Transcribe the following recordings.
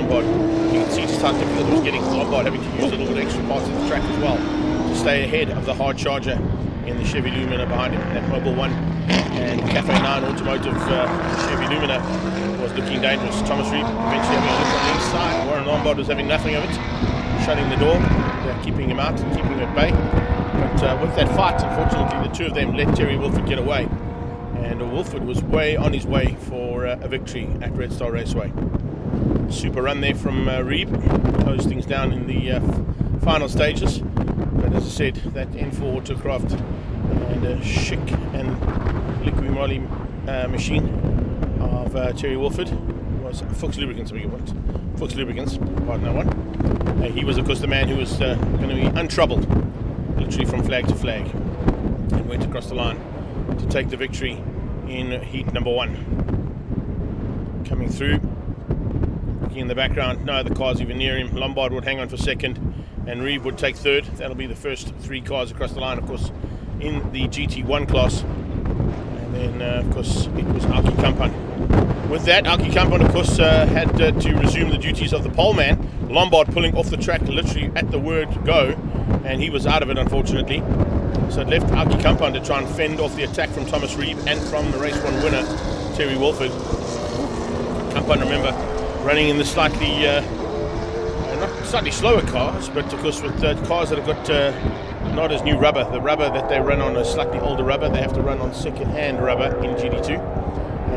Lombard. You can see just how difficult it was getting Lombard, having to use a little bit extra parts of the track as well to stay ahead of the hard charger in the Chevy Lumina behind him, that Mobile 1. And Cafe 9 Automotive Chevy Lumina was looking dangerous. Thomas Reeb eventually having a look on the inside. Warren Lombard was having nothing of it, shutting the door, keeping him out and keeping him at bay. But with that fight, unfortunately, the two of them let Terry Wolford get away. And Wolford was way on his way for a victory at Red Star Raceway. Super run there from Reeb, closed things down in the final stages. But as I said, that N4 Autocraft and a chic and liquid moly machine of Terry Wolford was Fuchs Lubricants, Fuchs Lubricants, pardon that one. He was, of course, the man who was going to be untroubled, literally from flag to flag, and went across the line to take the victory in heat number 1. Coming through, looking in the background, no other cars even near him. Lombard would hang on for second, and Reeb would take third. That'll be the first 3 cars across the line, of course, in the GT1 class. And then, of course, it was Alki Kampan. With that, Alki Kampan, of course, had to resume the duties of the pole man. Lombard pulling off the track literally at the word go, and he was out of it, unfortunately. So it left Alki Kampan to try and fend off the attack from Thomas Reeb and from the race 1 winner, Terry Wolford. Kampan, remember, running in the slightly, not slightly slower cars, but of course with cars that have got not as new rubber. The rubber that they run on is slightly older rubber. They have to run on second-hand rubber in GT2.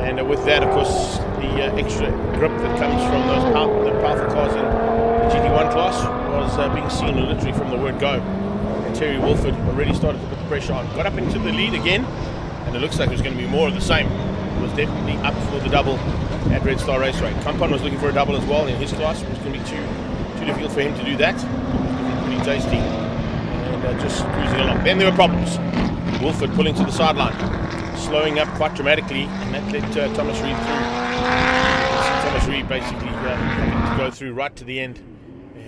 And with that, of course, the extra grip that comes from those powerful cars in the GT1 class was being seen literally from the word go. And Terry Wolford already started to put the pressure on. Got up into the lead again, and it looks like it was going to be more of the same. It was definitely up for the double at Red Star Raceway. Kampan was looking for a double as well in his class. It was going to be too difficult for him to do that. It was pretty tasty, and just cruising along. Then there were problems. Wolford pulling to the sideline, slowing up quite dramatically, and that led Thomas Reeb through. Thomas Reeb basically having to go through right to the end,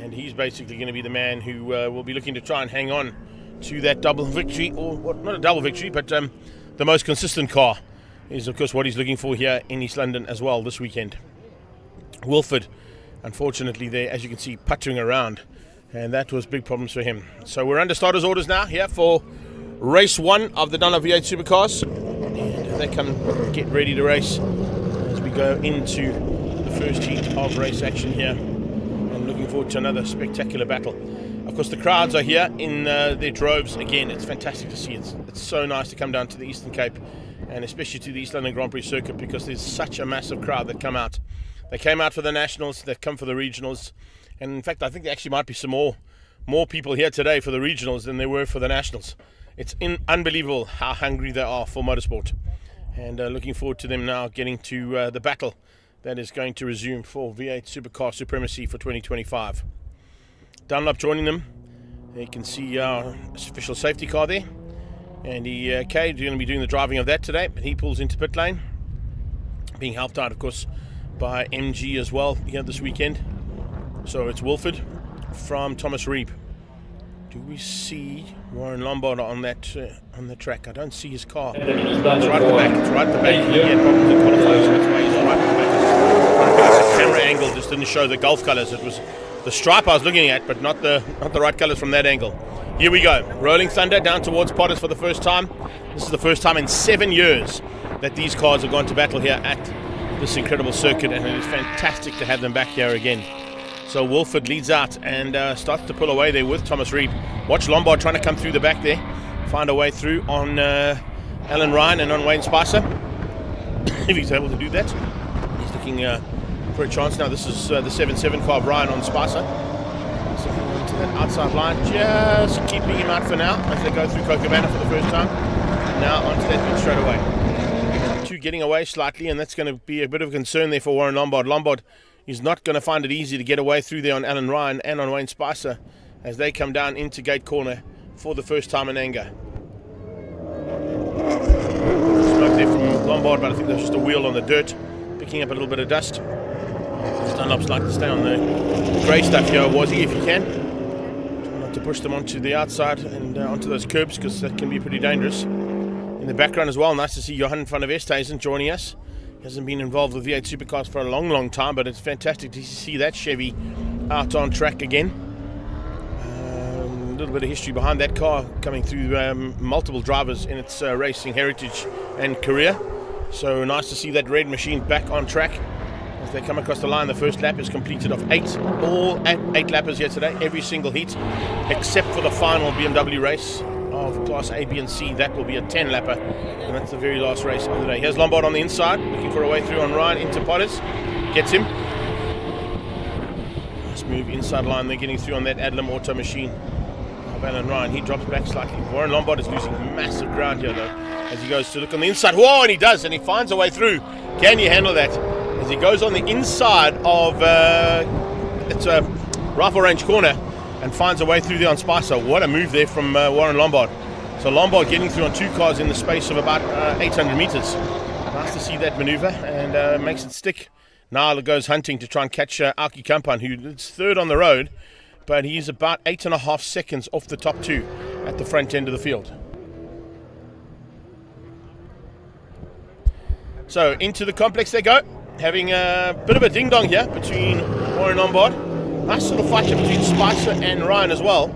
and he's basically going to be the man who will be looking to try and hang on to that double victory, or not a double victory, but the most consistent car is, of course, what he's looking for here in East London as well this weekend. Wolford, unfortunately, there, as you can see, puttering around, and that was big problems for him. So we're under starters orders now here for race 1 of the Dunlop V8 Supercars, and they come get ready to race as we go into the first heat of race action here, and looking forward to another spectacular battle. Of course, the crowds are here in their droves again. It's fantastic to see. It's so nice to come down to the Eastern Cape, and especially to the East London Grand Prix circuit, because there's such a massive crowd that come out. They came out for the nationals, they've come for the regionals, and in fact I think there actually might be some more people here today for the regionals than there were for the nationals. It's unbelievable how hungry they are for motorsport, and looking forward to them now getting to the battle that is going to resume for V8 Supercar Supremacy for 2025. Dunlop joining them. You can see our official safety car there, and he's going to be doing the driving of that today, but he pulls into pit lane, being helped out, of course, by MG as well here this weekend. So it's Wolford from Thomas Reeb. Do we see Warren Lombard on that on the track? I don't see his car. It's right at the back. It's right at the back. He had problems in qualifying, so that's why he's right at the back. The camera angle just didn't show the Gulf colours. It was the stripe I was looking at, but not the right colours from that angle. Here we go. Rolling Thunder down towards Potters for the first time. This is the first time in 7 years that these cars have gone to battle here at this incredible circuit, and it is fantastic to have them back here again. So Wolford leads out and starts to pull away there with Thomas Reeb. Watch Lombard trying to come through the back there, find a way through on Alan Ryan and on Wayne Spicer. If he's able to do that, he's looking for a chance now. This is the 7-7 car of Ryan on Spicer. So into that outside line, just keeping him out for now as they go through Cocobana for the first time. And now onto that bit straight away. Two getting away slightly, and that's going to be a bit of a concern there for Warren Lombard. Lombard is not going to find it easy to get away through there on Alan Ryan and on Wayne Spicer as they come down into gate corner for the first time in anger. Smoke there from Lombard, but I think there's just a wheel on the dirt, picking up a little bit of dust. Dunlops like to stay on the grey stuff here, Wazzy, if you can. Try not to push them onto the outside and onto those curbs, because that can be pretty dangerous. In the background as well, nice to see Johan van der Westhuizen joining us Hasn't been involved with V8 Supercars for a long time, but it's fantastic to see that Chevy out on track again. A little bit of history behind that car, coming through multiple drivers in its racing heritage and career. So nice to see that red machine back on track. As they come across the line, the first lap is completed of 8. All 8 lappers here today, every single heat, except for the final BMW race of Class A, B and C. That will be a 10 lapper, and that's the very last race of the day. Here's Lombard on the inside, looking for a way through on Ryan into Potters. Gets him. Nice move inside line. They're getting through on that Adlam Auto machine of Alan Ryan. He drops back slightly. Warren Lombard is losing massive ground here, though, as he goes to look on the inside. Whoa, and he does, and he finds a way through. Can you handle that? As he goes on the inside of it's a rifle range corner and finds a way through there on Spicer. What a move there from Warren Lombard. So Lombard getting through on 2 cars in the space of about 800 meters. Nice to see that maneuver, and makes it stick. Now it goes hunting to try and catch Aki Kampan, who is 3rd on the road, but he's about 8.5 seconds off the top 2 at the front end of the field. So into the complex they go, having a bit of a ding-dong here between Warren Lombard. Nice little fight between Spicer and Ryan as well.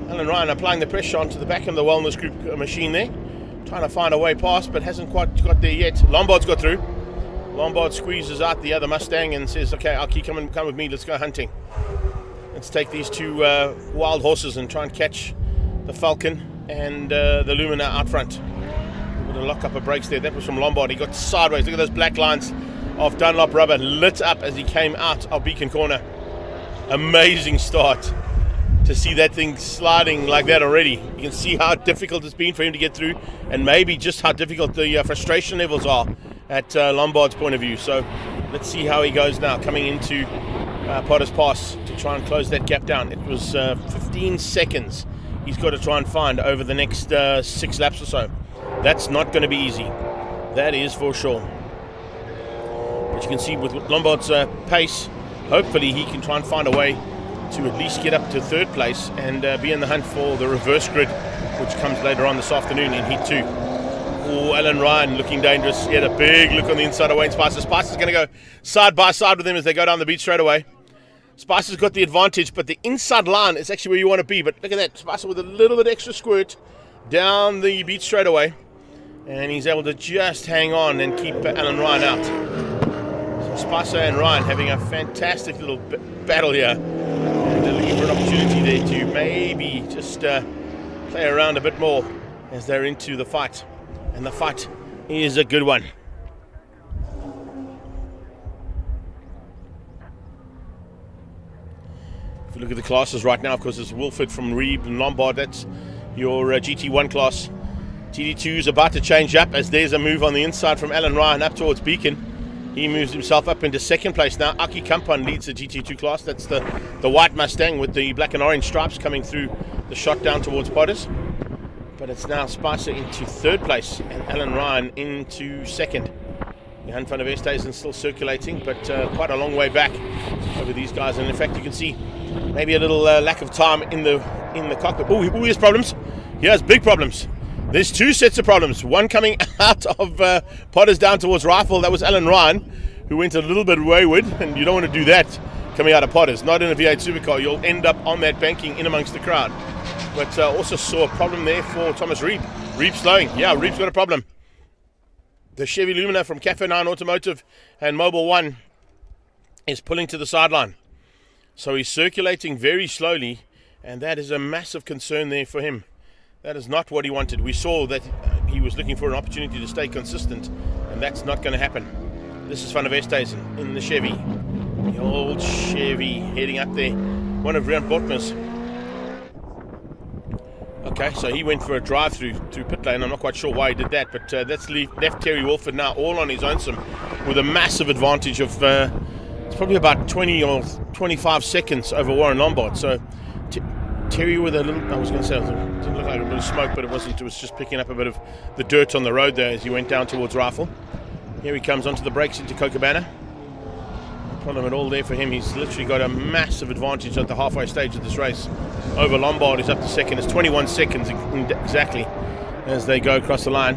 Alan Ryan applying the pressure onto the back of the Wellness Group machine there, trying to find a way past, but hasn't quite got there yet. Lombard's got through. Lombard squeezes out the other Mustang and says, okay, Aki, come with me, let's go hunting. Let's take these 2 wild horses and try and catch the Falcon and the Lumina out front. We're going to lock up a brakes there. That was from Lombard. He got sideways. Look at those black lines of Dunlop rubber lit up as he came out of Beacon Corner. Amazing start to see that thing sliding like that already. You can see how difficult it's been for him to get through, and maybe just how difficult the frustration levels are at Lombard's point of view. So let's see how he goes now, coming into Potter's Pass to try and close that gap down. It was 15 seconds he's got to try and find over the next 6 laps or so. That's not going to be easy. That is for sure. But you can see with Lombard's pace, hopefully he can try and find a way to at least get up to 3rd place and be in the hunt for the reverse grid, which comes later on this afternoon in Heat 2. Oh, Alan Ryan looking dangerous. He had a big look on the inside of Wayne Spicer. Spicer's going to go side by side with him as they go down the beat straight away. Spicer's got the advantage, but the inside line is actually where you want to be. But look at that, Spicer with a little bit extra squirt down the beat straight away, and he's able to just hang on and keep Alan Ryan out. Spicer and Ryan having a fantastic little battle here, and they're looking for an opportunity there to maybe just play around a bit more as they're into the fight, and the fight is a good one. If you look at the classes right now, of course, it's Wilford from Reeb and Lombard. That's your GT1 class. GT2 is about to change up as there's a move on the inside from Alan Ryan up towards Beacon. He moves himself up into 2nd place now. Aki Kampan leads the GT2 class. That's the white Mustang with the black and orange stripes coming through the shot down towards Potters. But it's now Spicer into 3rd place and Alan Ryan into 2nd. Johan van der Westhuizen still circulating, but quite a long way back over these guys. And in fact, you can see maybe a little lack of time in the cockpit. Oh, he has problems. He has big problems. There's 2 sets of problems. One coming out of Potters down towards Rifle. That was Alan Ryan, who went a little bit wayward, and you don't want to do that coming out of Potters. Not in a V8 Supercar. You'll end up on that banking in amongst the crowd. But also saw a problem there for Thomas Reeb. Reeb slowing. Yeah, Reeb's got a problem. The Chevy Lumina from Cafe 9 Automotive and Mobile 1 is pulling to the sideline. So he's circulating very slowly, and that is a massive concern there for him. That is not what he wanted. We saw that he was looking for an opportunity to stay consistent, and that's not going to happen. This is Van der Westhuizen in the Chevy. The old Chevy heading up there. One of Rian Botman's. Okay, so he went for a drive-through pit lane. I'm not quite sure why he did that, but that's left Terry Wilford now all on his own with a massive advantage of it's probably about 20 or 25 seconds over Warren Lombard. So Terry with a little, I was going to say, it didn't look like a bit of smoke, but it wasn't. It was just picking up a bit of the dirt on the road there as he went down towards Rifle. Here he comes onto the brakes into Cochabana. No problem at all there for him. He's literally got a massive advantage at the halfway stage of this race over Lombard. He's up to 2nd. It's 21 seconds exactly as they go across the line.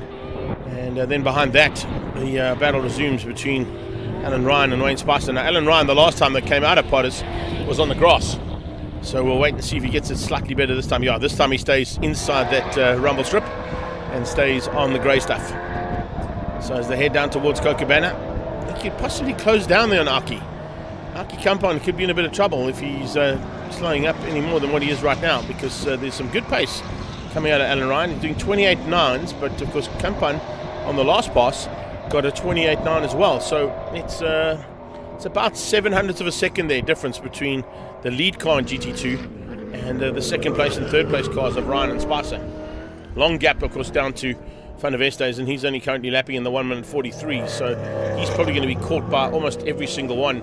And then behind that, the battle resumes between Alan Ryan and Wayne Spicer. Now, Alan Ryan, the last time they came out of Potters, was on the grass. So we'll wait and see if he gets it slightly better this time. Yeah, this time he stays inside that rumble strip and stays on the grey stuff. So as they head down towards Kokobana, he could possibly close down there on Aki. Aki Kampan could be in a bit of trouble if he's slowing up any more than what he is right now, because there's some good pace coming out of Alan Ryan. He's doing 28.9s, but of course Kampan on the last pass got a 28.9 as well. So it's about 700ths of a second there difference between the lead car in GT2 and the second place and third place cars of Ryan and Spicer. Long gap, of course, down to Van der Vestes, and he's only currently lapping in the 1 minute 43, so he's probably going to be caught by almost every single one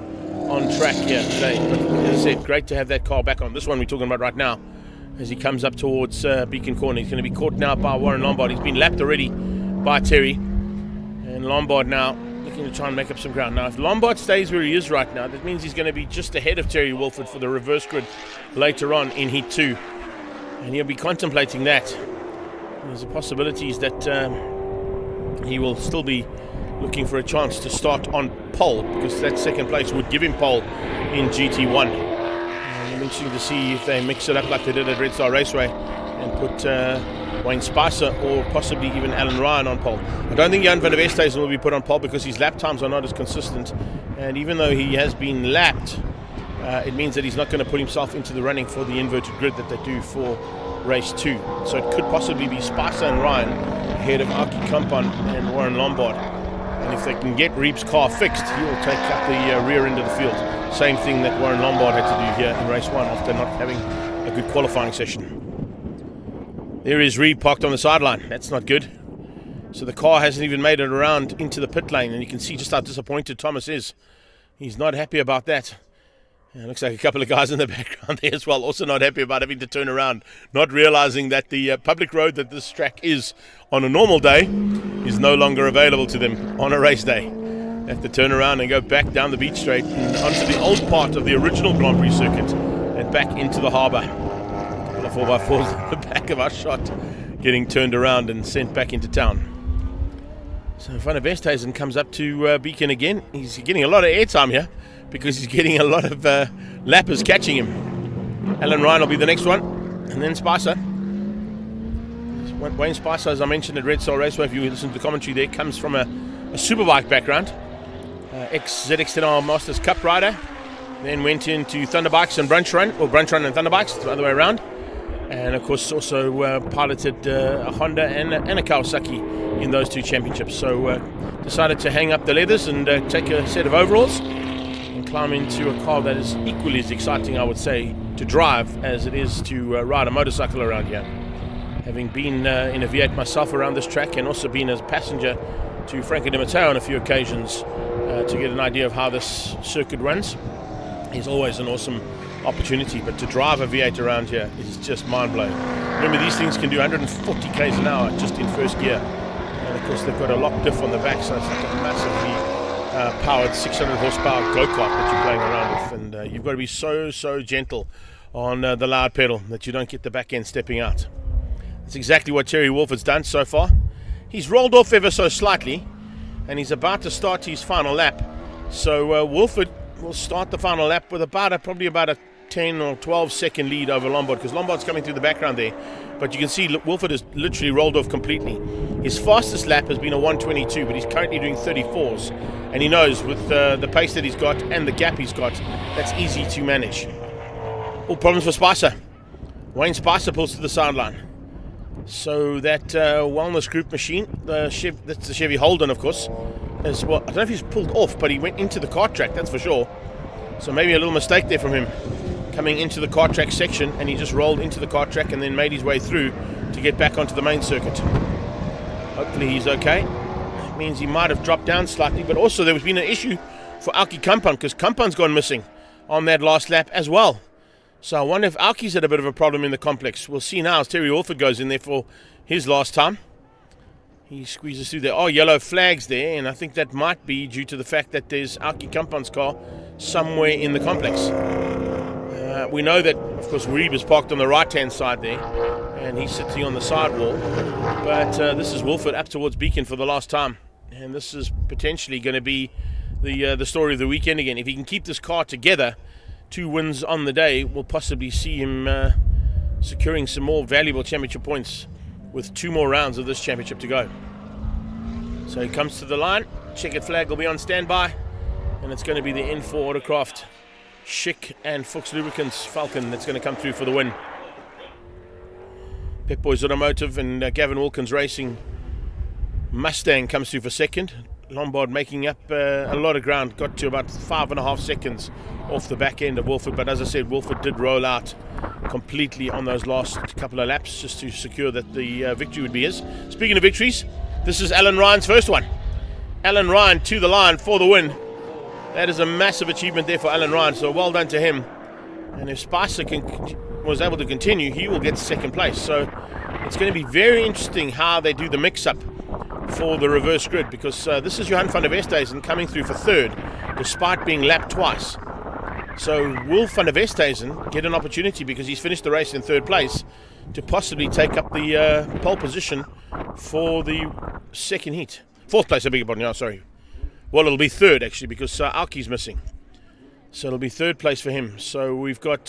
on track here today. But as I said, great to have that car back on. This one we're talking about right now, as he comes up towards Beacon Corner. He's going to be caught now by Warren Lombard. He's been lapped already by Terry, and Lombard now looking to try and make up some ground. Now, if Lombard stays where he is right now, that means he's going to be just ahead of Terry Wilford for the reverse grid later on in Heat 2, and he'll be contemplating that. There's a possibility that he will still be looking for a chance to start on pole, because that second place would give him pole in GT1. It'll be interesting to see if they mix it up like they did at Red Star Raceway and put Wayne Spicer or possibly even Alan Ryan on pole. I don't think Jan van der Westhuizen will be put on pole because his lap times are not as consistent, and even though he has been lapped, it means that he's not going to put himself into the running for the inverted grid that they do for race 2. So it could possibly be Spicer and Ryan ahead of Aki Kampan and Warren Lombard. And if they can get Reeb's car fixed, he'll take up the rear end of the field. Same thing that Warren Lombard had to do here in race 1 after not having a good qualifying session. There is Reeb parked on the sideline. That's not good. So the car hasn't even made it around into the pit lane, and you can see just how disappointed Thomas is. He's not happy about that. It looks like a couple of guys in the background there as well, also not happy about having to turn around, not realizing that the public road that this track is on a normal day is no longer available to them on a race day. They have to turn around and go back down the beach straight and onto the old part of the original Grand Prix circuit and back into the harbour. A couple of 4x4s in the back of our shot getting turned around and sent back into town. So Van der Westhuizen comes up to Beacon again. He's getting a lot of airtime here because he's getting a lot of lappers catching him. Alan Ryan will be the next one, and then Spicer. Wayne Spicer, as I mentioned at Red Star Raceway, if you listen to the commentary there, comes from a superbike background. Ex-ZX10R Masters Cup rider, then went into Thunderbikes and Brunch Run, or Brunch Run and Thunderbikes, the other way around. And of course also piloted a Honda and a Kawasaki in those 2 championships. So decided to hang up the leathers and take a set of overalls and climb into a car that is equally as exciting, I would say, to drive as it is to ride a motorcycle around here. Having been in a V8 myself around this track, and also been as a passenger to Franco Di Matteo on a few occasions to get an idea of how this circuit runs, is always an awesome opportunity. But to drive a V8 around here is just mind-blowing. Remember, these things can do 140 k's an hour just in first gear, and of course they've got a lock diff on the back, so it's like a massively powered 600 horsepower go-kart that you're playing around with, and you've got to be so gentle on the loud pedal that you don't get the back end stepping out. That's exactly what Terry Wolford's done so far. He's rolled off ever so slightly, and he's about to start his final lap. So Wolford will start the final lap with probably about a 10 or 12 second lead over Lombard, because Lombard's coming through the background there. But you can see Wolford has literally rolled off completely. His fastest lap has been a 1:22, but he's currently doing 34s. And he knows with the pace that he's got and the gap he's got, that's easy to manage. All problems for Spicer. Wayne Spicer pulls to the sideline. So that Wellness Group machine, that's the Chevy Holden, of course, as well. I don't know if he's pulled off, but he went into the kart track, that's for sure. So maybe a little mistake there from him, coming into the kart track section, and he just rolled into the kart track and then made his way through to get back onto the main circuit. Hopefully he's okay. That means he might have dropped down slightly, but also there was been an issue for Aukie Kampan, because Kampan's gone missing on that last lap as well. So I wonder if Aukie's had a bit of a problem in the complex. We'll see now as Terry Wolford goes in there for his last time. He squeezes through. There are yellow flags there, and I think that might be due to the fact that there's Aukie Kampan's car somewhere in the complex. We know that, of course, Reeb is parked on the right-hand side there, and he's sitting on the sidewall. But this is Wolford up towards Beacon for the last time. and this is potentially going to be the story of the weekend again. If he can keep this car together, 2 wins on the day, we'll possibly see him securing some more valuable championship points with 2 more rounds of this championship to go. So he comes to the line, checkered flag will be on standby, and it's going to be the N4 Autocraft Schick and Fuchs Lubricants Falcon that's going to come through for the win. Pep Boys Automotive and Gavin Wilkins Racing Mustang comes through for second. Lombard making up a lot of ground, got to about 5.5 seconds off the back end of Wolford, but as I said, Wolford did roll out completely on those last couple of laps just to secure that the victory would be his. Speaking of victories, this is Alan Ryan's first one. Alan Ryan to the line for the win. That is a massive achievement there for Alan Ryan, so well done to him. And if Spicer was able to continue, he will get second place. So it's going to be very interesting how they do the mix-up for the reverse grid, because this is Johan van der Westhuizen coming through for third, despite being lapped twice. So will van der Westhuizen get an opportunity, because he's finished the race in third place, to possibly take up the pole position for the second heat? Fourth place, I beg your pardon, sorry. Well, it'll be third, actually, because Alki's missing. So it'll be third place for him. So we've got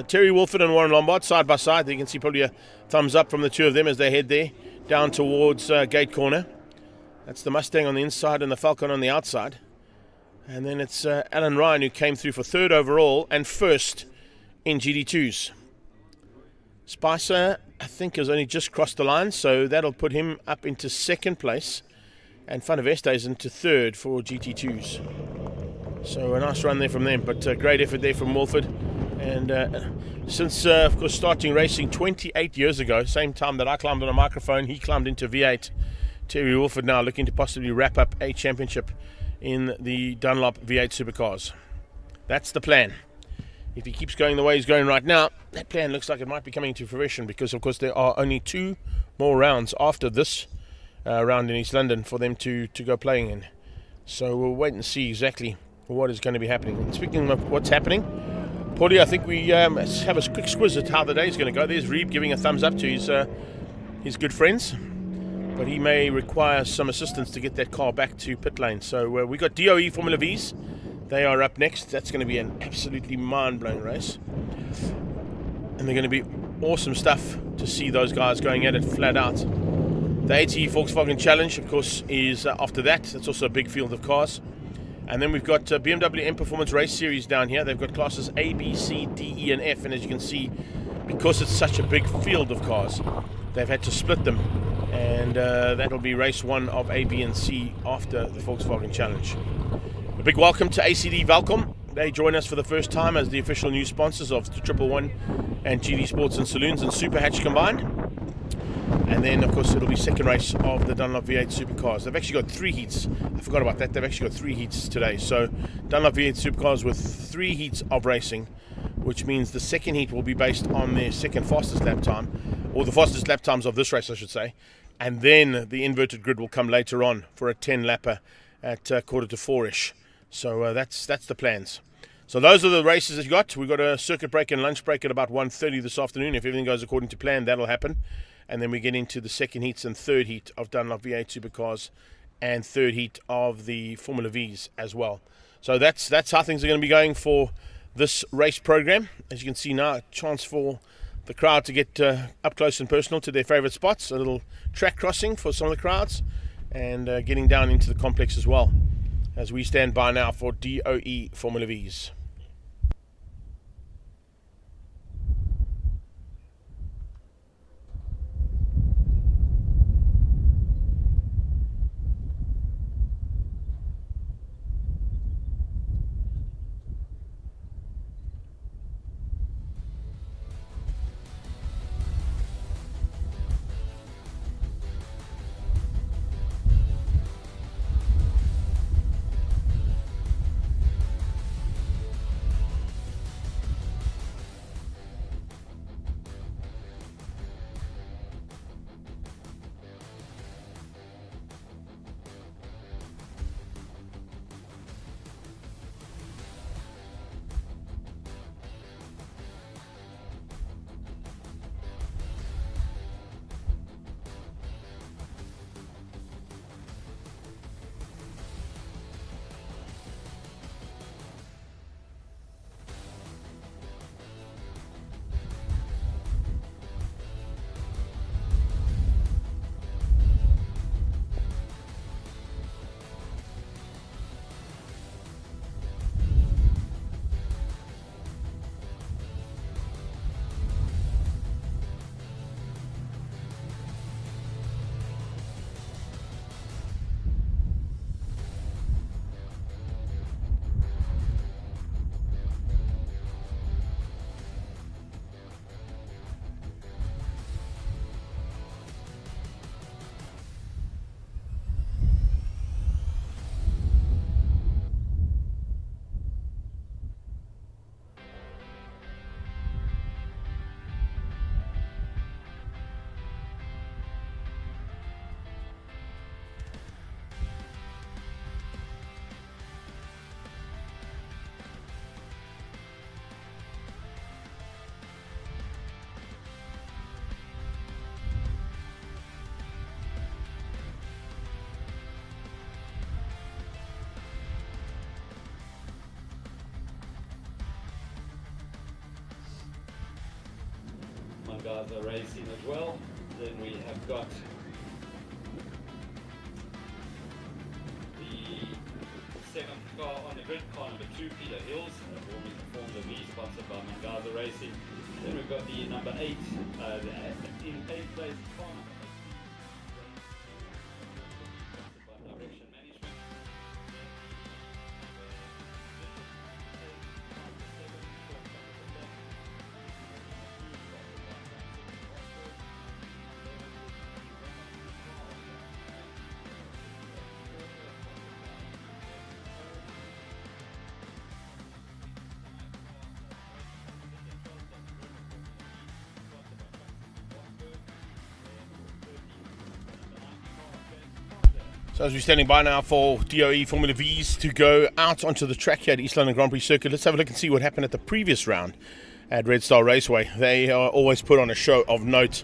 Terry Wolford and Warren Lombard side by side. You can see probably a thumbs up from the two of them as they head there down towards Gate Corner. That's the Mustang on the inside and the Falcon on the outside. And then it's Alan Ryan, who came through for third overall and first in GD2s. Spicer, I think, has only just crossed the line, so that'll put him up into second place. And Van der Westhuizen to third for GT2s. So a nice run there from them, but great effort there from Wolford. And since, of course, starting racing 28 years ago, same time that I climbed on a microphone, he climbed into V8. Terry Wolford now looking to possibly wrap up a championship in the Dunlop V8 Supercars. That's the plan. If he keeps going the way he's going right now, that plan looks like it might be coming to fruition, because, of course, there are only 2 more rounds after this round in East London for them to go playing in. So we'll wait and see exactly what is going to be happening. And speaking of what's happening, Paulie, I think we have a quick squiz at how the day is going to go. There's Reeb giving a thumbs up to his good friends, but he may require some assistance to get that car back to pit lane. So we got DOE Formula Vees. They are up next. That's going to be an absolutely mind-blowing race, and they're going to be awesome stuff to see those guys going at it flat out. The ATE Volkswagen Challenge, of course, is after that. That's also a big field of cars. And then we've got BMW M Performance Race Series down here. They've got classes A, B, C, D, E, and F. And as you can see, because it's such a big field of cars, they've had to split them. And that'll be race 1 of A, B, and C after the Volkswagen Challenge. A big welcome to ACD Welkom. They join us for the first time as the official new sponsors of the 111 and GD Sports and Saloons and Super Hatch combined. And then, of course, it'll be second race of the Dunlop V8 Supercars. They've actually got 3 heats. I forgot about that. They've actually got 3 heats today. So Dunlop V8 Supercars with 3 heats of racing, which means the second heat will be based on their second fastest lap time, or the fastest lap times of this race, I should say. And then the inverted grid will come later on for a 10-lapper at 3:45-ish. So that's the plans. So those are the races that you got. We've got a circuit break and lunch break at about 1:30 this afternoon. If everything goes according to plan, that'll happen. And then we get into the second heats and third heat of Dunlop V8 Supercars and third heat of the Formula Vees as well. So that's how things are going to be going for this race program. As you can see now, a chance for the crowd to get up close and personal to their favorite spots. A little track crossing for some of the crowds, and getting down into the complex as well, as we stand by now for DOE Formula Vees. guys are racing as well. Then we have got the seventh car on the grid, car number 2, Peter Hills, Formula Vee, sponsored by Mangaza Racing. Then we've got the number 8, in 8th place, car number 8, sponsored by Direction Management. So as we're standing by now for DOE Formula Vees to go out onto the track here at East London Grand Prix Circuit, let's have a look and see what happened at the previous round at Red Star Raceway. They always put on a show of note.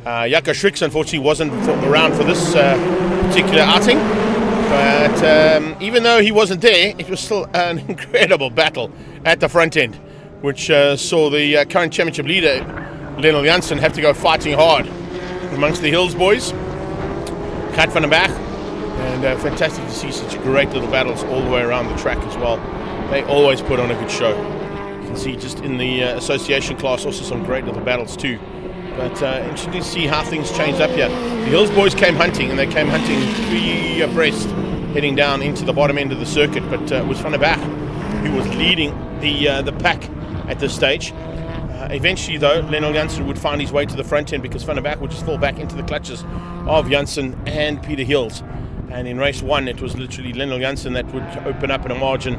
Jaco Schricks unfortunately wasn't around for this particular outing, but even though he wasn't there, it was still an incredible battle at the front end, which saw the current championship leader, Lionel Janssen, have to go fighting hard amongst the Hills boys. Gert van den Berg. And fantastic to see such great little battles all the way around the track as well. They always put on a good show. You can see just in the association class also some great little battles too. But interesting to see how things changed up here. The Hills boys came hunting, and they came hunting 3 abreast, heading down into the bottom end of the circuit. But it was Van der Berg who was leading the pack at this stage. Eventually, though, Lionel Janssen would find his way to the front end because Van der Berg would just fall back into the clutches of Janssen and Peter Hills. And in race 1, it was literally Lionel Janssen that would open up in a margin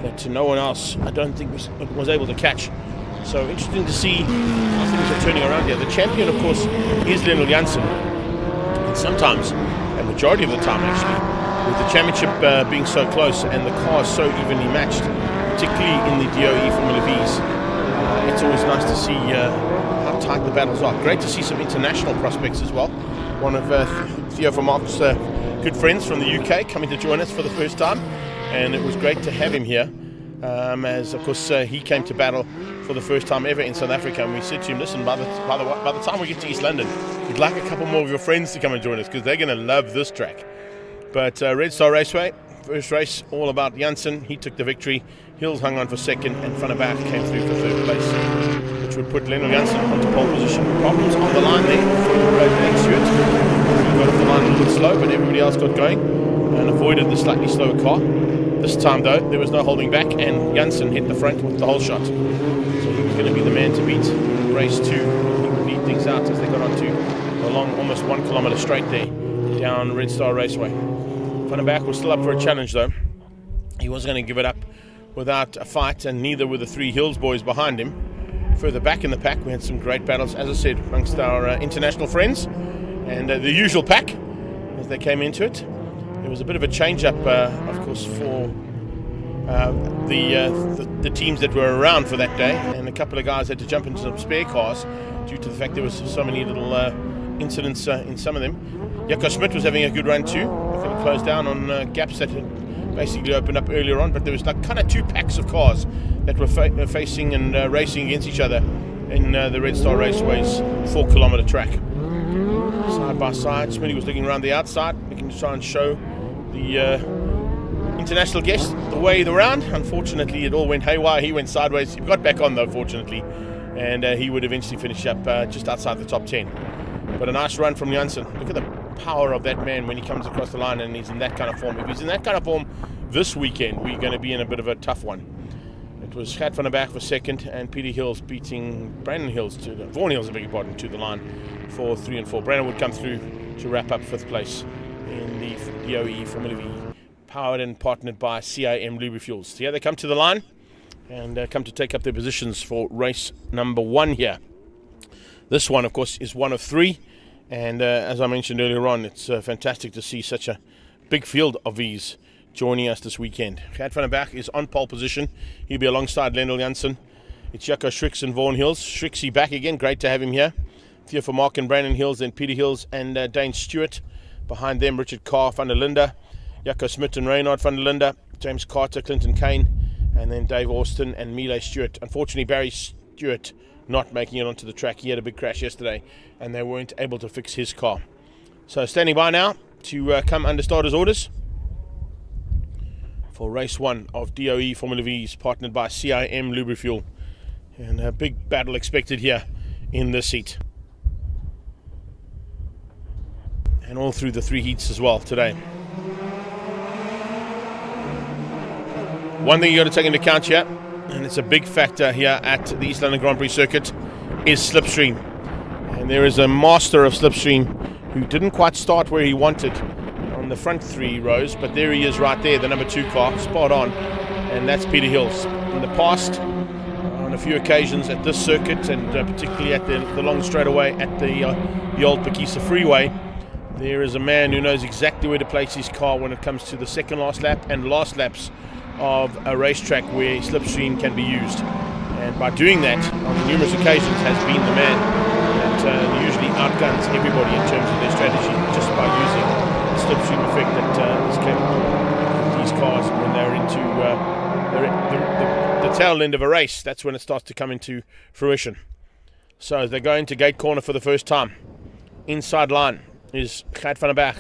that no one else, I don't think, was able to catch. So interesting to see how things are turning around here. The champion, of course, is Lionel Janssen. And sometimes, a majority of the time actually, with the championship being so close and the cars so evenly matched, particularly in the DOE Formula Vees, it's always nice to see how tight the battles are. Great to see some international prospects as well. One of Theo van Mark's good friends from the UK coming to join us for the first time, and it was great to have him here, as of course he came to battle for the first time ever in South Africa, and we said to him, listen, by the time we get to East London, we'd like a couple more of your friends to come and join us because they're going to love this track. But Red Star Raceway, first race, all about Janssen. He took the victory. Hills hung on for second, and Van der Berg came through for third place, which would put Lionel Janssen onto pole position. Problems on the line there for Dane Stewart. He got off the line a little slow, but everybody else got going and avoided the slightly slower car. This time, though, there was no holding back, and Janssen hit the front with the whole shot. So he was going to be the man to beat. Race 2, he would lead things out as they got onto a long, almost 1 kilometre straight there down Red Star Raceway. Van der Berg was still up for a challenge, though. He wasn't going to give it up without a fight, and neither were the 3 Hills boys behind him. Further back in the pack, we had some great battles, as I said, amongst our international friends and the usual pack as they came into it. There was a bit of a change-up, of course, for the teams that were around for that day, and a couple of guys had to jump into some spare cars due to the fact there was so many little incidents in some of them. Jaco Schmidt was having a good run too. I think he closed down on gaps that had basically opened up earlier on, but there was like kind of 2 packs of cars that were facing and racing against each other in the Red Star Raceway's 4 kilometre track. Side by side, Smitty was looking around the outside, looking to try and show the international guest the way around. Unfortunately, it all went haywire. He went sideways. He got back on though, fortunately, and he would eventually finish up just outside the top 10. But a nice run from Janssen. Look at the power of that man when he comes across the line and he's in that kind of form. If he's in that kind of form this weekend, we're going to be in a bit of a tough one. It was Gert van der Berg for second, and Peter Hills beating Vaughan Hills, to the line for 3 and 4. Brandon would come through to wrap up 5th place in the DOE Formula Vee, powered and partnered by CIM Lubricants. So yeah, they come to the line and come to take up their positions for race number 1 here. This one, of course, is one of 3, and as I mentioned earlier on, it's fantastic to see such a big field of these joining us this weekend. Gert van der Berg is on pole position. He'll be alongside Lionel Janssen. It's Jaco Schricks and Vaughan Hills. Schricksy back again. Great to have him here. Theo van Mark and Brandon Hills, then Peter Hills and Dane Stewart. Behind them, Richard Carr, van der Linde, Jaco Smit and Reynard van der Linde, James Carter, Clinton Kane, and then Dave Austin and Mealy Stewart. Unfortunately, Barry Stewart not making it onto the track. He had a big crash yesterday and they weren't able to fix his car. So standing by now to come under starters orders for race 1 of DOE Formula Vees, partnered by CIM Lubricants. And a big battle expected here in this heat. And all through the 3 heats as well today. One thing you got to take into account here, and it's a big factor here at the East London Grand Prix circuit, is slipstream. And there is a master of slipstream who didn't quite start where he wanted on the front 3 rows, but there he is right there, the number 2 car, spot on, and that's Peter Hills. In the past, on a few occasions at this circuit, and particularly at the long straightaway at the old Pakisa Freeway, there is a man who knows exactly where to place his car when it comes to the second last lap and last laps of a racetrack where slipstream can be used. And by doing that on numerous occasions has been the man that usually outguns everybody in terms of their strategy just by using the slipstream effect that is capable of these cars when they're into the tail end of a race. That's when it starts to come into fruition. So as they go into gate corner for the first time, inside line is Gert van der Berg.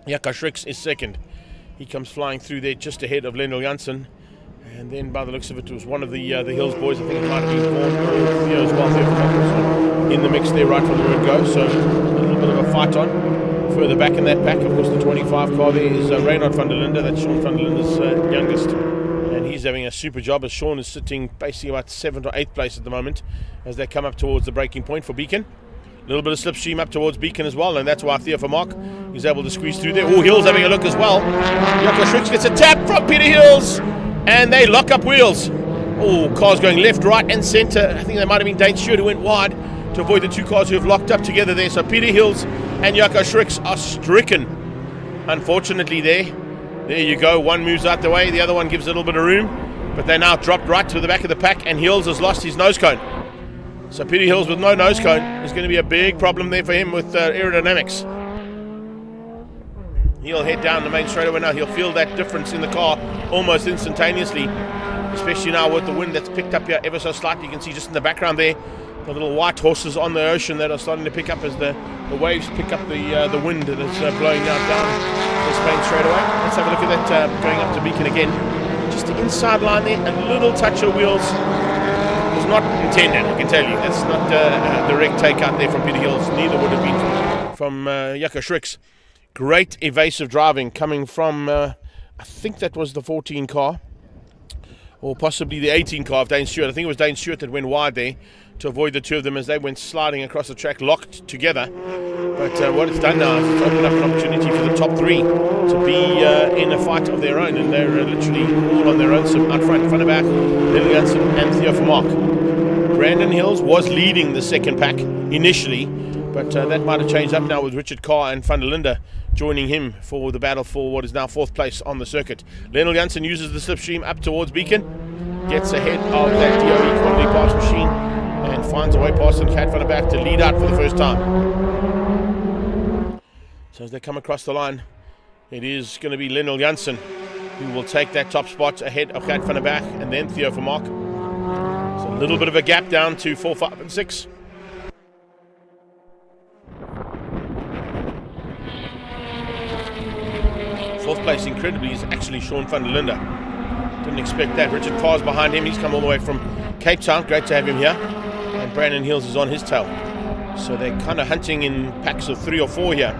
Jaco Schricks is second. He comes flying through there just ahead of Lionel Janssen. And then by the looks of it was one of the Hills boys. I think it might have been Vaughan or Theo as well. Theo in the mix there right from the word go. So a little bit of a fight on. Further back in that pack, of course, the 25 car there is Reynard van der Linde. That's Sean van der Linde's youngest. And he's having a super job as Sean is sitting basically about 7th or 8th place at the moment as they come up towards the breaking point for Beacon. A little bit of slipstream up towards Beacon as well, and that's why Theo Vermaak is able to squeeze through there. Oh, Hills having a look as well. Jaco Schricks gets a tap from Peter Hills, and they lock up wheels. Oh, cars going left, right, and centre. I think they might have been Dane Stewart who went wide to avoid the 2 cars who have locked up together there. So Peter Hills and Jaco Schricks are stricken. Unfortunately there you go. One moves out the way, the other one gives a little bit of room, but they now dropped right to the back of the pack, and Hills has lost his nose cone. So Peter Hills with no nose cone is going to be a big problem there for him with aerodynamics. He'll head down the main straightaway now. He'll feel that difference in the car almost instantaneously, especially now with the wind that's picked up here ever so slightly. You can see just in the background there the little white horses on the ocean that are starting to pick up as the waves pick up the wind that's blowing down this main straightaway. Let's have a look at that going up to Beacon again. Just the inside line there, a little touch of wheels. Was not intended, I can tell you. That's not a direct takeout there from Peter Hills. Neither would have been from Jaco Schricks. Great evasive driving coming from, I think that was the 14 car, or possibly the 18 car of Dane Stewart. I think it was Dane Stewart that went wide there to avoid the 2 of them as they went sliding across the track, locked together. But what it's done now is it's opened up an opportunity for the top 3 to be in a fight of their own, and they're literally all on their own. So out front, Van der Berg, Lionel Janssen and Theo Vermaak. Brandon Hills was leading the second pack initially, but that might have changed up now with Richard Carr and Van der Linde joining him for the battle for what is now 4th place on the circuit. Lionel Janssen uses the slipstream up towards Beacon, gets ahead of that DOE quality parts machine, and finds a way past Gert van der Berg to lead out for the first time. So as they come across the line, it is going to be Lionel Janssen who will take that top spot ahead of Gert van der Berg and then Theo Vermaak. So a little bit of a gap down to 4, 5 and 6. Fourth place, incredibly, is actually Sean van der Linde. Didn't expect that. Richard Carr's behind him. He's come all the way from Cape Town. Great to have him here. And Brandon Hills is on his tail. So they're kind of hunting in packs of 3 or 4 here.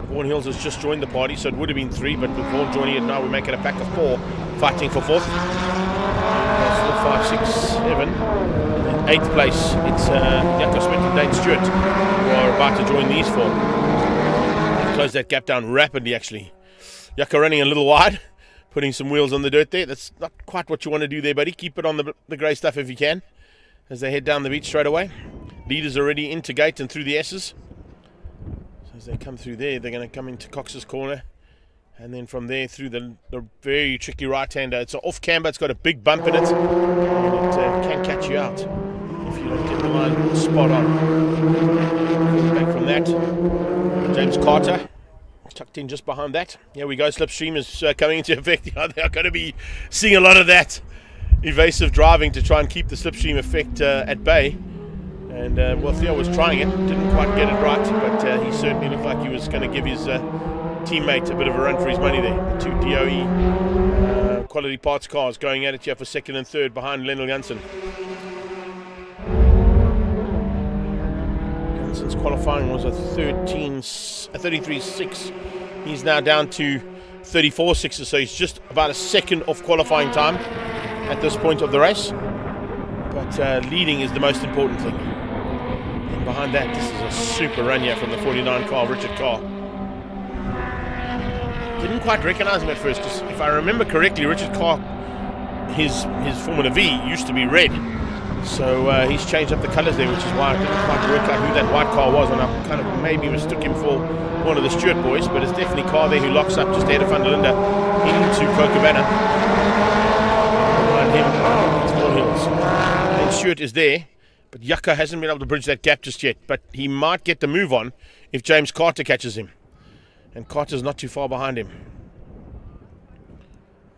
Vaughan Hills has just joined the party, so it would have been 3, but with Vaughan joining it now, we make it a pack of 4, fighting for 4th. 4, 5, 6, 7. And in 8th place, it's Jaco Smith and Dane Stewart who are about to join these 4. They close that gap down rapidly, actually. Jaco running a little wide, putting some wheels on the dirt there. That's not quite what you want to do there, buddy. Keep it on the grey stuff if you can, as they head down the beach straight away. Leaders already into gate and through the S's. So as they come through there, they're going to come into Cox's corner, and then from there through the very tricky right-hander. It's an off-camber, it's got a big bump in it, and it can catch you out if you don't get the line spot on. Back from that, James Carter tucked in just behind that. Here we go, slipstream is coming into effect. They are going to be seeing a lot of that evasive driving to try and keep the slipstream effect at bay. And well, Theo was trying it, didn't quite get it right, but he certainly looked like he was going to give his teammate a bit of a run for his money there. The two DOE quality parts cars going at it here for second and third behind Lennell Janssen. Janssen's qualifying was a 33.6. He's now down to 34.6, so he's just about a second off qualifying time at this point of the race. But leading is the most important thing. And behind that, this is a super run here from the 49 car, Richard Carr. Didn't quite recognize him at first, because if I remember correctly, Richard Carr, his Formula V used to be red. So he's changed up the colors there, which is why I didn't quite work out who that white car was, and I kind of maybe mistook him for one of the Stewart boys, but it's definitely Carr there who locks up just ahead of Van der Linde into Kokobana. Behind him, it's Vaughan Hills. And Stewart is there, but Yucca hasn't been able to bridge that gap just yet, but he might get the move on if James Carter catches him. And Carter's not too far behind him.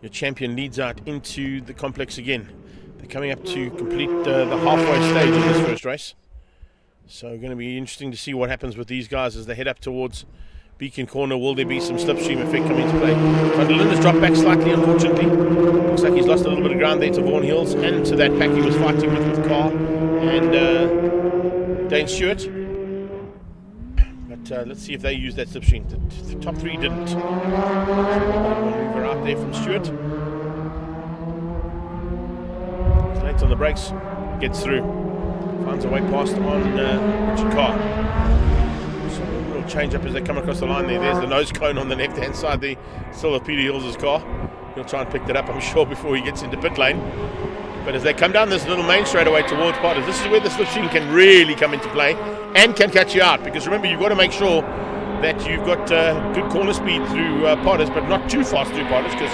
Your champion leads out into the complex again. They're coming up to complete the halfway stage of this first race. So going to be interesting to see what happens with these guys as they head up towards Beacon Corner. Will there be some slipstream effect coming into play? Van der Linde's dropped back slightly, unfortunately. Looks like he's lost a little bit of ground there to Vaughan Hills and to that pack he was fighting with Carr and Dane Stewart. But let's see if they use that slipstream. The top three didn't. So maneuver out there from Stewart. He's late on the brakes, gets through, finds a way past on Richard Carr. So a little change up as they come across the line there. There's the nose cone on the left hand side there, still of Peter Hills' car. He'll try and pick that up, I'm sure, before he gets into pit lane. But as they come down this little main straightaway towards Potters, this is where the slipstream can really come into play and can catch you out, because remember, you've got to make sure that you've got good corner speed through Potters, but not too fast through Potters, because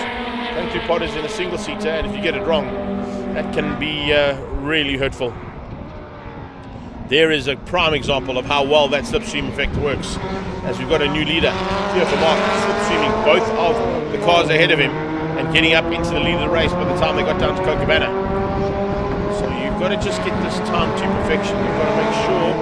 going through Potters in a single seater, and if you get it wrong, that can be really hurtful. There is a prime example of how well that slipstream effect works, as we've got a new leader here for Mark, slipstreaming both of the cars ahead of him and getting up into the lead of the race by the time they got down to Kokobana. So you've got to just get this time to perfection. You've got to make sure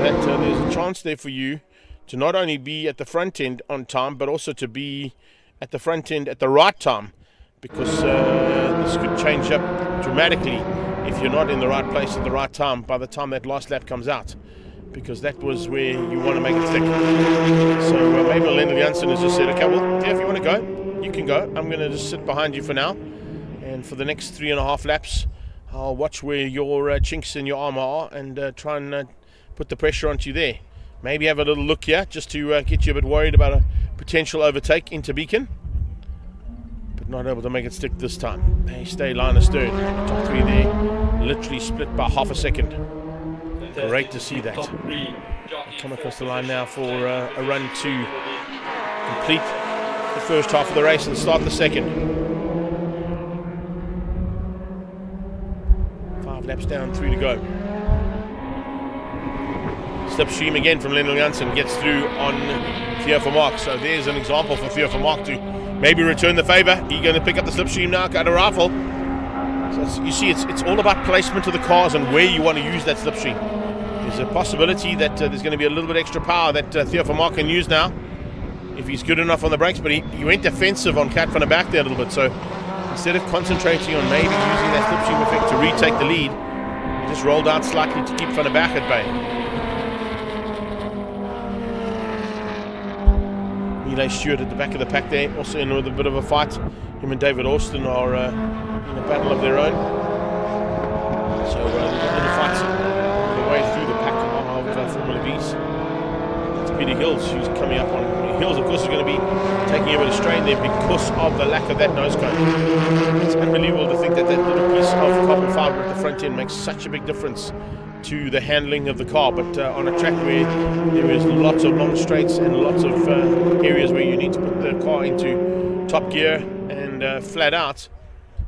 that there's a chance there for you to not only be at the front end on time, but also to be at the front end at the right time, because this could change up dramatically if you're not in the right place at the right time by the time that last lap comes out, because that was where you want to make it thick. So maybe Lennell Janssen has just said, okay, well, yeah, if you want to go, you can go. I'm going to just sit behind you for now, and for the next 3.5 laps I'll watch where your chinks in your armor are and try and put the pressure onto you there. Maybe have a little look here just to get you a bit worried about a potential overtake into Beacon, but not able to make it stick this time. They stay line astern. Top three there, literally split by half a second. Great to see that. Come across the line now for a run to complete the first half of the race and start the second. 5 laps down, 3 to go. Slipstream again from Lennell Janssen, gets through on Theo van Mark. So there's an example for Theo van Mark to maybe return the favour. He's going to pick up the slipstream now, got a rifle. So you see, it's all about placement of the cars and where you want to use that slipstream. There's a possibility that there's going to be a little bit extra power that Theo van Mark can use now, if he's good enough on the brakes, but he went defensive on Cat van der Back there a little bit, so instead of concentrating on maybe using that slipstream effect to retake the lead, he just rolled out slightly to keep van der Back at bay. Eli Stewart at the back of the pack there, also in with a bit of a fight. Him and David Austin are in a battle of their own. So we've got little fights on the way through the pack of Formula Vees. Peter Hills, who's coming up on Hills, of course, is going to be taking a bit of strain there because of the lack of that nose cone. It's unbelievable to think that that little piece of carbon fiber at the front end makes such a big difference to the handling of the car, but on a track where there is lots of long straights and lots of areas where you need to put the car into top gear and flat out,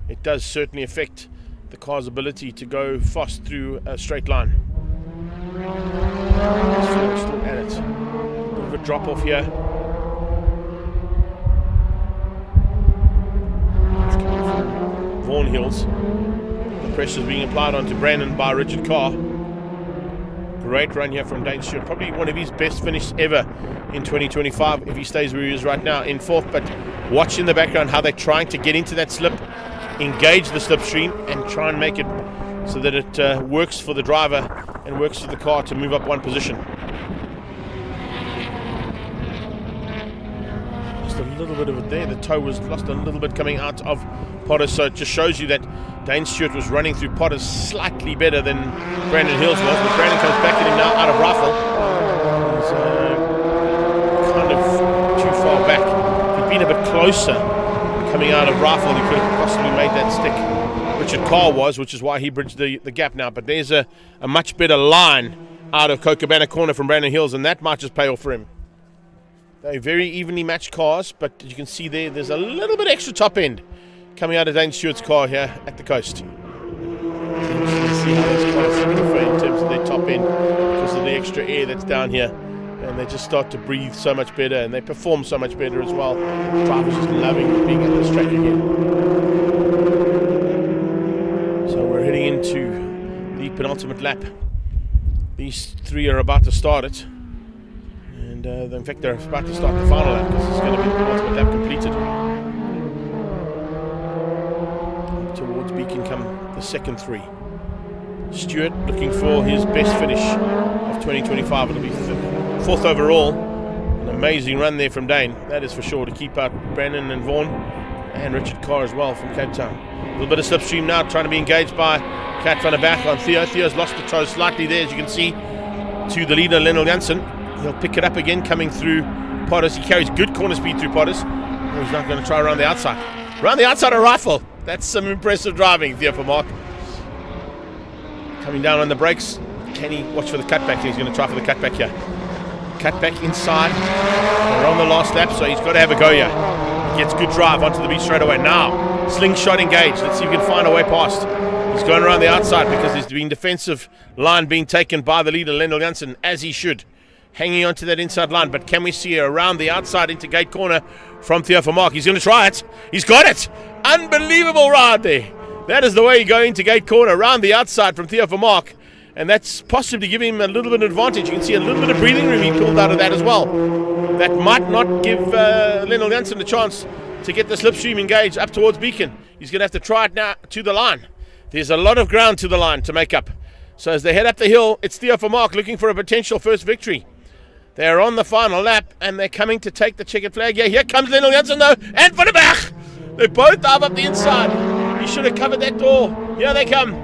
it does certainly affect the car's ability to go fast through a straight line. Still at it. Bit of a drop off here. It's coming from Vaughan Hills. Pressure is being applied onto Brandon by Richard Carr. Great run here from Dane Stewart. Probably one of his best finishes ever in 2025 if he stays where he is right now in fourth. But watch in the background how they're trying to get into that slip, engage the slipstream, and try and make it so that it works for the driver and works for the car to move up one position. Just a little bit of it there. The toe was lost a little bit coming out of Potters, so it just shows you that Dane Stewart was running through Potters slightly better than Brandon Hills was, but Brandon comes back at him now out of rifle. He's kind of too far back. If he'd been a bit closer coming out of rifle, he could have possibly made that stick. Richard Carr was, which is why he bridged the gap now. But there's a much better line out of Cochabana corner from Brandon Hills, and that might just pay off for him. They're very evenly matched cars, but you can see there's a little bit extra top end coming out of Dane Stewart's car here at the coast. You can see how those cars differ in terms of their top end because of the extra air that's down here, and they just start to breathe so much better, and they perform so much better as well. Drivers just loving being at this track again. So we're heading into the penultimate lap. These three are about to start it, and in fact they're about to start the final lap because it's going to be the penultimate lap completed. Towards Beacon come the second three. Stewart looking for his best finish of 2025. It'll be fourth overall. An amazing run there from Dane, that is for sure, to keep out Brandon and Vaughan and Richard Carr as well from Cape Town. A little bit of slipstream now, trying to be engaged by Kat van der Berg on Theo. Theo's lost the toe slightly there, as you can see, to the leader, Lionel Janssen. He'll pick it up again coming through Potters. He carries good corner speed through Potters. He's not going to try around the outside. Around the outside of rifle. That's some impressive driving, Theo van Mark. Coming down on the brakes. Can he watch for the cutback? He's going to try for the cutback here. Cutback inside. We're on the last lap, so he's got to have a go here. He gets good drive onto the beach straight away. Now, slingshot engaged. Let's see if we can find a way past. He's going around the outside because there's been defensive line being taken by the leader, Lionel Janssen, as he should. Hanging onto that inside line, but can we see around the outside into gate corner from Theo van Mark? He's going to try it. He's got it. Unbelievable ride there. That is the way you go into gate corner, around the outside from Theo van Mark, and that's possibly giving him a little bit of advantage. You can see a little bit of breathing room he pulled out of that as well. That might not give Lionel Janssen a chance to get the slipstream engaged up towards Beacon. He's going to have to try it now to the line. There's a lot of ground to the line to make up. So as they head up the hill, it's Theo van Mark looking for a potential first victory. They're on the final lap, and they're coming to take the checkered flag. Yeah, here comes Lionel Janssen, though, and Van der Berg. They both dive up the inside. He should have covered that door. Here they come.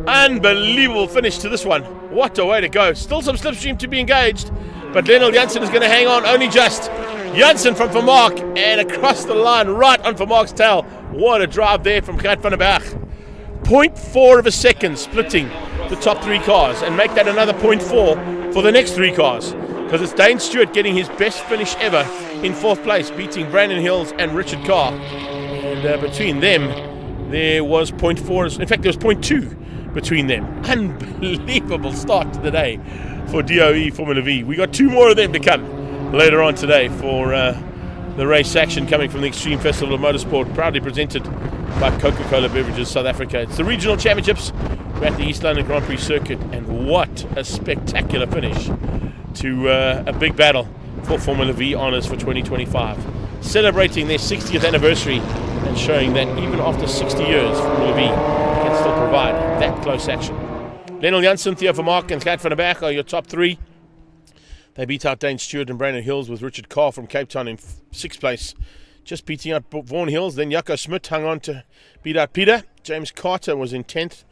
Unbelievable finish to this one. What a way to go. Still some slipstream to be engaged, but Lionel Janssen is going to hang on only just. Janssen from Van Mark, and across the line, right on Van Mark's tail. What a drive there from Gert van der Berg. 0.4 of a second splitting the top three cars, and make that another 0.4 for the next three cars, because it's Dane Stewart getting his best finish ever in fourth place, beating Brandon Hills and Richard Carr. And between them, there was 0.4. In fact, there was 0.2 between them. Unbelievable start to the day for DOE Formula Vee. We got two more of them to come later on today for the race action coming from the Extreme Festival of Motorsport, proudly presented by Coca-Cola Beverages South Africa. It's the regional championships. We're at the East London Grand Prix circuit, and what a spectacular finish to a big battle for Formula Vee honours for 2025. Celebrating their 60th anniversary and showing that even after 60 years, Formula Vee can still provide that close action. Lionel Janssen, Theo van Mark and Gert van der Berg are your top three. They beat out Dane Stewart and Brandon Hills, with Richard Carr from Cape Town in sixth place, just beating out Vaughan Hills. Then Jaco Smit hung on to beat out Peter. James Carter was in 10th.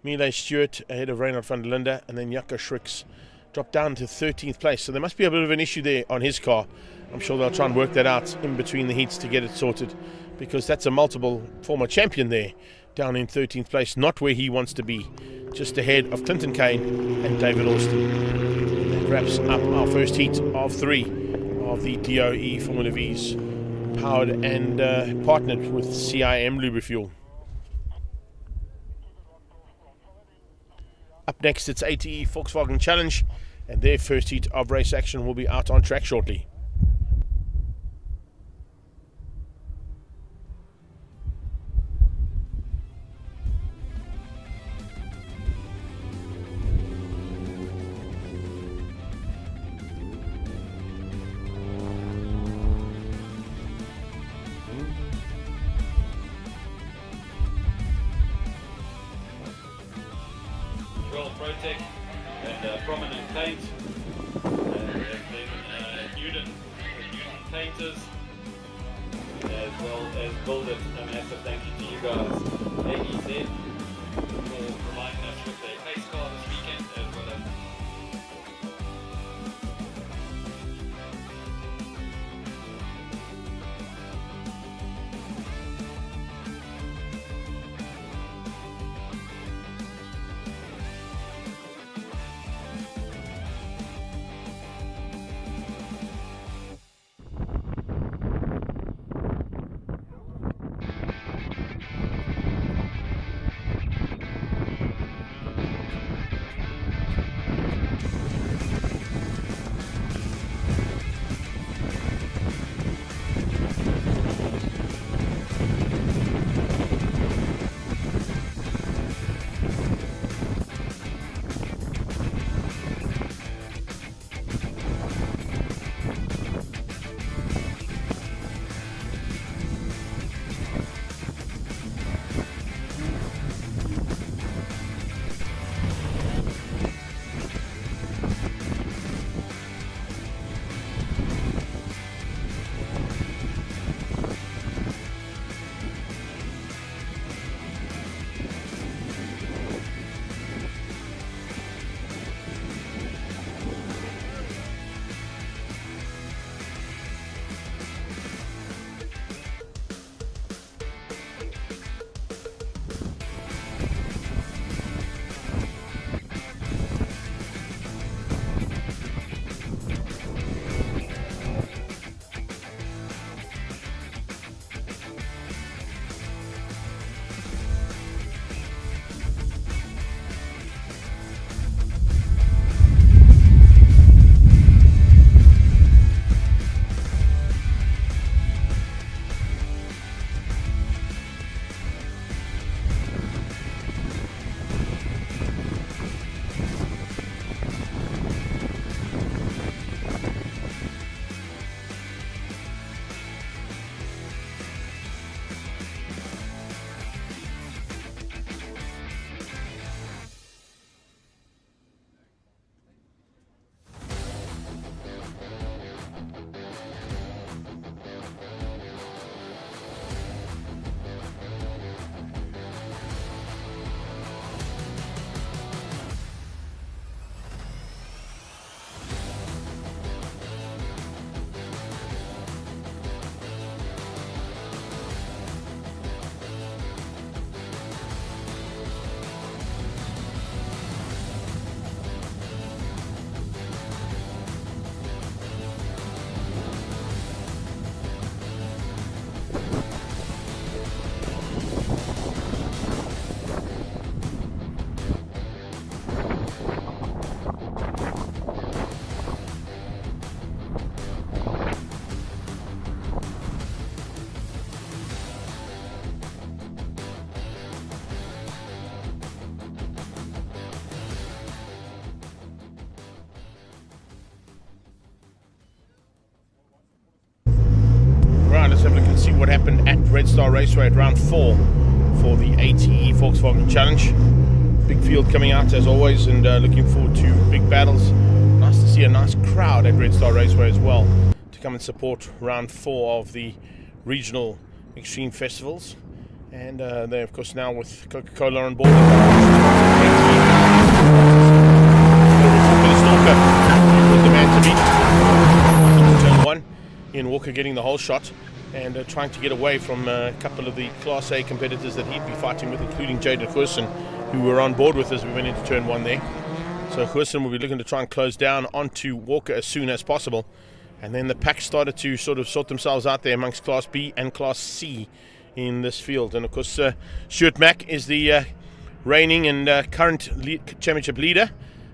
Miele Stewart ahead of Reinhard van der Linde, and then Jaco Schricks dropped down to 13th place. So there must be a bit of an issue there on his car. I'm sure they'll try and work that out in between the heats to get it sorted, because that's a multiple former champion there, down in 13th place, not where he wants to be, just ahead of Clinton Kane and David Austin. That wraps up our first heat of three of the DOE Formula Vees, powered and partnered with CIM Lubricants. Up next, it's ATE Volkswagen Challenge, and their first heat of race action will be out on track shortly. Gold Protec and Prominent Paint, and then Newton Painters, as well as Build It. A massive thank you to you guys, AEZ, for providing us with a pace car this weekend, as well as Let's have a look and see what happened at Red Star Raceway at round 4 for the ATE Volkswagen Challenge. Big field coming out as always, and looking forward to big battles. Nice to see a nice crowd at Red Star Raceway as well to come and support round 4 of the regional extreme festivals. And they're of course now with Coca-Cola on board. The man to beat. Turn 1. Ian Walker getting the whole shot and trying to get away from a couple of the Class A competitors that he'd be fighting with, including Jaden Hurston, who were on board with us. We went into turn 1 there. So Hurston will be looking to try and close down onto Walker as soon as possible. And then the pack started to sort of sort themselves out there amongst Class B and Class C in this field. And of course, Stuart Mack is the reigning and current championship leader.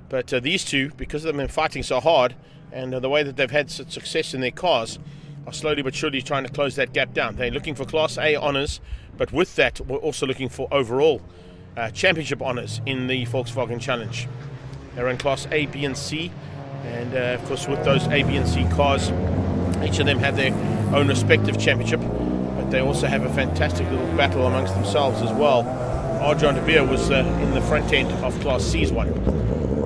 But these two, because they've been fighting so hard and the way that they've had such success in their cars, are slowly but surely trying to close that gap down. They're looking for Class A honours, but with that, we're also looking for overall championship honours in the Volkswagen Challenge. They're in Class A, B and C, and of course with those A, B and C cars, each of them have their own respective championship, but they also have a fantastic little battle amongst themselves as well Arjan de Beer was in the front end of Class C's one.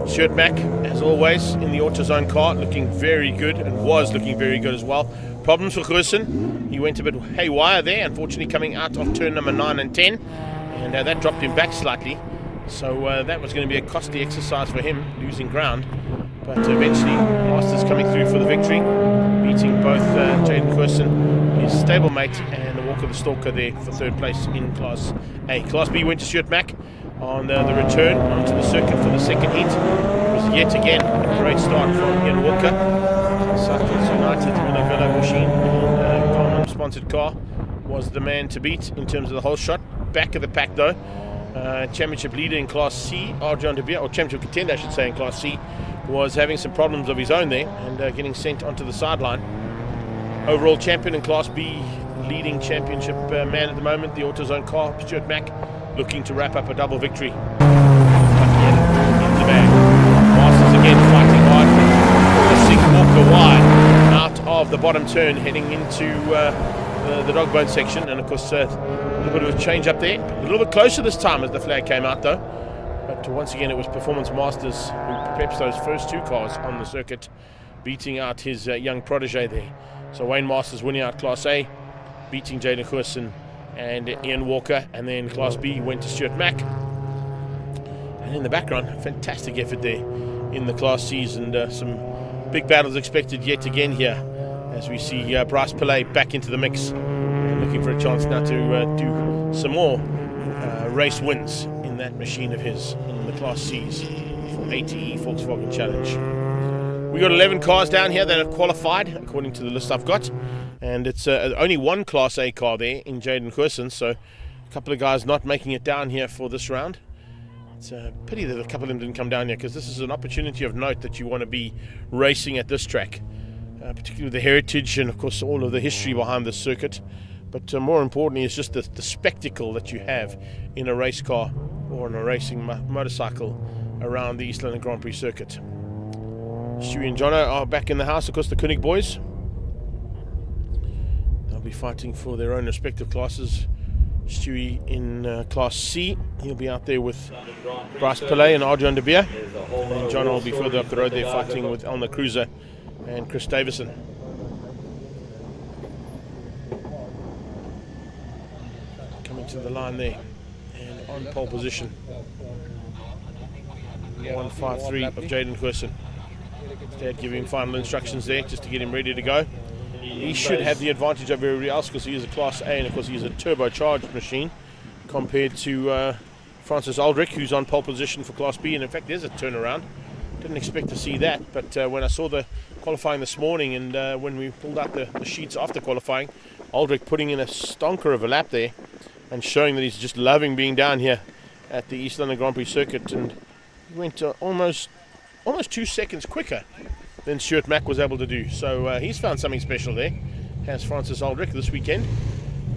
Stuart Mack, as always, in the AutoZone car, looking very good, and was looking very good as well. Problems for Goosen. He went a bit haywire there, unfortunately coming out of turn number 9 and 10, and that dropped him back slightly. So that was going to be a costly exercise for him, losing ground. But eventually, Masters coming through for the victory, beating both Jaden Goosen, his stablemate, and the Walker the Stalker there for third place in Class A. Class B went to Stuart Mack on the return onto the circuit for the second heat. It was yet again a great start from Ian Walker. Cycles United Villa machine, Garmin sponsored car, was the man to beat in terms of the whole shot. Back of the pack though, championship leader in Class C, Arjan de Beer, or championship contender I should say in Class C, was having some problems of his own there and getting sent onto the sideline. Overall champion in Class B, leading championship man at the moment, the AutoZone car, Stuart Mack, looking to wrap up a double victory. But yet, in the bag. Masters again fighting hard, forcing Walker wide out of the bottom turn, heading into the dog bone section, and of course a little bit of a change up there. A little bit closer this time as the flag came out though. But once again, it was Performance Masters who preps those first two cars on the circuit, beating out his young protege there. So Wayne Masters winning out Class A, beating Jaden Goosen and Ian Walker, and then Class B went to Stuart Mack. And in the background, fantastic effort there in the Class C's, and some big battles expected yet again here as we see Bryce Pillay back into the mix, and looking for a chance now to do some more race wins in that machine of his in the Class C's for ATE Volkswagen Challenge. We got 11 cars down here that have qualified according to the list I've got, and it's only one Class A car there in Jaden Goosen, so a couple of guys not making it down here for this round. It's a pity that a couple of them didn't come down here, because this is an opportunity of note that you want to be racing at this track, particularly the heritage and of course all of the history behind this circuit. But more importantly, it's just the spectacle that you have in a race car or in a racing motorcycle around the East London Grand Prix circuit. Stewie and Jono are back in the house, of course the Koenig boys. They'll be fighting for their own respective classes. Stewie in Class C, he'll be out there with Bryce Pillay and Arjan de Beer. And then Jono will be further up the road there fighting with Elna Cruiser and Chris Davison. To the line there and on pole position, 153 of Jaden Goosen. Dad giving him final instructions there just to get him ready to go. He should have the advantage over everybody else because he is a Class A, and of course he is a turbocharged machine compared to Francis Aldrich, who's on pole position for Class B. And in fact there's a turnaround, didn't expect to see that, but when I saw the qualifying this morning and when we pulled out the sheets after qualifying, Aldrich putting in a stonker of a lap there and showing that he's just loving being down here at the East London Grand Prix circuit, and he went almost 2 seconds quicker than Stuart Mack was able to do. So he's found something special there, has Francis Aldrich this weekend,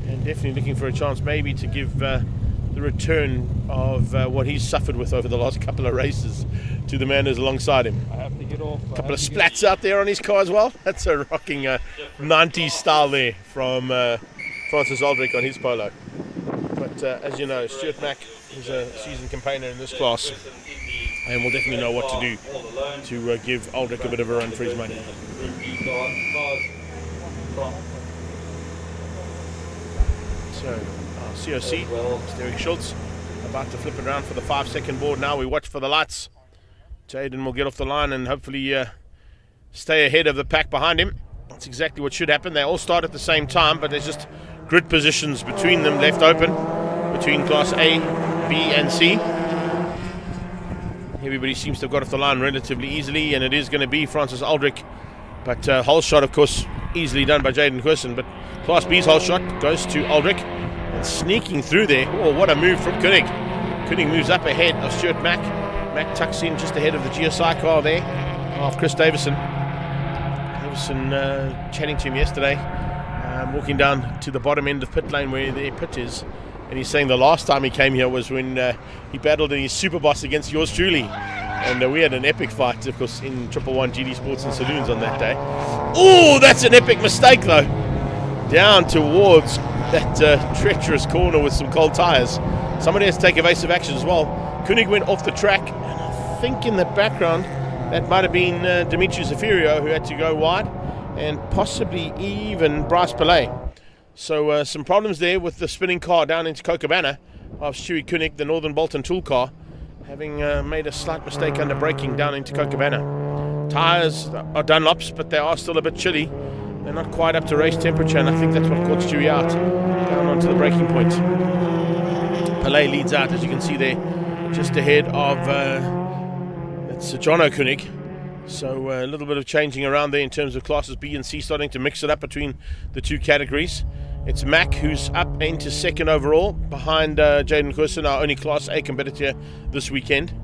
and definitely looking for a chance maybe to give the return of what he's suffered with over the last couple of races to the man who's alongside him. I have to get off. A couple of splats out there on his car as well. That's a rocking 90s style there from Francis Aldrich on his polo. But as you know, Stuart Mack is a seasoned campaigner in this class and will definitely know what to do to give Aldrich a bit of a run for his money. So, COC, Derek Schultz, about to flip it around for the 5-second board now. We watch for the lights. Jaden will get off the line and hopefully stay ahead of the pack behind him. That's exactly what should happen. They all start at the same time, but there's just grid positions between them left open, between Class A, B and C. Everybody seems to have got off the line relatively easily, and it is going to be Francis Aldrich. But whole shot, of course, easily done by Jaden Goosen. But Class B's whole shot goes to Aldrich, and sneaking through there. Oh, what a move from Koenig. Koenig moves up ahead of Stuart Mack. Mack tucks in just ahead of the GSI car there of Chris Davison. Davison chatting to him yesterday, walking down to the bottom end of pit lane where their pit is, and he's saying the last time he came here was when he battled in his Super Boss against yours truly, and we had an epic fight, of course, in 111 GD Sports and Saloons on that day. Oh, that's an epic mistake though, down towards that treacherous corner with some cold tyres. somebody has to take evasive action as well. Koenig went off the track, and I think in the background that might have been Dimitri Zafirio, who had to go wide, and possibly even Bryce Pillay. So some problems there with the spinning car down into Cochabana of Stewie Koenig, the Northern Bolton tool car, having made a slight mistake under braking down into Cochabana. Tyres are Dunlops, but they are still a bit chilly. They're not quite up to race temperature, and I think that's what caught Stewie out down onto the braking point. Pillay leads out, as you can see there, just ahead of that's Jono Koenig. So a little bit of changing around there in terms of classes B and C, starting to mix it up between the two categories. It's Mac who's up into second overall, behind Jaden Coulson, our only Class A competitor this weekend.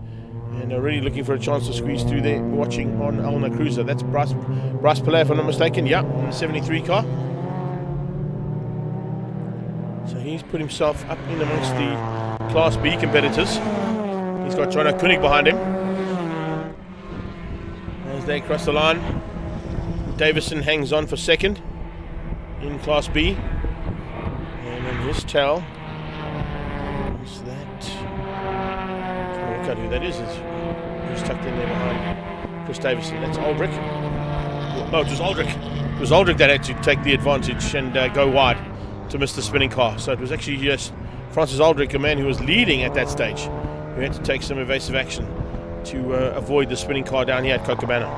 And really looking for a chance to squeeze through there, watching on Elna Cruiser. That's Bryce Pillay, if I'm not mistaken. Yeah, in the 73 car. So he's put himself up in amongst the Class B competitors. He's got Jono Koenig behind him. As they cross the line, Davison hangs on for second in Class B. And then his tail is that. I'm trying to work out who that is. Who's tucked in there behind Chris Davison? That's Aldrich. No, it was Aldrich. It was Aldrich that had to take the advantage and go wide to miss the spinning car. So it was actually just Francis Aldrich, a man who was leading at that stage, who had to take some evasive action to avoid the spinning car down here at Cochabana.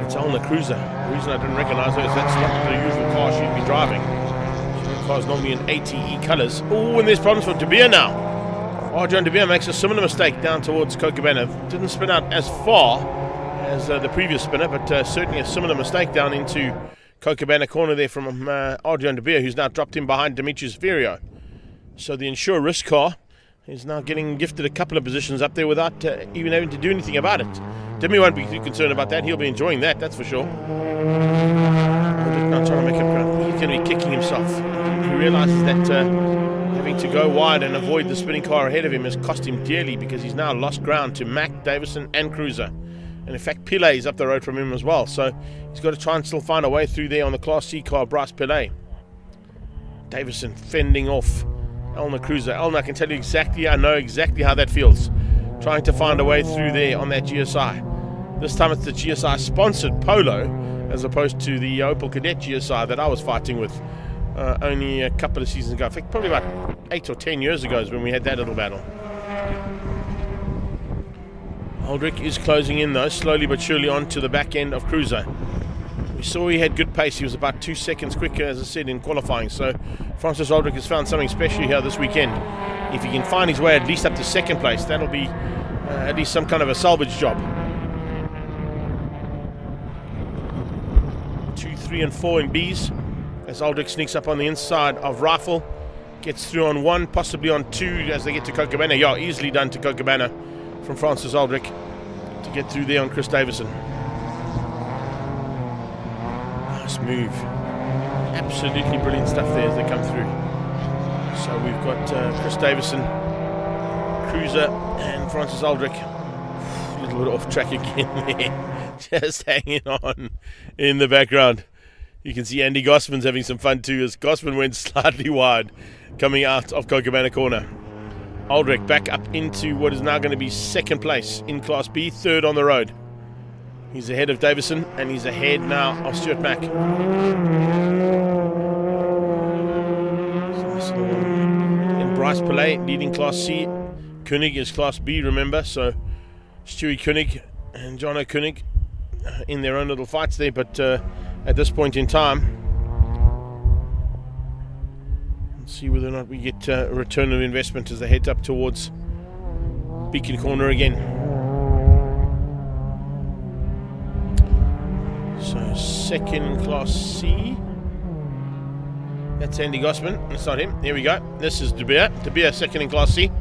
It's Elna Cruiser. The reason I didn't recognise her is that's not the usual car she'd be driving. The car's normally in ATE colours. Oh, and there's problems for De Beer now. Arjan De Beer makes a similar mistake down towards Cochabana. Didn't spin out as far as the previous spinner, but certainly a similar mistake down into Cochabana corner there from Arjan De Beer, who's now dropped in behind Dimitri Zafirio. So the Insure Risk car is now getting gifted a couple of positions up there without even having to do anything about it. Demi won't be too concerned about that. He'll be enjoying that, that's for sure. Now trying to make up ground. He's going to be kicking himself. He realises that having to go wide and avoid the spinning car ahead of him has cost him dearly, because he's now lost ground to Mac, Davison and Cruiser. And in fact, Pillay is up the road from him as well. So he's got to try and still find a way through there on the Class C car, Bryce Pillay. Davison fending off Elna Cruiser. Elna, I can tell you exactly, I know exactly how that feels. Trying to find a way through there on that GSI. This time it's the GSI sponsored Polo, as opposed to the Opel Kadett GSI that I was fighting with only a couple of seasons ago. I think probably about 8 or 10 years ago is when we had that little battle. Aldrich is closing in though, slowly but surely onto the back end of Cruiser. We saw he had good pace. He was about 2 seconds quicker, as I said, in qualifying. So Francis Aldrich has found something special here this weekend. If he can find his way at least up to second place, that'll be at least some kind of a salvage job. 2, 3 and 4 in B's as Aldrich sneaks up on the inside of Rifle. Gets through on 1, possibly on 2 as they get to Cochabana. Yeah, easily done to Cochabana from Francis Aldrich to get through there on Chris Davison. Nice move. Absolutely brilliant stuff there as they come through. So we've got Chris Davison, Cruiser and Francis Aldrich. A little bit off track again there. Just hanging on in the background. You can see Andy Gossman's having some fun too, as Gossman went slightly wide coming out of Cochabana corner. Aldrich back up into what is now going to be second place in Class B, third on the road. He's ahead of Davison and he's ahead now of Stuart Mack. In Bryce Pillay leading Class C. Koenig is Class B, remember, so Stewie Koenig and Jono Koenig in their own little fights there, but at this point in time, let's see whether or not we get a return of investment as they head up towards Beacon Corner again. So second Class C, that's Andy Gossman, that's not him, here we go, this is De Beer. De Beer second in Class C.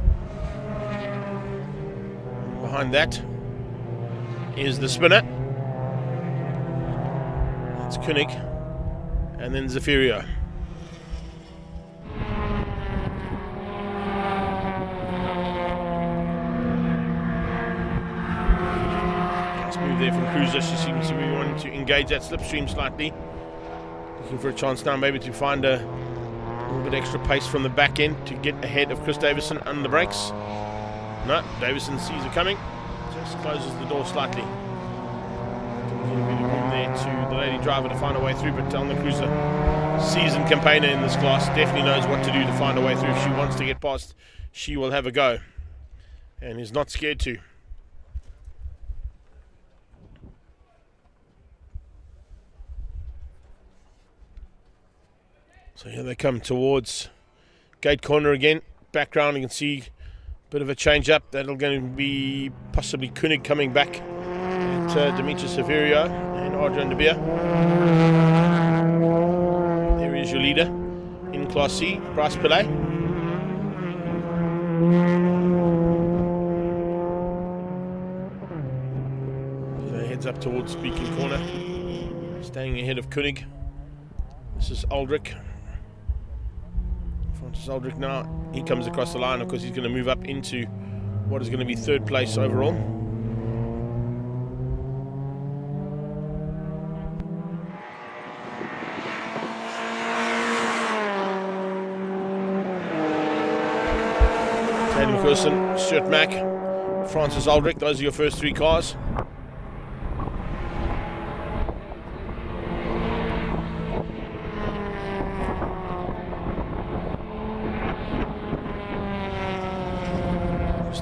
Behind that is the spinner, that's Koenig, and then Zafirio. Nice move there from Cruiser. She seems to be wanting to engage that slipstream slightly. Looking for a chance now maybe to find a little bit extra pace from the back end to get ahead of Chris Davison on the brakes. No, Davison sees it coming, just closes the door slightly. Give a bit of room there to the lady driver to find a way through, but on the cruiser, seasoned campaigner in this class, definitely knows what to do to find a way through. If she wants to get past, she will have a go, and is not scared to. So here they come towards gate corner again. Background, you can see a bit of a change up. That'll going to be possibly Koenig coming back at Dimitri Severio and Adrian de Beer. There is your leader in Class C, Bryce Pillay. So he heads up towards Beacon Corner, staying ahead of Koenig. This is Aldrich. Francis Aldrich now, he comes across the line. Of course, he's going to move up into what is going to be third place overall. Taylor McPherson, Stuart Mack, Francis Aldrich, those are your first three cars.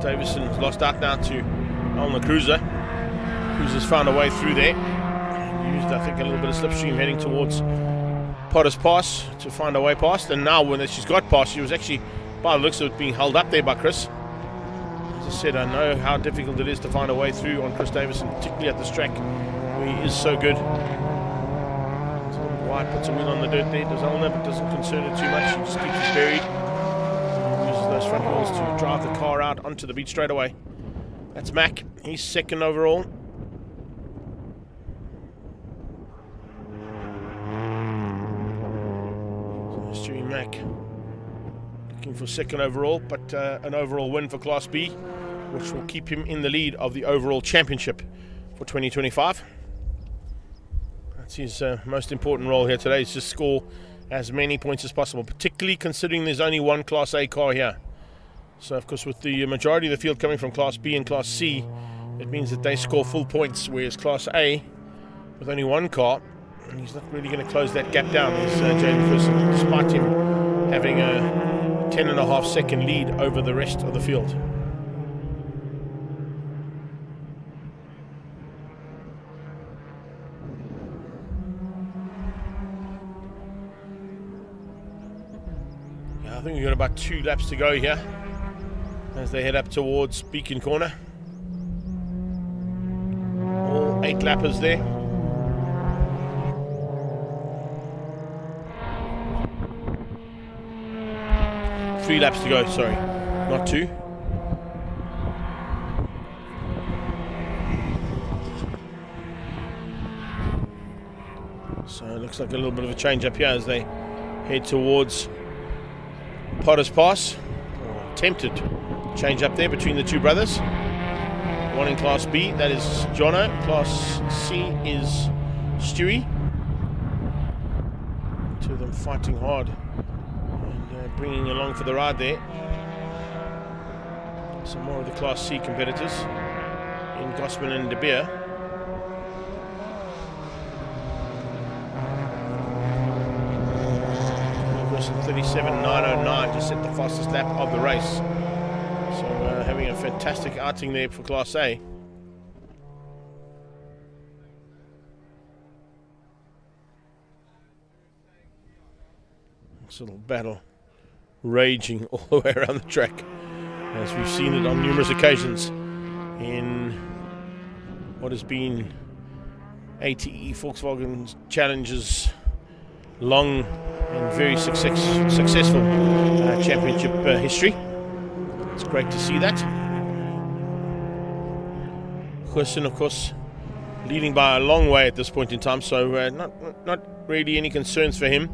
Davison's lost out now to on the cruiser. Cruiser's found a way through there. Used, I think, a little bit of slipstream heading towards Potter's Pass to find a way past. And now, when she's got past, she was actually, by the looks of it, being held up there by Chris. As I said, I know how difficult it is to find a way through on Chris Davison, particularly at this track where he is so good. So White puts a wheel on the dirt there. Does Elna, but doesn't concern her too much. She just keeps it buried. Those front wheels to drive the car out onto the beach straight away. That's Mack. He's second overall. So Stewie Mack looking for second overall, but an overall win for Class B, which will keep him in the lead of the overall championship for 2025. That's his most important role here today, is just score as many points as possible, particularly considering there's only one Class A car here. So, of course, with the majority of the field coming from Class B and Class C, it means that they score full points, whereas Class A, with only one car, and he's not really going to close that gap down, is Jalen Ferguson, despite him having a 10.5 second lead over the rest of the field. I think we've got about 2 laps to go here as they head up towards Beacon Corner. All 8 lappers there. Three laps to go, sorry, not 2. So it looks like a little bit of a change up here as they head towards Potter's Pass. Attempted change up there between the two brothers. One in Class B, that is Jono. Class C is Stewie. Two of them fighting hard and bringing along for the ride there. Some more of the Class C competitors in Gosman and De Beer. 37.909 to set the fastest lap of the race. So having a fantastic outing there for Class A. This little battle raging all the way around the track, as we've seen it on numerous occasions in what has been ATE Volkswagen Challenge's long and very successful championship history. It's great to see that. Hussen, of course, leading by a long way at this point in time, so not really any concerns for him.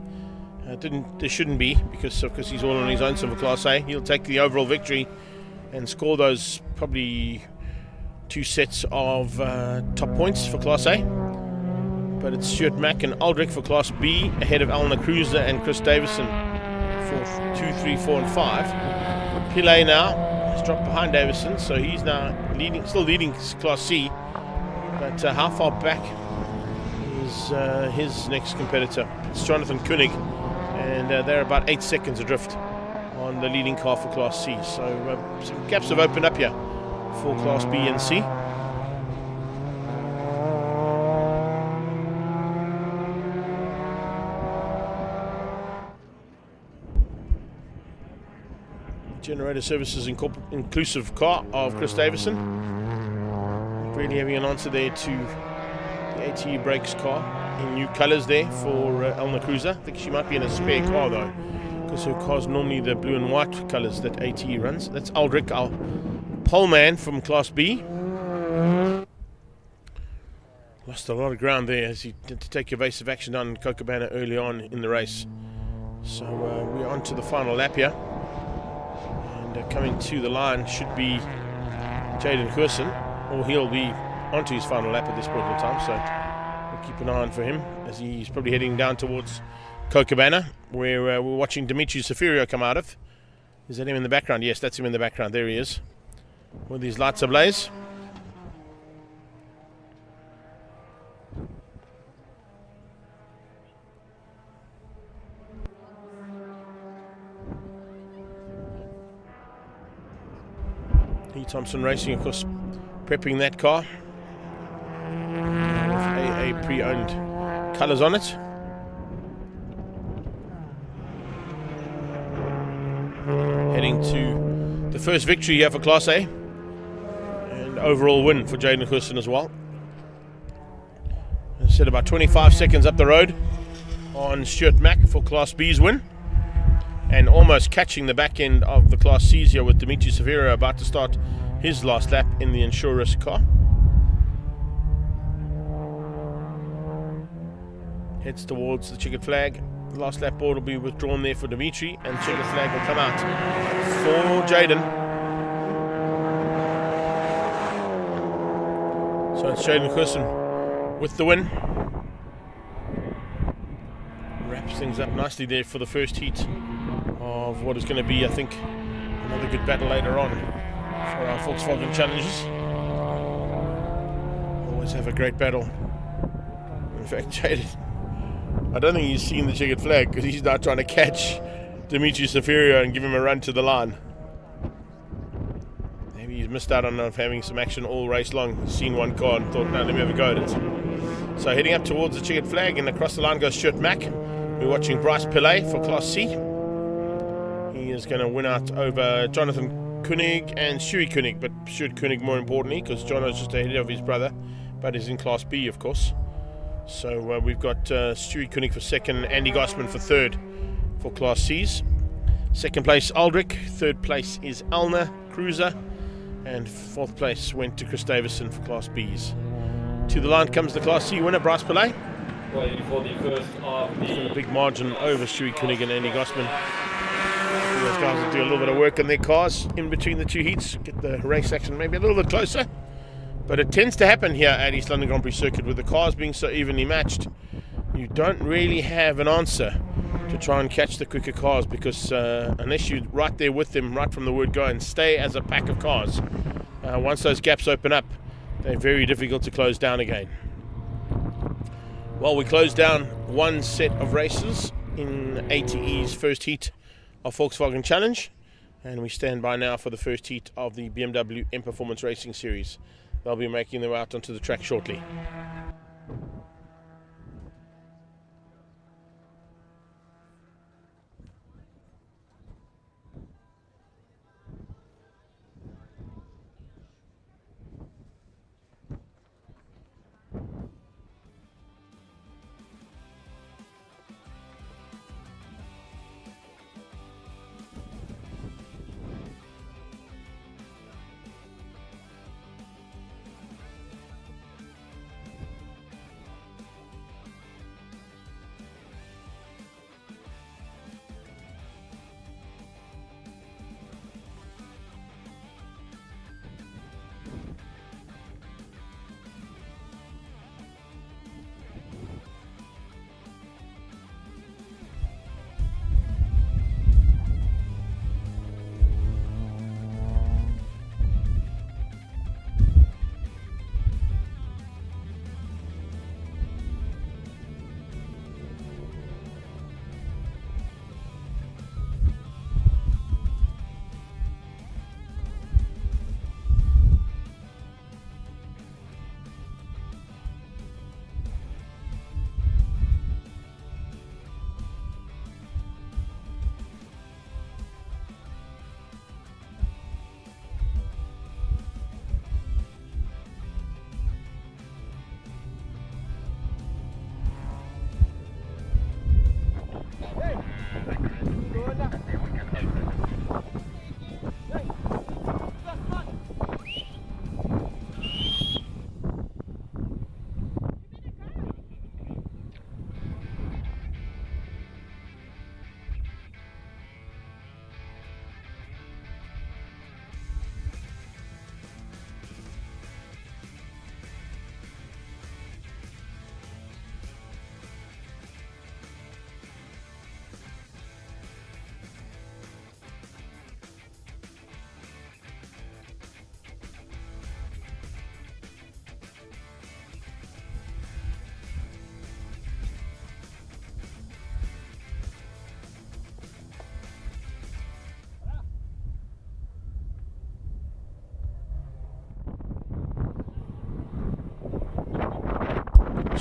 There shouldn't be, because of course he's all on his own. So for Class A, he'll take the overall victory and score those probably 2 sets of top points for Class A. But it's Stuart Mack and Aldrich for Class B, ahead of Alna Cruiser and Chris Davison 4, 2, 3, 4, and 5. Pillay now has dropped behind Davison, so he's now leading, still leading Class C. But how far back is his next competitor? It's Jonathan Koenig, and they're about 8 seconds adrift on the leading car for Class C. So some gaps have opened up here for Class B and C. Generator Services inclusive car of Chris Davison. Really having an answer there to the ATE Brakes car in new colours there for Elna Cruiser. I think she might be in a spare car though, because her car's normally the blue and white colours that ATE runs. That's Aldrich, our pole man from Class B. Lost a lot of ground there as he did to take evasive action down in Cochabana early on in the race. So we're on to the final lap here. And coming to the line should be Jaden Gerson, or he'll be onto his final lap at this point in time, so we'll keep an eye on for him as he's probably heading down towards Cochabana, where we're watching Dimitri Safirio come out of. Is that him in the background? Yes, that's him in the background. There he is, with his lights ablaze. E. Thompson Racing, of course, prepping that car with AA pre-owned colours on it. Heading to the first victory here for Class A, and overall win for Jaden Gerson as well. As I said, about 25 seconds up the road on Stuart Mack for Class B's win, and almost catching the back end of the Class C's here with Dimitri Safirio about to start his last lap in the Insurus car. Heads towards the checkered flag. The last lap board will be withdrawn there for Dimitri, and the checkered flag will come out for Jaden. So it's Jaden Gerson with the win. Wraps things up nicely there for the first heat of what is going to be, I think, another good battle later on for our Volkswagen Challenges. Always have a great battle. In fact, Jaden, I don't think he's seen the checkered flag, because he's now trying to catch Dimitri Safirio and give him a run to the line. Maybe he's missed out on having some action all race long. He's seen one car and thought, no, let me have a go at it. So heading up towards the checkered flag, and across the line goes Stuart Mack. We're watching Bryce Pillay for Class C. He is going to win out over Jonathan Koenig and Stewie Koenig, but Stuart Koenig more importantly, because Jono's just ahead of his brother, but is in Class B, of course. So we've got Stewie Koenig for second, Andy Gossman for third for Class C's. Second place Aldrich, third place is Elna Cruiser, and fourth place went to Chris Davison for Class B's. To the line comes the Class C winner, Bryce Pillay. Waiting for the first of the... A big margin over Stewie Koenig and Andy Gossman. Those guys will do a little bit of work on their cars in between the two heats, get the race action maybe a little bit closer. But it tends to happen here at East London Grand Prix Circuit with the cars being so evenly matched. You don't really have an answer to try and catch the quicker cars, because unless you're right there with them right from the word go and stay as a pack of cars, once those gaps open up, they're very difficult to close down again. Well, we closed down one set of races in ATE's first heat of Volkswagen Challenge, and we stand by now for the first heat of the BMW M Performance Racing Series. They'll be making their way out onto the track shortly.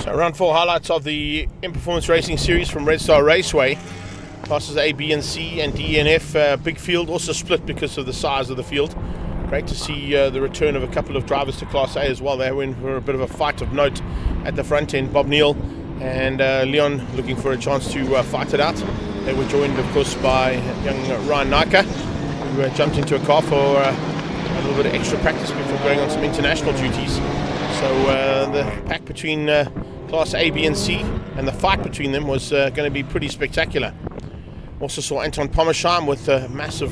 So round 4 highlights of the In Performance Racing Series from Red Star Raceway. Classes A, B and C and D and F. Big field, also split because of the size of the field. Great to see the return of a couple of drivers to Class A as well. They went for a bit of a fight of note at the front end. Bob Neal and Leon looking for a chance to fight it out. They were joined, of course, by young Ryan Nika, who jumped into a car for a little bit of extra practice before going on some international duties. So the pack between Class A, B and C and the fight between them was going to be pretty spectacular. Also saw Anton Pommersheim with a massive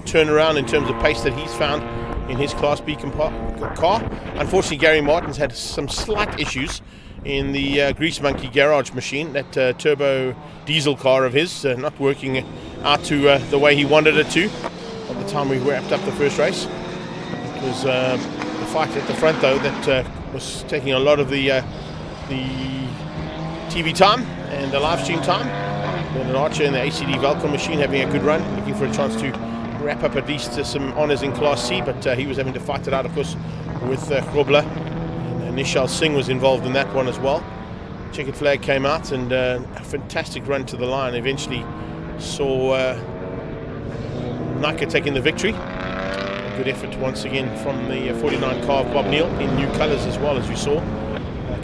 turnaround in terms of pace that he's found in his Class B car. Unfortunately, Gary Martin's had some slight issues in the Grease Monkey garage machine, that turbo diesel car of his, not working out to the way he wanted it to at the time we wrapped up the first race. It was the fight at the front, though, that was taking a lot of the TV time and the live stream time. Bernard Archer in the ACD Welkom machine having a good run, looking for a chance to wrap up at least some honours in Class C, but he was having to fight it out, of course, with Grobler. Nishal Singh was involved in that one as well. Checkered flag came out and a fantastic run to the line. Eventually saw Nika taking the victory. A good effort once again from the 49 car of Bob Neal in new colours as well, as you saw,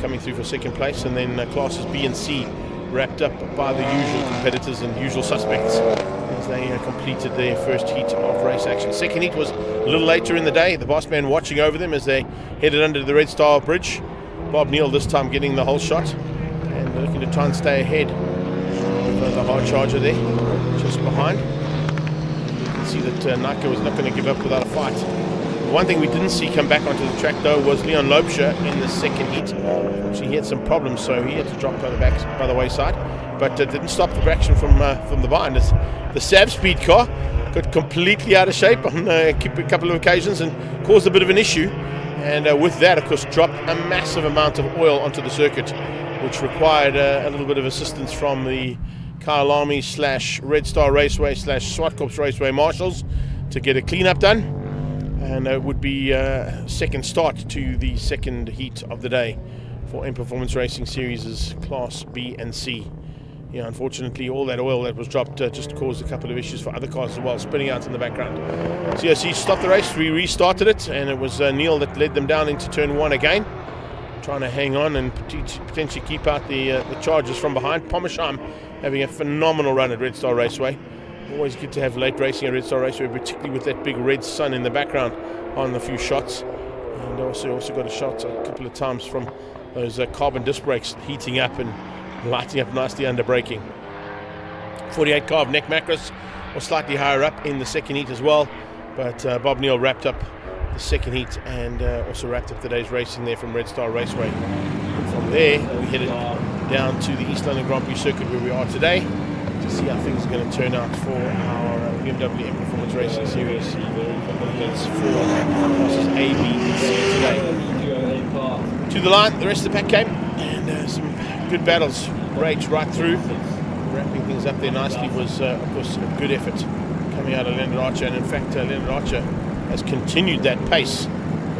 coming through for second place. And then classes B and C wrapped up by the usual competitors and usual suspects as they completed their first heat of race action. Second heat was a little later in the day. The boss man watching over them as they headed under the Red Star Bridge. Bob Neal this time getting the whole shot and looking to try and stay ahead with the hard charger there just behind. You can see that Nika was not going to give up without a fight. The one thing we didn't see come back onto the track, though, was Leon Loubser in the second heat. Actually, he had some problems, so he had to drop by the wayside, but didn't stop the action from the behind. The Sav Speed car got completely out of shape on a couple of occasions and caused a bit of an issue. And with that, of course, dropped a massive amount of oil onto the circuit, which required a little bit of assistance from the Kyle Army / Red Star Raceway / Swartkorps Raceway marshals to get a cleanup done. And it would be a second start to the second heat of the day for In Performance Racing Series' Class B and C. Yeah, unfortunately, all that oil that was dropped just caused a couple of issues for other cars as well, spinning out in the background. CIC stopped the race, we restarted it, and it was Neal that led them down into turn 1 again, trying to hang on and potentially keep out the charges from behind. Pommersheim having a phenomenal run at Red Star Raceway. Always good to have late racing at Red Star Raceway, particularly with that big red sun in the background on the few shots. And also got a shot a couple of times from those carbon disc brakes heating up and lighting up nicely under braking. 48 car of Nick Macros was slightly higher up in the second heat as well, but Bob Neal wrapped up the second heat and also wrapped up today's racing there from Red Star Raceway. And from there, we headed down to the East London Grand Prix circuit where we are today, to see how things are going to turn out for our BMW In Performance Racing Series. It's for classes A, B, and C today. To the line, the rest of the pack came, and some good battles raged right through. Wrapping things up there nicely was, of course, a good effort coming out of Leonard Archer, and in fact, Leonard Archer has continued that pace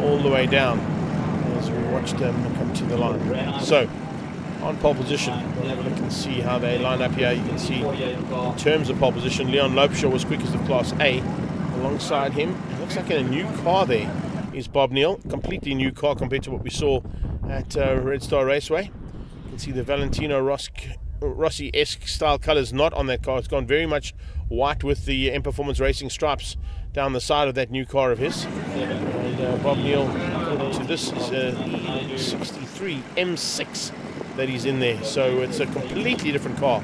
all the way down as we watched them come to the line. So, on pole position, we'll have a look and see how they line up here. You can see in terms of pole position, Leon Loubser was quickest of Class A. Alongside him, it looks like in a new car there is Bob Neal. Completely new car compared to what we saw at Red Star Raceway. You can see the Valentino Rossi-esque style colours not on that car. It's gone very much white with the In Performance Racing stripes down the side of that new car of his. And Bob Neal, according to this, is a 63 M6 that he's in there. So it's a completely different car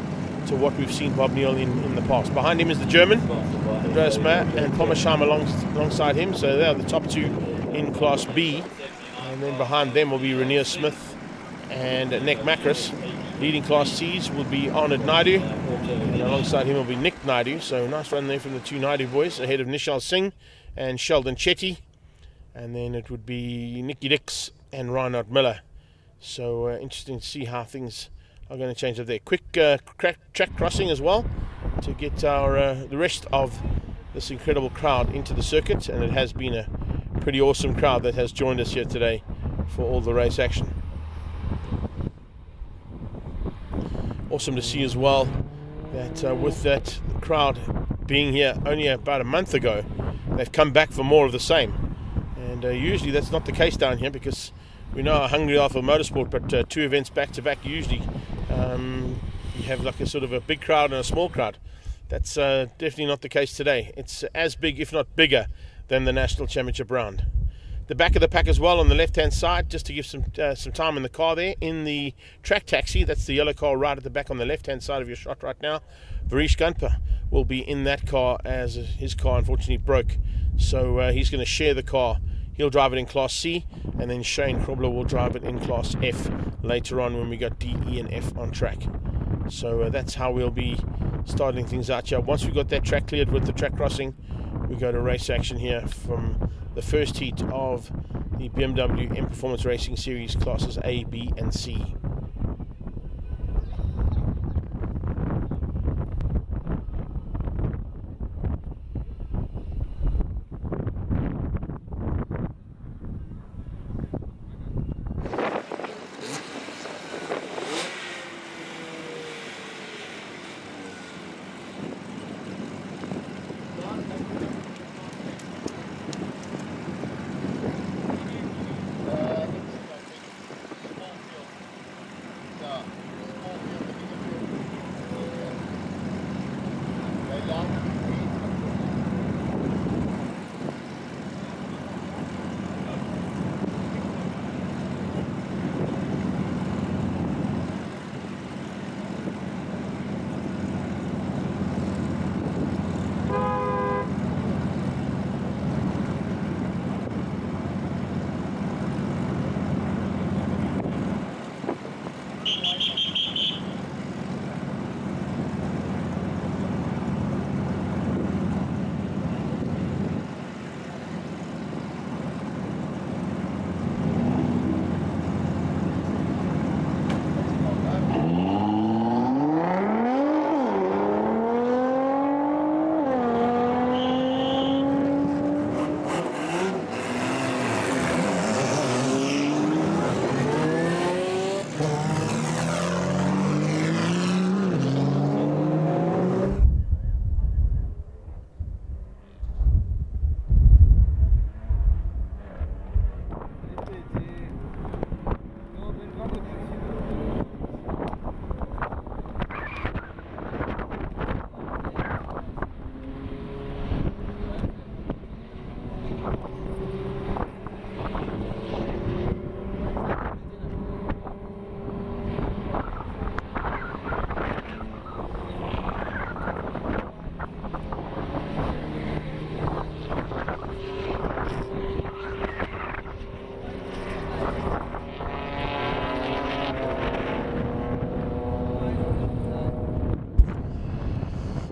to what we've seen Bob Neal in the past. Behind him is the German, Andreas Mayer, and Pommersheim alongside him. So they're the top two in Class B. And then behind them will be Rainier Smith and Nick Macros. Leading Class C's will be Arnold Naidu, and alongside him will be Nick Naidu. So nice run there from the two Naidu boys, ahead of Nishal Singh and Sheldon Chetty. And then it would be Nicky Dix and Reinhard Miller. So interesting to see how things are going to change up there. Quick track crossing as well to get our the rest of this incredible crowd into the circuit, and it has been a pretty awesome crowd that has joined us here today for all the race action. awesome to see as well that with that crowd being here only about a month ago, they've come back for more of the same. And usually that's not the case down here, because we know how hungry we are for motorsport, but 2 events back to back, usually you have like a sort of a big crowd and a small crowd. That's definitely not the case today. It's as big, if not bigger, than the National Championship round. The back of the pack as well on the left-hand side, just to give some time in the car there, in the track taxi. That's the yellow car right at the back on the left-hand side of your shot right now. Varish Gunpa will be in that car, as his car unfortunately broke. So he's going to share the car. He'll drive it in Class C, and then Shane Krobler will drive it in Class F later on when we got D, E and F on track. So that's how we'll be starting things out here. Once we've got that track cleared with the track crossing, we go to race action here from the first heat of the BMW M Performance Racing Series classes A, B and C.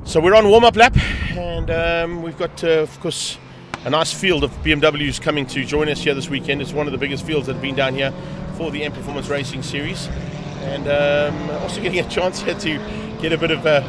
So we're on warm-up lap, and we've got, of course, a nice field of BMWs coming to join us here this weekend. It's one of the biggest fields that have been down here for the M Performance Racing Series, and also getting a chance here to get a bit of a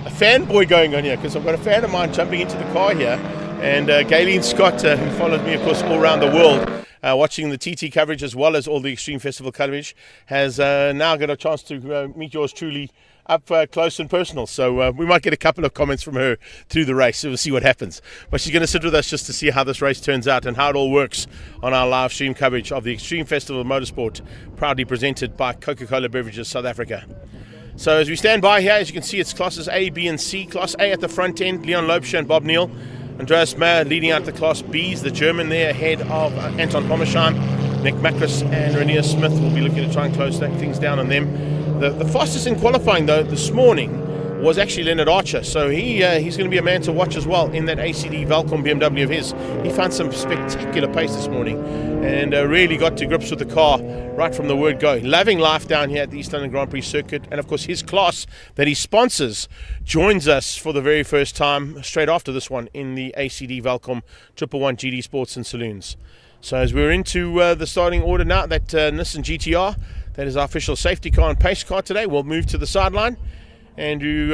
fanboy going on here, because I've got a fan of mine jumping into the car here, and Galen Scott, who follows me, of course, all around the world, watching the TT coverage as well as all the Extreme Festival coverage, has now got a chance to meet yours truly up close and personal. So we might get a couple of comments from her through the race, so we'll see what happens. But she's going to sit with us just to see how this race turns out and how it all works on our live stream coverage of the Extreme Festival of Motorsport, proudly presented by Coca-Cola Beverages South Africa. So as we stand by here, as you can see, it's classes A, B and C. Class A at the front end, Leon Lopescher and Bob Neal. Andreas Mayer leading out the Class Bs, the German there ahead of Anton Pommersheim. Nick Macris and Renier Smith will be looking to try and close things down on them. The fastest in qualifying, though, this morning was actually Leonard Archer. So he's going to be a man to watch as well in that ACD Welkom BMW of his. He found some spectacular pace this morning and really got to grips with the car right from the word go. Loving life down here at the East London Grand Prix circuit. And, of course, his class that he sponsors joins us for the very first time straight after this one in the ACD Welkom 111 GD Sports and Saloons. So as we're into the starting order now, that Nissan GTR, that is our official safety car and pace car today, we'll move to the sideline. Andrew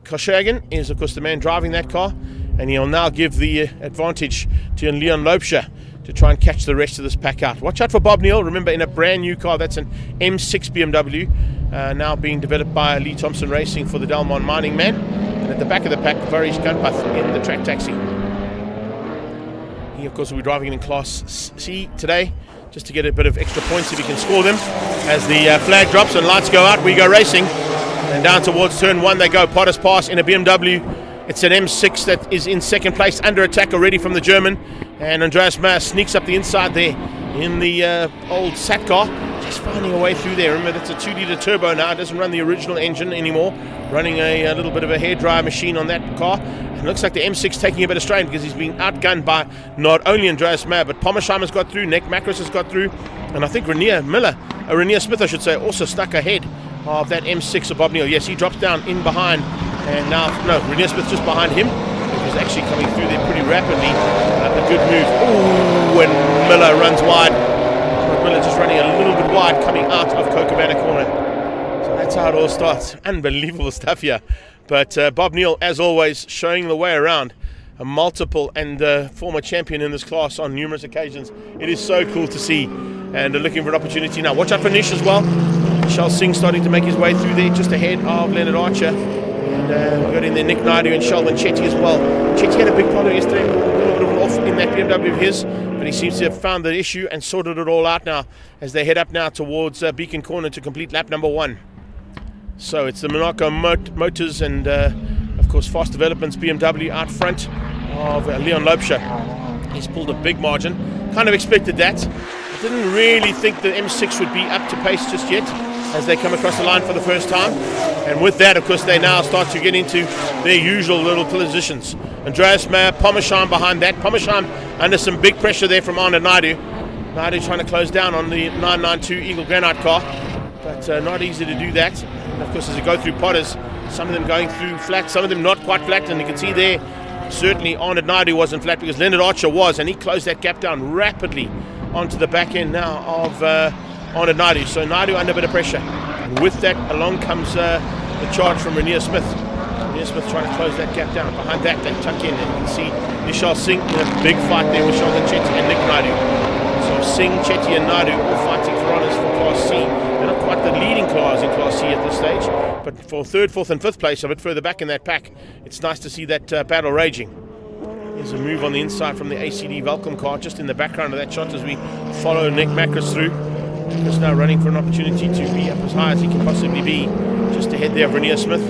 Koshagan is, of course, the man driving that car, and he'll now give the advantage to Leon Lopescher to try and catch the rest of this pack out. Watch out for Bob Neal. Remember, in a brand new car, that's an M6 BMW. now being developed by Lee Thompson Racing for the Delmon Mining Man. And at the back of the pack, Varish Gunpath in the track taxi. He, of course, will be driving in Class C today, just to get a bit of extra points if he can score them. As the flag drops and lights go out, we go racing. And down towards turn 1 they go. Potter's Pass in a BMW. It's an M6 that is in second place, under attack already from the German. And Andreas Mayer sneaks up the inside there in the old Sat car, just finding a way through there. Remember, that's a 2-litre turbo now. It doesn't run the original engine anymore. Running a little bit of a hairdryer machine on that car. And it looks like the M6 taking a bit of strain because he's being outgunned by not only Andreas Mayer, but Pommersheimer's got through, Nick Macris has got through, and I think Renier Smith, I should say, also stuck ahead of that M6 of Bob Neal. Yes, he drops down in behind, and now, no, Renier Smith just behind him. He was actually coming through there pretty rapidly. A good move. Ooh, and Miller runs wide. Miller just running a little bit wide, coming out of Cocobana corner. So that's how it all starts. Unbelievable stuff here. But Bob Neal, as always, showing the way around. A multiple and former champion in this class on numerous occasions. It is so cool to see, and looking for an opportunity now. Watch out for Nish as well. Shal Singh starting to make his way through there, just ahead of Leonard Archer. And we got in there Nick Naidu and Sheldon Chetty as well. Chetty had a big problem yesterday, a little bit of an off in that BMW of his, but he seems to have found the issue and sorted it all out now as they head up now towards Beacon Corner to complete lap number 1. So it's the Monaco Motors and of course Fast Developments BMW out front of Leon Lopesha. He's pulled a big margin. Kind of expected that. I didn't really think the M6 would be up to pace just yet as they come across the line for the first time. And with that, of course, they now start to get into their usual little positions. Andreas Mayer, Pommersheim behind that. Pommersheim under some big pressure there from Arnold Naidu. Naidu trying to close down on the 992 Eagle Granite car, but not easy to do that. And of course, as they go through Potters, some of them going through flat, some of them not quite flat, and you can see there, certainly Arnold Naidu wasn't flat because Leonard Archer was, and he closed that gap down rapidly onto the back end now of Arnold Naidu. So Naidu under a bit of pressure. And with that, along comes the charge from Renier Smith. Renier Smith trying to close that gap down. Behind that, they tuck in, and you can see Nishal Singh in a big fight there with Sheldon Chetty and Nick Naidu. So Singh, Chetty and Naidu all fighting for honours for Class C. They're not quite the leading cars in Class C at this stage, but for 3rd, 4th and 5th place, a bit further back in that pack, it's nice to see that battle raging. There's a move on the inside from the ACD Welkom car, just in the background of that shot as we follow Nick Macris through. Just now running for an opportunity to be up as high as he can possibly be, just ahead there of Renier Smith.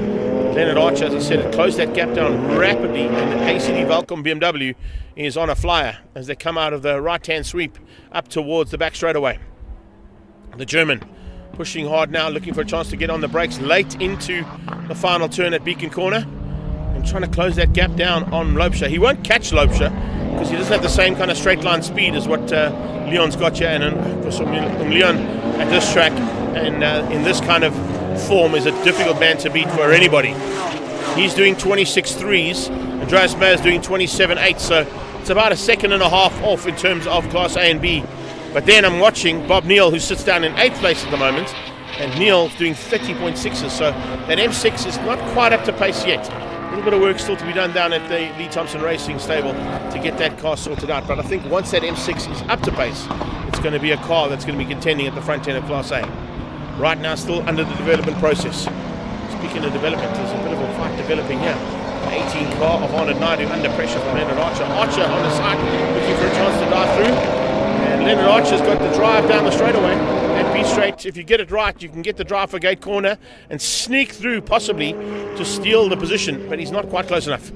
Leonard Archer, as I said, closed that gap down rapidly, and the ACD Welkom BMW is on a flyer as they come out of the right-hand sweep up towards the back straightaway. The German pushing hard now, looking for a chance to get on the brakes late into the final turn at Beacon Corner, and trying to close that gap down on Lopesha. He won't catch Lopesha because he doesn't have the same kind of straight line speed as what Leon's got here, and of course Leon at this track and in this kind of form is a difficult man to beat for anybody. He's doing 26.3s, Andreas Mayer's doing 27.8, so it's about a second and a half off in terms of Class A and B. But then I'm watching Bob Neal, who sits down in 8th place at the moment, and Neal's doing 30.6s, so that M6 is not quite up to pace yet. A little bit of work still to be done down at the Lee Thompson Racing stable to get that car sorted out. But I think once that M6 is up to pace, it's going to be a car that's going to be contending at the front end of Class A. Right now, still under the development process. Speaking of development, there's a bit of a fight developing here. The 18 car of Arnold Naidu under pressure from Leonard Archer. Archer on the side, looking for a chance to dive through. And Leonard Archer's got the drive down the straightaway. That B straight, if you get it right, you can get the drive for Gate Corner and sneak through, possibly to steal the position, but he's not quite close enough.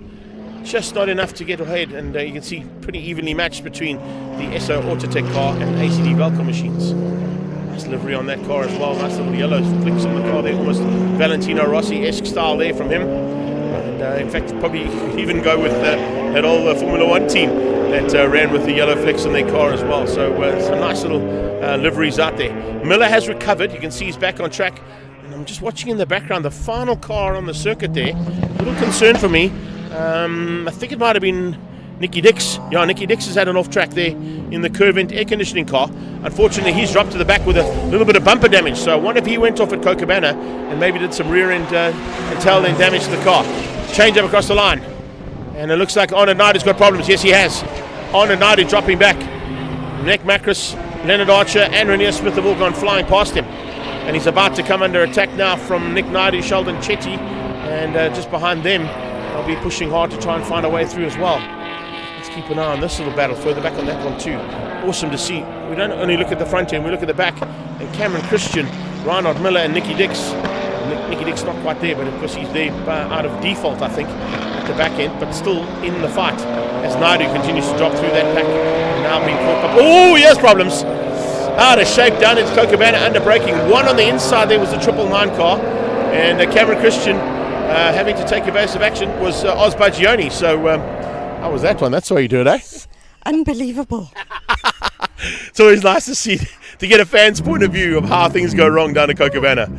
Just not enough to get ahead, and you can see pretty evenly matched between the SO Autotech car and ACD Welkom machines. Nice livery on that car as well. Nice little yellow flicks on the car there, almost Valentino Rossi-esque style there from him. And in fact, probably even go with that old Formula 1 team that ran with the yellow flecks on their car as well. So some nice little liveries out there. Miller has recovered. You can see he's back on track. And I'm just watching in the background the final car on the circuit there. A little concern for me. I think it might have been Nicky Dix. Yeah, Nicky Dix has had an off track there in the Curvent air conditioning car. Unfortunately, he's dropped to the back with a little bit of bumper damage. So I wonder if he went off at Cocobana and maybe did some rear end and tail end damage to the car. Change up across the line. And it looks like Arnold Naidu's got problems. Yes, he has. Arnold Naidu dropping back. Nick Macris, Leonard Archer and Renier Smith have all gone flying past him. and he's about to come under attack now from Nick Naidu, Sheldon Chetty, and just behind them they'll be pushing hard to try and find a way through as well. Let's keep an eye on this little battle further back on that one too. Awesome to see. We don't only look at the front end, we look at the back, and Cameron Christian, Reinhard Miller and Nicky Dix. Nicky Dix not quite there, but of course he's there out of default, I think, at the back end, but still in the fight as Naidu continues to drop through that pack, and now being caught up. Oh, he has problems. Out of shape down into Cocobana, under braking. One on the inside there was the 999 car, and Cameron Christian having to take evasive action was Oz Bagioni. So how was that one? That's the way you do it, eh? Unbelievable. It's always nice to see, to get a fan's point of view of how things go wrong down at Cocobana.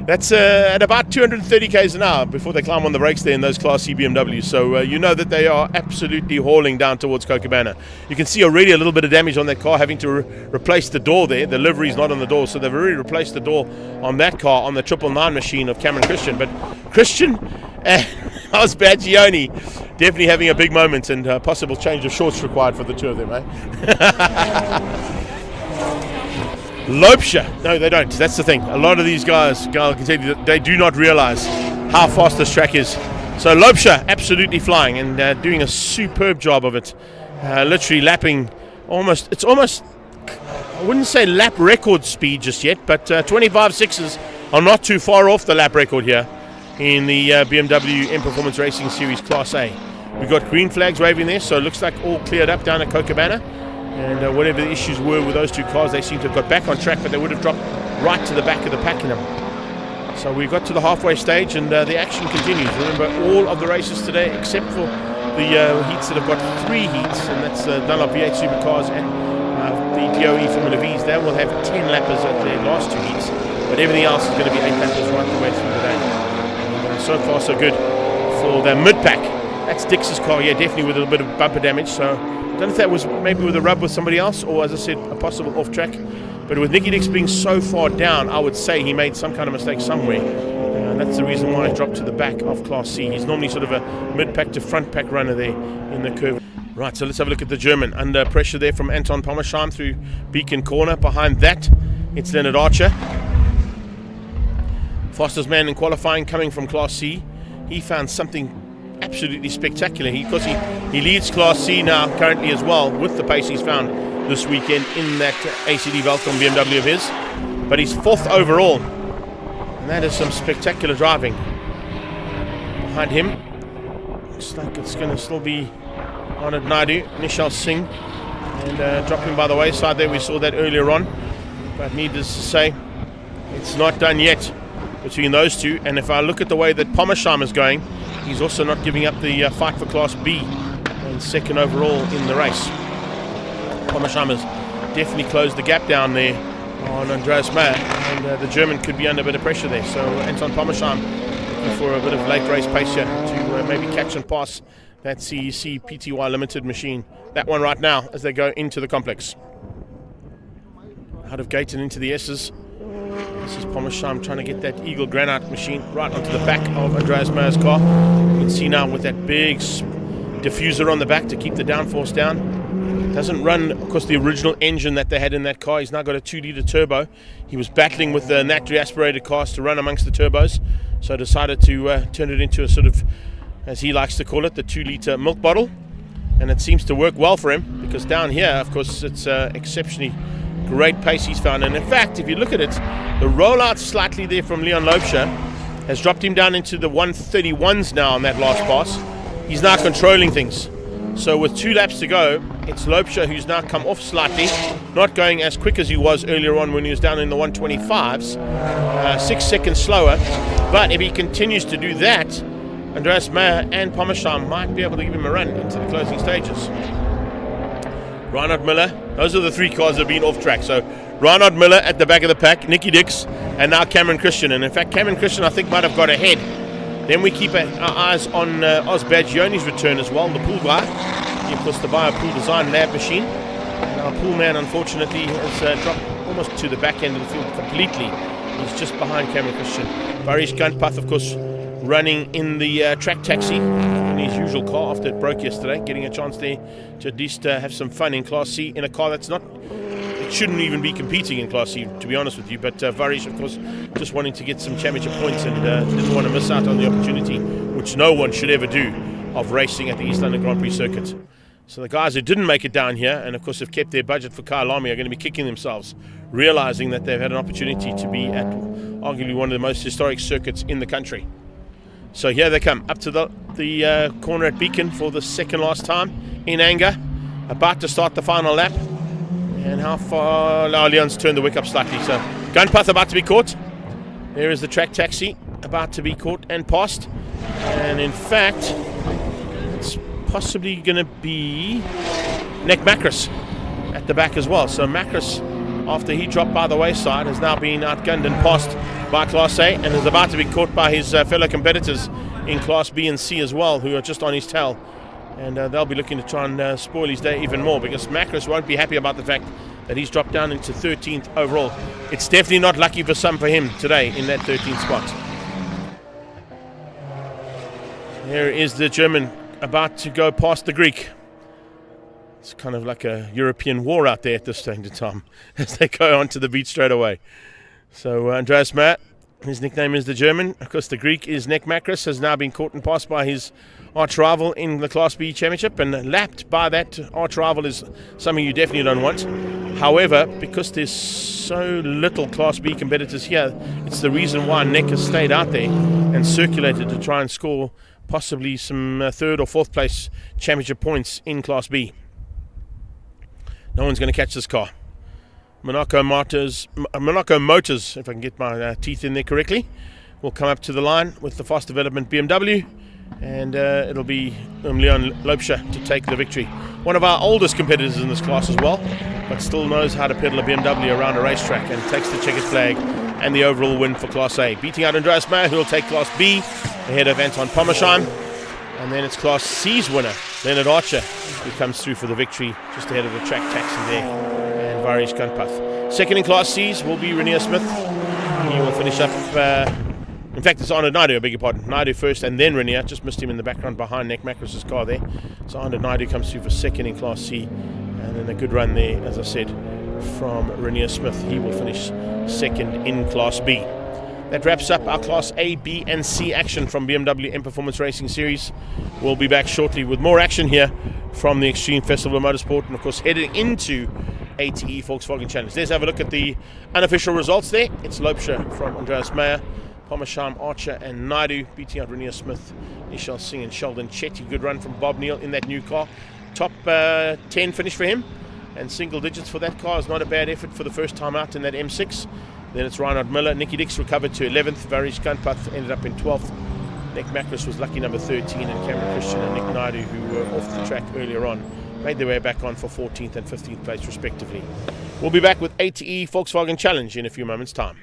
That's at about 230 k's an hour before they climb on the brakes there in those Class C BMWs. So you know that they are absolutely hauling down towards Cocobana. You can see already a little bit of damage on that car, having to replace the door there. The livery's not on the door, so they've already replaced the door on that car, on the 999 machine of Cameron Christian. But Christian and Oz Bagioni definitely having a big moment, and a possible change of shorts required for the two of them, eh? Lopesha, no they don't, that's the thing. A lot of these guys, I can tell you that they do not realize how fast this track is. So Lopesha absolutely flying and doing a superb job of it. Literally lapping almost, it's almost, I wouldn't say lap record speed just yet, but 25.6s are not too far off the lap record here in the BMW M Performance Racing Series Class A. We've got green flags waving there, so it looks like all cleared up down at Cocobana. And whatever the issues were with those two cars, they seem to have got back on track, but they would have dropped right to the back of the pack in them. So we got to the halfway stage, and the action continues. Remember, all of the races today, except for the heats that have got 3 heats, and that's the Dunlop V8 Supercars and the DOE Formula Vees, they will have 10 lappers at their last 2 heats, but everything else is going to be 8 lappers right the way through the day. And so far so good for the mid-pack. That's Dix's car, yeah, definitely with a little bit of bumper damage, so I don't know if that was maybe with a rub with somebody else, or as I said, a possible off track. But with Nicky Dix being so far down, I would say he made some kind of mistake somewhere. That's the reason why he dropped to the back of Class C. He's normally sort of a mid-pack to front-pack runner there in the curve. Right, so let's have a look at the German. Under pressure there from Anton Pommersheim through Beacon Corner. Behind that, it's Leonard Archer. Fastest man in qualifying coming from Class C. He found something absolutely spectacular. He leads Class C now currently as well with the pace he's found this weekend in that ACD Welkom BMW of his, but he's 4th overall, and that is some spectacular driving. Behind him looks like it's going to still be Anand Naidu, Nishal Singh, and dropping by the wayside there. We saw that earlier on, but needless to say, it's not done yet between those two. And if I look at the way that Pommersheim is going, he's also not giving up the fight for Class B, and 2nd overall in the race. Pommersheim has definitely closed the gap down there on Andreas Mayer, and the German could be under a bit of pressure there. So Anton Pommersheim looking for a bit of late race pace here to maybe catch and pass that CEC PTY Limited machine. That one right now as they go into the complex. Out of gate and into the S's. This is Pommersheim trying to get that Eagle Granite machine right onto the back of Andreas Mayer's car. You can see now with that big diffuser on the back to keep the downforce down. Doesn't run, of course, the original engine that they had in that car. He's now got a 2-litre turbo. He was battling with the naturally aspirated cars to run amongst the turbos, so decided to turn it into a sort of, as he likes to call it, the 2-litre milk bottle. And it seems to work well for him, because down here, of course, it's exceptionally great pace he's found. And in fact, if you look at it, the rollout slightly there from Leon Lopesha has dropped him down into the 131s now on that last pass. He's now controlling things. So with 2 laps to go, it's Lopesha who's now come off slightly, not going as quick as he was earlier on when he was down in the 125s, 6 seconds slower. But if he continues to do that, Andreas Mayer and Pommersheim might be able to give him a run into the closing stages. Reinhard Miller, those are the 3 cars that have been off track. So Reinhard Miller at the back of the pack, Nicky Dix, and now Cameron Christian. And in fact, Cameron Christian I think might have got ahead. Then we keep our eyes on Oz Bagioni's return as well, the pool guy. He, of course, the Bio Pool Design Lab machine. And our pool man, unfortunately, has dropped almost to the back end of the field completely. He's just behind Cameron Christian. Barish Gunpath, of course, running in the track taxi in his usual car after it broke yesterday, getting a chance there to at least have some fun in Class C in a car that's not shouldn't even be competing in Class C, to be honest with you. But Varish, of course, just wanting to get some championship points and didn't want to miss out on the opportunity, which no one should ever do, of racing at the East London Grand Prix circuit. So the guys who didn't make it down here, and of course have kept their budget for Kyalami, are going to be kicking themselves, realizing that they've had an opportunity to be at arguably one of the most historic circuits in the country. So here they come, up to the corner at Beacon for the second last time, in anger, about to start the final lap. And how far? Now Leon's turned the wick up slightly, so Gunpath about to be caught. There is the track taxi, about to be caught and passed. And in fact, it's possibly going to be Nick Macris at the back as well. So Macris, after he dropped by the wayside, has now been outgunned and passed by Class A, and is about to be caught by his fellow competitors in Class B and C as well, who are just on his tail. And they'll be looking to try and spoil his day even more, because Macris won't be happy about the fact that he's dropped down into 13th overall. It's definitely not lucky for him today in that 13th spot. Here is the German about to go past the Greek. It's kind of like a European war out there at this stage of time as they go onto the beat straight away. So Andreas Mayer, his nickname is the German. Of course, the Greek is Nick Macris, has now been caught and passed by his arch rival in the Class B Championship, and lapped by that arch rival is something you definitely don't want. However, because there's so little Class B competitors here, it's the reason why Nick has stayed out there and circulated to try and score possibly some third or fourth place championship points in Class B. No one's going to catch this car. Monaco Motors, if I can get my teeth in there correctly, will come up to the line with the fast development BMW, and it'll be Leon Lopscher to take the victory. One of our oldest competitors in this class as well, but still knows how to pedal a BMW around a racetrack, and takes the checkered flag and the overall win for Class A, beating out Andreas Mayer, who will take Class B ahead of Anton Pommersheim. And then it's Class C's winner, Leonard Archer, who comes through for the victory just ahead of the track taxi there, and Varish Gunpath. Second in Class C's will be Renier Smith. He will finish up, in fact it's Arnold Naidu, I beg your pardon. Naidu first and then Renier, just missed him in the background behind Nick Macris' car there. So Arnold Naidu comes through for second in Class C, and then a good run there, as I said, from Renier Smith. He will finish second in Class B. That wraps up our Class A, B and C action from BMW M Performance Racing Series. We'll be back shortly with more action here from the Extreme Festival of Motorsport, and of course heading into ATE Volkswagen Challenge. Let's have a look at the unofficial results there. It's Lopscher from Andreas Mayer, Pommersheim, Archer and Naidu, beating out Renier Smith, Nishal Singh and Sheldon Chetty. Good run from Bob Neal in that new car. Top 10 finish for him, and single digits for that car is not a bad effort for the first time out in that M6. Then it's Reinhard Miller. Nicky Dix recovered to 11th. Varish Gunpath ended up in 12th. Nick Macris was lucky number 13, and Cameron Christian and Nick Naidu, who were off the track earlier on, made their way back on for 14th and 15th place respectively. We'll be back with ATE Volkswagen Challenge in a few moments' time.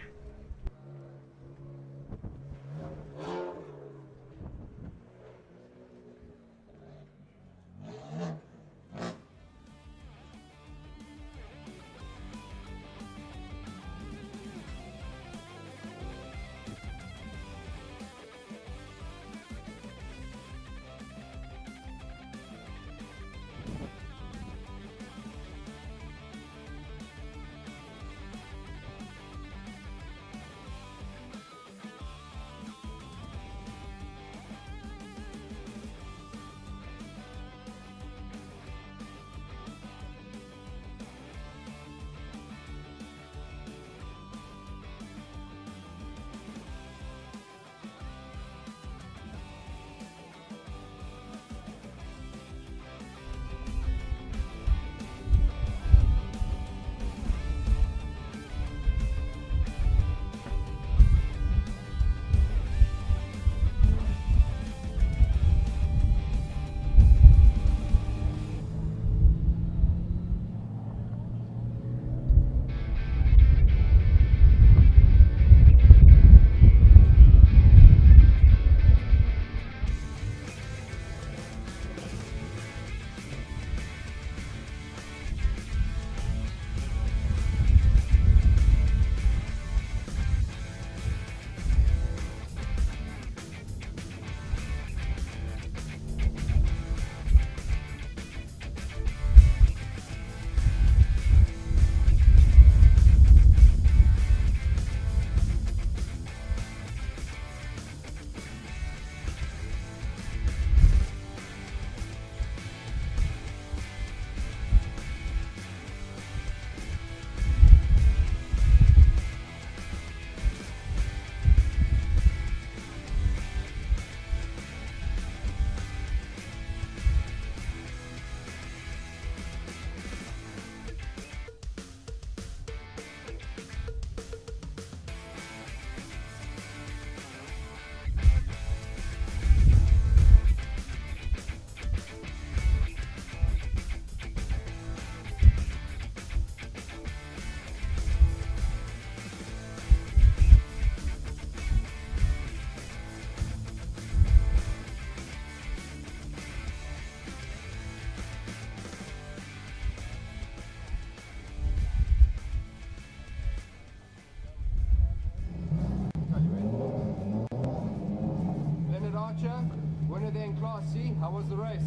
how was the race?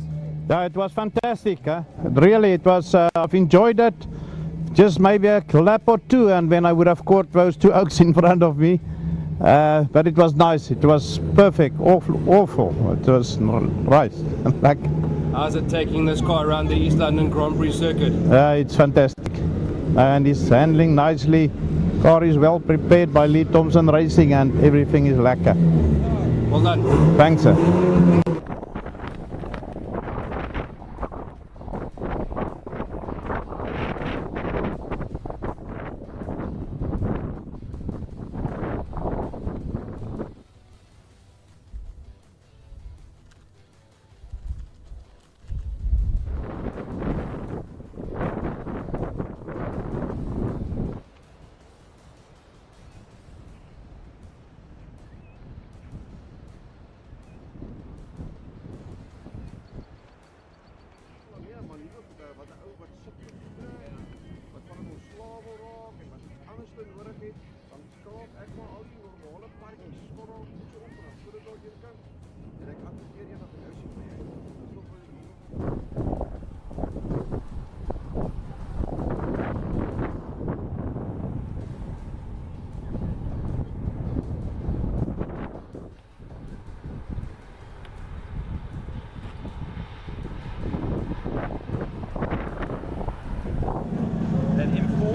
Yeah, it was fantastic. Really, it was. I've enjoyed it. Just maybe a lap or two, and then I would have caught those two oaks in front of me. But it was nice. It was perfect. Awful. It was right. Like, how's it taking this car around the East London Grand Prix circuit? it's fantastic, and it's handling nicely. Car is well prepared by Lee Thompson Racing, and everything is lekker. Well done. Thanks, sir.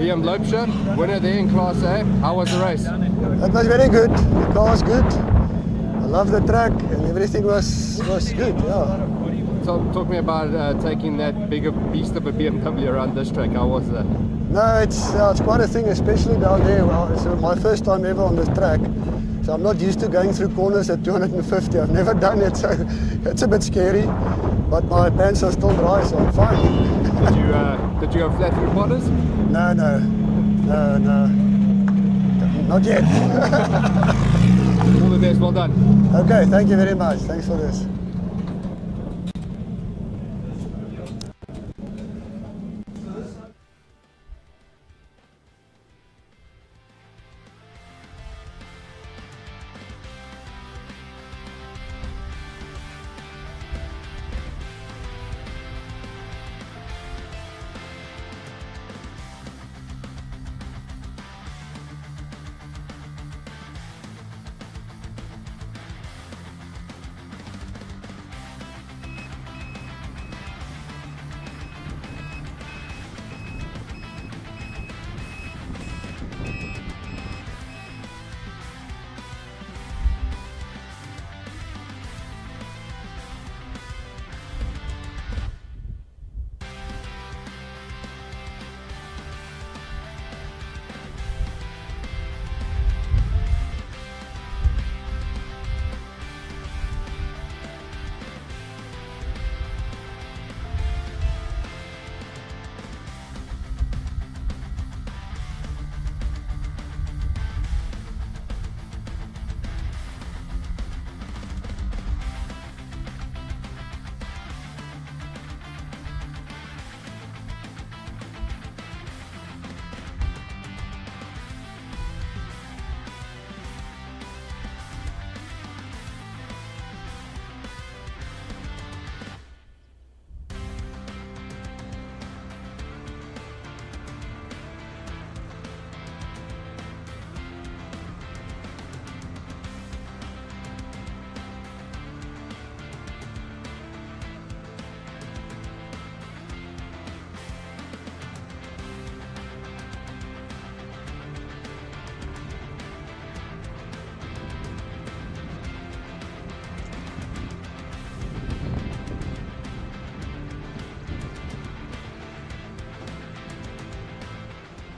BM Loebscher, winner there in Class A. How was the race? It was very good. The car was good. I love the track and everything was good. Yeah. So talk me about taking that bigger beast of a BMW around this track. How was that? No, it's quite a thing, especially down there. Well, it's my first time ever on this track, so I'm not used to going through corners at 250. I've never done it, so it's a bit scary. But my pants are still dry, so I'm fine. Did you go flat through corners? No, not yet. All the best, well done. Okay, thank you very much. Thanks for this.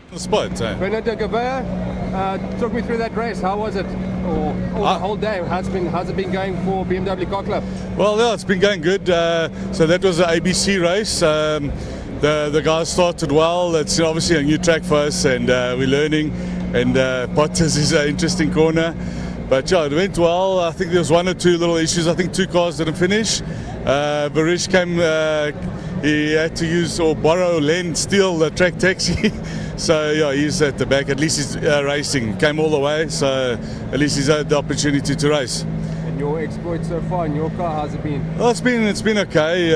The spot, Bernard de Gavea, took me through that race. How was it? Or the whole day? How's it been going for BMW Car Club? Well, yeah, it's been going good. So that was an ABC race. The guys started well. It's obviously a new track for us, and we're learning. And Potters is an interesting corner. But yeah, it went well. I think there was one or two little issues. I think two cars didn't finish. Barish came, he had to use or borrow, steal the track taxi. So yeah, he's at the back. At least he's racing. Came all the way, so at least he's had the opportunity to race. your exploits so far in your car? How's it been? Well, it's been okay.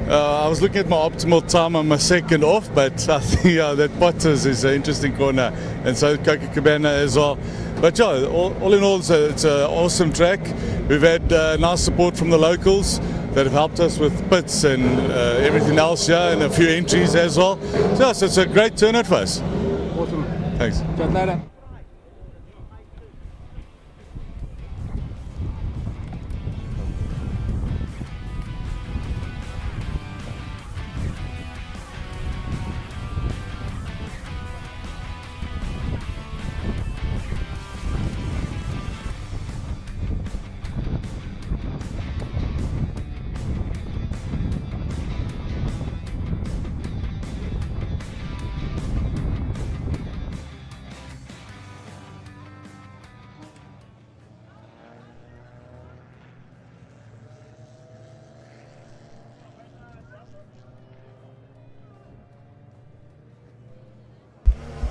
I was looking at my optimal time on my second off, but I think that Potters is an interesting corner, and so Copacabana as well. But yeah, all in all, it's an awesome track. We've had nice support from the locals that have helped us with pits and everything else here, and a few entries as well. So it's a great turnout for us. Awesome. Thanks. Chat later.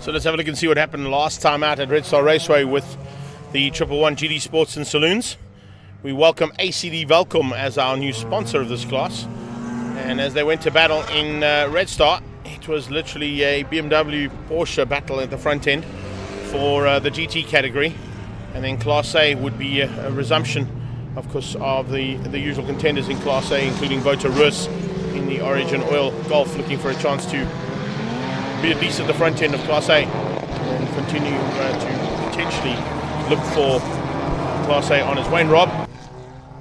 So let's have a look and see what happened last time out at Red Star Raceway with the 111 GD Sports and Saloons. We welcome ACD Welkom as our new sponsor of this class. And as they went to battle in Red Star, it was literally a BMW Porsche battle at the front end for the GT category. And then Class A would be a resumption, of course, of the usual contenders in Class A, including Vota Rus in the Origin Oil Golf, looking for a chance to be at least at the front end of Class A and continue to potentially look for Class A honours. Wayne Robb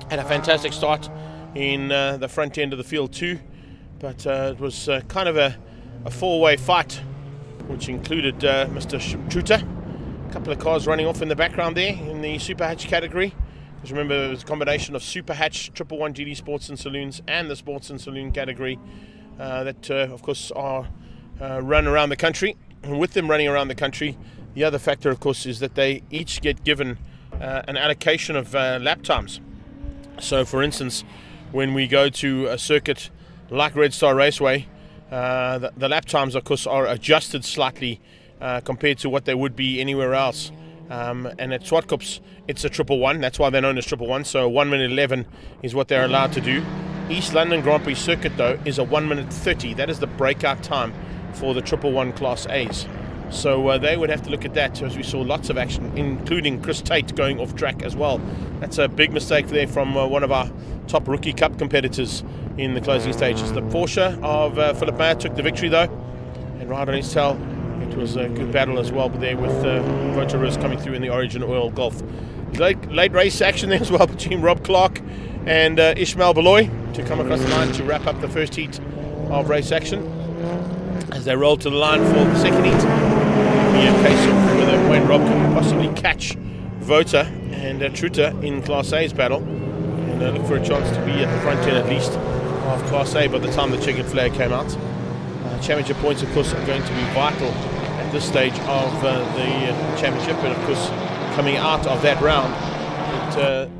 had a fantastic start in the front end of the field too, but it was kind of a four-way fight, which included Mr. Truter. A couple of cars running off in the background there in the Super Hatch category. Because remember, it was a combination of Super Hatch, 111 GD Sports and Saloons, and the Sports and Saloon category that, of course, are run around the country. And with them running around the country, the other factor, of course, is that they each get given an allocation of lap times. So, for instance, when we go to a circuit like Red Star Raceway, the lap times, of course, are adjusted slightly compared to what they would be anywhere else. And at Swartkops, it's a 111. That's why they're known as 111. So 1 minute 11 is what they're allowed to do. East London Grand Prix circuit, though, is a 1 minute 30. That is the breakout time for the 111 Class A's. So they would have to look at that, as we saw lots of action, including Chris Tate going off track as well. That's a big mistake there from one of our top Rookie Cup competitors in the closing stages. The Porsche of Philip Meyer took the victory, though, and right on his tail, it was a good battle as well, but there with Vota Rus coming through in the Origin Oil Golf. Late race action there as well between Rob Clark and Ishmael Beloy to come across the line to wrap up the first heat of race action. As they roll to the line for the second heat, it'll be a case of whether Wayne Robb can possibly catch Vota and Truter in Class A's battle and look for a chance to be at the front end at least of Class A by the time the checkered flag came out. Championship points, of course, are going to be vital at this stage of the championship, and of course, coming out of that round,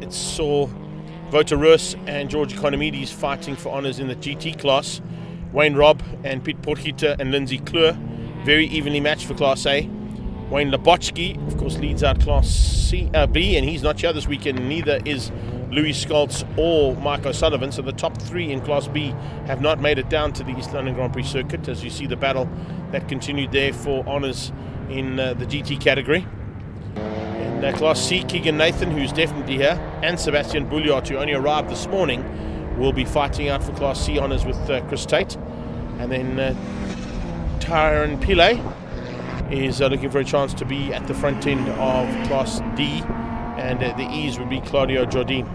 it saw Vota Rus and George Economides fighting for honours in the GT class. Wayne Robb and Piet Potgieter and Lindsay Kleur very evenly matched for Class A. Wayne Labotsky, of course, leads out Class B, and he's not here this weekend. Neither is Louis Scholz or Mike O'Sullivan. So the top three in Class B have not made it down to the East London Grand Prix circuit, as you see the battle that continued there for honours in the GT category. In Class C, Keegan Nathan, who's definitely here, and Sebastian Bouliard, who only arrived this morning, will be fighting out for Class C honours with Chris Tate. And then Tyron Pillay is looking for a chance to be at the front end of Class D, and the E's would be Claudio Jordi.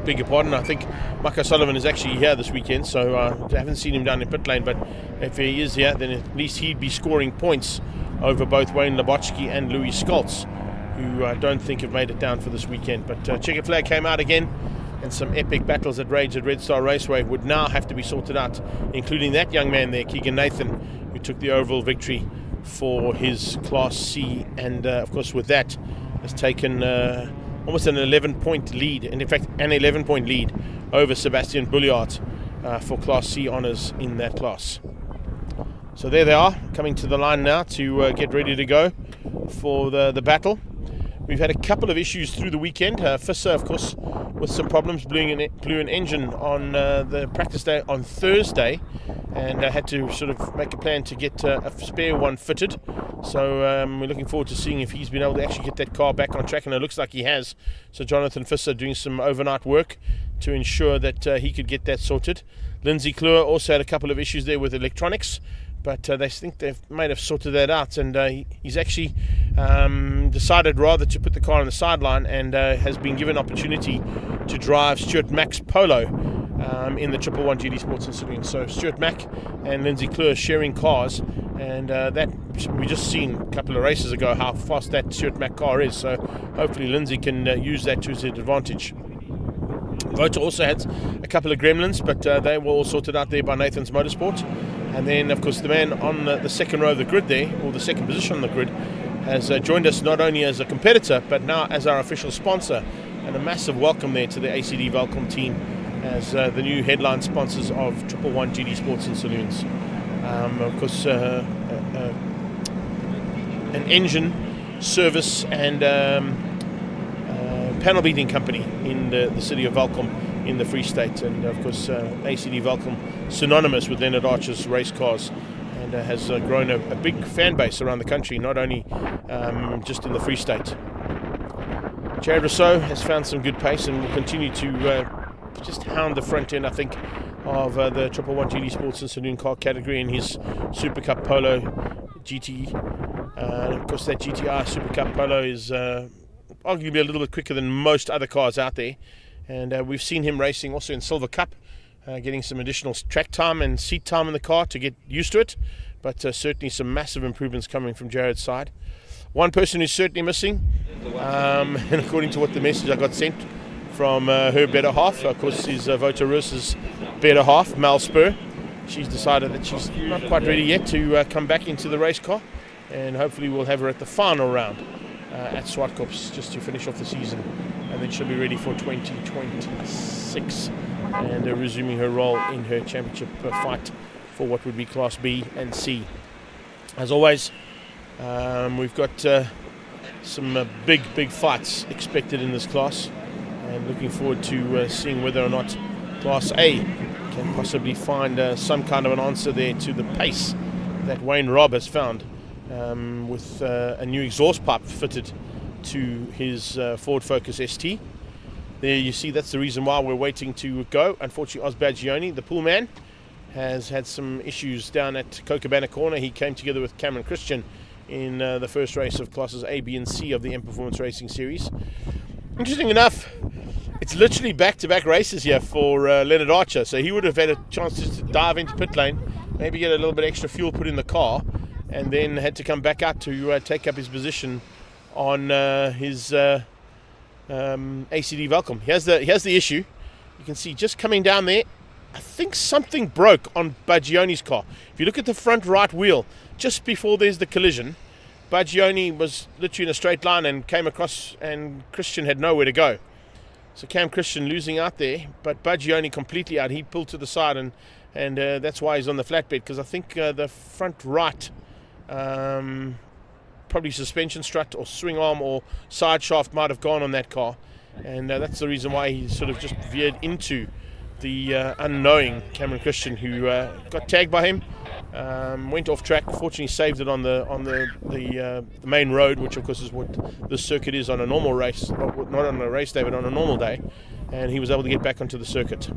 Beg your pardon, I think Mike O'Sullivan is actually here this weekend, so I haven't seen him down in pit lane, but if he is here, then at least he'd be scoring points over both Wayne Labotsky and Louis Scholz, who I don't think have made it down for this weekend. But checkered flag came out again, and some epic battles that raged at Red Star Raceway would now have to be sorted out, including that young man there, Keegan Nathan, who took the overall victory for his Class C, and of course with that has taken almost an 11-point lead, and in fact an 11-point lead over Sebastian Bouliard for Class C honours in that class. So there they are, coming to the line now to get ready to go for the battle. We've had a couple of issues through the weekend. Fisser, of course, with some problems, blew an engine on the practice day on Thursday, and had to sort of make a plan to get a spare one fitted. So we're looking forward to seeing if he's been able to actually get that car back on track, and it looks like he has. So Jonathan Fisser doing some overnight work to ensure that he could get that sorted. Lindsay Kluwer also had a couple of issues there with electronics, but they think they might have sorted that out, and he's actually decided rather to put the car on the sideline, and has been given opportunity to drive Stuart Mack's Polo in the 111 GD Sports and Saloons. So Stuart Mack and Lindsay Kluwer sharing cars, and that we just seen a couple of races ago how fast that Stuart Mack car is. So hopefully Lindsay can use that to his advantage. Vota also had a couple of gremlins, but they were all sorted out there by Nathan's Motorsport. And then, of course, the man on the second row of the grid there, or the second position on the grid, has joined us not only as a competitor, but now as our official sponsor. And a massive welcome there to the ACD Welkom team as the new headline sponsors of 111 GD Sports and Saloons. Of course, an engine service and panel beating company in the city of Welkom in the Free State, and of course ACD Welkom synonymous with Leonard Archer's race cars, and has grown a big fan base around the country, not only just in the Free State. Jared Rousseau has found some good pace and will continue to just hound the front end, I think, of the 111 GD Sports and Saloon car category in his Super Cup Polo GT. Of course, that GTI Super Cup Polo is arguably a little bit quicker than most other cars out there, and we've seen him racing also in Silver Cup, getting some additional track time and seat time in the car to get used to it, but certainly some massive improvements coming from Jared's side. One person who's certainly missing, and according to what the message I got sent from her better half, of course, is Vota Roos's better half, Mel Spur. She's decided that she's not quite ready yet to come back into the race car, and hopefully we'll have her at the final round at Swartkops just to finish off the season, and then she'll be ready for 2026 and resuming her role in her championship fight for what would be Class B and C. As always, we've got some big fights expected in this class, and looking forward to seeing whether or not Class A can possibly find some kind of an answer there to the pace that Wayne Robb has found with a new exhaust pipe fitted to his Ford Focus ST. There you see, that's the reason why we're waiting to go. Unfortunately, Oz Badgioni, the pool man, has had some issues down at Cocabana Corner. He came together with Cameron Christian in the first race of classes A, B and C of the M Performance Racing Series. Interesting enough, it's literally back-to-back races here for Leonard Archer, so he would have had a chance to dive into pit lane, maybe get a little bit extra fuel put in the car, and then had to come back out to take up his position on his ACD Welkom. Here's the issue. You can see just coming down there, I think something broke on Badgioni's car. If you look at the front right wheel, just before there's the collision, Badgioni was literally in a straight line and came across, and Christian had nowhere to go. So Cam Christian losing out there, but Badgioni completely out. He pulled to the side, and that's why he's on the flatbed, because I think the front right, probably suspension strut or swing arm or side shaft might have gone on that car, and that's the reason why he sort of just veered into the unknowing Cameron Christian, who got tagged by him, went off track. Fortunately, saved it on the main road, which of course is what the circuit is on a normal race, not on a race day, but on a normal day, and he was able to get back onto the circuit.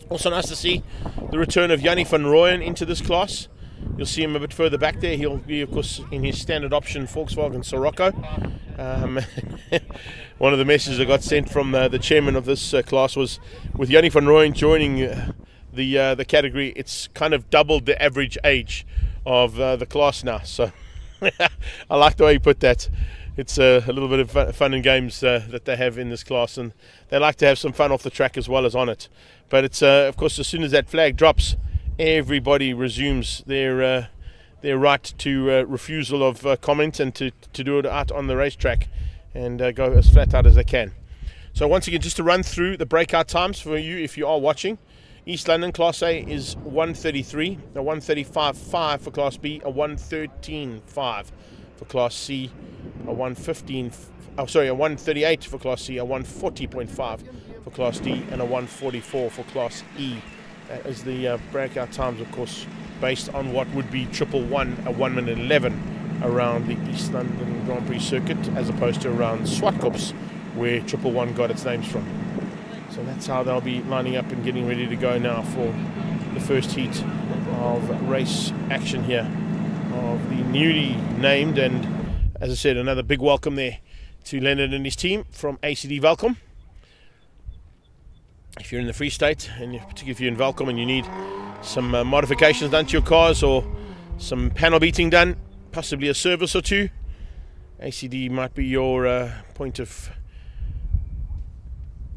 Also nice to see the return of Jannie van Rooyen into this class. You'll see him a bit further back there. He'll be, of course, in his standard option Volkswagen Sirocco. One of the messages I got sent from the chairman of this class was, with Jannie van Rooyen joining the category, it's kind of doubled the average age of the class now. So I like the way he put that. It's a little bit of fun and games that they have in this class, and they like to have some fun off the track as well as on it. But it's of course, as soon as that flag drops, everybody resumes their right to refusal of comment and to do it out on the racetrack and go as flat out as they can. So once again, just to run through the breakout times for you if you are watching. East London Class A is 1:33, a 1:35.5 for Class B, a 1:13.5 for Class C. a 115, a 138 for Class C, a 140.5 for Class D, and a 144 for Class E. That is the breakout times, of course, based on what would be 111, a 1 minute 11 around the East London Grand Prix circuit, as opposed to around Swartkops, where 111 got its names from. So that's how they'll be lining up and getting ready to go now for the first heat of race action here of the newly named, and as I said, another big welcome there to Leonard and his team from ACD Welkom. If you're in the Free State, and particularly if you're in Welkom and you need some modifications done to your cars or some panel beating done, possibly a service or two, ACD might be your point of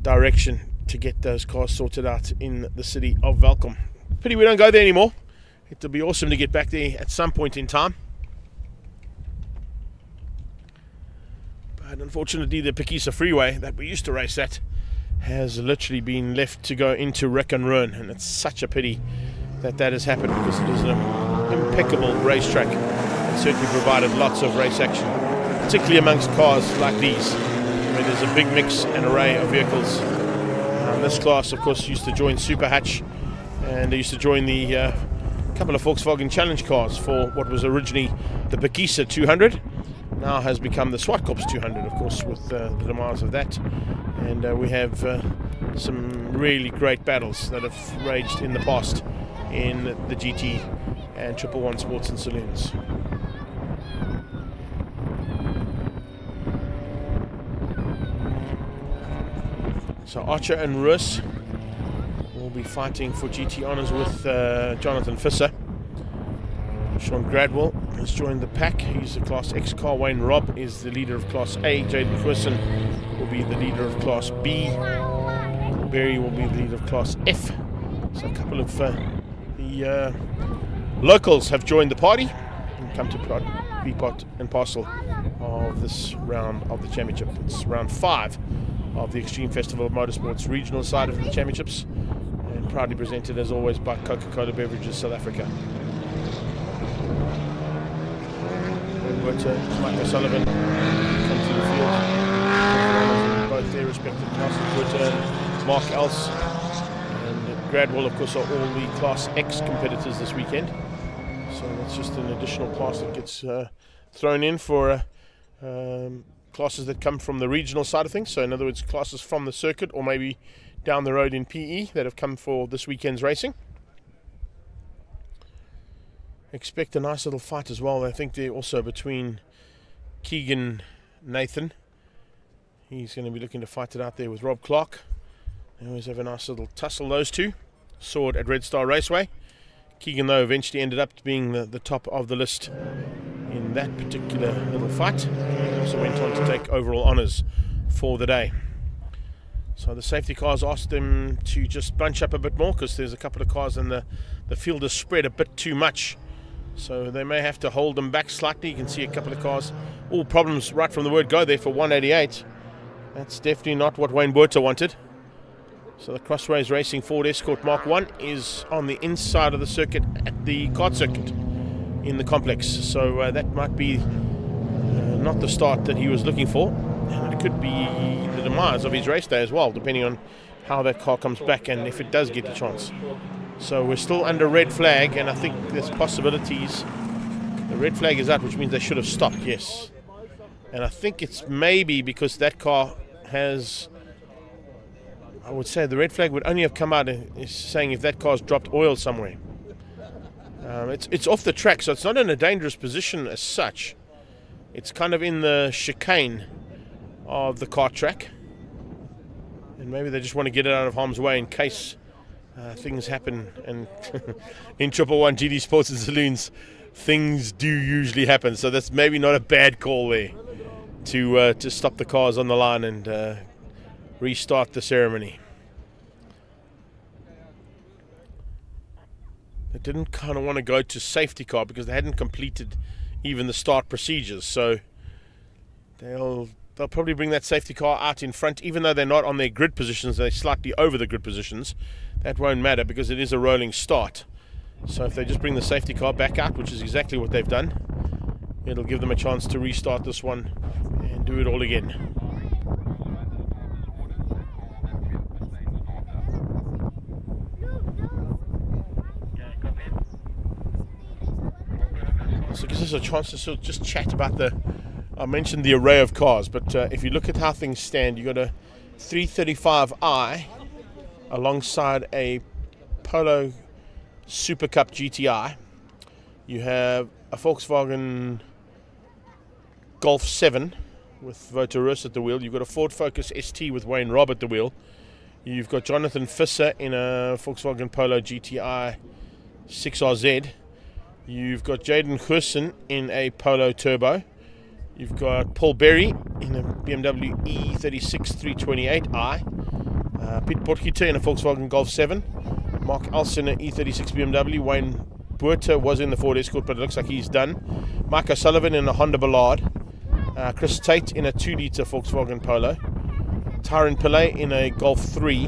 direction to get those cars sorted out in the city of Welkom. Pity we don't go there anymore. It'll be awesome to get back there at some point in time. But unfortunately, the Prix freeway that we used to race at has literally been left to go into wreck and ruin, and it's such a pity that that has happened, because it was an impeccable racetrack and certainly provided lots of race action, particularly amongst cars like these, where there's a big mix and array of vehicles. This class, of course, used to join Super Hatch, and they used to join the couple of Volkswagen Challenge cars for what was originally the Prix 200. Now has become the Swartkops 200, of course, with the demise of that. And we have some really great battles that have raged in the past in the GT and 111 Sports and Saloons. So Archer and Russ will be fighting for GT honours with Jonathan Visser. Sean Gradwell has joined the pack. He's the Class X car. Wayne Robb is the leader of Class A. Jaden Quirson will be the leader of Class B. Berry will be the leader of Class F. So a couple of the locals have joined the party and come to be part and parcel of this round of the championship. It's round 5 of the Extreme Festival of Motorsports regional side of the championships, and proudly presented as always by Coca-Cola Beverages South Africa. Mike O'Sullivan come to the field, both their respective classes. Mark Else and Gradwell, of course, are all the Class X competitors this weekend. So that's just an additional class that gets thrown in for classes that come from the regional side of things. So in other words, classes from the circuit or maybe down the road in PE that have come for this weekend's racing. Expect a nice little fight as well. I think they're also between Keegan Nathan. He's going to be looking to fight it out there with Rob Clark. They always have a nice little tussle, those two. Sword at Red Star Raceway. Keegan, though, eventually ended up being the top of the list in that particular little fight. He also went on to take overall honours for the day. So the safety cars asked them to just bunch up a bit more, because there's a couple of cars and the field is spread a bit too much. So they may have to hold them back slightly. You can see a couple of cars. All problems right from the word go there for 188. That's definitely not what Wayne Buerter wanted. So the Crossways Racing Ford Escort Mark 1 is on the inside of the circuit at the kart circuit in the complex. So that might be not the start that he was looking for. And it could be the demise of his race day as well, depending on how that car comes back and if it does get a chance. So we're still under red flag, and I think there's possibilities. The red flag is out, which means they should have stopped, yes. And I think it's maybe because that car has, I would say the red flag would only have come out is saying if that car's dropped oil somewhere. It's off the track, so it's not in a dangerous position as such. It's kind of in the chicane of the kart track. And maybe they just want to get it out of harm's way in case things happen. And in 111 GT Sports and Saloons, things do usually happen. So that's maybe not a bad call there to stop the cars on the line and restart the ceremony. They didn't kind of want to go to safety car because they hadn't completed even the start procedures. So they'll probably bring that safety car out in front, even though they're not on their grid positions. They're slightly over the grid positions. That won't matter because it is a rolling start. So if they just bring the safety car back out, which is exactly what they've done, it'll give them a chance to restart this one and do it all again. So it gives us a chance to sort of just chat about I mentioned the array of cars, but if you look at how things stand, you've got a 335i alongside a Polo Super Cup GTI. You have a Volkswagen Golf 7 with Votorus at the wheel. You've got a Ford Focus ST with Wayne Robb at the wheel. You've got Jonathan Visser in a Volkswagen Polo GTI 6RZ. You've got Jaden Hussen in a Polo Turbo. You've got Paul Berry in a BMW E36 328i. Pete Potgieter in a Volkswagen Golf 7. Mark Elson in an E36 BMW. Wayne Buerter was in the Ford Escort, but it looks like he's done. Mike O'Sullivan in a Honda Ballard. Chris Tate in a 2-litre Volkswagen Polo. Tyron Pillay in a Golf 3.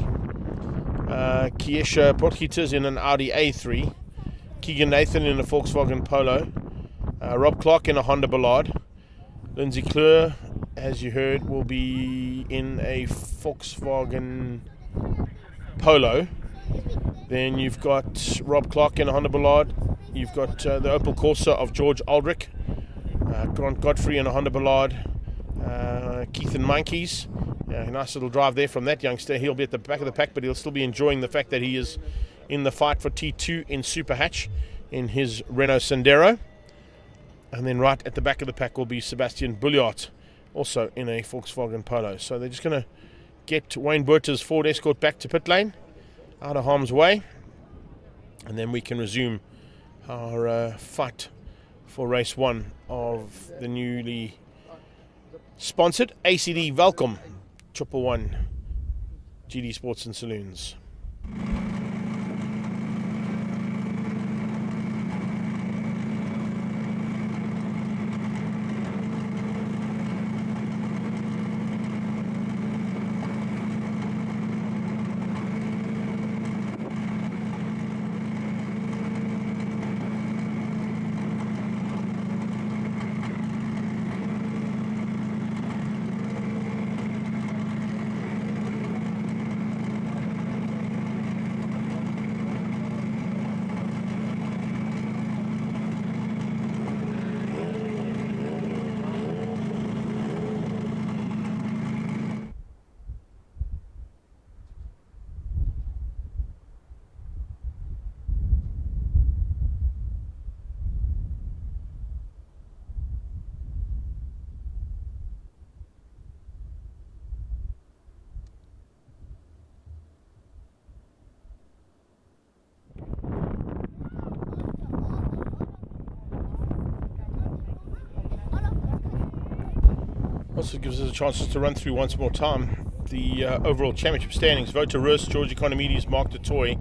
Kiesha Potgieter's in an Audi A3. Keegan Nathan in a Volkswagen Polo. Rob Clark in a Honda Ballard. Lindsay Kleur, as you heard, will be in a Volkswagen Polo. Then you've got Rob Clark in a Honda Ballard. You've got the Opel Corsa of George Aldrich. Grant Godfrey in a Honda Ballard. Keith and Monkeys. Nice little drive there from that youngster. He'll be at the back of the pack, but he'll still be enjoying the fact that he is in the fight for T2 in Super Hatch in his Renault Sandero. And then right at the back of the pack will be Sebastian Bulliart, also in a Volkswagen Polo. So they're just going to get Wayne Buerter's Ford Escort back to pit lane, out of harm's way, and then we can resume our fight for race 1 of the newly sponsored ACD Welkom 111 GD Sports and Saloons. Also gives us a chance to run through once more time the overall championship standings. Votorus, George Economides, Mark de Toy,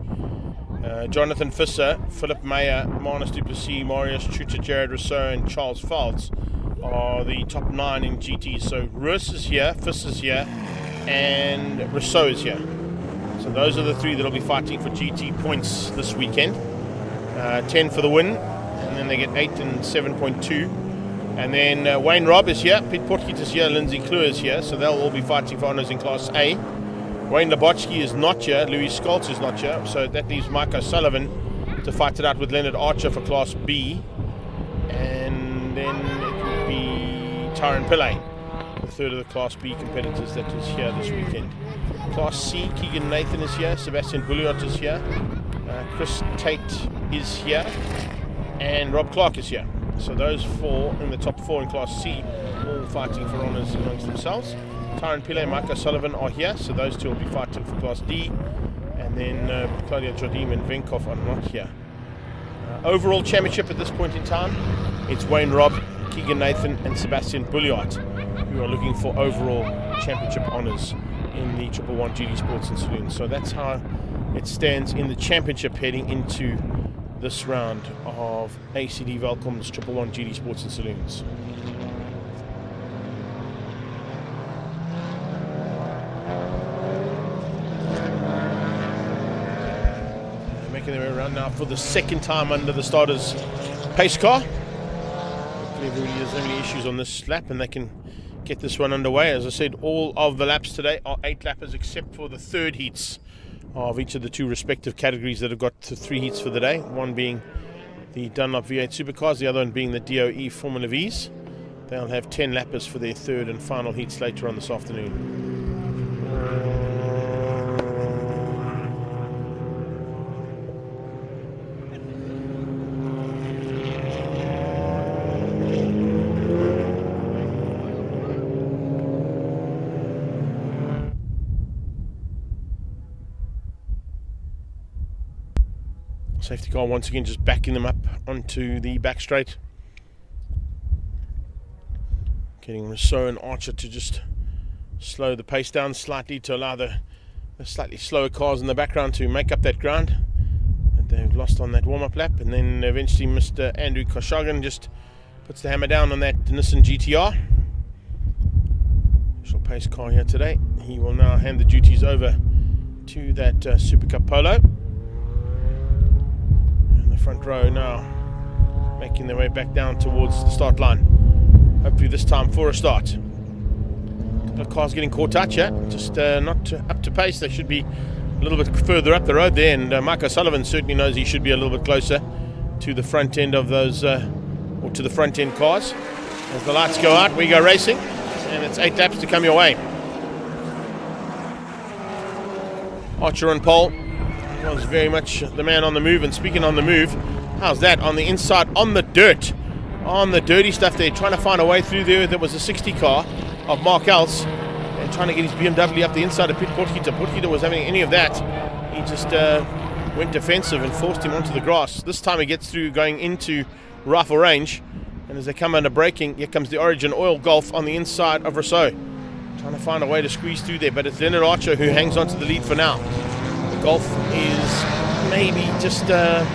Jonathan Visser, Philip Meyer, Manus Duplessis, Marius Chuta, Jared Rousseau and Charles Falds are the top 9 in GT. So Roos is here, Visser is here and Rousseau is here. So those are the 3 that will be fighting for GT points this weekend. 10 for the win, and then they get 8 and 7.2. And then Wayne Robb is here, Pete Potgieter is here, Lindsay Kleur is here, so they'll all be fighting for honours in Class A. Wayne Labotsky is not here, Louis Scholz is not here, so that leaves Mike O'Sullivan to fight it out with Leonard Archer for Class B. And then it will be Tyron Pillay, the third of the Class B competitors that is here this weekend. Class C, Keegan Nathan is here, Sebastian Bulliot is here, Chris Tate is here, and Rob Clark is here. So those 4 in the top 4 in Class C, all fighting for honours amongst themselves. Tyron Pillay and Mike O'Sullivan are here, so those 2 will be fighting for Class D. And then Claudia Jodim and Venkov are not here. Overall championship at this point in time, it's Wayne Robb, Keegan Nathan and Sebastian Bulliart who are looking for overall championship honours in the 111 GD Sports and Saloons. So that's how it stands in the championship heading into this round of ACD Welkom's 111 GD Sports and Saloons. Making their way around now for the second time under the starter's pace car. See if everybody has any issues on this lap and they can get this one underway. As I said, all of the laps today are 8 lappers except for the third heats of each of the 2 respective categories that have got 3 heats for the day. One being the Dunlop V8 Supercars, the other one being the DOE Formula Vees. They'll have 10 lappers for their third and final heats later on this afternoon. Safety car once again just backing them up onto the back straight. Getting Rousseau and Archer to just slow the pace down slightly to allow the slightly slower cars in the background to make up that ground that they've lost on that warm-up lap. And then eventually Mr. Andrew Koshagan just puts the hammer down on that Nissan GTR. Special pace car here today. He will now hand the duties over to that Super Cup Polo. Front row now making their way back down towards the start line, hopefully this time for a start. A couple of cars getting caught out here, just not up to pace. They should be a little bit further up the road there, and Mike O'Sullivan certainly knows he should be a little bit closer to the front end of those or to the front end cars. As the lights go out, we go racing, and it's 8 laps to come your way. Archer on pole was very much the man on the move. And speaking on the move, how's that on the inside, on the dirt, on the dirty stuff there, trying to find a way through there. There was a 60 car of Mark Else and trying to get his BMW up the inside of Pit Portkita. Portkita was having any of that. He just went defensive and forced him onto the grass. This time he gets through going into rifle range, and as they come under braking, here comes the Origin Oil Golf on the inside of Rousseau, trying to find a way to squeeze through there, but it's Leonard Archer who hangs on to the lead for now. Golf is maybe just a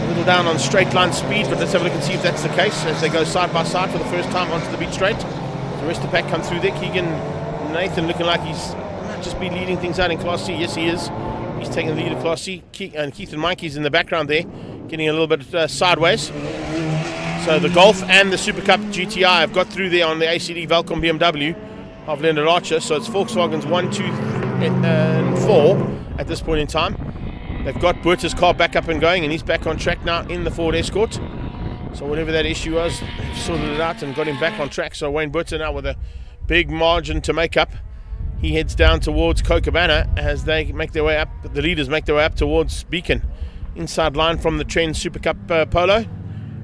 little down on straight line speed, but let's have a look and see if that's the case as they go side by side for the first time onto the beat straight. The rest of the pack come through there. Keegan Nathan looking like he's might just be leading things out in Class C. Yes, he is. He's taking the lead of Class C. And Keith and Mikey's in the background there, getting a little bit sideways. So the Golf and the Super Cup GTI have got through there on the ACD Welkom BMW of Leonard Archer. So it's Volkswagen's 1, 2, and 4. At this point in time, they've got Buerta's car back up and going, and he's back on track now in the Ford Escort. So whatever that issue was, they've sorted it out and got him back on track. So Wayne Buerta now with a big margin to make up. He heads down towards Cochabana as they make their way up. The leaders make their way up towards Beacon. Inside line from the Trend Super Cup Polo.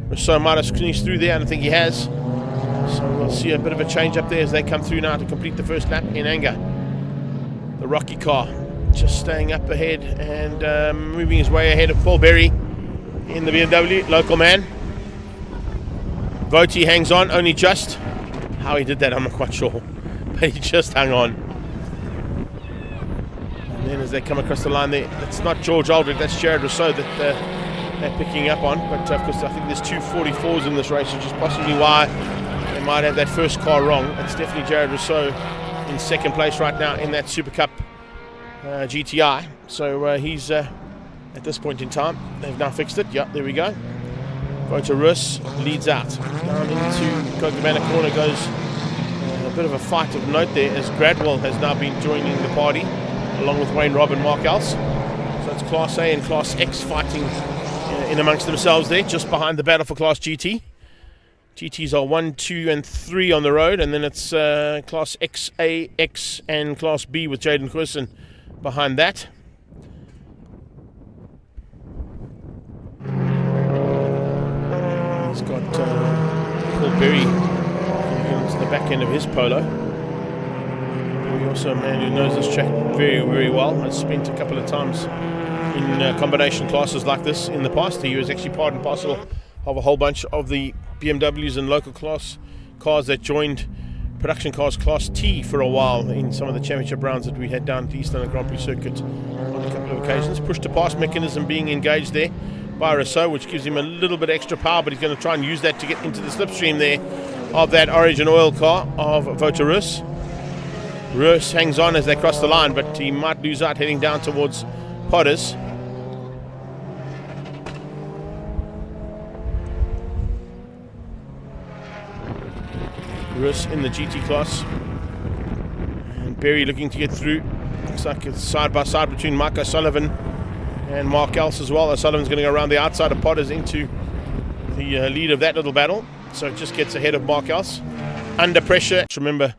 Rousseau might have squeezed through there, and I think he has. So we'll see a bit of a change up there as they come through now to complete the first lap in anger. The Rocky car just staying up ahead and moving his way ahead of Paul Berry in the BMW, local man. Voti hangs on, only just. How he did that, I'm not quite sure, but he just hung on. And then as they come across the line there, it's not George Aldrich, that's Jared Rousseau that they're picking up on. But of course, I think there's 2 44s in this race, which is possibly why they might have that first car wrong. It's definitely Jared Rousseau in second place right now in that Super Cup GTI. So he's at this point in time, they've now fixed it. Yep, there we go. Vota Rus leads out. Down into Cochabana corner goes a bit of a fight of note there as Gradwell has now been joining the party along with Wayne Robb and Mark Else. So it's Class A and Class X fighting in amongst themselves there, just behind the battle for Class GT. GTs are 1, 2 and 3 on the road, and then it's Class X, A, X and Class B with Jaden Quirson behind that. He's got Paul Berry into the back end of his Polo. Berry also a man who knows this track very, very well. Has spent a couple of times in combination classes like this in the past. He was actually part and parcel of a whole bunch of the BMWs and local class cars that joined production cars Class T for a while in some of the championship rounds that we had down at the East London Grand Prix circuit on a couple of occasions. Push to pass mechanism being engaged there by Rousseau, which gives him a little bit extra power, but he's going to try and use that to get into the slipstream there of that Origin Oil car of Vota Rus. Rus hangs on as they cross the line, but he might lose out heading down towards Potters. Russ in the GT class. And Berry looking to get through. Looks like it's side by side between Mike O'Sullivan and Mark Else as well. O'Sullivan's going to go around the outside of Potters into the lead of that little battle. So it just gets ahead of Mark Else. Under pressure. Remember,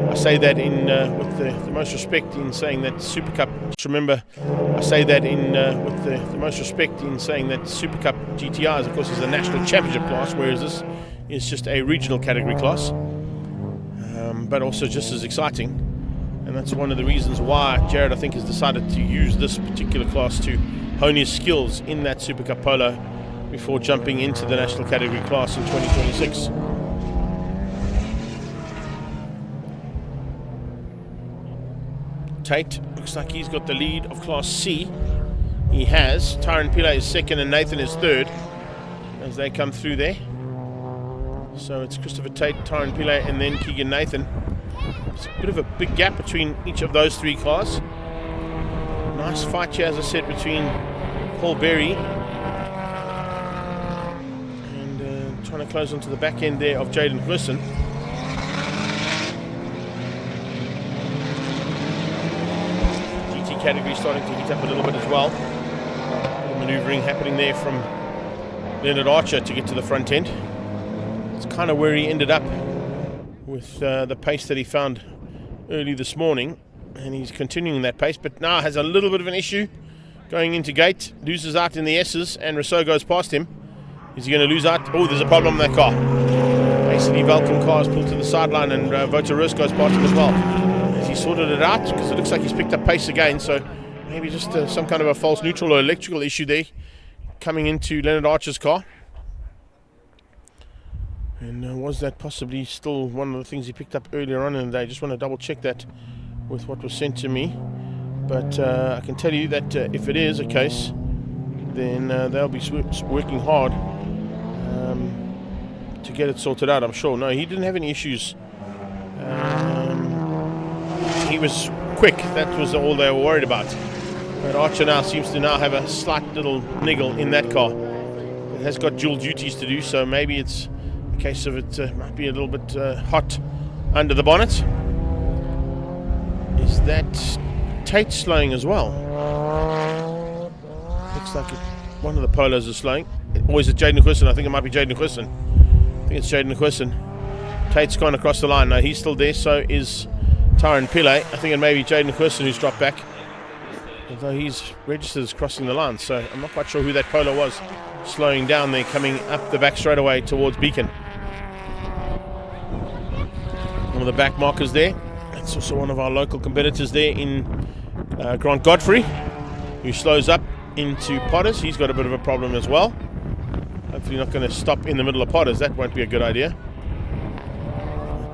I say that in with the most respect in saying that Super Cup. Remember, I say that in with the most respect in saying that Super Cup GTRs, of course, is a national championship class, whereas this is just a regional category class. But also just as exciting. And that's one of the reasons why Jared, I think, has decided to use this particular class to hone his skills in that Super Cup Polo before jumping into the national category class in 2026. Tate looks like he's got the lead of Class C. He has. Tyron Pillay is second and Nathan is third as they come through there. So it's Christopher Tate, Tyron Pillay, and then Keegan Nathan. It's a bit of a big gap between each of those three cars. Nice fight here, as I said, between Paul Berry and trying to close onto the back end there of Jaden Wilson. GT category starting to heat up a little bit as well. A little manoeuvring happening there from Leonard Archer to get to the front end. It's kind of where he ended up with the pace that he found early this morning, and he's continuing that pace, but now has a little bit of an issue going into gate, loses out in the S's, and Rousseau goes past him. Is he going to lose out? Oh, there's a problem in that car. Basically, Welkom car is pulled to the sideline, and Wouter Roos goes past him as well. Has he sorted it out? Because it looks like he's picked up pace again, so maybe just some kind of a false neutral or electrical issue there coming into Leonard Archer's car. And was that possibly still one of the things he picked up earlier on in the day? I just want to double check that with what was sent to me. But I can tell you that if it is a case, then they'll be working hard to get it sorted out, I'm sure. No, he didn't have any issues. He was quick. That was all they were worried about. But Archer now seems to now have a slight little niggle in that car. It has got dual duties to do, so maybe it's a case of it might be a little bit hot under the bonnet. Is that Tate slowing as well? Looks like one of the Polos is slowing. Or is it Jaden Quisson? I think it might be Jaden Quisson. I think it's Jaden Quisson. Tate's gone across the line. No, he's still there, so is Tyron Pillay. I think it may be Jaden Quisson who's dropped back, although he's registered as crossing the line, so I'm not quite sure who that Polo was slowing down there, coming up the back straightaway towards Beacon. One of the back markers there. That's also one of our local competitors there in Grant Godfrey, who slows up into Potters. He's got a bit of a problem as well. Hopefully not going to stop in the middle of Potters. That won't be a good idea.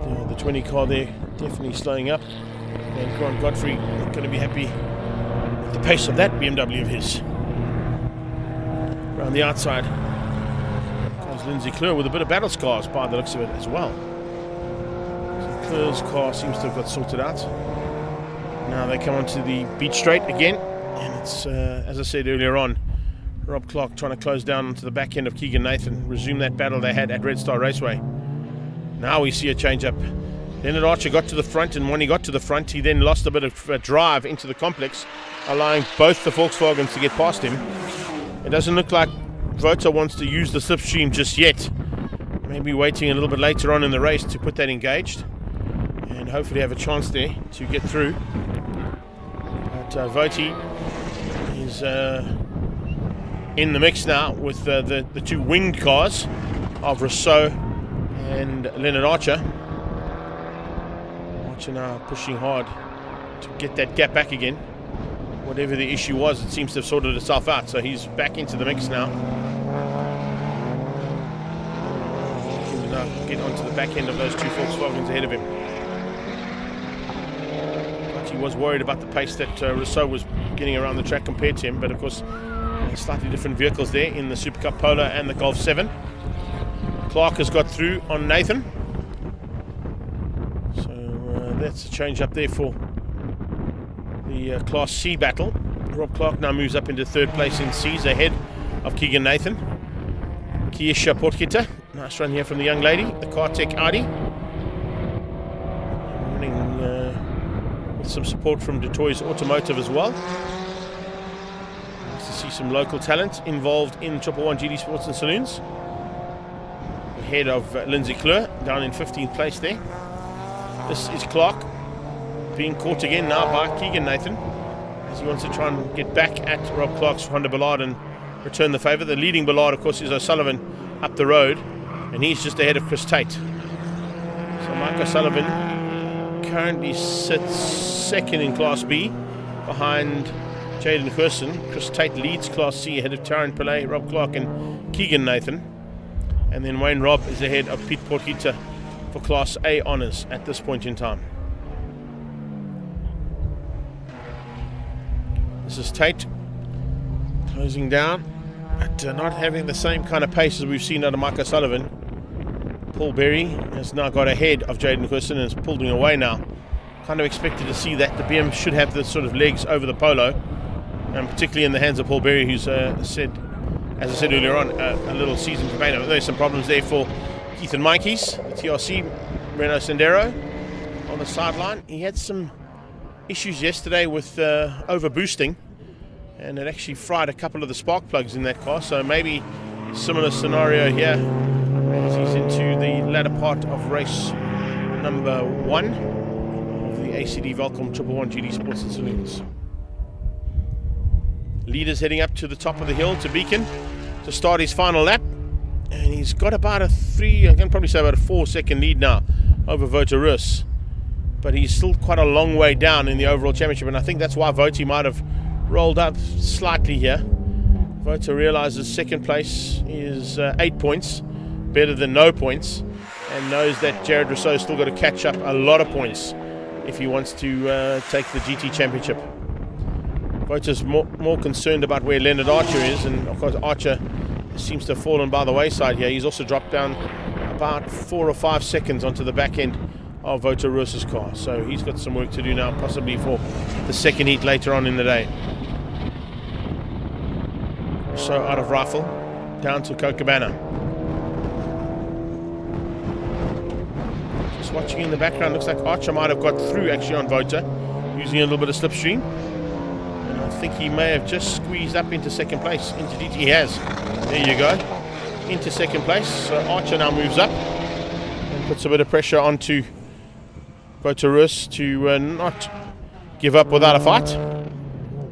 But, the 20 car there definitely slowing up. And Grant Godfrey not going to be happy with the pace of that BMW of his. Around the outside comes Lindsay Clear with a bit of battle scars by the looks of it as well. So Clear's car seems to have got sorted out. Now they come onto the beach straight again, and it's as I said earlier on, Rob Clark trying to close down onto the back end of Keegan Nathan, resume that battle they had at Red Star Raceway. Now we see a change up. Leonard Archer got to the front, and when he got to the front, he then lost a bit of drive into the complex, allowing both the Volkswagens to get past him. It doesn't look like Vota wants to use the slipstream just yet. Maybe waiting a little bit later on in the race to put that engaged and hopefully have a chance there to get through. But Voti is in the mix now with the two winged cars of Rousseau and Leonard Archer. Archer now pushing hard to get that gap back again. Whatever the issue was, it seems to have sorted itself out, so he's back into the mix now. Looking to now get onto the back end of those two Volkswagens ahead of him. But he was worried about the pace that Rousseau was getting around the track compared to him, but of course slightly different vehicles there in the Super Cup Polo and the Golf 7. Clark has got through on Nathan, so that's a change up there for the Class C battle. Rob Clark now moves up into third place in C's ahead of Keegan Nathan. Kiesha Portkita, nice run here from the young lady, the Cartec Audi. with some support from DOE Automotive as well. Nice to see some local talent involved in 111 GD Sports and Saloons. Ahead of Lindsay Kleur, down in 15th place there. This is Clark being caught again now by Keegan Nathan, as he wants to try and get back at Rob Clark's Honda Ballard and return the favour. The leading Ballard, of course, is O'Sullivan up the road, and he's just ahead of Chris Tate. So Mike O'Sullivan currently sits second in Class B behind Jaden Gerson. Chris Tate leads Class C ahead of Taryn Pillay, Rob Clark and Keegan Nathan. And then Wayne Robb is ahead of Pete Portgieter for Class A honours at this point in time. This is Tate closing down, but not having the same kind of pace as we've seen out of Mike O'Sullivan. Paul Berry has now got ahead of Jaden Gerson and is pulling away now. Kind of expected to see that. The BM should have the sort of legs over the Polo, and particularly in the hands of Paul Berry, who's said, as I said earlier on, a little seasoned campaigner. There's some problems there for Ethan Mikey's, the TRC Renault Sandero on the sideline. He had some issues yesterday with overboosting, and it actually fried a couple of the spark plugs in that car. So maybe similar scenario here as he's into the latter part of race number 1 of the ACD Welkom 111 GD Sports and Saloons. Leader's heading up to the top of the hill to Beacon to start his final lap, and he's got about a 4-second lead now over Wouter Roos, but he's still quite a long way down in the overall championship, and I think that's why Voti might have rolled up slightly here. Wouter realizes second place is 8 points, better than no points, and knows that Jared Rousseau's still got to catch up a lot of points if he wants to take the GT championship. Voters more concerned about where Leonard Archer is, and of course Archer seems to have fallen by the wayside here. He's also dropped down about 4 or 5 seconds onto the back end of Wouter Roos's car, so he's got some work to do now, possibly for the second heat later on in the day. So out of Rifle down to Cochabana. Just watching in the background, looks like Archer might have got through actually on Wouter using a little bit of slipstream. I think he may have just squeezed up into second place. Into DT he has. There you go. Into second place. So Archer now moves up and puts a bit of pressure onto Wouter Roos to not give up without a fight.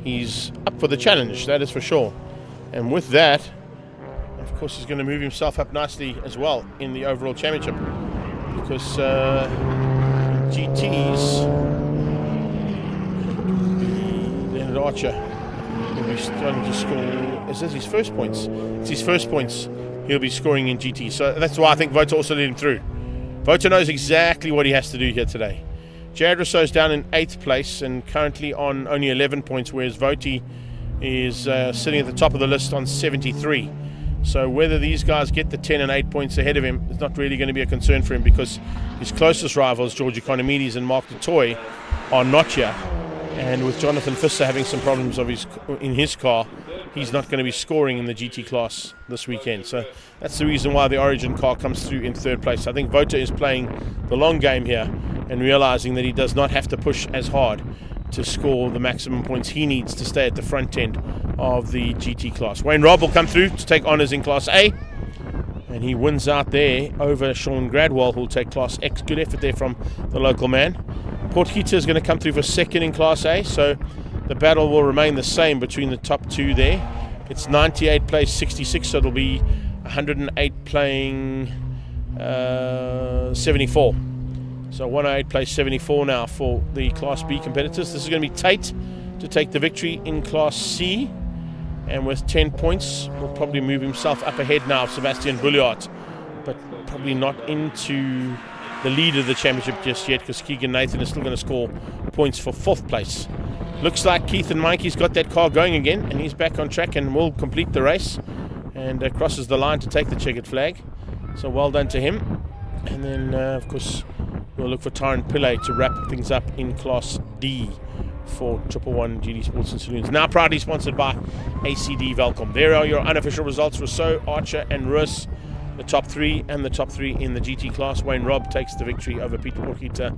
He's up for the challenge, that is for sure. And with that, of course, he's going to move himself up nicely as well in the overall championship, because GTs, Archer will be starting to score. Is this his first points? It's his first points he'll be scoring in GT. So that's why I think Wouter also led him through. Wouter knows exactly what he has to do here today. Jared Rousseau's down in 8th place and currently on only 11 points, whereas Voti is sitting at the top of the list on 73. So whether these guys get the 10 and 8 points ahead of him is not really going to be a concern for him, because his closest rivals, George Economides and Mark DeToy, are not here. And with Jonathan Fisser having some problems in his car, he's not going to be scoring in the GT class this weekend. So that's the reason why the Origin car comes through in 3rd place. I think Wouter is playing the long game here and realizing that he does not have to push as hard to score the maximum points he needs to stay at the front end of the GT class. Wayne Robb will come through to take honours in Class A, and he wins out there over Sean Gradwell, who will take Class X. Good effort there from the local man. Portgieter is going to come through for 2nd in Class A, so the battle will remain the same between the top two there. It's 98 plays 66, so it'll be 108 playing 74. So 108 plays 74 now for the Class B competitors. This is going to be Tate to take the victory in Class C, and with 10 points will probably move himself up ahead now of Sebastian Bulliard, but probably not into the lead of the championship just yet, because Keegan Nathan is still going to score points for 4th place. Looks like Keith and Mikey's got that car going again, and he's back on track and will complete the race and crosses the line to take the checkered flag. So well done to him. And then of course we'll look for Tyron Pillay to wrap things up in Class D for 111 GD Sports and Saloons. Now proudly sponsored by ACD Welkom. There are your unofficial results. Rousseau, Archer and Roos, the top 3, and the top 3 in the GT class. Wayne Robb takes the victory over Peter Portgieter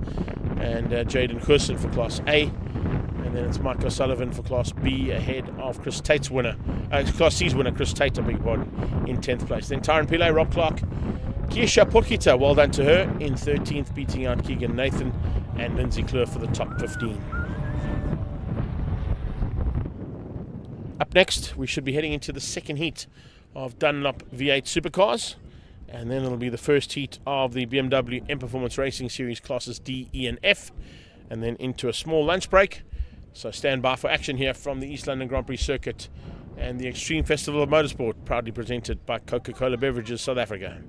and Jaden Curson for Class A. And then it's Mike O'Sullivan for Class B ahead of Chris Tate's winner. Class C's winner, Chris Tate, I beg your pardon, in 10th place. Then Tyron Pillay, Rob Clark, Kiesha Potkita, well done to her, in 13th, beating out Keegan Nathan and Lindsay Klur for the top 15. Up next, we should be heading into the second heat of Dunlop V8 Supercars. And then it'll be the first heat of the BMW M Performance Racing Series classes D, E and F. And then into a small lunch break. So stand by for action here from the East London Grand Prix Circuit and the Extreme Festival of Motorsport, proudly presented by Coca-Cola Beverages South Africa.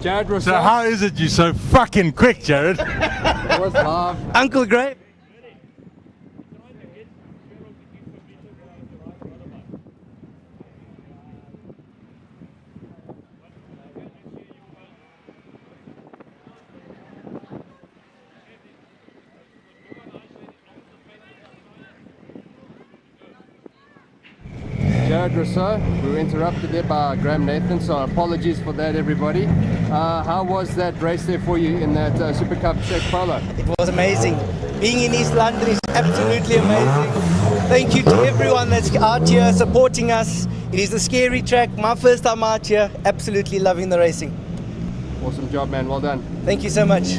Jared Rousseau. So how is it you're so fucking quick, Jared? That was live. Uncle Gray. Jared Rousseau, we were interrupted there by Graham Nathan, so apologies for that, everybody. How was that race there for you in that Super Cup Czech Polo? It was amazing. Being in East London is absolutely amazing. Thank you to everyone that's out here supporting us. It is a scary track. My first time out here. Absolutely loving the racing. Awesome job, man. Well done. Thank you so much.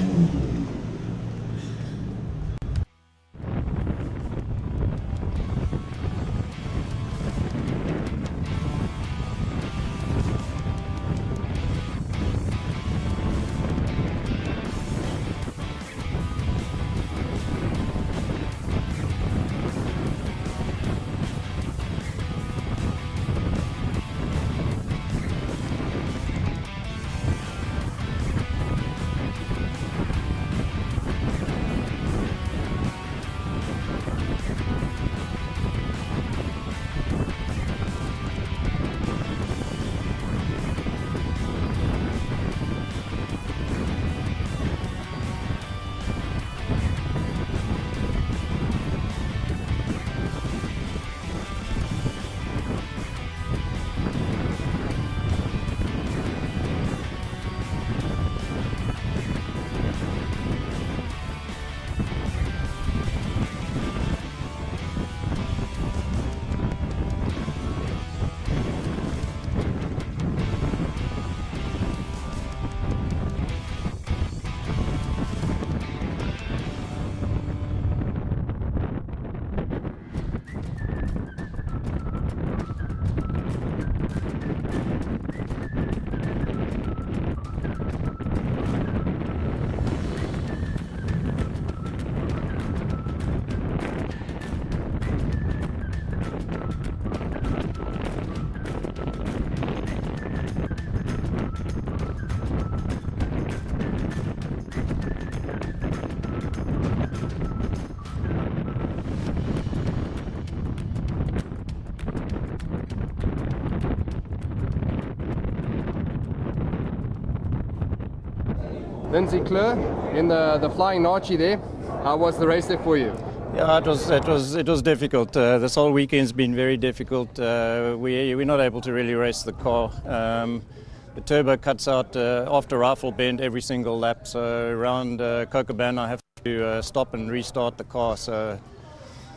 Lindsay Kleur in the Flying Archie there. How was the race there for you? Yeah, it was difficult. This whole weekend's been very difficult. We're not able to really race the car. The turbo cuts out after Rifle Bend every single lap. So around Cocobana, I have to stop and restart the car. So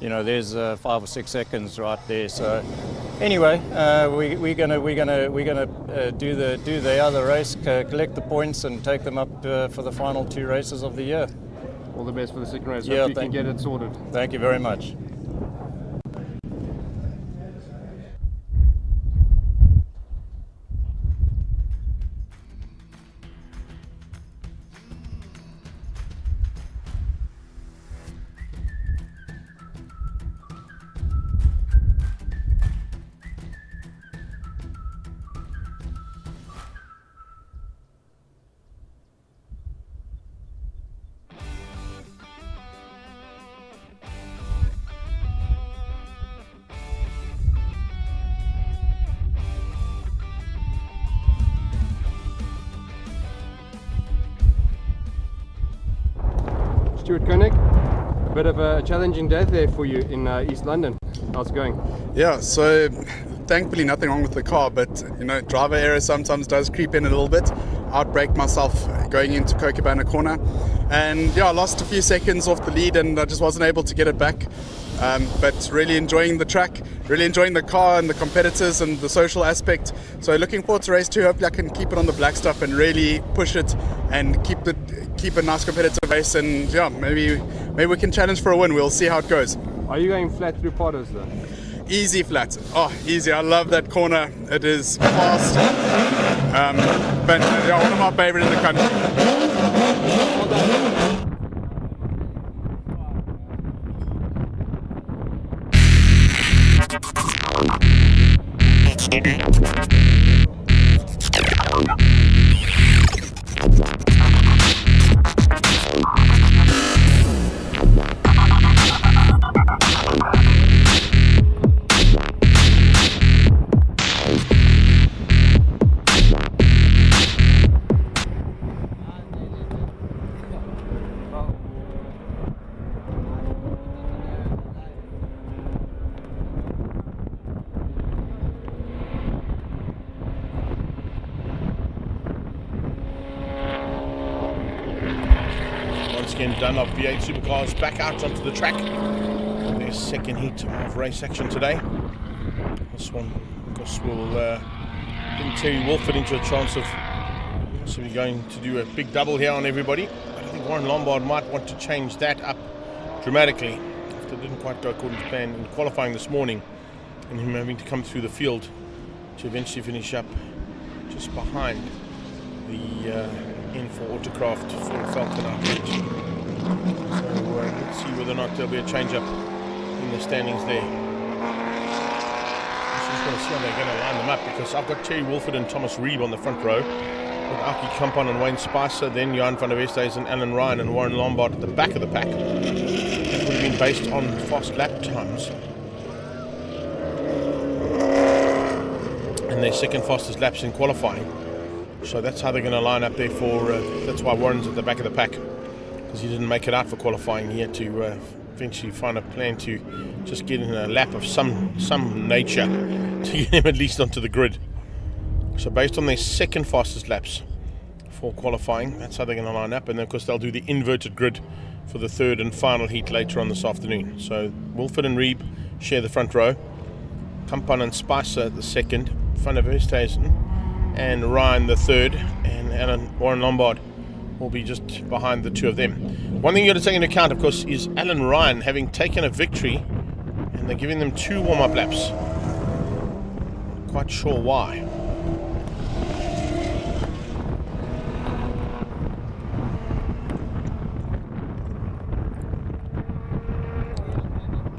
you know, there's 5 or 6 seconds right there. So anyway, we're gonna do the other race, collect the points, and take them up for the final 2 races of the year. All the best for the second race. Yeah, Hope you can get it sorted. Thank you very much. Stuart Koenig, a bit of a challenging day there for you in East London. How's it going? Yeah, so thankfully nothing wrong with the car, but you know, driver error sometimes does creep in a little bit. Outbraked myself going into Cocobana corner, and yeah, I lost a few seconds off the lead and I just wasn't able to get it back. But really enjoying the track, really enjoying the car and the competitors and the social aspect. So looking forward to race 2. Hopefully I can keep it on the black stuff and really push it and keep a nice competitive race, and yeah, maybe we can challenge for a win. We'll see how it goes. Are you going flat through Potters though? Easy flat. Oh, easy. I love that corner. It is fast. But yeah, one of my favorite in the country. Again, Dunlop V8 Supercars back out onto the track. Their second heat of race action today. This one, of course, will bring Terry Wolford into a chance of possibly going to do a big double here on everybody. But I think Warren Lombard might want to change that up dramatically after it didn't quite go according to plan in qualifying this morning, and him having to come through the field to eventually finish up just behind the N4 Autocraft full Falcon Arcade. So let's see whether or not there'll be a change up in the standings there. I just want to see how they're going to line them up, because I've got Terry Wolford and Thomas Reeb on the front row, with Aki Kampan and Wayne Spicer, then Johan van der Westhuizen and Alan Ryan and Warren Lombard at the back of the pack. That would have been based on fast lap times and their second fastest laps in qualifying. So that's how they're going to line up there for, that's why Warren's at the back of the pack, because he didn't make it out for qualifying. He had to eventually find a plan to just get in a lap of some nature to get him at least onto the grid. So based on their second fastest laps for qualifying, that's how they're going to line up. And then of course they'll do the inverted grid for the third and final heat later on this afternoon. So Wolford and Reeb share the front row, Kampan and Spicer the second, Van der Westhuizen and Ryan the third, and Warren Lombard will be just behind the two of them. One thing you got to take into account, of course, is Alan Ryan having taken a victory, and they're giving them 2 warm-up laps. Not quite sure why.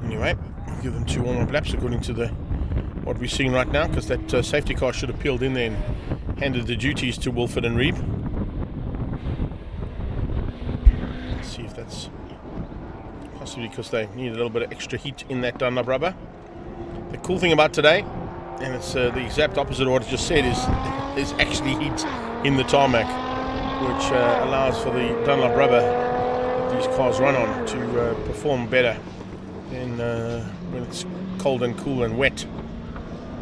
Anyway, give them 2 warm-up laps according to what we're seeing right now, because that safety car should have peeled in there and handed the duties to Wolford and Reeb. Let's see if that's possibly because they need a little bit of extra heat in that Dunlop rubber. The cool thing about today, and it's the exact opposite of what I just said, is there's actually heat in the tarmac. which allows for the Dunlop rubber that these cars run on to perform better than when it's cold and cool and wet,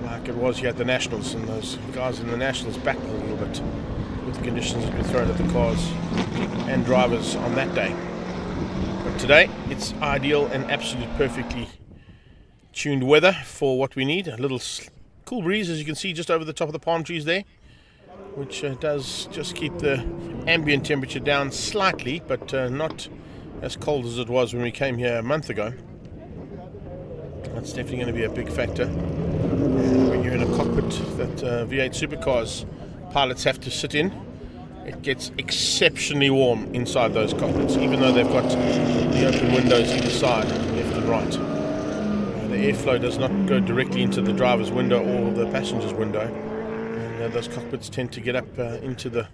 like it was here at the Nationals. And those guys in the Nationals backed a little bit with the conditions that were thrown at the cars and drivers on that day. But today it's ideal and absolute perfectly tuned weather for what we need. A little cool breeze, as you can see, just over the top of the palm trees there, which does just keep the ambient temperature down slightly, but not as cold as it was when we came here a month ago. That's definitely going to be a big factor when you're in a cockpit that V8 Supercars pilots have to sit in. It gets exceptionally warm inside those cockpits, even though they've got the open windows either side, left and right. The airflow does not go directly into the driver's window or the passenger's window, and those cockpits tend to get up into the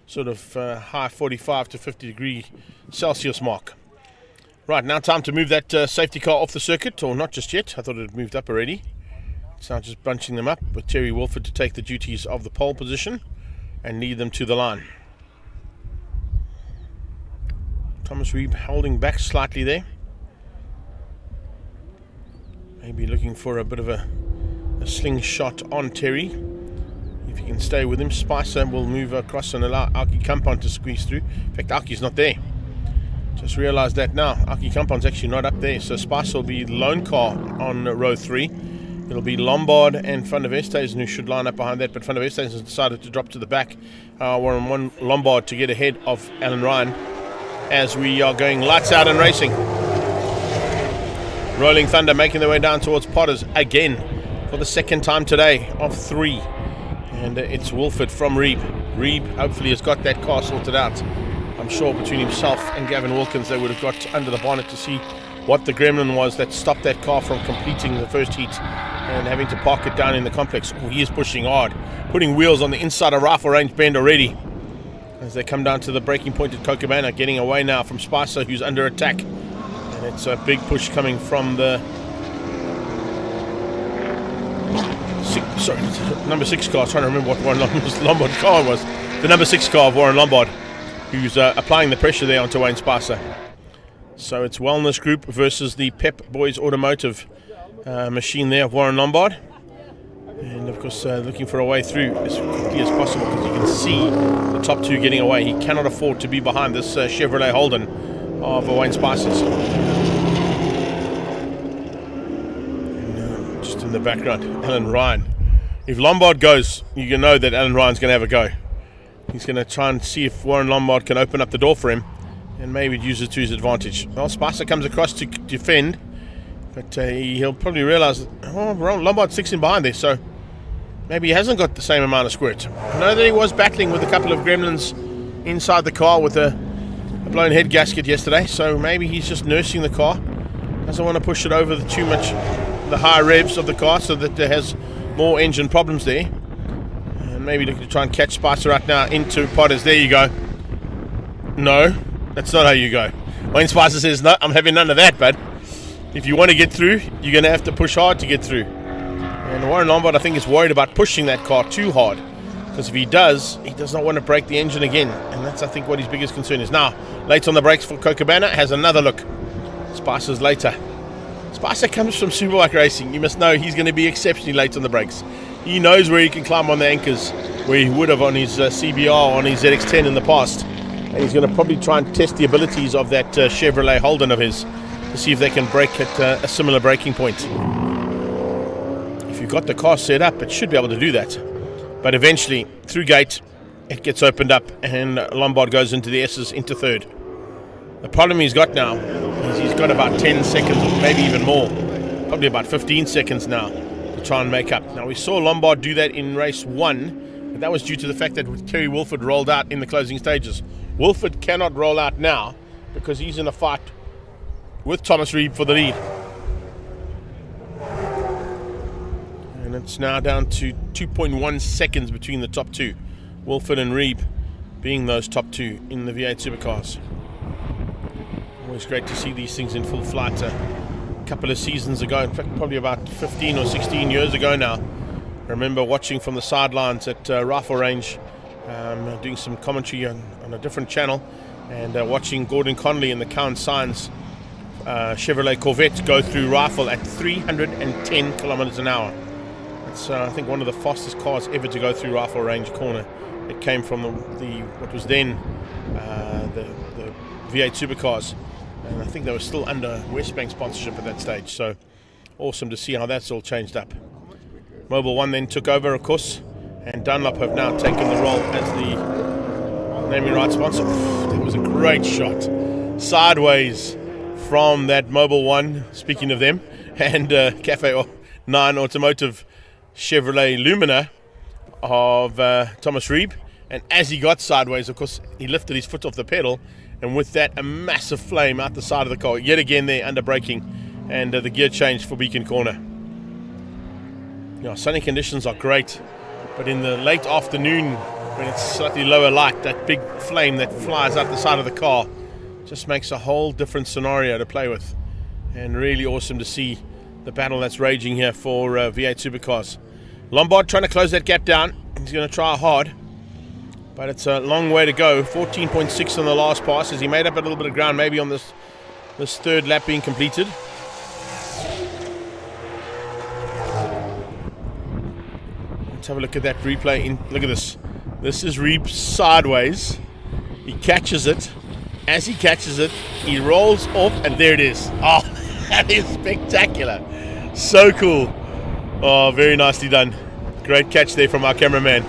sort of high 45 to 50 degree Celsius mark. Right, now time to move that safety car off the circuit, or not just yet. I thought it had moved up already. It's now just bunching them up with Terry Wilford to take the duties of the pole position and lead them to the line. Thomas Reeb holding back slightly there. Maybe looking for a bit of a slingshot on Terry. If he can stay with him, Spicer will move across and allow Aki Kampan to squeeze through. In fact, Aki's not there. Just realised that now. Aki Kampan's actually not up there, so Spicer will be the lone car on row 3. It'll be Lombard and Van der Westhuizen who should line up behind that, but Van der Westhuizen has decided to drop to the back. We're on one Lombard to get ahead of Alan Ryan as we are going lights out and racing. Rolling Thunder making their way down towards Potters again for the second time today of 3. And it's Wilford from Reeb. Reeb hopefully has got that car sorted out. I'm sure between himself and Gavin Wilkins they would have got under the bonnet to see what the gremlin was that stopped that car from completing the first heat and having to park it down in the complex. Oh, he is pushing hard, putting wheels on the inside of Rifle Range Bend already as they come down to the braking point at Cochabana, getting away now from Spicer, who's under attack. And it's a big push coming from the number 6 car. I'm trying to remember what Warren Lombard car was. The number 6 car of Warren Lombard, who's applying the pressure there onto Wayne Spicer. So it's Wellness Group versus the Pep Boys Automotive machine there of Warren Lombard. And of course looking for a way through as quickly as possible, because you can see the top 2 getting away. He cannot afford to be behind this Chevrolet Holden of Wayne Spicer's. And, just in the background, Alan Ryan. If Lombard goes, you can know that Alan Ryan's going to have a go. He's going to try and see if Warren Lombard can open up the door for him and maybe use it to his advantage. Well, Spicer comes across to defend, but he'll probably realise that Lombard sticks in behind there, so maybe he hasn't got the same amount of squirt. I know that he was battling with a couple of gremlins inside the car with a blown head gasket yesterday, so maybe he's just nursing the car. Doesn't want to push it over too much the high revs of the car so that it has more engine problems there. And maybe looking to try and catch Spicer out now into Potters. There you go. No, that's not how you go. Wayne Spicer says, no, I'm having none of that, bud. If you want to get through, you're going to have to push hard to get through. And Warren Lombard, I think, is worried about pushing that car too hard, because if he does not want to break the engine again, and that's, I think, what his biggest concern is. Now, late on the brakes for Cochabana, has another look. Spicer's later. Spicer comes from Superbike racing. You must know he's going to be exceptionally late on the brakes. He knows where he can climb on the anchors, where he would have on his CBR, on his ZX-10 in the past. And he's going to probably try and test the abilities of that Chevrolet Holden of his to see if they can brake at a similar braking point. If you've got the car set up, it should be able to do that. But eventually, through gate, it gets opened up and Lombard goes into the S's into third. The problem he's got now is he's got about 10 seconds, maybe even more, probably about 15 seconds now to try and make up. Now, we saw Lombard do that in race 1, but that was due to the fact that Terry Wilford rolled out in the closing stages. Wilford cannot roll out now because he's in a fight with Thomas Reeb for the lead. And it's now down to 2.1 seconds between the top 2. Wilford and Reeb being those top 2 in the V8 Supercars. Always great to see these things in full flight. A couple of seasons ago, in fact probably about 15 or 16 years ago now, I remember watching from the sidelines at Rifle Range doing some commentary on a different channel, and watching Gordon Conley in the Count Science Chevrolet Corvette go through Rifle at 310 kilometers an hour. It's I think one of the fastest cars ever to go through Rifle Range Corner. It came from what was then the V8 Supercars, and I think they were still under Westbank sponsorship at that stage. So awesome to see how that's all changed up. Mobil 1 then took over, of course, and Dunlop have now taken the role as the naming rights sponsor. That was a great shot, sideways from that Mobil 1, speaking of them, and Cafe 9 Automotive Chevrolet Lumina of Thomas Reeb. And as he got sideways, of course, he lifted his foot off the pedal, and with that, a massive flame out the side of the car. Yet again there, under braking, and the gear changed for Beacon Corner. Sunny conditions are great, but in the late afternoon, when it's slightly lower light, that big flame that flies out the side of the car just makes a whole different scenario to play with. And really awesome to see the battle that's raging here for V8 Supercars. Lombard trying to close that gap down. He's going to try hard, but it's a long way to go. 14.6 on the last pass, as he made up a little bit of ground maybe on this third lap being completed. Let's have a look at that replay. Look at this. This is Reeb sideways. He catches it. As he catches it, he rolls off, and there it is. Oh, that is spectacular. So cool. Oh, very nicely done. Great catch there from our cameraman.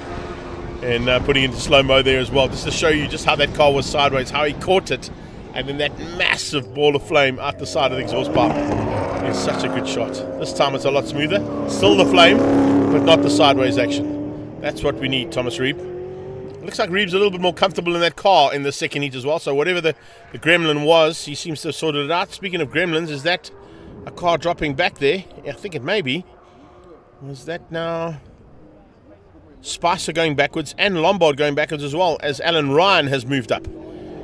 And putting it into slow-mo there as well, just to show you just how that car was sideways, how he caught it, and then that massive ball of flame out the side of the exhaust pipe. It's such a good shot. This time it's a lot smoother. Still the flame, but not the sideways action. That's what we need, Thomas Reeb. It looks like Reeb's a little bit more comfortable in that car in the second heat as well. So whatever the gremlin was, he seems to have sorted it out. Speaking of gremlins, is that a car dropping back there? I think it may be. Was that now Spicer going backwards and Lombard going backwards as well, as Alan Ryan has moved up.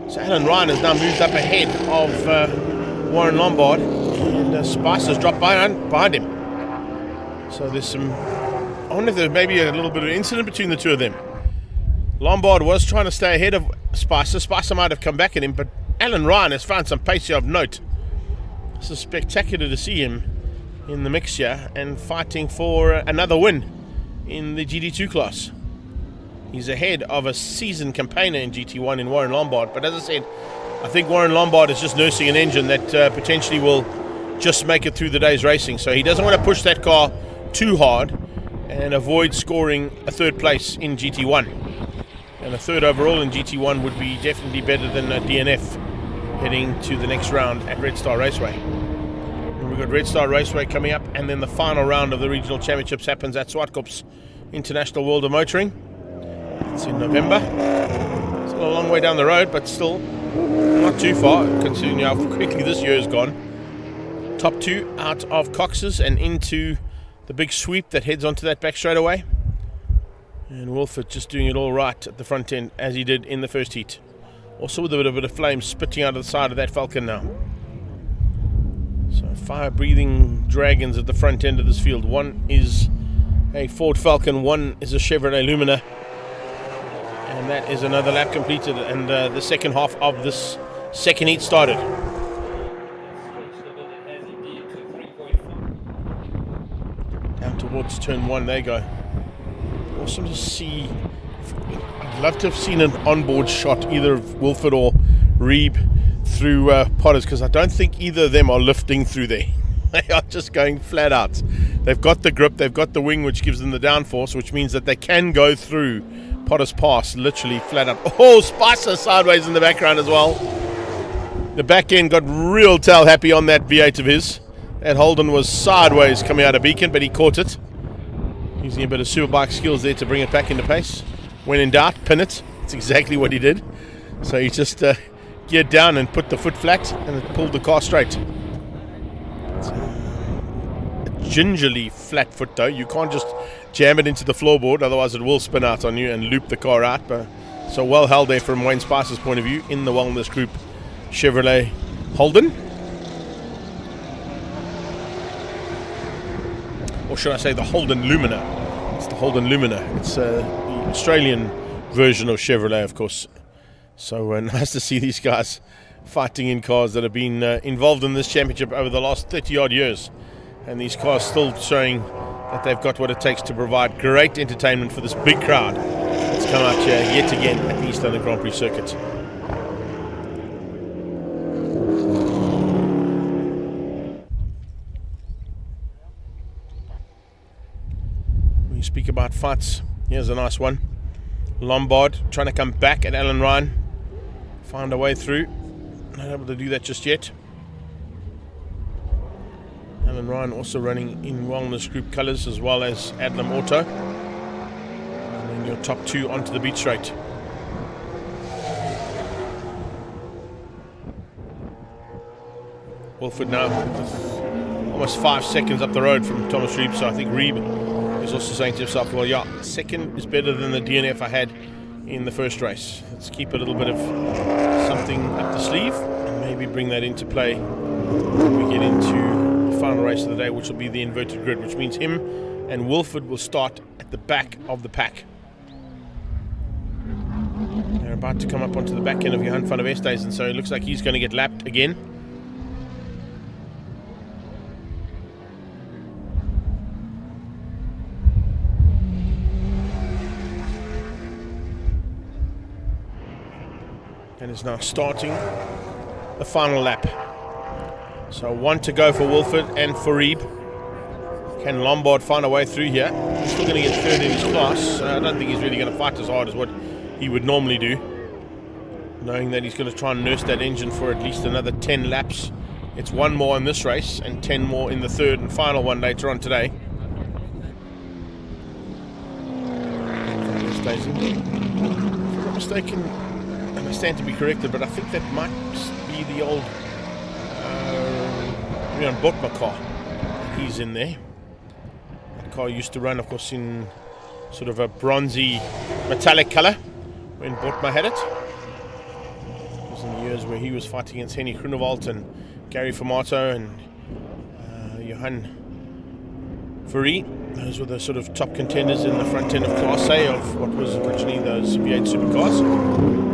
So Alan Ryan has now moved up ahead of Warren Lombard, and Spicer's dropped behind him. So there's some, I wonder if there may be a little bit of an incident between the two of them. Lombard was trying to stay ahead of Spicer. Spicer might have come back at him, but Alan Ryan has found some pace here of note. This is spectacular to see him in the mix here and fighting for another win in the GT2 class. He's ahead of a seasoned campaigner in GT1 in Warren Lombard, but as I said, I think Warren Lombard is just nursing an engine that potentially will just make it through the day's racing. So he doesn't want to push that car too hard and avoid scoring a third place in GT1. And a third overall in GT1 would be definitely better than a DNF heading to the next round at Red Star Raceway. And we've got Red Star Raceway coming up, and then the final round of the regional championships happens at Swartkops International World of Motoring. It's in November. Still a long way down the road, but still not too far, considering how quickly this year has gone. Top two out of Cox's and into the big sweep that heads onto that back straightaway. And Wolford just doing it all right at the front end, as he did in the first heat. Also with a bit of flame spitting out of the side of that Falcon now. So fire-breathing dragons at the front end of this field. One is a Ford Falcon, one is a Chevrolet Lumina. And that is another lap completed, and the second half of this second heat started. Down towards turn one, there you go. Awesome to see. I'd love to have seen an onboard shot, either of Wilford or Reeb through Potters, because I don't think either of them are lifting through there. They are just going flat out. They've got the grip, they've got the wing, which gives them the downforce, which means that they can go through Potter's Pass literally flat out. Oh, Spicer sideways in the background as well. The back end got real tail happy on that V8 of his. That Holden was sideways coming out of Beacon, but he caught it. Using a bit of superbike skills there to bring it back into pace. When in doubt, pin it. That's exactly what he did. So he just geared down and put the foot flat and it pulled the car straight. It's a gingerly flat foot though. You can't just jam it into the floorboard, otherwise it will spin out on you and loop the car out. But so well held there from Wayne Spicer's point of view in the Wellness Group Chevrolet Holden. Or should I say the Holden Lumina. It's the Holden Lumina. It's the Australian version of Chevrolet, of course. So nice to see these guys fighting in cars that have been involved in this championship over the last 30 odd years, and these cars still showing that they've got what it takes to provide great entertainment for this big crowd that's come out here yet again at the East London Grand Prix circuit. When you speak about fights, here's a nice one. Lombard trying to come back at Alan Ryan, find a way through, not able to do that just yet. Alan Ryan also running in Wellness Group colours as well as Adlam Auto. And then your top two onto the beat straight. Wilford now almost 5 seconds up the road from Thomas Reeb, so I think Reeb is also saying to himself, well, yeah, second is better than the DNF I had in the first race. Let's keep a little bit of something up the sleeve and maybe bring that into play when we get into the final race of the day, which will be the inverted grid, which means him and Wilford will start at the back of the pack. They're about to come up onto the back end of Johan van der Westhuizen, so it looks like he's going to get lapped again. And is now starting the final lap. So 1 to go for Wilford and for Reeb. Can Lombard find a way through here? He's still going to get third in his class. I don't think he's really going to fight as hard as what he would normally do, knowing that he's going to try and nurse that engine for at least another 10 laps. It's 1 more in this race and 10 more in the third and final one later on today. If I'm not mistaken, I stand to be corrected, but I think that might be the old Rian Botma car. He's in there. That car used to run, of course, in sort of a bronzy metallic colour when Botma had it. It was in the years where he was fighting against Henny Groenewald and Gary Formato and Johan Fourie. Those were the sort of top contenders in the front end of Class A of what was originally those V8 Supercars.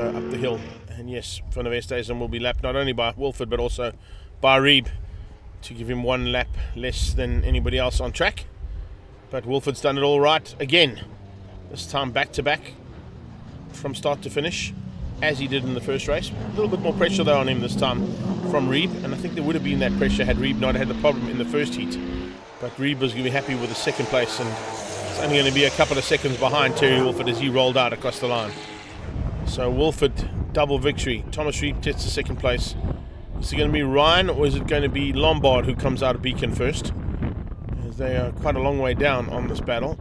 Up the hill, and yes, Van der Westhuizen will be lapped not only by Wilford but also by Reeb to give him 1 lap less than anybody else on track. But Wilford's done it all right again, this time back to back from start to finish, as he did in the first race. A little bit more pressure though on him this time from Reeb, and I think there would have been that pressure had Reeb not had the problem in the first heat. But Reeb was going to be happy with the second place, and it's only going to be a couple of seconds behind Terry Wilford as he rolled out across the line. So Wilford, double victory. Thomas Reeb gets the second place. Is it going to be Ryan or is it going to be Lombard who comes out of Beacon first? As they are quite a long way down on this battle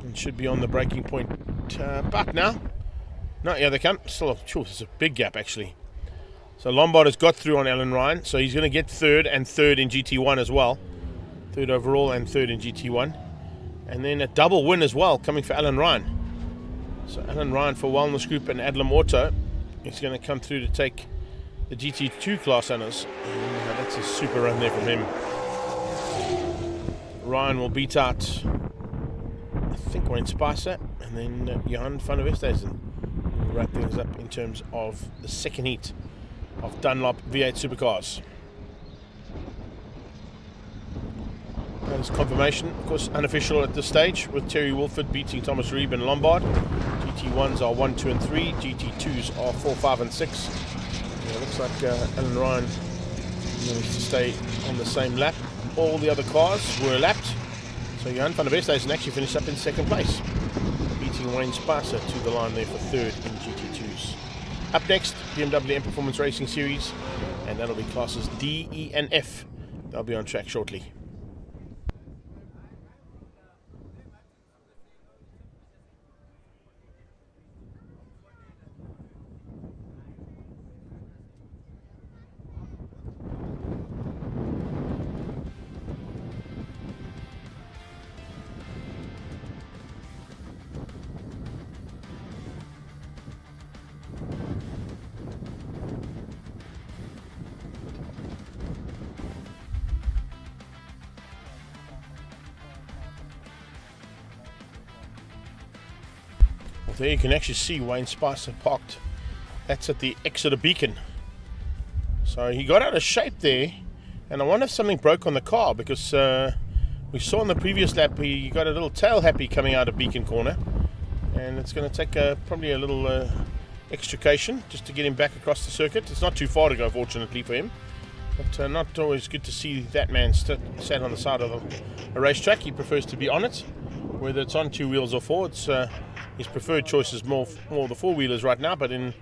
and should be on the breaking point about now. No, yeah, they come. Still, it's a big gap actually. So Lombard has got through on Alan Ryan, so he's going to get third and third in GT1 as well. Third overall and third in GT1. And then a double win as well coming for Alan Ryan. So Alan Ryan for Wellness Group and Adlam Auto is going to come through to take the GT2 class honours. That's a super run there from him. Ryan will beat out, I think, Wayne Spicer, and then Johan van der Westhuizen will wrap things up in terms of the second heat of Dunlop V8 Supercars. There's confirmation, of course, unofficial at this stage, with Terry Wilford beating Thomas Reeb and Lombard. GT1s are 1, 2 and 3. GT2s are 4, 5 and 6. It looks like Alan Ryan needs to stay on the same lap. All the other cars were lapped. So Johan van der Westhuizen actually finished up in second place, beating Wayne Spicer to the line there for third in GT2s. Up next, BMW M Performance Racing Series, and that'll be classes D, E and F. They'll be on track shortly. There you can actually see Wayne Spicer parked. That's at the Exeter Beacon. So he got out of shape there, and I wonder if something broke on the car, because we saw in the previous lap he got a little tail happy coming out of Beacon Corner, and it's going to take probably a little extrication just to get him back across the circuit. It's not too far to go, fortunately for him, but not always good to see that man sat on the side of a racetrack. He prefers to be on it, whether it's on two wheels or four. It's his preferred choice is more the four-wheelers right now, but in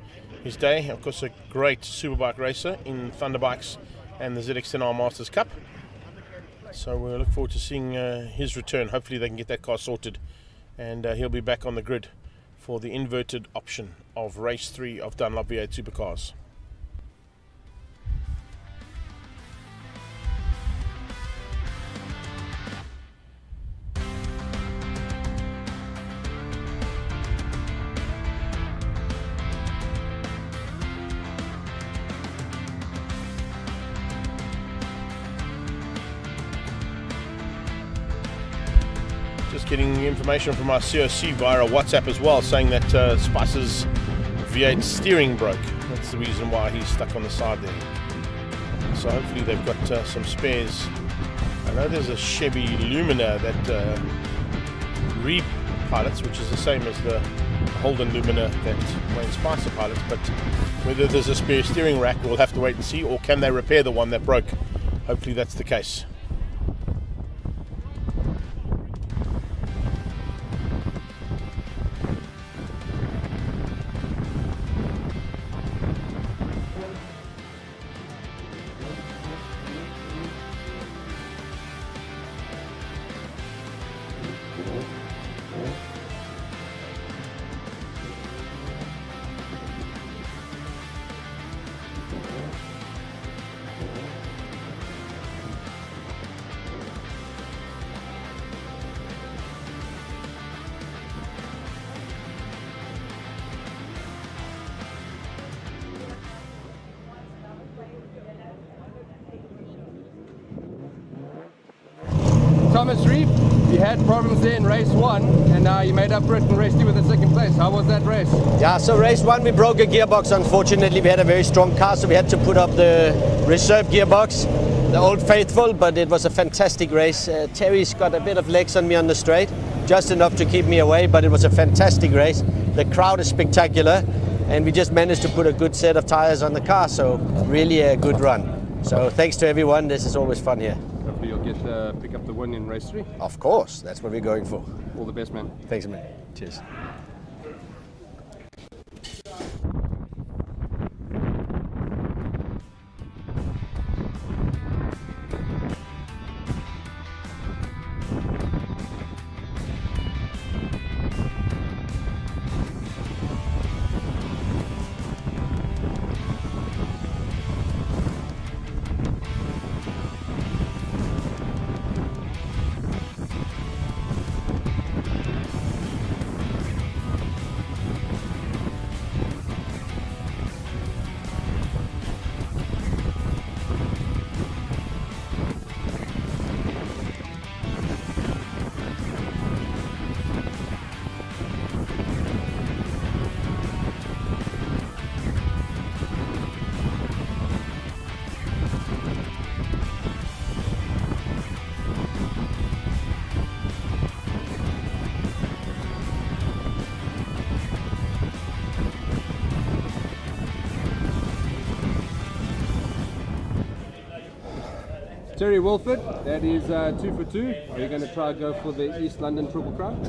his day, of course, a great superbike racer in Thunderbikes and the ZX10R Masters Cup. So we'll look forward to seeing his return. Hopefully they can get that car sorted, and he'll be back on the grid for the inverted option of race 3 of Dunlop V8 Supercars. Just getting information from our COC via WhatsApp as well, saying that Spicer's V8 steering broke. That's the reason why he's stuck on the side there. So hopefully they've got some spares. I know there's a Chevy Lumina that Reed pilots, which is the same as the Holden Lumina that Wayne Spicer pilots, but whether there's a spare steering rack we'll have to wait and see, or can they repair the one that broke. Hopefully that's the case. Thomas Reed, you had problems there in race 1, and now you made up for it in race 2 with the second place. How was that race? Yeah, so race 1 we broke a gearbox. Unfortunately, we had a very strong car, so we had to put up the reserve gearbox, the old faithful, but it was a fantastic race. Terry's got a bit of legs on me on the straight, just enough to keep me away, but it was a fantastic race. The crowd is spectacular, and we just managed to put a good set of tires on the car, so really a good run. So thanks to everyone, this is always fun here. Hopefully you'll pick up the win in race 3. Of course, that's what we're going for. All the best, man. Thanks, man. Cheers. Terry Wilford, that is 2 for 2. Are you going to try and go for the East London Triple Crown?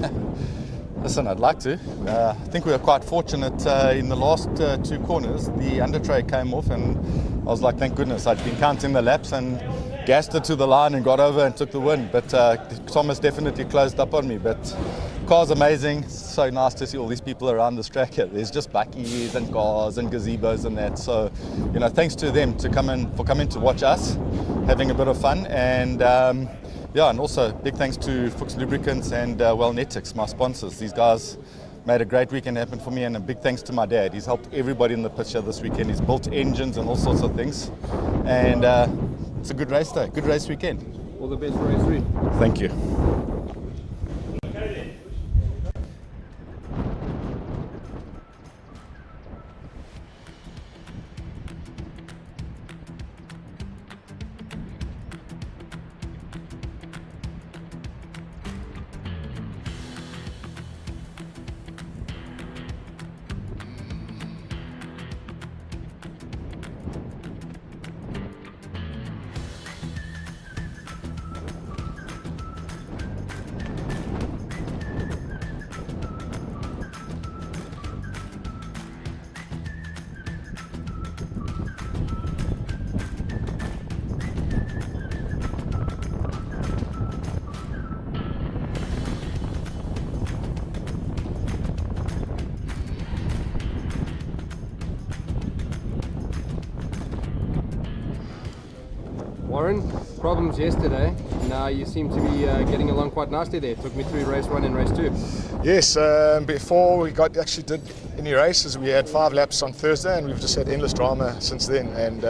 Listen, I'd like to. I think we were quite fortunate in the last 2 corners. The under tray came off, and I was like, thank goodness. I'd been counting the laps and gassed it to the line and got over and took the win. But Thomas definitely closed up on me. But car's amazing. So nice to see all these people around this track. There's just bakkies and cars and gazebos and that. So, you know, thanks to them for coming to watch us, having a bit of fun. And yeah, and also big thanks to CIM Lubricants and Welkom, my sponsors. These guys made a great weekend happen for me, and a big thanks to my dad. He's helped everybody in the picture this weekend. He's built engines and all sorts of things. And it's a good race day, good race weekend. All the best for race 3. Thank you. Lauren, problems yesterday. Now you seem to be getting along quite nicely there. Took me through race 1 and race 2. Yes, before we actually did any races, we had 5 laps on Thursday, and we've just had endless drama since then. And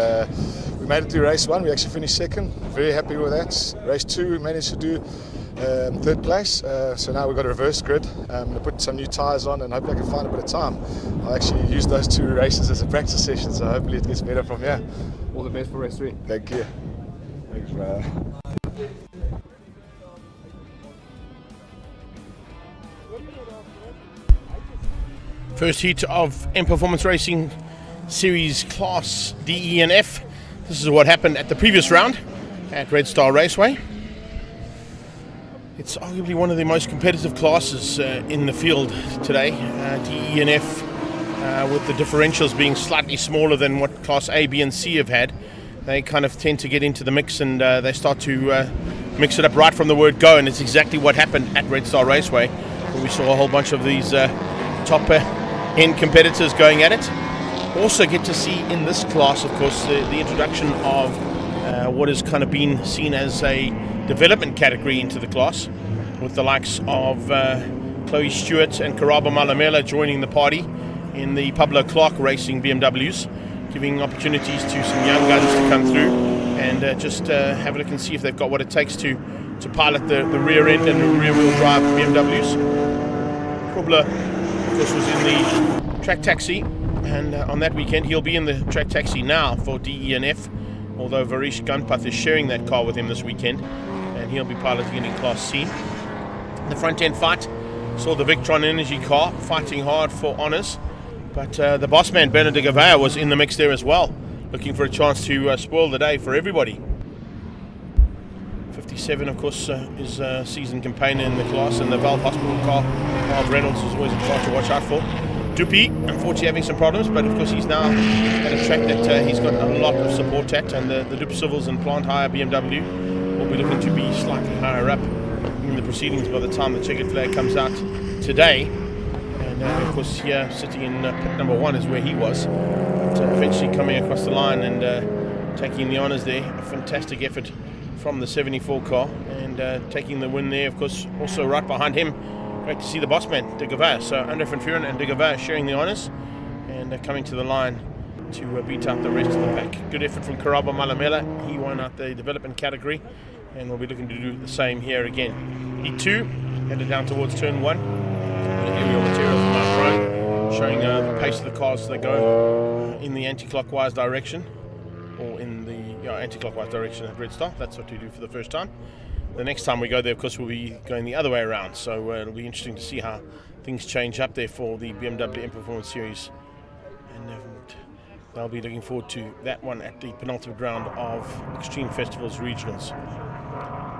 we made it through race 1. We actually finished second. Very happy with that. Race 2, we managed to do third place. So now we've got a reverse grid. I'm going to put some new tyres on, and hopefully I can find a bit of time. I'll actually use those 2 races as a practice session, so hopefully it gets better from here. All the best for race 3. Thank you. Thanks, bro. First heat of M Performance Racing Series Class D, E and F. This is what happened at the previous round at Red Star Raceway. It's arguably one of the most competitive classes in the field today. D, E and F, with the differentials being slightly smaller than what Class A, B and C have had. They kind of tend to get into the mix, and they start to mix it up right from the word go, and it's exactly what happened at Red Star Raceway, where we saw a whole bunch of these top end competitors going at it. Also get to see in this class, of course, the introduction of what has kind of been seen as a development category into the class, with the likes of Chloe Stewart and Karabo Malamela joining the party in the Pablo Clark Racing BMWs, giving opportunities to some young guns to come through and just have a look and see if they've got what it takes to pilot the rear end and the rear wheel drive BMWs. Krobler, of course, was in the track taxi, and on that weekend he'll be in the track taxi now for DE and F, although Varish Gunpath is sharing that car with him this weekend, and he'll be piloting it in Class C. The front end fight saw the Victron Energy car fighting hard for honours, but the boss man Bernard de Gavea was in the mix there as well, looking for a chance to spoil the day for everybody. 57, of course, is a seasoned campaigner in the class, and the Valve Hospital car of Reynolds is always a car to watch out for. Dupi, unfortunately having some problems, but of course he's now at a track that he's got a lot of support at, and the Dup Civils and Plant Hire BMW will be looking to be slightly higher up in the proceedings by the time the checkered flag comes out today. And of course here, sitting in pit number 1 is where he was, but eventually coming across the line and taking the honours there. A fantastic effort from the 74 car, and taking the win there, of course, also right behind him. Great to see the boss man, de Gavea. So Andre van Vuren and de Gavea sharing the honours and coming to the line to beat out the rest of the pack. Good effort from Karabo Malamela. He won out the development category, and we'll be looking to do the same here again. E2 headed down towards turn 1. Aerial material from our Prix, showing the pace of the cars as they go in the anti-clockwise direction, or in the anti-clockwise direction at Red Star. That's what we do for the first time. The next time we go there, of course, we'll be going the other way around, so it'll be interesting to see how things change up there for the BMW M Performance Series, and they'll be looking forward to that one at the penultimate round of Extreme Festivals Regionals.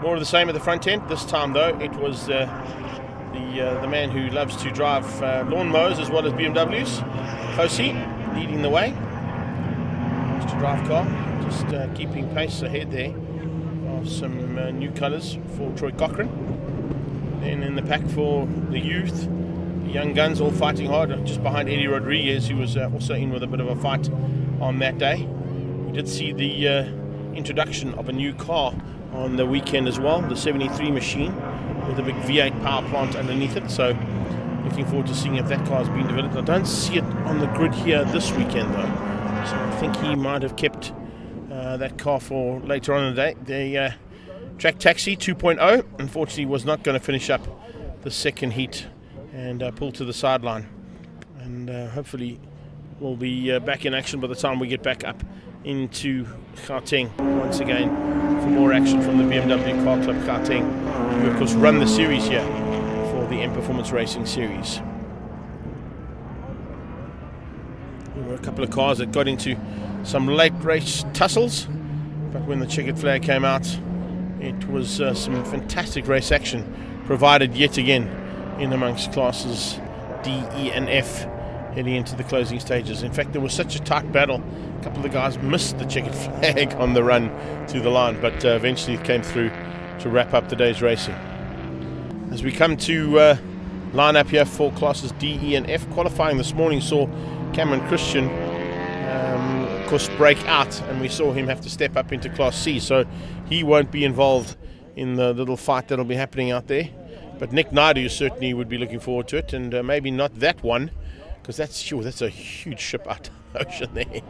More of the same at the front end. This time, though, it was the man who loves to drive lawnmowers as well as BMWs, Josie, leading the way. Just a drive car, just keeping pace ahead there of some new colours for Troy Cochrane. Then in the pack for the youth, the young guns all fighting hard, just behind Eddie Rodriguez, who was also in with a bit of a fight on that day. We did see the introduction of a new car on the weekend as well, the 73 machine with a big V8 power plant underneath it, so looking forward to seeing if that car has been developed. I don't see it on the grid here this weekend though, so I think he might have kept that car for later on in the day. The Track Taxi 2.0 unfortunately was not going to finish up the second heat and pulled to the sideline, and hopefully we'll be back in action by the time we get back up into Gauteng once again for more action from the BMW Car Club Gauteng, who of course run the series here for the M Performance Racing Series. There were a couple of cars that got into some late race tussles, but when the checkered flag came out, it was some fantastic race action provided yet again in amongst classes D, E and F heading into the closing stages. In fact, there was such a tight battle, a couple of the guys missed the checkered flag on the run to the line, but eventually it came through to wrap up the day's racing. As we come to line up here for classes D, E and F, qualifying this morning saw Cameron Christian of course, break out, and we saw him have to step up into Class C, so he won't be involved in the little fight that'll be happening out there. But Nick Naidu certainly would be looking forward to it, and maybe not that one, because that's a huge ship out of the ocean there.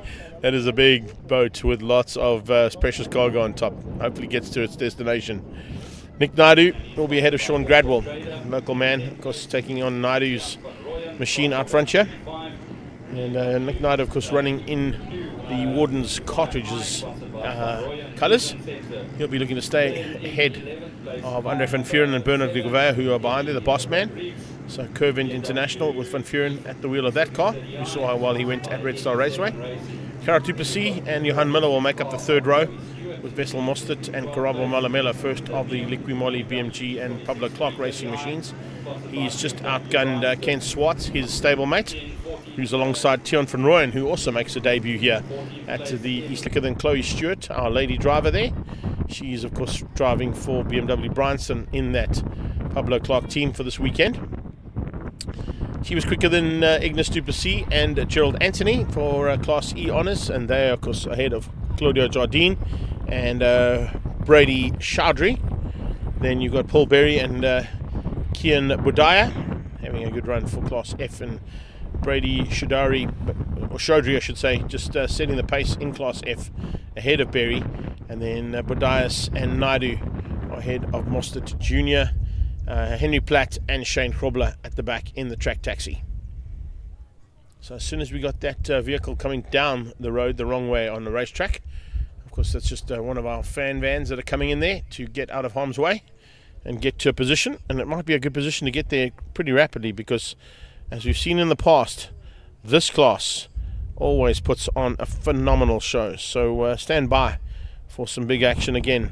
That is a big boat with lots of precious cargo on top. Hopefully gets to its destination. Nick Naidu will be ahead of Sean Gradwell, local man, of course, taking on Naidu's machine out front here. And Nick Naidu, of course, running in the Warden's Cartridges colours. He'll be looking to stay ahead of Andre van Vuuren and Bernard Gouveia, who are behind there, the boss man. So Curvend International with van Vuuren at the wheel of that car. You saw how well he went at Red Star Raceway. Cara Duplessis and Johan Miller will make up the third row, with Wessel Mostert and Karabo Malamela first of the Liqui-Moly, BMG and Pablo Clark racing machines. He's just outgunned Ken Swartz, his stablemate, who's alongside Tion van Rooyen, who also makes a debut here at the East Liquor. Chloe Stewart, our lady driver there. She's, of course, driving for BMW Bryanston in that Pablo Clark team for this weekend. She was quicker than Ignace Duplessis and Gerald Anthony for Class E honours, and they are, of course, ahead of Claudio Jardine and Brady Chaudhry. Then you've got Paul Berry and Kian Budaya having a good run for Class F, and Brady Chaudhry, I should say, just setting the pace in Class F ahead of Berry, and then Budayas and Naidu are ahead of Mostert Jr., Henry Platt and Shane Grobler at the back in the track taxi. So as soon as we got that vehicle coming down the road the wrong way on the racetrack, of course that's just one of our fan vans that are coming in there to get out of harm's way and get to a position, and it might be a good position to get there pretty rapidly, because as we've seen in the past, this class always puts on a phenomenal show. So stand by for some big action again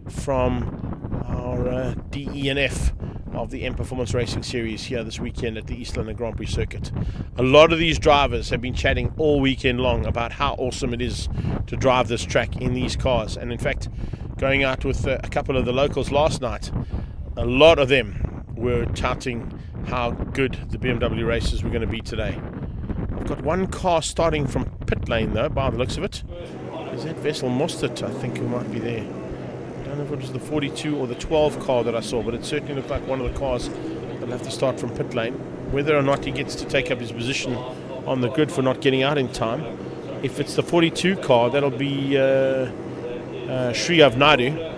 from our D, E and F of the M Performance Racing Series here this weekend at the East London Grand Prix Circuit. A lot of these drivers have been chatting all weekend long about how awesome it is to drive this track in these cars, and in fact, going out with a couple of the locals last night, a lot of them were touting how good the BMW races were going to be today. I've got one car starting from pit lane though, by the looks of it. Is that Wessel Mostert, I think, who might be there? I don't know if it was the 42 or the 12 car that I saw, but it certainly looked like one of the cars that'll have to start from pit lane. Whether or not he gets to take up his position on the grid for not getting out in time. If it's the 42 car, that'll be Sriyav Naidu.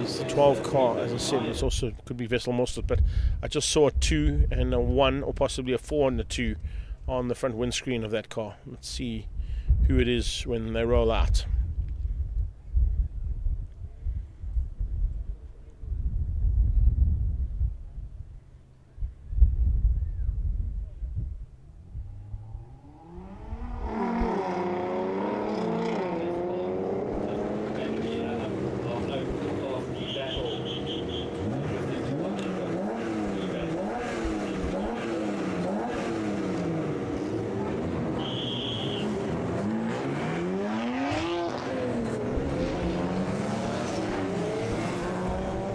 It's the 12 car, as I said. It's also could be Wessel Mostert, but I just saw a 2 and a 1, or possibly a 4 and a 2 on the front windscreen of that car. Let's see who it is when they roll out.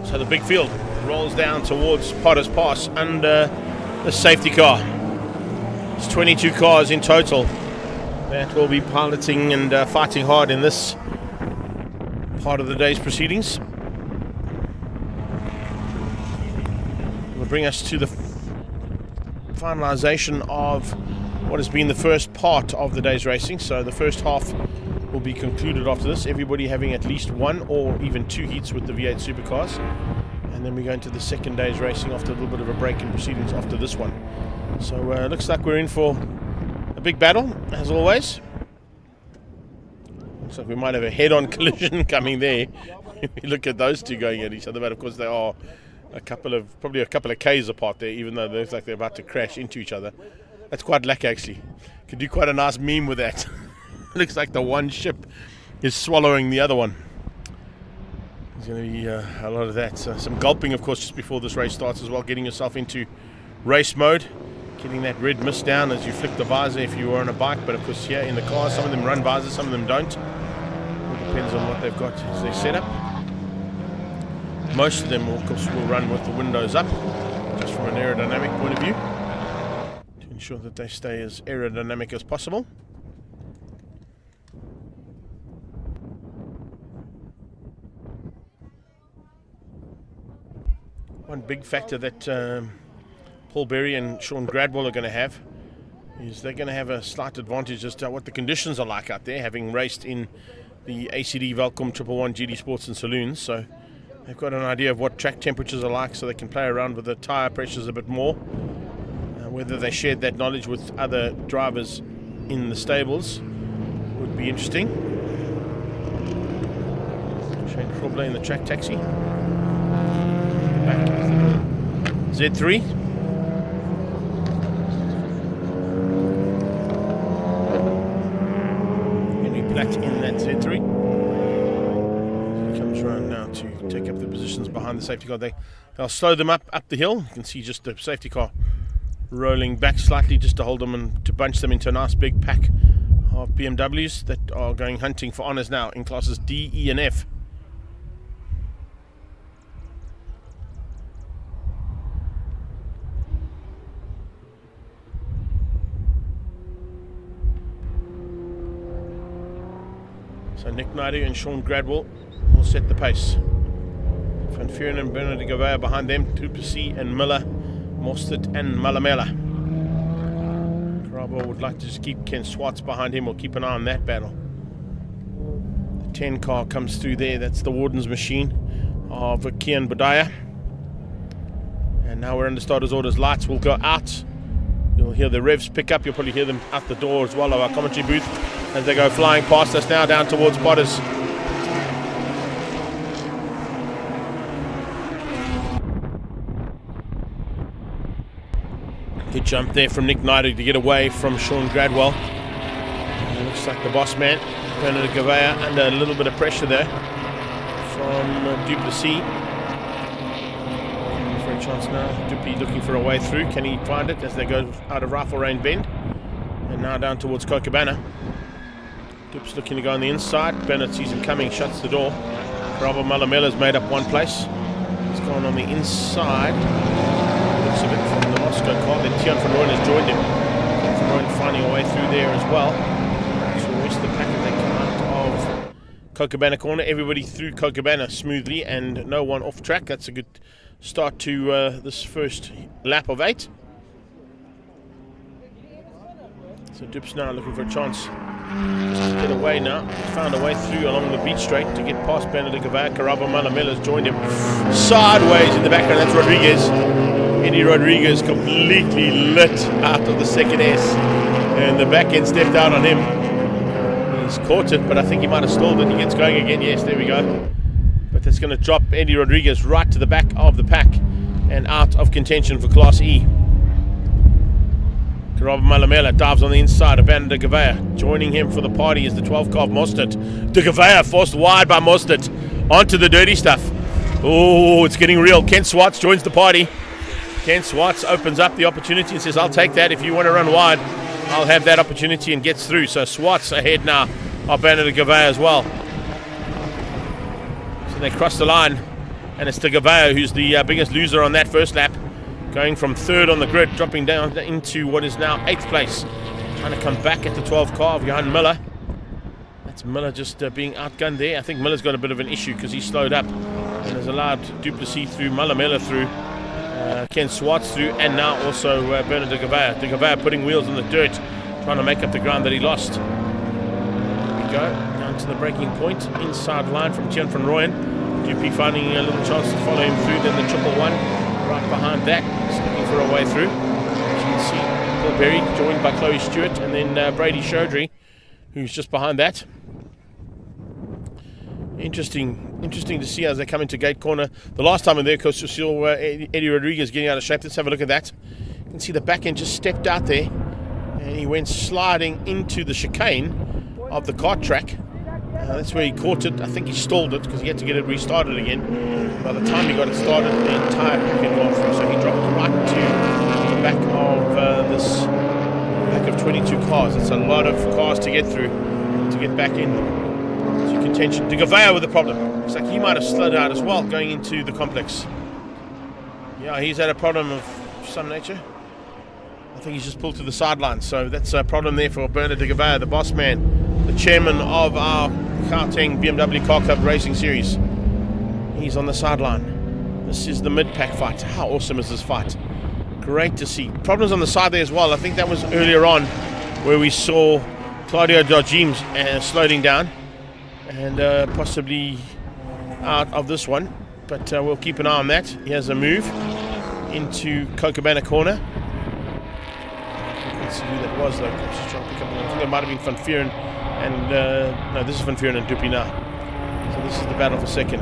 So the big field rolls down towards Potter's Pass under the safety car. It's 22 cars in total that will be piloting and fighting hard in this part of the day's proceedings. Will bring us to the finalization of what has been the first part of the day's racing. So the first half will be concluded after this, everybody having at least one or even 2 heats with the V8 Supercars, and then we go into the second day's racing after a little bit of a break in proceedings after this one. So looks like we're in for a big battle as always. Looks like we might have a head-on collision coming there if we look at those two going at each other, but of course they are probably a couple of K's apart there, even though they look like they're about to crash into each other. That's quite lucky actually. Could do quite a nice meme with that. Looks like the one ship is swallowing the other one. There's going to be a lot of that. Some gulping, of course, just before this race starts as well, getting yourself into race mode, getting that red mist down as you flick the visor if you are on a bike. But of course here in the car, some of them run visors, some of them don't. It depends on what they've got as their setup. Most of them, of course, will run with the windows up, just from an aerodynamic point of view, to ensure that they stay as aerodynamic as possible. One big factor that Paul Berry and Sean Gradwell are going to have is they're going to have a slight advantage as to what the conditions are like out there, having raced in the ACD Welkom 111 GD Sports and Saloons. So they've got an idea of what track temperatures are like, so they can play around with the tyre pressures a bit more. Whether they shared that knowledge with other drivers in the stables would be interesting. Shane Krobler in the track taxi. Back Z3. Henry Platt in that Z3. He comes around now to take up the positions behind the safety car. They'll slow them up the hill. You can see just the safety car rolling back slightly just to hold them and to bunch them into a nice big pack of BMWs that are going hunting for honours now in classes D, E and F. So Nick Naidu and Sean Gradwell will set the pace. Van Vuuren and Bernard de Gouveia behind them, Duplessis and Miller, Mostert and Malamela. Carabo would like to just keep Ken Swartz behind him or keep an eye on that battle. The 10 car comes through there, that's the Warden's machine of Kian Badaya. And now we're under starters orders. Lights will go out. You'll hear the revs pick up, you'll probably hear them out the door as well of our commentary booth as they go flying past us now down towards Potters. Good jump there from Nick Naidu to get away from Sean Gradwell. And it looks like the boss man, Bernard de Gouveia, under a little bit of pressure there from Duplessis. Looking for a chance now. Duplessis looking for a way through. Can he find it as they go out of Rifle Rain Bend? And now down towards Cochabana. Dups looking to go on the inside. Bernard sees him coming, shuts the door. Carabo Malamela's made up one place. He's gone on the inside. Looks a bit from the Moscow car. Then Tian van Rooyen has joined him. Tian van Rooyen finding a way through there as well. So the rest of the pack as they come out of Cochabana corner. Everybody through Cochabana smoothly and no one off track. That's a good start to this first lap of 8. So Dups now looking for a chance just to get away now. He's found a way through along the beach straight to get past Bernard de Gouveia. Carabo Malamela's joined him sideways in the background. That's Rodriguez. Eddie Rodriguez completely lit out of the second S. And the back end stepped out on him. He's caught it, but I think he might have stalled it. He gets going again. Yes, there we go. But that's going to drop Eddie Rodriguez right to the back of the pack and out of contention for Class E. Carabo Malamela dives on the inside of Bernard de Gouveia. Joining him for the party is the 12 car of Mostert. De Gouveia forced wide by Mostert onto the dirty stuff. Oh, it's getting real. Ken Swartz joins the party. Ken Swartz opens up the opportunity and says, I'll take that. If you want to run wide, I'll have that opportunity, and gets through. So Swartz ahead now of Bernard de Gouveia as well. So they cross the line, and it's de Gouveia who's the biggest loser on that first lap. Going from 3rd on the grid, dropping down into what is now 8th place. Trying to come back at the 12 car of Johan Miller. That's Miller just being outgunned there. I think Miller's got a bit of an issue because he slowed up and has allowed Duplessis through, Malamela through, Ken Swartz through, and now also Bernard de Gouveia. De Gouveia putting wheels in the dirt, trying to make up the ground that he lost. Here we go, down to the braking point, inside line from Tian van Rooyen. Duplessis finding a little chance to follow him through, then the 111. Right behind that, just looking for a way through. As you can see, Paul Berry joined by Chloe Stewart, and then Brady Chaudhry, who's just behind that. Interesting to see as they come into gate corner. The last time in there, of course, you saw Eddie Rodriguez getting out of shape. Let's have a look at that. You can see the back end just stepped out there, and he went sliding into the chicane of the kart track. That's where he caught it. I think he stalled it because he had to get it restarted again. By the time he got it started, the entire pack had gone through. So he dropped right to the back of this pack of 22 cars. It's a lot of cars to get through to get back into contention. De Gouveia with the problem. Looks like he might have slowed out as well going into the complex. Yeah, he's had a problem of some nature. I think he's just pulled to the sideline. So that's a problem there for Bernard de Gouveia, the boss man, the chairman of our Gauteng BMW Car Club Racing Series. He's on the sideline. This is the mid-pack fight. How awesome is this fight? Great to see. Problems on the side there as well. I think that was earlier on where we saw Claudio Darjims slowing down and possibly out of this one. But we'll keep an eye on that. Here's a move into Cocobana corner. Let's see who that was though. I'm just trying to pick up. I think it might have been Van Vuuren and no, this is Van Vuuren and Dupi now. So this is the battle for second.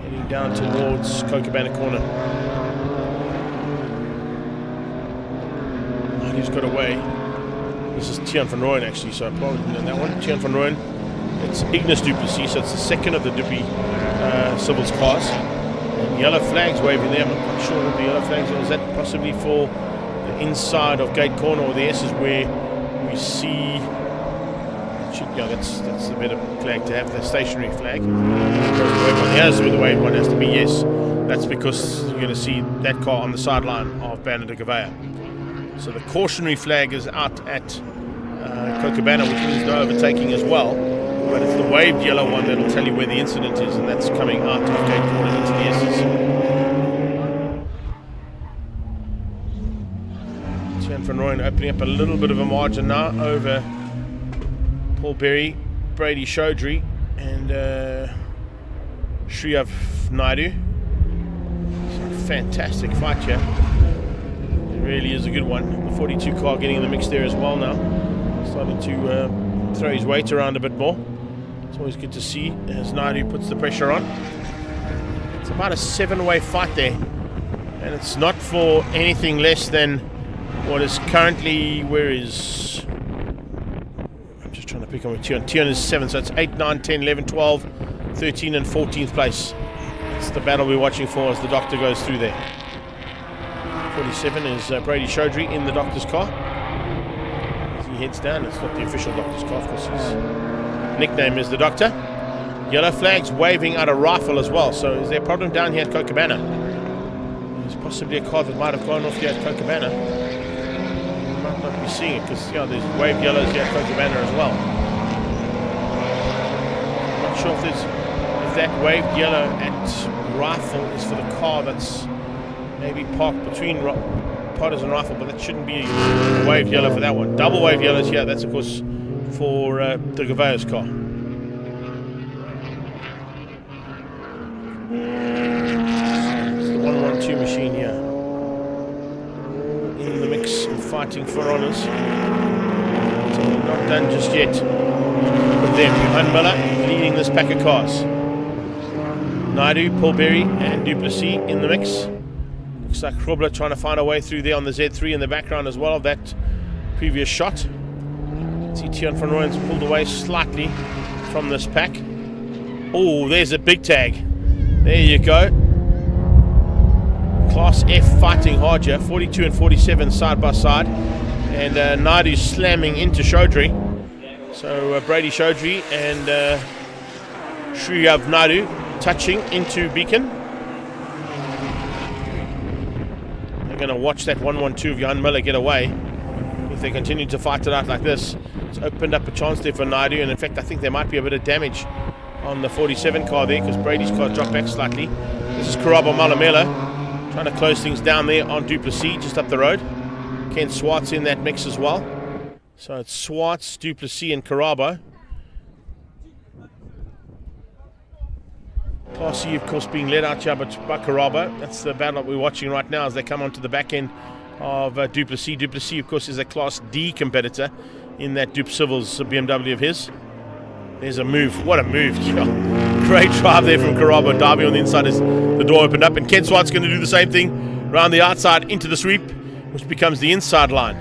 Heading down towards Cocobana corner. He's got away. This is Tiaan van Rooyen actually, so I probably didn't know that one. Tiaan van Rooyen. It's Ignis du Plessis, so it's the second of the Dupi Civils cars. And yellow flags waving there. I'm not quite sure what the yellow flags are. Is that possibly for the inside of gate corner, or the S is where we see? Yeah, that's the better flag to have, the stationary flag. Here's where the wave one has to be, yes. That's because you're going to see that car on the sideline of Banda de Gouveia. So the cautionary flag is out at Cocobana, which means no overtaking as well. But it's the waved yellow one that will tell you where the incident is, and that's coming out of gate corner into the S's. Tiaan van Rooyen opening up a little bit of a margin now over Paul Berry, Brady Chaudhry, and Sriyav Naidu. It's a fantastic fight here. It really is a good one. The 42 car getting in the mix there as well now. Starting to throw his weight around a bit more. It's always good to see as Naidu puts the pressure on. It's about a 7-way fight there. And it's not for anything less than what is currently, where is... I'm just trying to pick on with Tiaan. Tiaan is 7, so it's 8, 9, 10, 11, 12, 13 and 14th place. It's the battle we're watching for as the doctor goes through there. 47 is Brady Chaudhry in the doctor's car. As he heads down, it's not the official doctor's car, of course. His nickname is the doctor. Yellow flags waving out a rifle as well. So is there a problem down here at Cocobana? There's possibly a car that might have gone off here at Cocobana. You might not be seeing it because there's waved yellows here at Cocobana as well. I'm not sure if that waved yellow at rifle is for the car that's maybe parked between Potters and rifle, but that shouldn't be a waved yellow for that one. Double wave yellows here, that's of course for the Gouvea's car. It's the 112 machine here. In the mix and fighting for honours. So not done just yet. But then Johan Miller leading this pack of cars. Naidu, Paul Berry and du Plessis in the mix. Looks like Grobler trying to find a way through there on the Z3 in the background as well of that previous shot. See Tiaan van Rooyen's pulled away slightly from this pack. Oh, there's a big tag. There you go. Class F fighting hard here. 42 and 47 side by side. And Naidu slamming into Chaudhry. So Brady Chaudhry and Sriyav Naidu touching into Beacon. They're going to watch that 112 of Johan Miller get away. If they continue to fight it out like this, it's opened up a chance there for Naidu, and in fact I think there might be a bit of damage on the 47 car there because Brady's car dropped back slightly. This is Karabo Malamela trying to close things down there on du Plessis just up the road. Ken Swartz in that mix as well. So it's Swartz, du Plessis and Karabo. Class C, of course, being led out here by Karabo. That's the battle that we're watching right now as they come onto the back end of du Plessis. Du Plessis, of course, is a Class D competitor in that Dupe Civils BMW of his. There's a move. What a move. Great drive there from Karabo. Darby on the inside as the door opened up. And Ken Swartz going to do the same thing. Around the outside into the sweep, which becomes the inside line.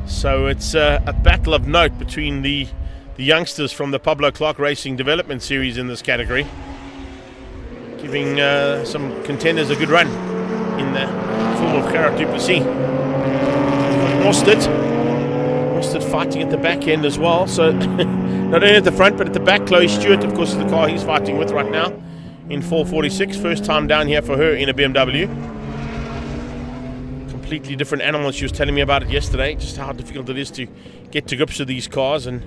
So it's a battle of note between the youngsters from the Pablo Clark Racing Development Series in this category. Giving some contenders a good run in the form of Gerard du Plessis. Mostert fighting at the back end as well. So not only at the front but at the back. Chloe Stewart, of course, is the car he's fighting with right now in 446. First time down here for her in a BMW. Completely different animal. She was telling me about it yesterday, just how difficult it is to get to grips with these cars. And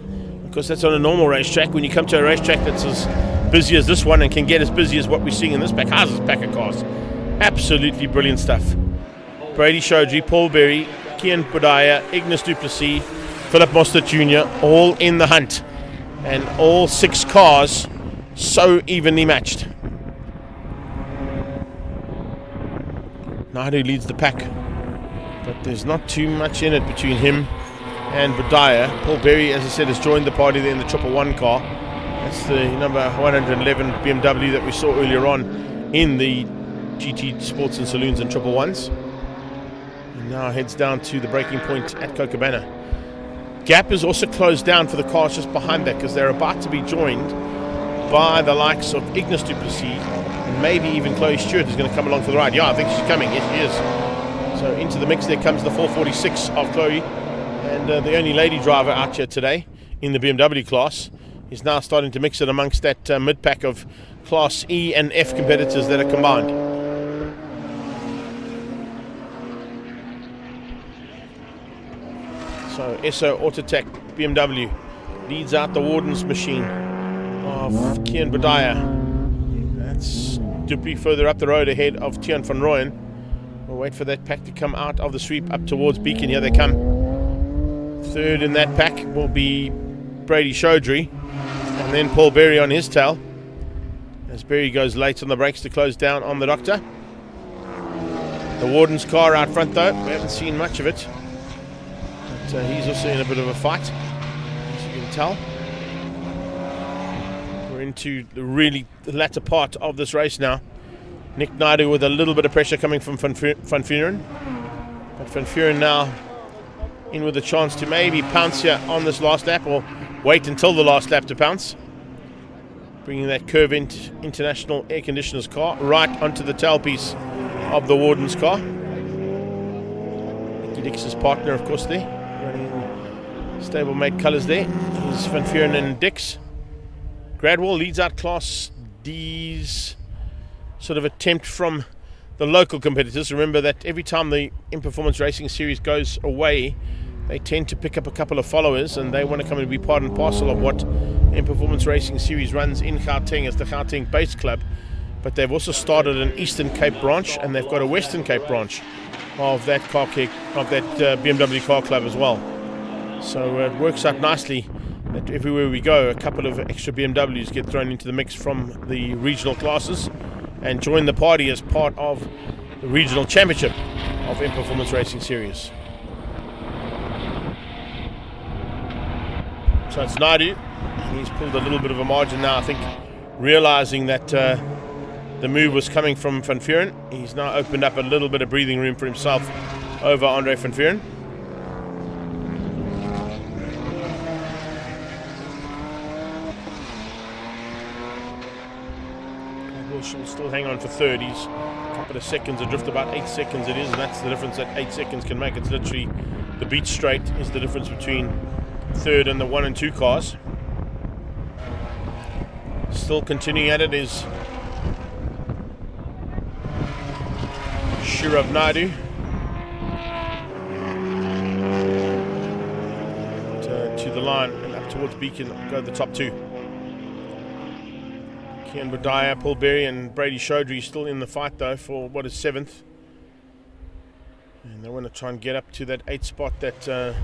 of course that's on a normal racetrack. When you come to a racetrack that's as busy as this one and can get as busy as what we're seeing in this pack. How's this pack of cars? Absolutely brilliant stuff. Brady Chaudhry, Paul Berry, Kian Budaya, Ignis du Plessis, Philip Mostert Jr. all in the hunt. And all 6 cars so evenly matched. Naidu leads the pack, but there's not too much in it between him and Budaya. Paul Berry, as I said, has joined the party there in the 111 car. That's the number 111 BMW that we saw earlier on in the GT Sports and Saloons and 111s. And now heads down to the braking point at Cochabamba. Gap is also closed down for the cars just behind that, because they're about to be joined by the likes of Ignis du Plessis and maybe even Chloe Stewart is going to come along for the ride. Yeah, I think she's coming. Yes, she is. So into the mix there comes the 446 of Chloe, and the only lady driver out here today in the BMW class is now starting to mix it amongst that mid-pack of Class E and F competitors that are combined. So SO Autotech BMW leads out the Warden's machine of Kian Budaya. That's Dupree further up the road ahead of Tian van Rooyen. We'll wait for that pack to come out of the sweep up towards Beacon. Here they come. Third in that pack will be Brady Chaudhry, and then Paul Berry on his tail, as Berry goes late on the brakes to close down on the Doctor. The Warden's car out front though, we haven't seen much of it. He's also in a bit of a fight, as you can tell. We're into the latter part of this race now. Nick Naidu with a little bit of pressure coming from Van Vuren. But Van Vuren now in with a chance to maybe pounce here on this last lap, or wait until the last lap to pounce. Bringing that Curve International Air Conditioners car right onto the tailpiece of the Warden's car. Nicky Dix's partner, of course, there. Running stablemate colours there is Van Vuren and Dix. Gradwell leads out Class D's sort of attempt from the local competitors. Remember that every time the In Performance Racing Series goes away, they tend to pick up a couple of followers, and they want to come and be part and parcel of what In Performance Racing Series runs in Gauteng as the Gauteng Base Club. But they've also started an Eastern Cape branch, and they've got a Western Cape branch of that BMW car club as well. So it works out nicely that everywhere we go, a couple of extra BMWs get thrown into the mix from the regional classes and join the party as part of the regional championship of In Performance Racing Series. So it's Naidu. He's pulled a little bit of a margin now, I think, realizing that the move was coming from Van Vuren. He's now opened up a little bit of breathing room for himself over Andre Van Vuren. Will still hang on for third. He's a couple of seconds adrift, about 8 seconds it is, and that's the difference that 8 seconds can make. It's literally the beat straight is the difference between third and the 1 and 2 cars. Still continuing at it is Shirav Naidu. To the line and up towards Beacon go the top 2. Kian Budaya, Paul Berry and Brady Chaudhry still in the fight though for what is 7th. And they want to try and get up to that 8th spot that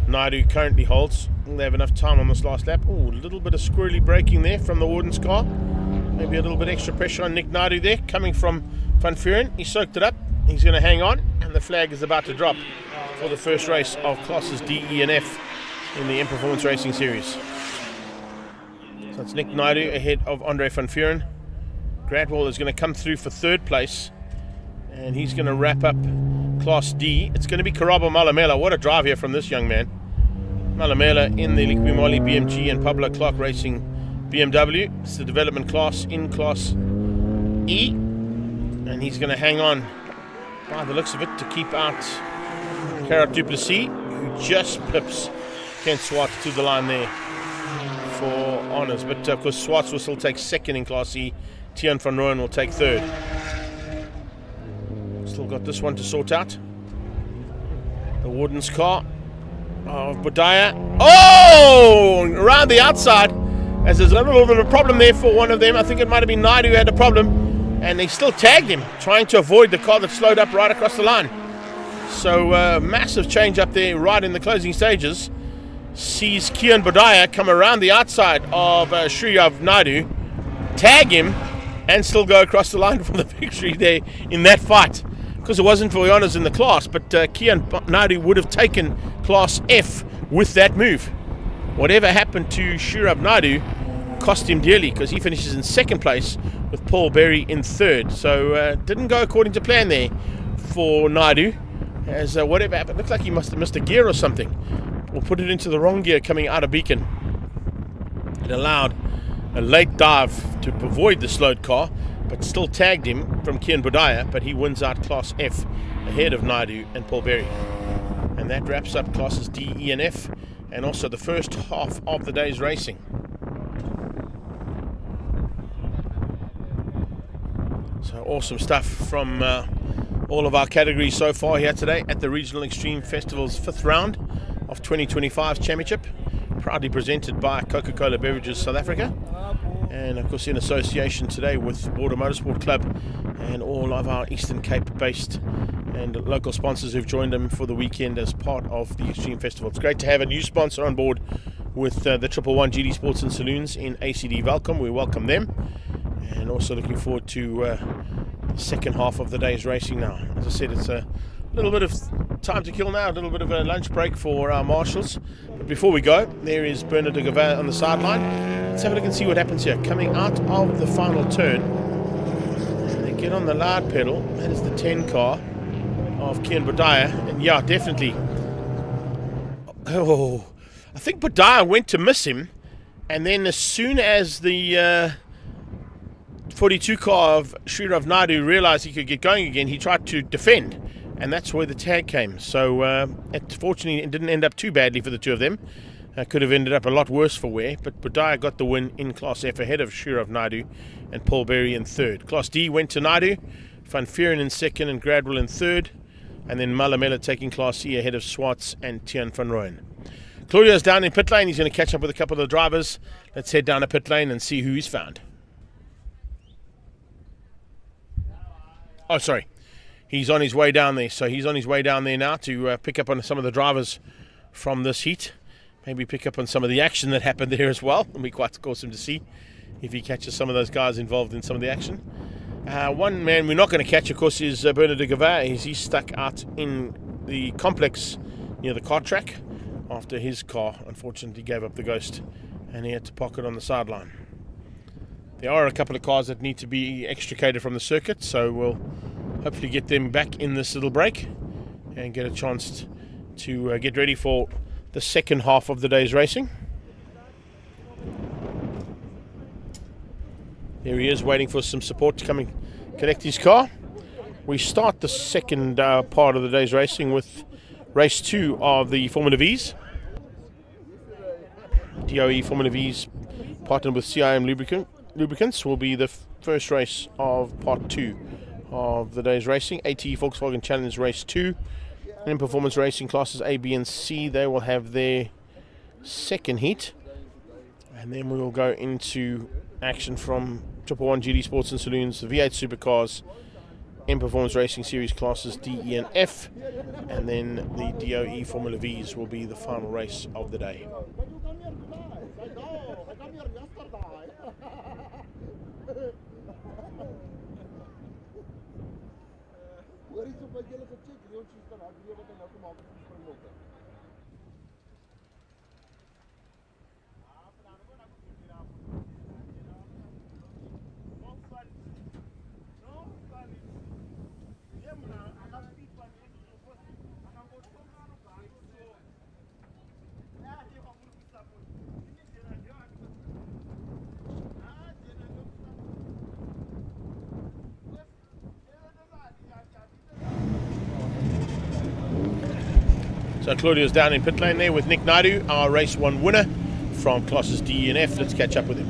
Naidu currently holds. Will they have enough time on this last lap? Oh, a little bit of squirrely braking there from the Warden's car. Maybe a little bit extra pressure on Nick Naidu there, coming from Van Vuren. He soaked it up. He's going to hang on, and the flag is about to drop for the first race of classes D, E and F in the In Performance Racing Series. So it's Nick Naidu ahead of Andre Van Vuren. Gradwell is going to come through for 3rd place, and he's going to wrap up Class D. It's going to be Karabo Malamela. What a drive here from this young man. Malamela in the Liqui BMG and Pablo Clark Racing BMW. It's the development class in Class E, and he's going to hang on by the looks of it to keep out Gerard du Plessis, who just pips Kent Swartz to the line there for honours. But of course Swartz will still take 2nd in Class E. Tian van Rooyen will take 3rd. Still got this one to sort out. The Warden's car of Budaya. Oh! Around the outside. as there's a little bit of a problem there for one of them. I think it might have been Naidu who had a problem, and they still tagged him, trying to avoid the car that slowed up right across the line. So massive change up there right in the closing stages. Sees Kian Bodaya come around the outside of Shriyov Naidu, tag him, and still go across the line for the victory there in that fight. Because it wasn't for the honours in the class, but Kian Naidu would have taken Class F with that move. Whatever happened to Shriyov Naidu cost him dearly, because he finishes in second place with Paul Berry in third. So didn't go according to plan there for Naidu. As whatever happened, looked like he must have missed a gear or something, or put it into the wrong gear coming out of Beacon. It allowed a late dive to avoid the slowed car, but still tagged him from Kian Bodaya, but he wins out Class F ahead of Naidu and Paul Berry. And that wraps up classes D, E and F, and also the first half of the day's racing. So awesome stuff from all of our categories so far here today at the Regional Extreme Festival's 5th round of 2025's Championship, proudly presented by Coca-Cola Beverages South Africa, and of course in association today with Border Motorsport Club and all of our Eastern Cape based and local sponsors who've joined them for the weekend as part of the Extreme Festival. It's great to have a new sponsor on board with the 111 GD Sports and Saloons in ACD Welkom. We welcome them, and also looking forward to the second half of the day's racing now. As I said, it's a little bit of time to kill now, a little bit of a lunch break for our marshals. But before we go, there is Bernard de Gavin on the sideline. Let's have a look and see what happens here. Coming out of the final turn, they get on the loud pedal. That is the 10 car of Kian Bodaya. And yeah, definitely. Oh, I think Bodaya went to miss him. And then as soon as the 42 car of Shriyov Naidu realized he could get going again, he tried to defend, and that's where the tag came. So fortunately it didn't end up too badly for the two of them. Could have ended up a lot worse for Ware, but Bodaya got the win in Class F ahead of Shriyov Naidu and Paul Berry in third. Class D went to Naidu, Van Vuren in second and Gradwell in third, and then Malamela taking Class C ahead of Swartz and Tian van Rooyen. Claudio's down in pit lane. He's going to catch up with a couple of the drivers. Let's head down to pit lane and see who he's found. Oh, sorry. He's on his way down there. So he's on his way down there now to pick up on some of the drivers from this heat. Maybe pick up on some of the action that happened there as well. It'll be quite awesome to see if he catches some of those guys involved in some of the action. One man we're not going to catch, of course, is Bernard de Gavin. He's stuck out in the complex near the car track after his car, unfortunately, gave up the ghost and he had to park it on the sideline. There are a couple of cars that need to be extricated from the circuit, so we'll hopefully get them back in this little break and get a chance to get ready for the second half of the day's racing. There he is, waiting for some support to come and connect his car. We start the second part of the day's racing with race 2 of the Formula Vees. DOE Formula Vees partnered with CIM Lubricants will be the first race of part 2 of the day's racing. AT Volkswagen Challenge Race 2. In performance racing classes A, B and C, they will have their second heat. And then we will go into action from 111 GD Sports and Saloons, the V8 Supercars, in performance racing series classes D, E and F. And then the DOE Formula Vees will be the final race of the day. So Claudio's down in pit lane there with Nick Naidu, our race 1 winner from classes D and F. Let's catch up with him.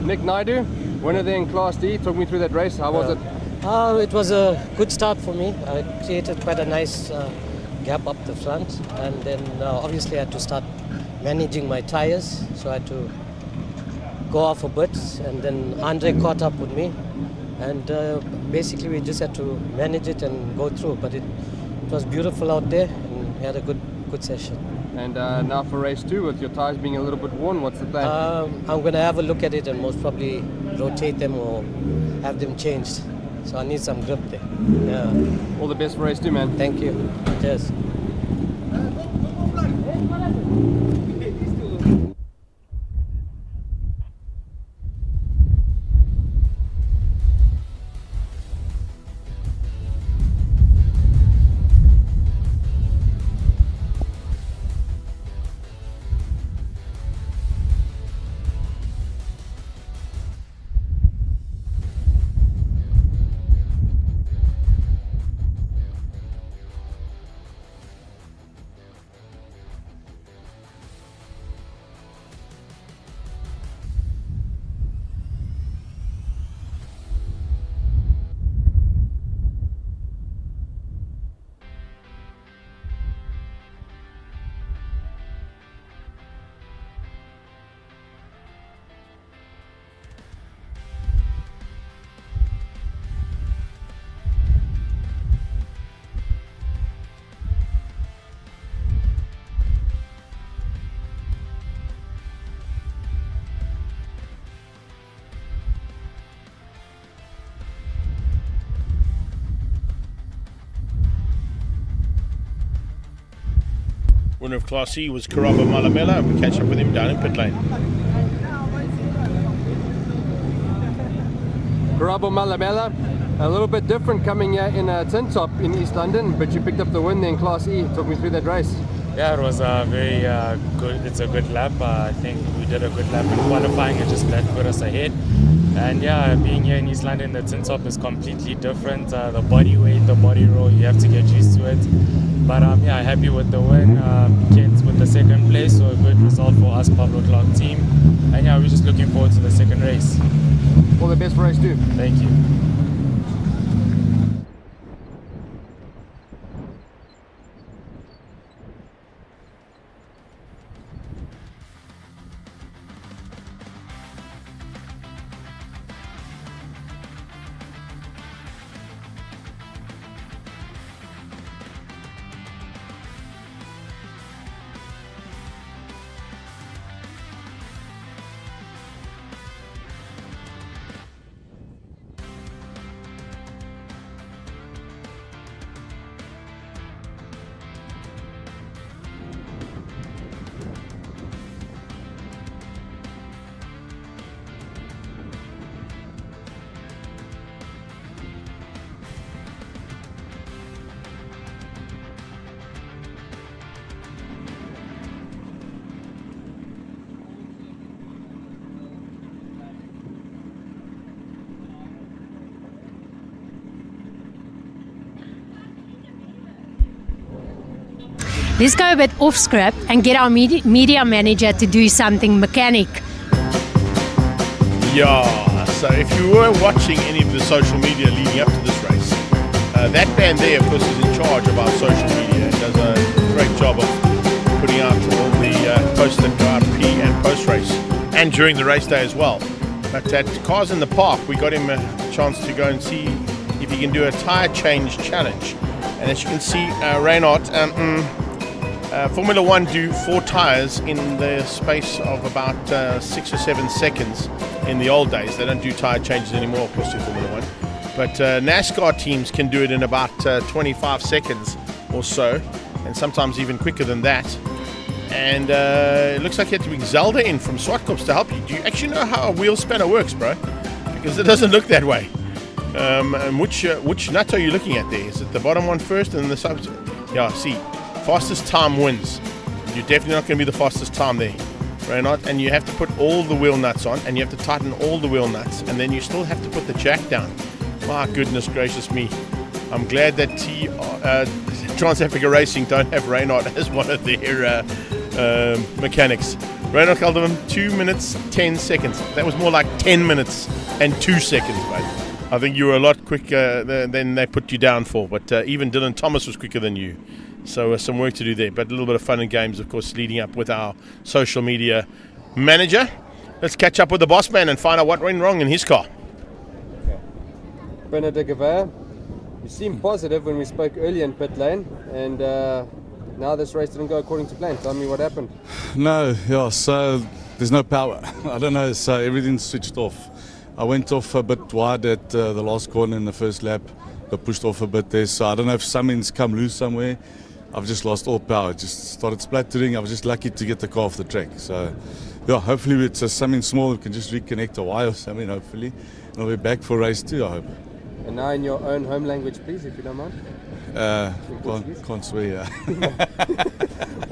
Nick Naidu, winner there in Class D. Talk me through that race. How was it? It was a good start for me. I created quite a nice gap up the front, and then obviously I had to start managing my tires, so I had to go off a bit, and then Andre caught up with me, and basically we just had to manage it and go through. But it was beautiful out there, and we had a good session. And now for race 2, with your tires being a little bit worn, what's the plan? I'm going to have a look at it and most probably rotate them or have them changed. So I need some grip there. Yeah. All the best for race 2, man. Thank you. Cheers. Winner of Class C was Karabo Malamela, and we catch up with him down in pit lane. Karabo Malamela, a little bit different coming here in a tin top in East London, but you picked up the win there in Class E. Talk me through that race. Yeah, it was a very good. It's a good lap. I think we did a good lap in qualifying. It just put us ahead. And yeah, being here in East London, the tin top is completely different. The body weight, the body roll, you have to get used to it. But yeah, happy with the win. Kent with the second place, so a good result for us, Pablo Clark team. And yeah, we're just looking forward to the second race. All the best for race 2. Thank you. Let's go a bit off script and get our media manager to do something mechanic. Yeah, so if you were watching any of the social media leading up to this race, that band there, of course, is in charge of our social media and does a great job of putting out all the posts that go out pre and post race and during the race day as well. But at Cars in the Park, we got him a chance to go and see if he can do a tyre change challenge. And as you can see, Reynard, Formula One do 4 tyres in the space of about 6 or 7 seconds in the old days. They don't do tyre changes anymore, of course, in Formula One. But NASCAR teams can do it in about 25 seconds or so, and sometimes even quicker than that. And it looks like you had to bring Zelda in from Swartkops to help you. Do you actually know how a wheel spanner works, bro? Because it doesn't look that way. And which nut are you looking at there? Is it the bottom one first and then the sub? Yeah, see. Fastest time wins. You're definitely not going to be the fastest time there, Reynard. And you have to put all the wheel nuts on, and you have to tighten all the wheel nuts, and then you still have to put the jack down. My goodness gracious me! I'm glad that Trans-Africa Racing don't have Reynard as one of their mechanics. Reynard Calderman, 2 minutes 10 seconds. That was more like 10 minutes and 2 seconds, mate. I think you were a lot quicker than they put you down for. But even Dylan Thomas was quicker than you. So some work to do there. But a little bit of fun and games, of course, leading up with our social media manager. Let's catch up with the boss man and find out what went wrong in his car. Bernard de Gavea, you seemed positive when we spoke earlier in pit lane, and now this race didn't go according to plan. Tell me what happened. No, yeah, so there's no power. I don't know, so everything's switched off. I went off a bit wide at the last corner in the first lap, got pushed off a bit there, so I don't know if something's come loose somewhere. I've just lost all power, it just started splattering. I was just lucky to get the car off the track. So yeah, hopefully it's something small, we can just reconnect a wire or something, hopefully. And I'll be back for race 2, I hope. And now in your own home language, please, if you don't mind. Can't swear, yeah.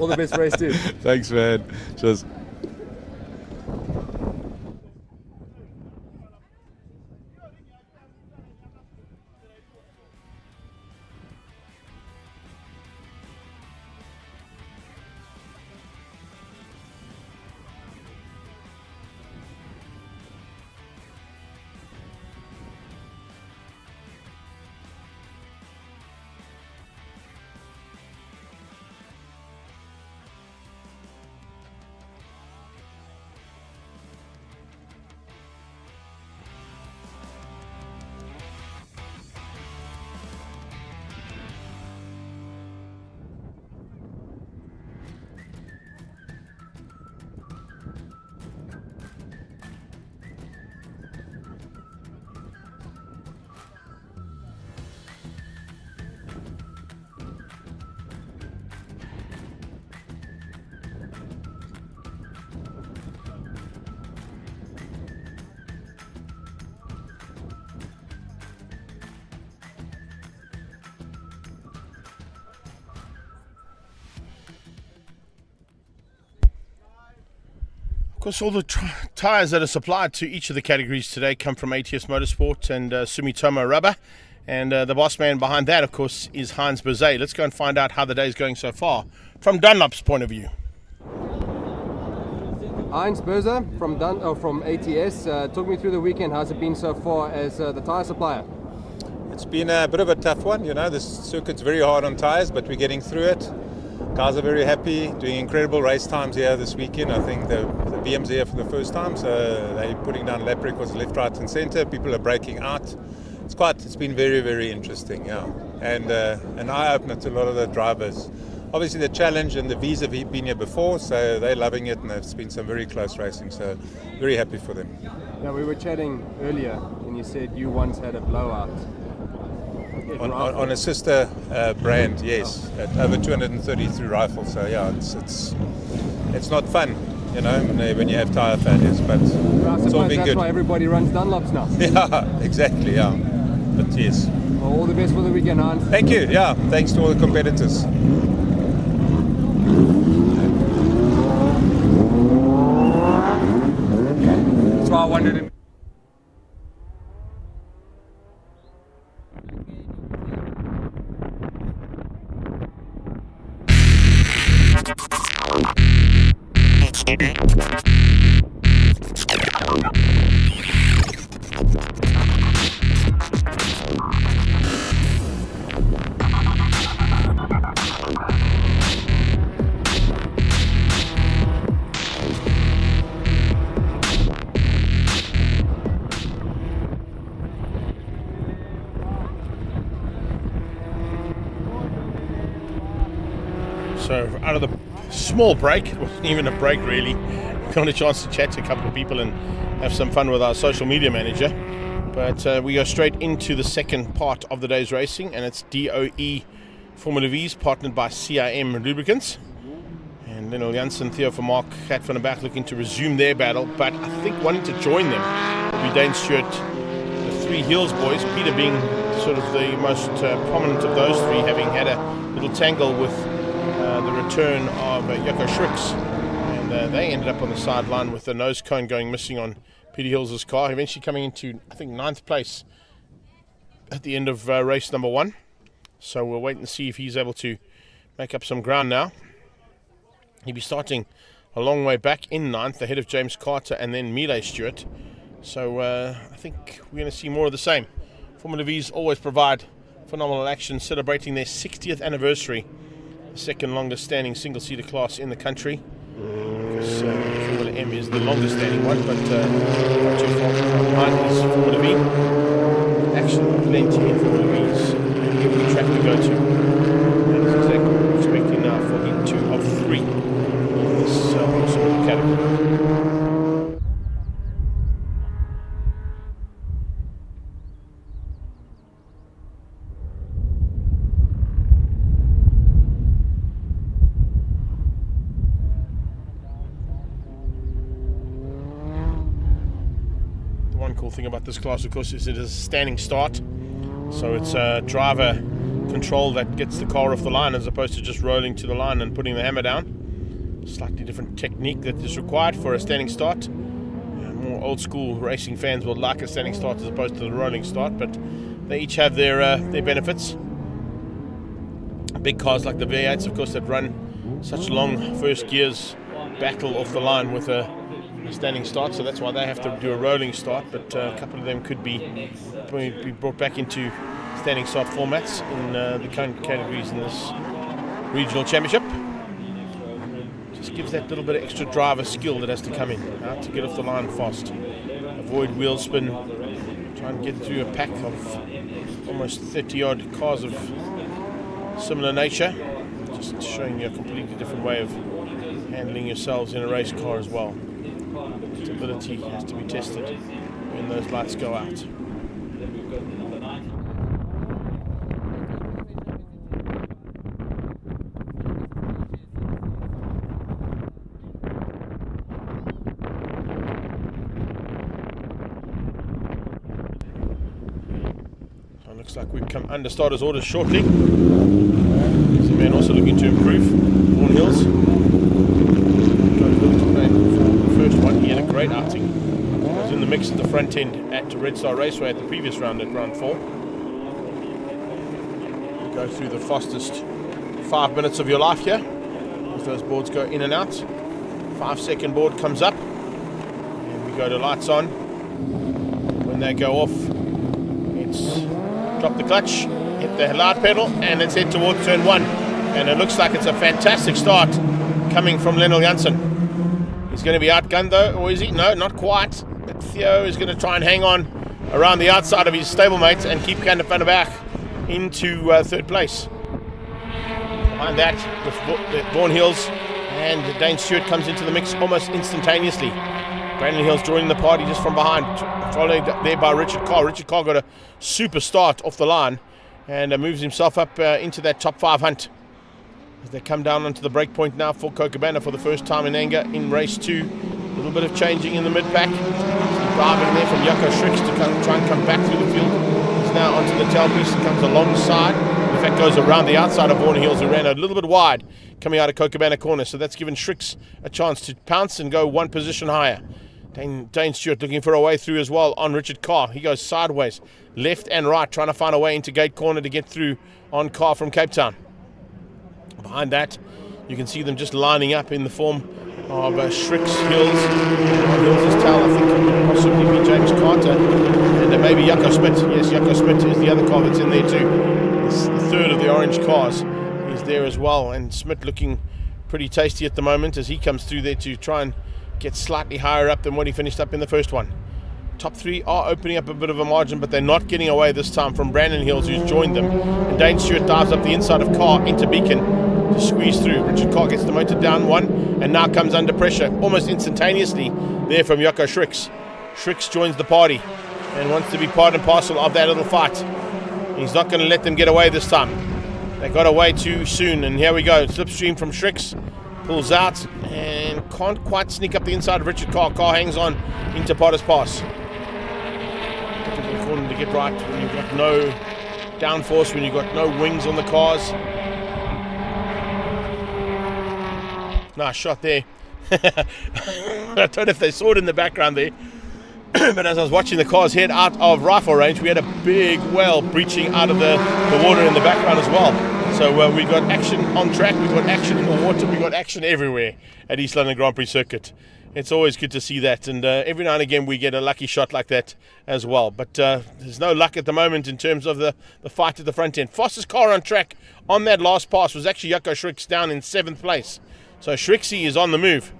All the best for race 2. Thanks, man. Cheers. Of course, all the tyres that are supplied to each of the categories today come from ATS Motorsport and Sumitomo Rubber. And the boss man behind that, of course, is Heinz Berzé. Let's go and find out how the day is going so far from Dunlop's point of view. Heinz Berzé from ATS. Talk me through the weekend. How's it been so far as the tyre supplier? It's been a bit of a tough one. You know, this circuit's very hard on tyres, but we're getting through it. Guys are very happy, doing incredible race times here this weekend. I think the BM's here for the first time, so they're putting down lap records left, right and centre. People are breaking out. It's been very, very interesting, yeah. And an eye-opener to a lot of the drivers. Obviously the challenge and the Vees have been here before, so they're loving it, and there's been some very close racing, so very happy for them. Now, we were chatting earlier and you said you once had a blowout. On a sister brand, yes, at over 233 rifles. So yeah, it's not fun, you know, when you have tyre failures. But it's all been that's good. Why everybody runs Dunlops now. Yeah, exactly. Yeah, but yes. Well, all the best for the weekend, Hans. Thank you. Yeah, thanks to all the competitors. That's why I wondered. So out of the small break, it wasn't even a break really, got a chance to chat to a couple of people and have some fun with our social media manager. But we go straight into the second part of the day's racing, and it's DOE Formula Vees, partnered by CIM Lubricants. And Lionel Janssen, Theo van Mark, Kat van der Berg looking to resume their battle, but I think wanting to join them will be Dane Stewart, the Three Hills boys, Peter being sort of the most prominent of those three, having had a little tangle with the return of Yoko Shricks, and they ended up on the sideline with the nose cone going missing on Peter Hills' car, eventually coming into, I think, 9th place at the end of race number 1. So we'll wait and see if he's able to make up some ground now. He'll be starting a long way back in 9th, ahead of James Carter and then Mealy Stewart. So I think we're going to see more of the same Formula Vees always provide phenomenal action, celebrating their 60th anniversary, the second longest standing single-seater class in the country. Formula M is the longest standing one, but not too far behind is Formula V. Action plenty in Formula V's, and give the track to go to. That is exactly what we're expecting now for heat 2 of 3 in this awesome category. Cool thing about this class, of course, is it is a standing start, so it's a driver control that gets the car off the line as opposed to just rolling to the line and putting the hammer down. Slightly different technique that is required for a standing start. More old school racing fans will like a standing start as opposed to the rolling start, but they each have their benefits. Big cars like the V8s, of course, that run such long first gears battle off the line with a standing start, so that's why they have to do a rolling start, but a couple of them could be brought back into standing start formats in the current categories in this regional championship. Just gives that little bit of extra driver skill that has to come in to get off the line fast, avoid wheel spin, try and get through a pack of almost 30 odd cars of similar nature, just showing you a completely different way of handling yourselves in a race car as well. Stability has to be tested when those lights go out. So it looks like we come under starters orders shortly. There's a man also looking to improve. Vaughan Hills. First one, he had a great outing. He was in the mix at the front end at Red Star Raceway at the previous round at round 4. You go through the fastest 5 minutes of your life here as those boards go in and out. 5-second board comes up and we go to lights on. When they go off, it's drop the clutch, hit the loud pedal, and let's head towards turn 1. And it looks like it's a fantastic start coming from Lionel Janssen. He's going to be outgunned though, or is he? No, not quite. But Theo is going to try and hang on around the outside of his stablemate and keep Van der Berg into 3rd place. Behind that, with Vaughan Hills and Dane Stewart comes into the mix almost instantaneously. Brandon Hills joining the party just from behind, followed there by Richard Carr. Richard Carr got a super start off the line and moves himself up into that top 5 hunt. As they come down onto the break point now for Kookaburra for the first time in anger in race 2. A little bit of changing in the mid-pack. Driving there from Jaco Schricks to try and come back through the field. He's now onto the tailpiece and comes alongside. In fact, goes around the outside of Vaughan Hills, who ran a little bit wide coming out of Kookaburra corner. So that's given Schricks a chance to pounce and go 1 position higher. Dane Stewart looking for a way through as well on Richard Carr. He goes sideways, left and right, trying to find a way into gate corner to get through on Carr from Cape Town. Behind that, you can see them just lining up in the form of Schricks, Hills. Hills' tail, I think, could possibly be James Carter. And maybe Jaco Smit. Yes, Jaco Smit is the other car that's in there too. The third of the orange cars is there as well. And Smit looking pretty tasty at the moment as he comes through there to try and get slightly higher up than what he finished up in the first one. Top 3 are opening up a bit of a margin, but they're not getting away this time from Brandon Hills, who's joined them. And Dane Stewart dives up the inside of Carr into Beacon to squeeze through. Richard Carr gets the motor down 1 and now comes under pressure almost instantaneously there from Jaco Schricks. Schricks joins the party and wants to be part and parcel of that little fight. He's not going to let them get away this time. They got away too soon, and here we go. Slipstream from Schricks. Pulls out and can't quite sneak up the inside of Richard Carr. Carr hangs on into Potter's Pass. Difficult corner to get right when you've got no downforce, when you've got no wings on the cars. Nice shot there. I don't know if they saw it in the background there. But as I was watching the cars head out of rifle range, we had a big whale breaching out of the water in the background as well. So we got action on track, we got action in the water, we got action everywhere at East London Grand Prix Circuit. It's always good to see that, and every now and again we get a lucky shot like that as well. But there's no luck at the moment in terms of the fight at the front end. Fastest car on track on that last pass was actually Jaco Schricks down in 7th place. So Schricksy is on the move.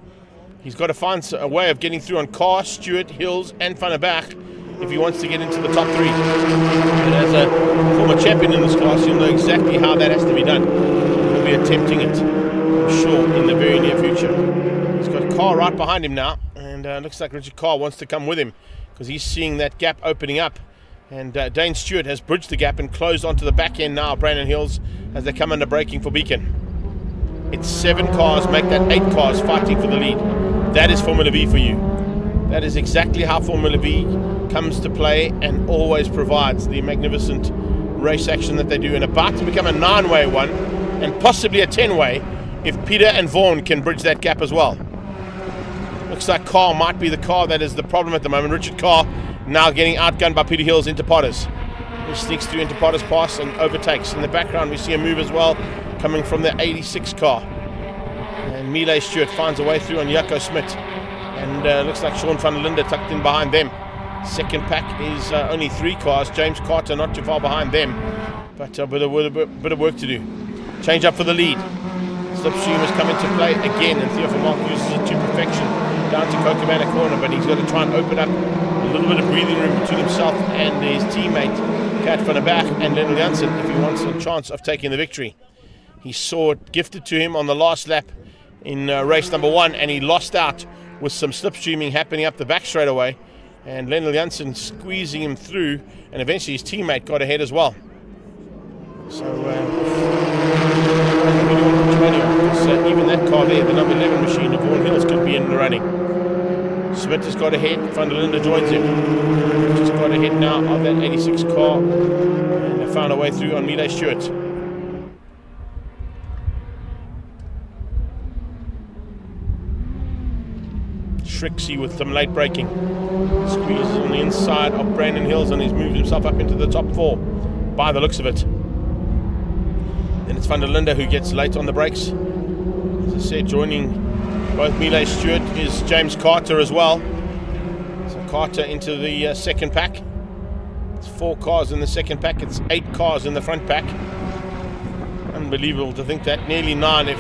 He's got to find a way of getting through on Carr, Stewart, Hills, and Van der Berg if he wants to get into the top 3. And as a former champion in this class, you'll know exactly how that has to be done. He'll be attempting it, I'm sure, in the very near future. He's got Carr right behind him now, and looks like Richard Carr wants to come with him because he's seeing that gap opening up. And Dane Stewart has bridged the gap and closed onto the back end now, Brandon Hills, as they come under braking for Beacon. It's 7 cars, make that 8 cars fighting for the lead. That is Formula V for you. That is exactly how Formula V comes to play and always provides the magnificent race action that they do, and about to become a 9-way one and possibly a 10-way if Peter and Vaughan can bridge that gap as well. Looks like Carr might be the car that is the problem at the moment. Richard Carr now getting outgunned by Peter Hills into Potters. He sneaks through into Potters' pass and overtakes. In the background we see a move as well coming from the 86 car. And Milé Stewart finds a way through on Jaco Smit. And looks like Sean van der Linde tucked in behind them. Second pack is only 3 cars. James Carter not too far behind them. But with a bit of work to do. Change up for the lead. Slipstream has come into play again, and Theo Vermaak uses it to perfection down to Kokobana corner, but he's got to try and open up a little bit of breathing room between himself and his teammate Kat van der Berg and Lennel Janssen if he wants a chance of taking the victory. He saw it gifted to him on the last lap in race number 1, and he lost out with some slipstreaming happening up the back straight away, and Lennel Janssen squeezing him through, and eventually his teammate got ahead as well. So even that car there, the number 11 machine of Vaughan Hills, could be in the running. Smith has got ahead, Van der Linde joins him. Just got ahead now of that 86 car, and they found a way through on Milé Stewart. Schricksy with some late braking. Squeezes on the inside of Brandon Hills, and he's moved himself up into the top 4 by the looks of it. Then it's Van der Linde who gets late on the brakes. As I said, joining both Milé Stewart is James Carter as well. So Carter into the second pack. It's 4 cars in the second pack. It's 8 cars in the front pack. Unbelievable to think that. Nearly 9 if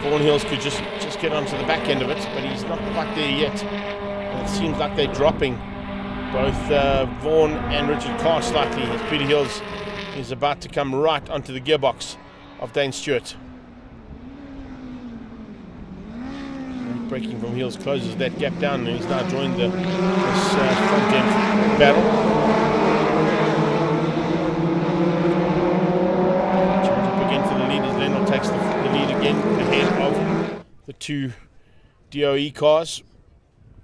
Vaughan Hills could just get onto the back end of it, but he's not quite there yet. And it seems like they're dropping both Vaughan and Richard Carr slightly as Peter Hills is about to come right onto the gearbox of Dane Stewart. Braking from Hills closes that gap down, and he's now joined this front end battle. Change up again for the lead as Lennel takes the lead again ahead of the 2 DOE cars.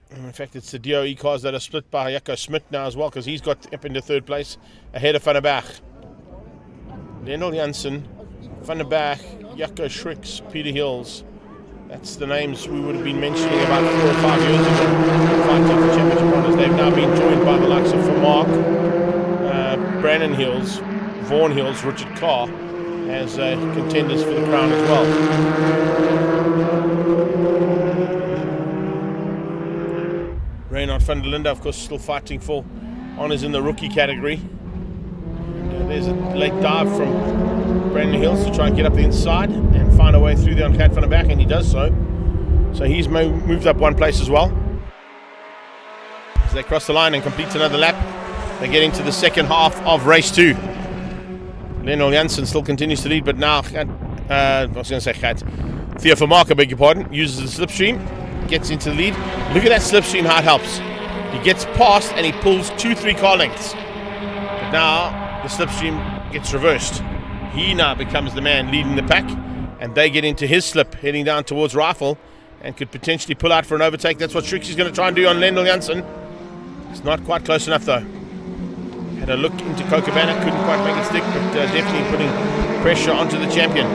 And in fact, it's the DOE cars that are split by Jaco Smit now as well, because he's got up into 3rd place ahead of Van der Berg. Lennel Janssen, Van der Berg, Jaco Schricks, Peter Hills. That's the names we would have been mentioning about 4 or 5 years ago, fighting for championship honours. They've now been joined by the likes of Vermaak, Brandon Hills, Vaughan Hills, Richard Carr as contenders for the crown as well. Reynard van der Linde, of course, still fighting for honours in the rookie category. And, there's a late dive from Brandon Hills to try and get up the inside and find a way through there on Kat van der Berg, and he does so. So he's moved up 1 place as well. As they cross the line and complete another lap, they get into the second half of race 2. Lennel Janssen still continues to lead, but now Theo Vermaak, I beg your pardon, uses the slipstream, gets into the lead. Look at that slipstream, how it helps. He gets past and he pulls 2-3 car lengths. But now the slipstream gets reversed. He now becomes the man leading the pack, and they get into his slip heading down towards Rifle and could potentially pull out for an overtake. That's what Schricksy's going to try and do on Lennel Janssen. It's not quite close enough though. Had a look into Kokobana, couldn't quite make it stick, but definitely putting pressure onto the champion.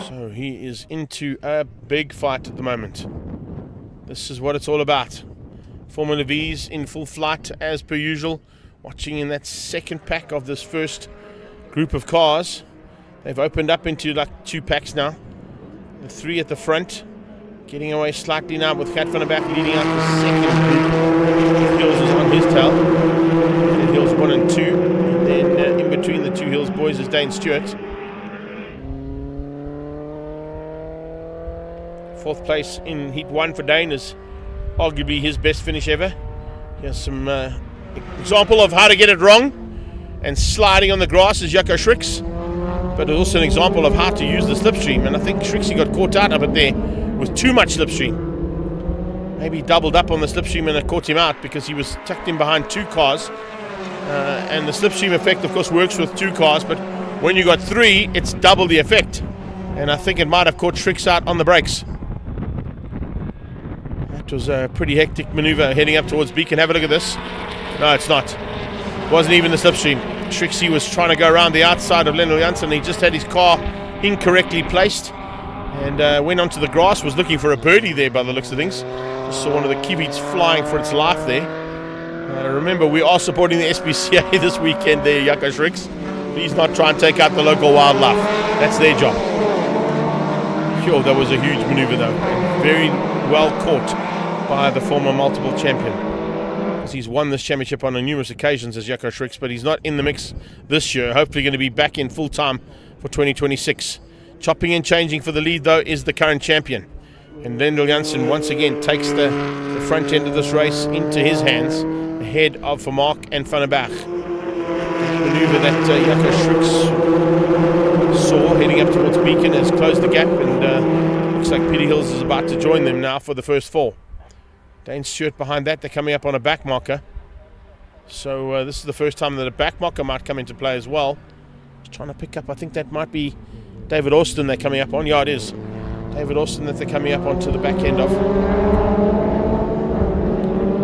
So he is into a big fight at the moment. This is what it's all about. Formula V's in full flight as per usual. Watching in that second pack of this first group of cars. They've opened up into like 2 packs now. The three at the front, getting away slightly now with Kat van der Berg leading out the second group. Hills is on his tail. And Hills 1 and 2. And then in between the two Hills boys is Dane Stewart. Fourth place in Heat 1 for Dane is arguably his best finish ever. Here's some example of how to get it wrong. And sliding on the grass is Jaco Schricks. But it's also an example of how to use the slipstream. And I think Schricks got caught out of it there with too much slipstream. Maybe he doubled up on the slipstream and it caught him out because he was tucked in behind two cars. And the slipstream effect, of course, works with two cars. But when you got three, it's double the effect. And I think it might have caught Schricks out on the brakes. That was a pretty hectic maneuver heading up towards Beacon. Have a look at this. No, it's not. Wasn't even the slipstream. Trixie was trying to go around the outside of Lennell Janssen. He just had his car incorrectly placed and went onto the grass. Was looking for a birdie there by the looks of things. Just saw one of the kiwis flying for its life there. Remember, we are supporting the SPCA this weekend there, Jaco Schricks. Please not try and take out the local wildlife. That's their job. Sure, that was a huge maneuver though. And very well caught by the former multiple champion. He's won this championship on numerous occasions as Jaco Schricks, but he's not in the mix this year. Hopefully going to be back in full time for 2026. Chopping and changing for the lead though is the current champion. And Lennell Janssen once again takes the front end of this race into his hands ahead of Vermaak and Van der Berg. Maneuver that Jaco Schricks saw heading up towards Beacon has closed the gap, and looks like Peter Hills is about to join them now for the first four. Dane Stewart behind that. They're coming up on a back marker. So this is the first time that a back marker might come into play as well. Just trying to pick up, I think that might be David Austin they're coming up on. Yeah, it is. David Austin that they're coming up onto the back end of.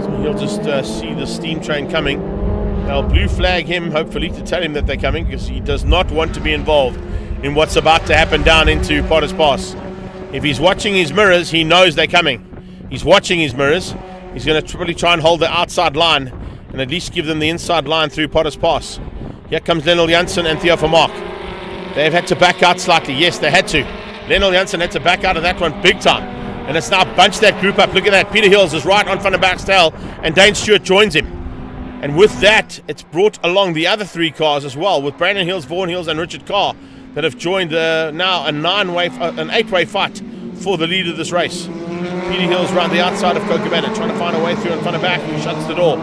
So he'll just see the steam train coming. They'll blue flag him, hopefully, to tell him that they're coming, because he does not want to be involved in what's about to happen down into Potter's Pass. If he's watching his mirrors, he knows they're coming. He's watching his mirrors. He's going to probably try and hold the outside line and at least give them the inside line through Potter's Pass. Here comes Lennell Janssen and Theo Vermaak. They've had to back out slightly. Yes, they had to. Lennell Janssen had to back out of that one big time. And it's now bunched that group up. Look at that. Peter Hills is right on Van der Berg's tail, and Dane Stewart joins him. And with that, it's brought along the other three cars as well, with Brandon Hills, Vaughan Hills, and Richard Carr that have joined now an 8-way fight for the lead of this race. Peter Hills round the outside of Kokobana, trying to find a way through in Van der Berg, who shuts the door.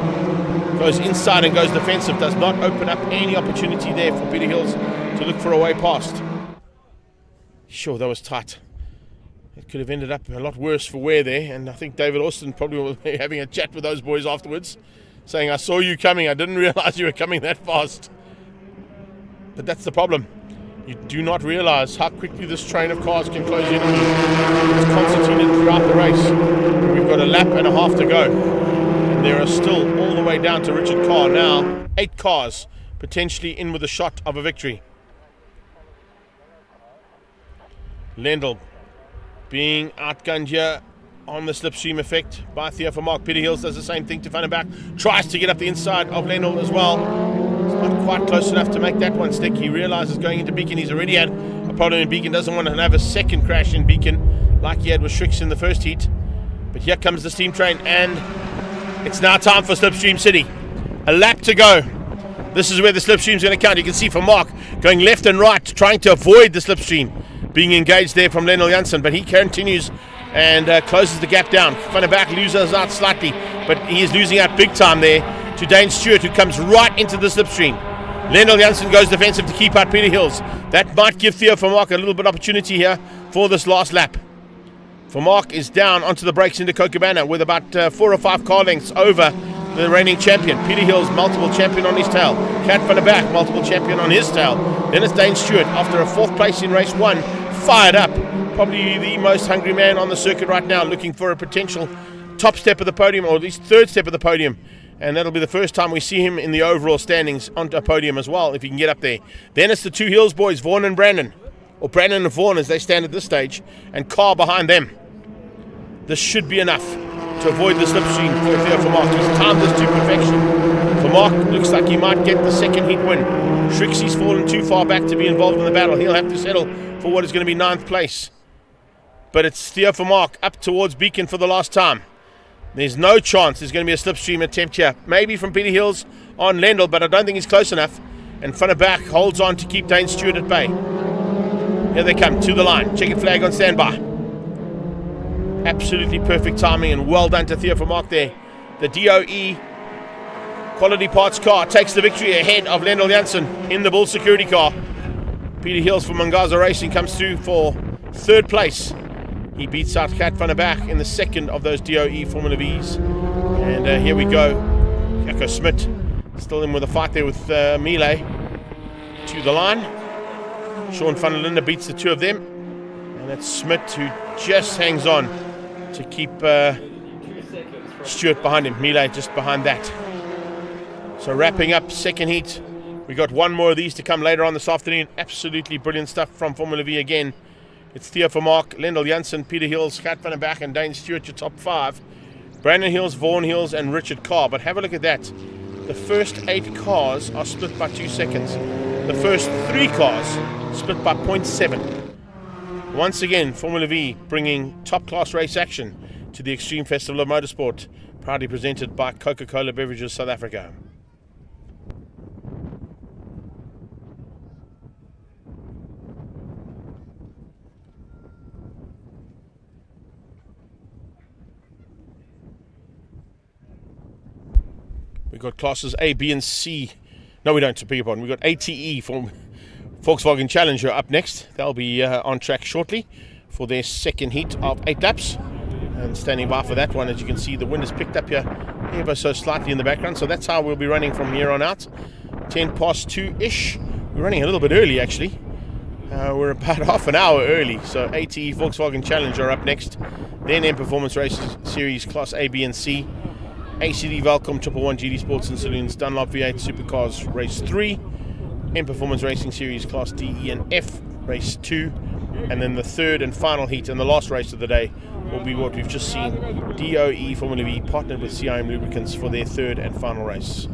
Goes inside and goes defensive, does not open up any opportunity there for Peter Hills to look for a way past. Sure, that was tight. It could have ended up a lot worse for Ware there, and I think David Austin probably will be having a chat with those boys afterwards, saying, I saw you coming, I didn't realize you were coming that fast. But that's the problem. You do not realize how quickly this train of cars can close in on you. It's concertinaed throughout the race. We've got a lap and a half to go. And there are still, all the way down to Richard Carr now, 8 cars potentially in with a shot of a victory. Lendl being outgunned here on the slipstream effect by Theo Vermaak. Peter Hills does the same thing to Van der Berg. Tries to get up the inside of Lendl as well. It's not quite close enough to make that one stick. He realizes going into Beacon he's already had a problem in Beacon. Doesn't want to have a second crash in Beacon like he had with Schricks in the first heat. But here comes the steam train, and it's now time for Slipstream City. A lap to go. This is where the slipstream's going to count. You can see Vermaak going left and right, trying to avoid the slipstream being engaged there from Lennell Janssen, but he continues and closes the gap down. Van der Berg loses out slightly, but he is losing out big time there to Dane Stewart, who comes right into the slipstream. Lennell Janssen goes defensive to keep out Peter Hills. That might give Theo Vermaak a little bit of opportunity here for this last lap. Vermaak is down onto the brakes into Kokobana with about 4 or 5 car lengths over the reigning champion. Peter Hills, multiple champion on his tail. Kat van der Berg, multiple champion on his tail. Then it's Dane Stewart, after a 4th place in race 1, fired up. Probably the most hungry man on the circuit right now, looking for a potential top step of the podium, or at least 3rd step of the podium. And that'll be the first time we see him in the overall standings onto a podium as well, if he can get up there. Then it's the 2 Hills boys, Vaughan and Brandon. Or Brandon and Vaughan as they stand at this stage, and Carr behind them. This should be enough to avoid the slipstream for Theo Vermaak. He's timed this to perfection. Vermaak looks like he might get the 2nd heat win. Schricks fallen too far back to be involved in the battle. He'll have to settle for what is going to be 9th place. but it's Theo Vermaak up towards Beacon for the last time. There's no chance there's going to be a slipstream attempt here. Maybe from Peter Hills on Lendl, but I don't think he's close enough. And Van der Berg holds on to keep Dane Stewart at bay. Here they come to the line. Checkered flag on standby. Absolutely perfect timing and well done to Theo Vermaak there. The DOE Quality Parts car takes the victory ahead of Lendl Janssen in the Bull Security car. Peter Hills from Mangaza Racing comes through for third place. He beats out Kat van der Berg in the second of those DOE Formula Vees. And here we go. Jaco Smit still in with a fight there with Melee to the line. Sean van der Linde beats the two of them. And that's Smit who just hangs on to keep Stewart behind him. Melee just behind that. So wrapping up second heat. We got one more of these to come later on this afternoon. Absolutely brilliant stuff from Formula Vee again. It's Theo Vermaak, Lendl Janssen, Peter Hills, Kat van der Berg and Dane Stewart, your top five. Brandon Hills, Vaughan Hills and Richard Carr. But have a look at that. The first 8 cars are split by 2 seconds. The first 3 cars split by 0.7. Once again, Formula Vee bringing top-class race action to the Extreme Festival of Motorsport, proudly presented by Coca-Cola Beverages South Africa. We've got classes A, B and C. No, we don't, beg your pardon. We've got ATE from Volkswagen Challenger up next. They'll be on track shortly for their second heat of 8 laps. And standing by for that one, as you can see, the wind is picked up here ever so slightly in the background. So that's how we'll be running from here on out. 10 past 2-ish. We're running a little bit early, actually. We're about half an hour early. So ATE Volkswagen Challenger up next. Then M Performance Races Series Class A, B and C. ACD Welkom 111 GD Sports and Saloons Dunlop V8 Supercars Race 3, M Performance Racing Series Class D, E and F Race 2, and then the third and final heat and the last race of the day will be what we've just seen. DOE Formula Vee partnered with CIM Lubricants for their third and final race.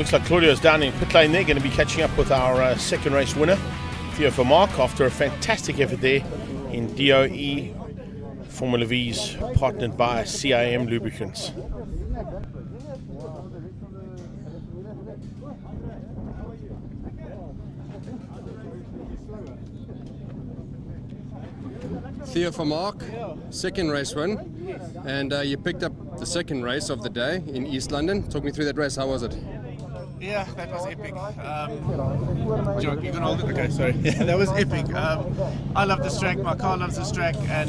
looks like Claudio's down in pit lane there, going to be catching up with our second race winner, Theo Vermaak, after a fantastic effort there in DOE Formula Vee's, partnered by CIM Lubricants. Theo Vermaak, second race win, and you picked up the second race of the day in East London. Talk me through that race. How was it? Yeah, that was epic. Joke, you can hold it? Okay, sorry. Yeah, that was epic. I love this track, my car loves this track, and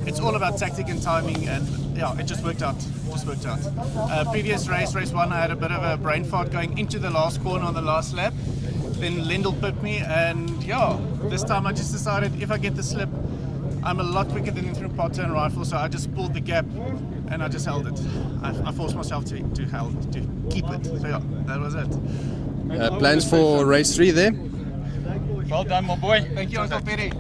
it's all about tactic and timing, and yeah, it just worked out. Previous race 1, I had a bit of a brain fart going into the last corner on the last lap. Then Lendl pipped me, and yeah, this time I just decided if I get the slip, I'm a lot quicker than through pot turn rifle, so I just pulled the gap and I just held it. I forced myself to keep it. So yeah, that was it. Plans for race 3 there? Well done, my boy. Thank you, Uncle Perry.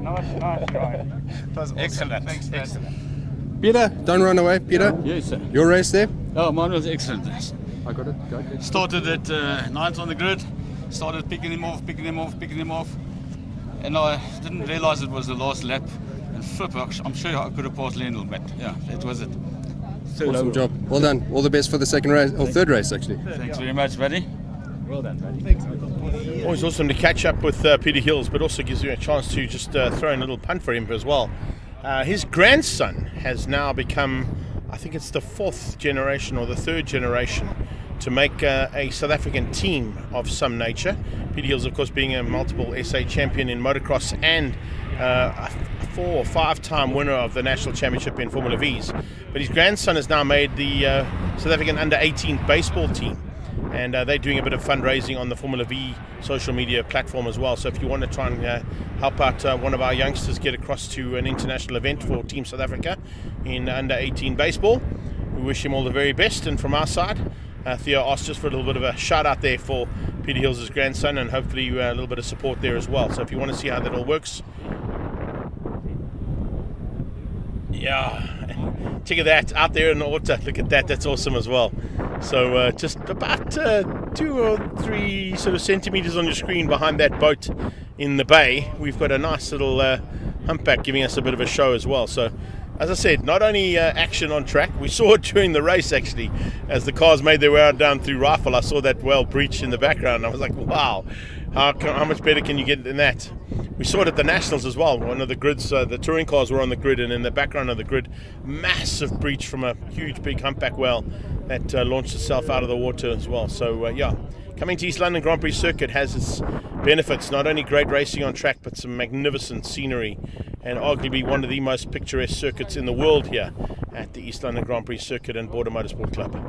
Nice try. That was awesome. Excellent. Thanks, man. Excellent. Peter, don't run away. Peter? Yes, sir. Your race there? Oh, mine was excellent. I got it. Go. Started at 9th on the grid. Started picking him off. And I didn't realise it was the last lap. And flip, I'm sure I could have passed Lendl, but yeah, that was it. Awesome job. Well done. All the best for the second race, or third race actually. Thanks very much, buddy. Well done, buddy. Thanks. Always awesome to catch up with Peter Hills, but also gives you a chance to just throw in a little punt for him as well. His grandson has now become, I think it's the 4th generation or the 3rd generation to make a South African team of some nature. Peter Hills, of course, being a multiple SA champion in motocross and a 4 or 5-time winner of the national championship in Formula V's. But his grandson has now made the South African under-18 baseball team, and they're doing a bit of fundraising on the Formula Vee social media platform as well. So if you want to try and help out one of our youngsters get across to an international event for Team South Africa in under-18 baseball, we wish him all the very best. And from our side, Theo asked just for a little bit of a shout out there for Peter Hills' grandson, and hopefully a little bit of support there as well. So if you want to see how that all works, yeah, check it that out there in the water. Look at that, that's awesome as well. So just about 2 or 3 sort of centimeters on your screen behind that boat in the bay, we've got a nice little humpback giving us a bit of a show as well. So as I said, not only action on track, we saw it during the race actually, as the cars made their way out down through Rifle. I saw that well breach in the background. I was like, wow, how much better can you get than that? We saw it at the Nationals as well. One of the grids, the touring cars were on the grid, and in the background of the grid, massive breach from a huge big humpback whale that launched itself out of the water as well. So yeah, coming to East London Grand Prix circuit has its benefits. Not only great racing on track, but some magnificent scenery, and arguably one of the most picturesque circuits in the world here at the East London Grand Prix circuit and Border Motorsport Club.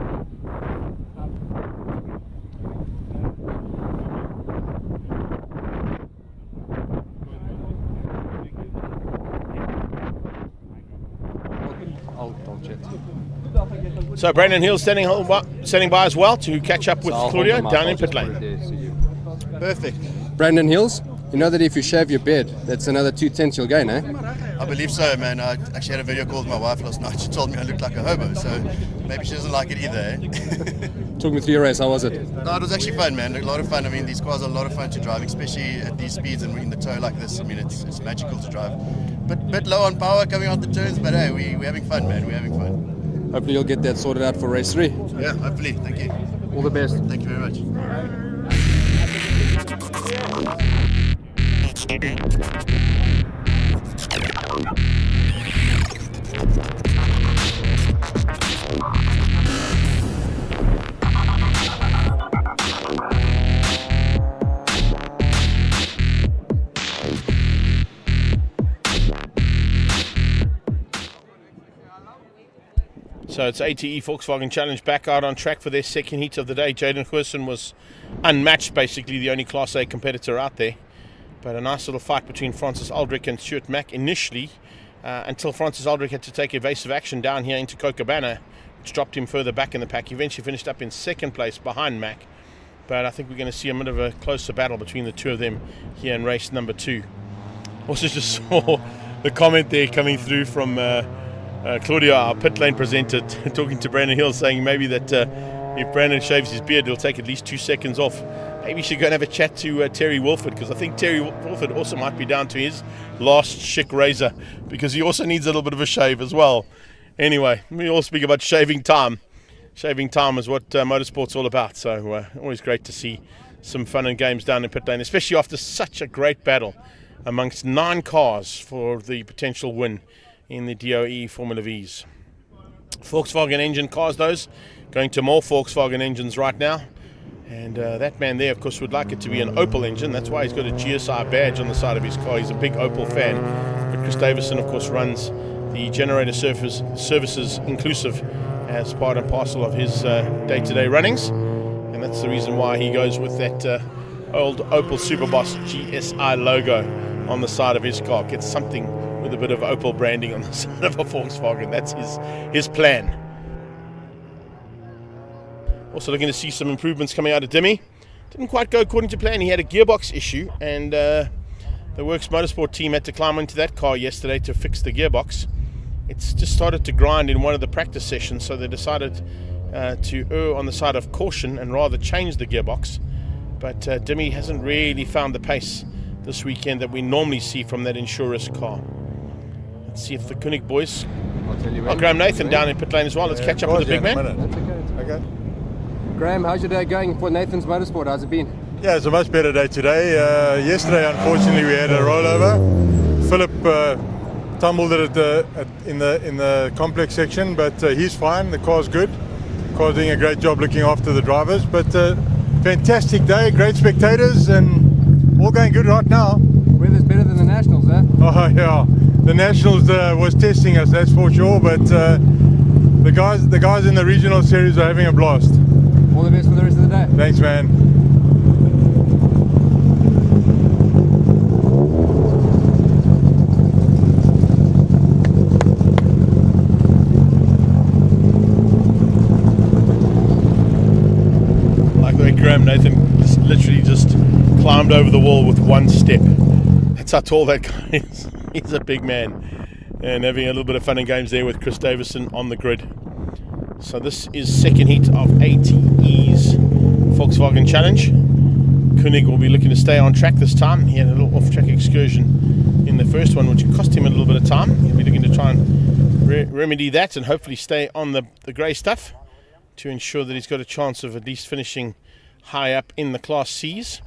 So Brandon Hill standing by as well to catch up with Claudio down in pit lane. Perfect. Brandon Hills, you know that if you shave your beard, that's another 2/10 you'll gain, eh? I believe so, man. I actually had a video call with my wife last night. She told me I looked like a hobo, so maybe she doesn't like it either, eh? Talk me through your race, how was it? No, it was actually fun, man. A lot of fun. I mean, these cars are a lot of fun to drive, especially at these speeds and in the tow like this. I mean, it's magical to drive. But bit low on power coming out the turns, but hey, we're having fun, man. We're having fun. Hopefully you'll get that sorted out for race 3. Yeah, hopefully. Thank you. All the best. Thank you very much. So it's ATE Volkswagen Challenge back out on track for their second heat of the day. Jaden Goosen was unmatched, basically the only Class A competitor out there. But a nice little fight between Francis Aldrich and Stuart Mack initially, until Francis Aldrich had to take evasive action down here into Copacabana, which dropped him further back in the pack. He eventually finished up in second place behind Mack. But I think we're going to see a bit of a closer battle between the two of them here in race number 2. Also just saw the comment there coming through from Claudio, our pit lane presenter, talking to Brandon Hill, saying maybe that if Brandon shaves his beard, it'll take at least 2 seconds off. Maybe you should go and have a chat to Terry Wilford, because I think Terry Wilford also might be down to his last chic razor, because he also needs a little bit of a shave as well. Anyway, we all speak about shaving time. Shaving time is what motorsport's all about. So always great to see some fun and games down in pit lane, especially after such a great battle amongst 9 cars for the potential win in the DOE Formula Vees. Volkswagen engine cars, those, going to more Volkswagen engines right now. And that man there, of course, would like it to be an Opel engine. That's why he's got a GSI badge on the side of his car. He's a big Opel fan. But Chris Davison, of course, runs the generator services inclusive as part and parcel of his day-to-day runnings. And that's the reason why he goes with that old Opel Superboss GSI logo on the side of his car. Gets something with a bit of Opel branding on the side of a Volkswagen. That's his plan. Also looking to see some improvements coming out of Dimmy. Didn't quite go according to plan. He had a gearbox issue, and the Works Motorsport team had to climb into that car yesterday to fix the gearbox. It's just started to grind in one of the practice sessions, so they decided to err on the side of caution and rather change the gearbox. But Dimmy hasn't really found the pace this weekend that we normally see from that insurer's car. Let's see if the Koenig boys... Graham Nathan down in pit lane as well. Let's catch up with the big man. That's okay. Graham, how's your day going for Nathan's Motorsport? How's it been? Yeah, it's a much better day today. Yesterday, unfortunately, we had a rollover. Philip tumbled it in the complex section, but he's fine. The car's good. The car's doing a great job looking after the drivers. But fantastic day, great spectators, and all going good right now. Weather's better than the Nationals, eh? Oh yeah, the Nationals was testing us, that's for sure. But the guys in the regional series are having a blast. All the best for the rest of the day. Thanks, man. Like the way Graham Nathan literally just climbed over the wall with one step. That's how tall that guy is. He's a big man. And having a little bit of fun and games there with Chris Davison on the grid. So this is second heat of ATE's Volkswagen Challenge. Koenig will be looking to stay on track this time. He had a little off-track excursion in the first one, which cost him a little bit of time. He'll be looking to try and remedy that and hopefully stay on the grey stuff to ensure that he's got a chance of at least finishing high up in the Class C's.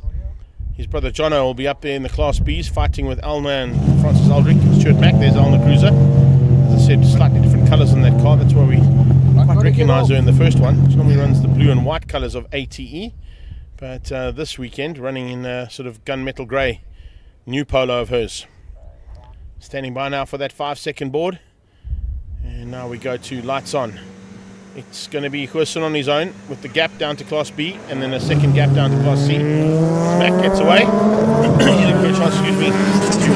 His brother Jono will be up there in the Class B's fighting with Alma and Francis Aldrich. Stuart Mack, there's Alma Cruiser. As I said, slightly different colours on that car. That's why we quite recognise her in the first one. She normally runs the blue and white colours of ATE, but this weekend running in a sort of gunmetal grey new polo of hers. Standing by now for that 5-second board, and now we go to lights on. It's going to be Hurston on his own with the gap down to Class B and then a second gap down to Class C. Mack gets away. He's looking for a chance, to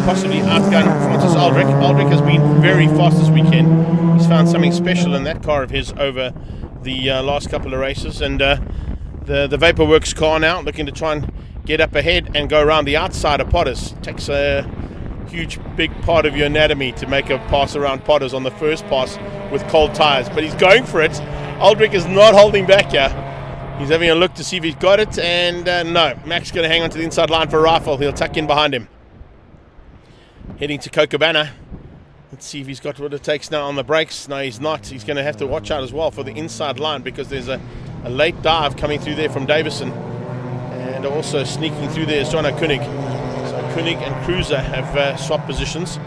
possibly outgun Francis Aldrich. Aldrich has been very fast this weekend. He's found something special in that car of his over the last couple of races. And the Vaporworks car now looking to try and get up ahead and go around the outside of Potters. Takes a huge big part of your anatomy to make a pass around Potters on the first pass with cold tyres, but he's going for it. Aldrich is not holding back here. He's having a look to see if he's got it, and no, Mack's going to hang on to the inside line for a rifle. He'll tuck in behind him. Heading to Cochabana. Let's see if he's got what it takes now on the brakes. No, he's not. He's going to have to watch out as well for the inside line because there's a late dive coming through there from Davison, and also sneaking through there is Jono Koenig. So Koenig and Cruiser have swapped positions.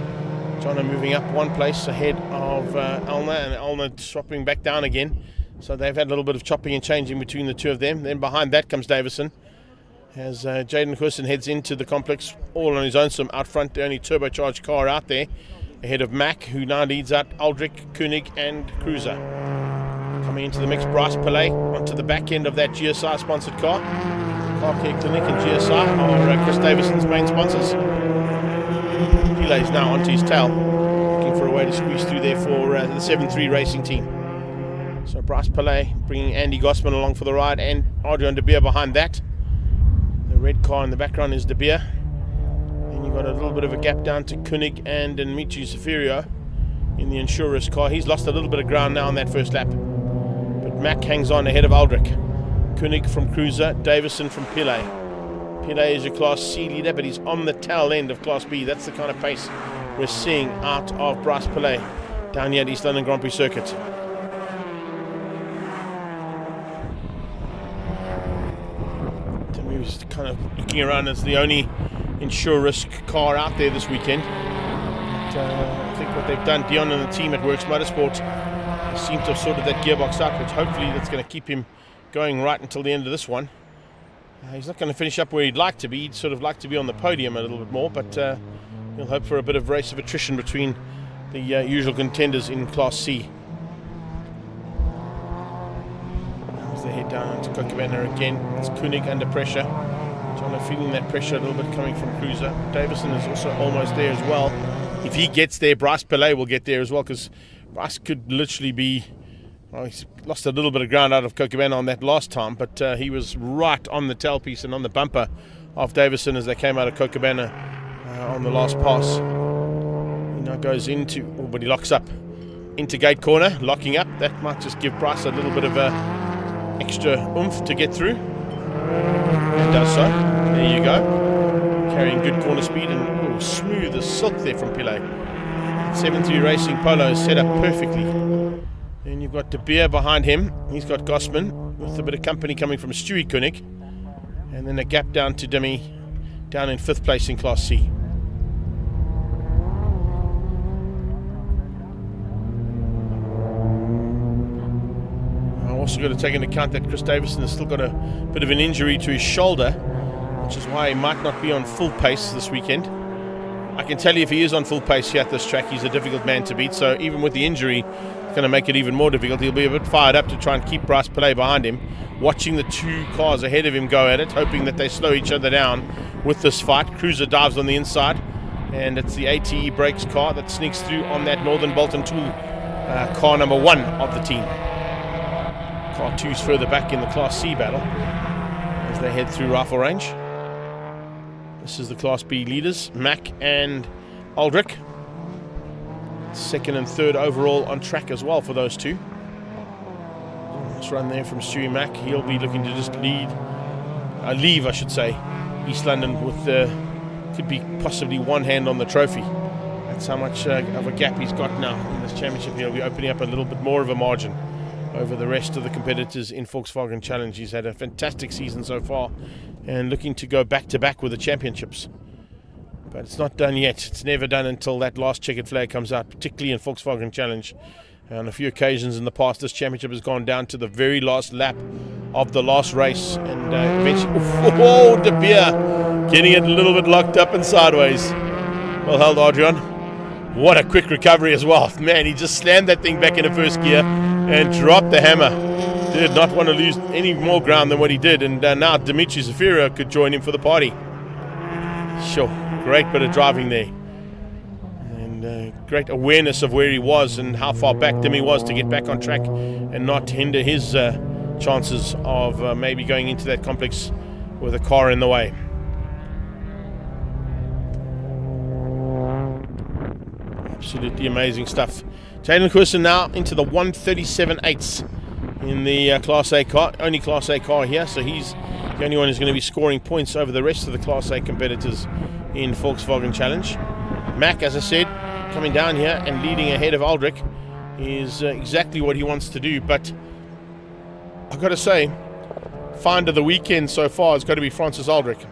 Jono moving up one place ahead of Alma, and Alma swapping back down again. So they've had a little bit of chopping and changing between the two of them. Then behind that comes Davison as Jaden Hurston heads into the complex all on his own. Some out front, the only turbocharged car out there, ahead of Mack, who now leads out Aldrich, Koenig and Cruiser. Coming into the mix, Bryce Pillay onto the back end of that GSI sponsored car. Car Care Clinic and GSI are Chris Davison's main sponsors. Pilay's now onto his tail, looking for a way to squeeze through there for the 7-3 racing team. So Bryce Pillay bringing Andy Gossman along for the ride, and Adrian De Beer behind that. The red car in the background is De Beer. And you've got a little bit of a gap down to Koenig and Michi Safirio in the insurer's car. He's lost a little bit of ground now on that first lap. But Mack hangs on ahead of Aldrich. Koenig from Cruiser, Davison from Pillay. Pillay is your Class C leader, but he's on the tail end of Class B. That's the kind of pace we're seeing out of Bryce Pillay down here at East London Grand Prix Circuit. He was kind of looking around as the only insure risk car out there this weekend. But, I think what they've done, Dion and the team at Works Motorsport, they seem to have sorted that gearbox out, which hopefully that's going to keep him going right until the end of this one. He's not going to finish up where he'd like to be. He'd sort of like to be on the podium a little bit more, but he'll hope for a bit of race of attrition between the usual contenders in Class C. As they head down to Kokobana again, it's Koenig under pressure. John feeling that pressure a little bit coming from Cruiser. Davison is also almost there as well. If he gets there, Bryce Pillay will get there as well, because Bryce could literally be, well, he's lost a little bit of ground out of Kokobana on that last time, but he was right on the tailpiece and on the bumper of Davison as they came out of Kokobana on the last pass. He now goes into, but he locks up into gate corner, locking up. That might just give Bryce a little bit of extra oomph to get through. It does so. There you go. Carrying good corner speed and smooth as silk there from Pillay. 7-3 Racing Polo is set up perfectly. Then you've got De Beer behind him. He's got Gossman with a bit of company coming from Stewie Koenig. And then a gap down to Demi down in 5th place in Class C. Also got to take into account that Chris Davison has still got a bit of an injury to his shoulder, which is why he might not be on full pace this weekend. I can tell you if he is on full pace here at this track, he's a difficult man to beat. So even with the injury, it's going to make it even more difficult. He'll be a bit fired up to try and keep Bryce Pillay behind him, watching the two cars ahead of him go at it, hoping that they slow each other down with this fight. Cruiser dives on the inside, and it's the ATE Brakes car that sneaks through on that Northern Bolton Tool car number 1 of the team. Car 2's further back in the Class C battle as they head through rifle range. This is the Class B leaders, Mack and Aldrich. 2nd and 3rd overall on track as well for those two. Nice run there from Stewie Mack. He'll be looking to just leave East London with could be possibly one hand on the trophy. That's how much of a gap he's got now in this championship. He'll be opening up a little bit more of a margin over the rest of the competitors in Volkswagen Challenge. He's had a fantastic season so far and looking to go back-to-back with the championships. But it's not done yet. It's never done until that last checkered flag comes out, particularly in Volkswagen Challenge. On a few occasions in the past, this championship has gone down to the very last lap of the last race. And eventually, De Beer getting it a little bit locked up and sideways. Well held, Adrian. What a quick recovery as well. Man, he just slammed that thing back into first gear and dropped the hammer. Did not want to lose any more ground than what he did. And now Dimitri Zafira could join him for the party. Sure, great bit of driving there. And great awareness of where he was and how far back Demi was to get back on track and not hinder his chances of maybe going into that complex with a car in the way. Absolutely amazing stuff. Jalen Quirson now into the 137.8s in the Class A car. Only Class A car here, so he's the only one who's going to be scoring points over the rest of the Class A competitors in Volkswagen Challenge. Mack, as I said, coming down here and leading ahead of Aldrich is exactly what he wants to do. But I've got to say, find of the weekend so far has got to be Francis Aldrich.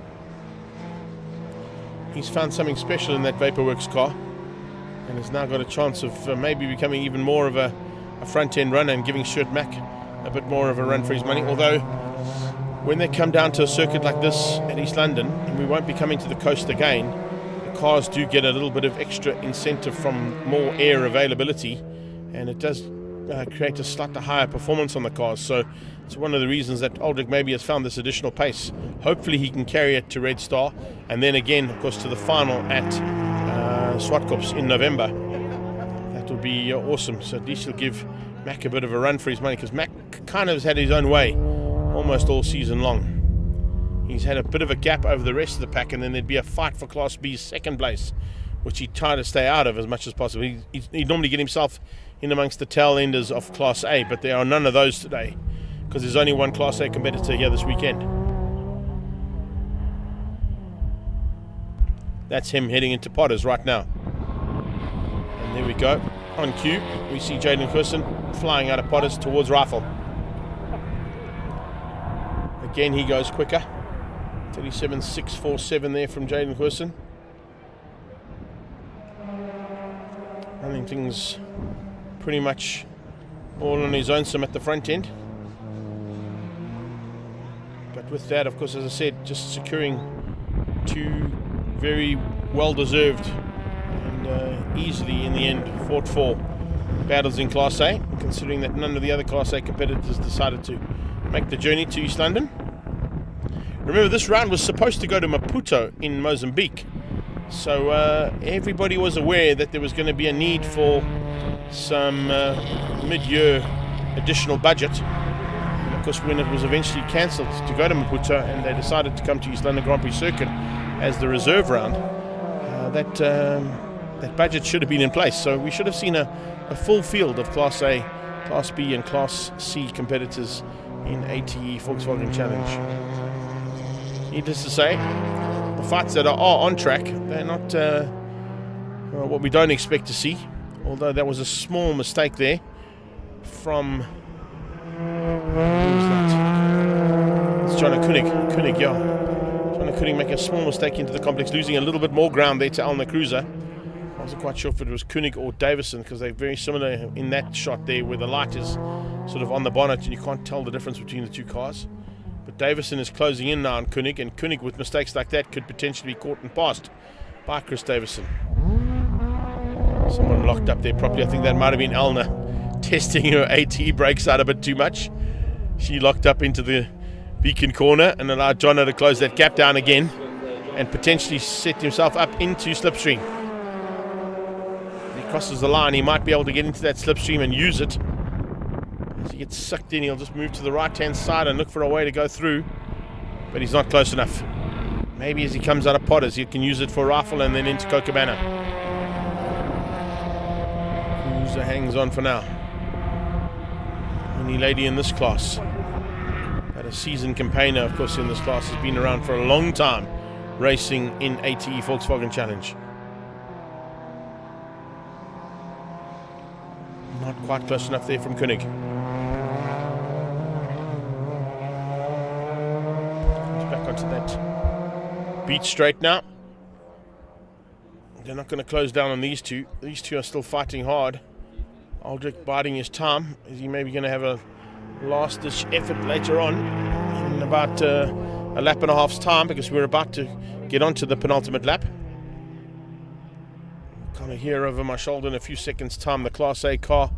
He's found something special in that Vaporworks car and has now got a chance of maybe becoming even more of a front-end runner and giving Stuart Mack a bit more of a run for his money. Although, when they come down to a circuit like this at East London, and we won't be coming to the coast again, the cars do get a little bit of extra incentive from more air availability, and it does create a slightly higher performance on the cars. So it's one of the reasons that Aldrich maybe has found this additional pace. Hopefully he can carry it to Red Star, and then again, of course, to the final at Swartkops in November. That would be awesome. So at least he'll give Mack a bit of a run for his money, because Mack kind of has had his own way almost all season long. He's had a bit of a gap over the rest of the pack, and then there'd be a fight for Class B's second place, which he'd try to stay out of as much as possible. He'd normally get himself in amongst the tail enders of Class A, but there are none of those today because there's only one Class A competitor here this weekend. That's him heading into Potters right now. And there we go. On cue, we see Jaden Gerson flying out of Potters towards Rifle. Again, he goes quicker. 37.647 there from Jaden Gerson. I think things pretty much all on his own some at the front end. But with that, of course, as I said, just securing 2 very well-deserved and easily in the end fought for battles in Class A, considering that none of the other Class A competitors decided to make the journey to East London. Remember, this round was supposed to go to Maputo in Mozambique, so everybody was aware that there was going to be a need for some mid-year additional budget. And of course, when it was eventually cancelled to go to Maputo and they decided to come to East London Grand Prix Circuit as the reserve round, that budget should have been in place. So we should have seen a full field of Class A, Class B and Class C competitors in ATE Volkswagen Challenge. Needless to say, the fights that are on track, they're not what we don't expect to see, although that was a small mistake there from it's Johnny Koenig, yeah. Johnny Koenig make a small mistake into the complex, losing a little bit more ground there to Alna Cruiser. I wasn't quite sure if it was Koenig or Davison, because they're very similar in that shot there where the light is sort of on the bonnet and you can't tell the difference between the two cars. But Davison is closing in now on Koenig, and Koenig with mistakes like that could potentially be caught and passed by Chris Davison. Someone locked up there properly. I think that might have been Alna testing her AT brakes out a bit too much. She locked up into the beacon corner and allowed Jono to close that gap down again and potentially set himself up into slipstream. If he crosses the line, he might be able to get into that slipstream and use it. As he gets sucked in, he'll just move to the right-hand side and look for a way to go through, but he's not close enough. Maybe as he comes out of Potters, he can use it for Rifle and then into Cochabana. Cruiser hangs on for now. Only lady in this class, but a seasoned campaigner, of course, in this class, has been around for a long time, racing in ATE Volkswagen Challenge. Not quite close enough there from Koenig. Back onto that beach straight now. They're not going to close down on these two. These two are still fighting hard. Aldrich biding his time. Is he maybe going to have a last-ditch effort later on in about a lap and a half's time, because we're about to get onto the penultimate lap. Kind of hear over my shoulder in a few seconds' time the Class A car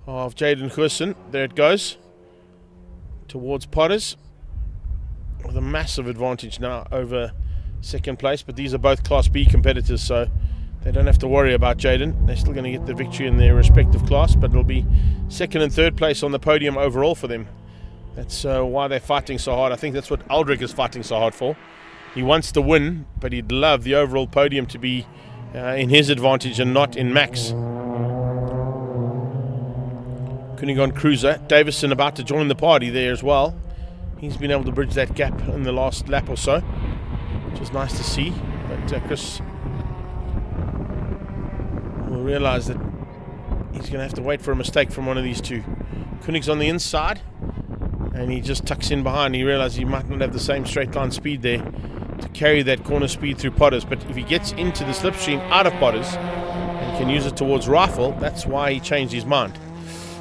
of Jaden Gerson. There it goes towards Potters, with a massive advantage now over second place, but these are both Class B competitors, so they don't have to worry about Jaden. They're still going to get the victory in their respective class, but it'll be second and third place on the podium overall for them. That's why they're fighting so hard. I think that's what Aldrich is fighting so hard for. He wants to win, but he'd love the overall podium to be in his advantage and not in Max. Koenig on Cruiser. Davison about to join the party there as well. He's been able to bridge that gap in the last lap or so, which is nice to see. But Chris will realise that he's going to have to wait for a mistake from one of these two. Koenig's on the inside, and he just tucks in behind. He realises he might not have the same straight line speed there to carry that corner speed through Potters. But if he gets into the slipstream out of Potters and can use it towards Rifle, that's why he changed his mind.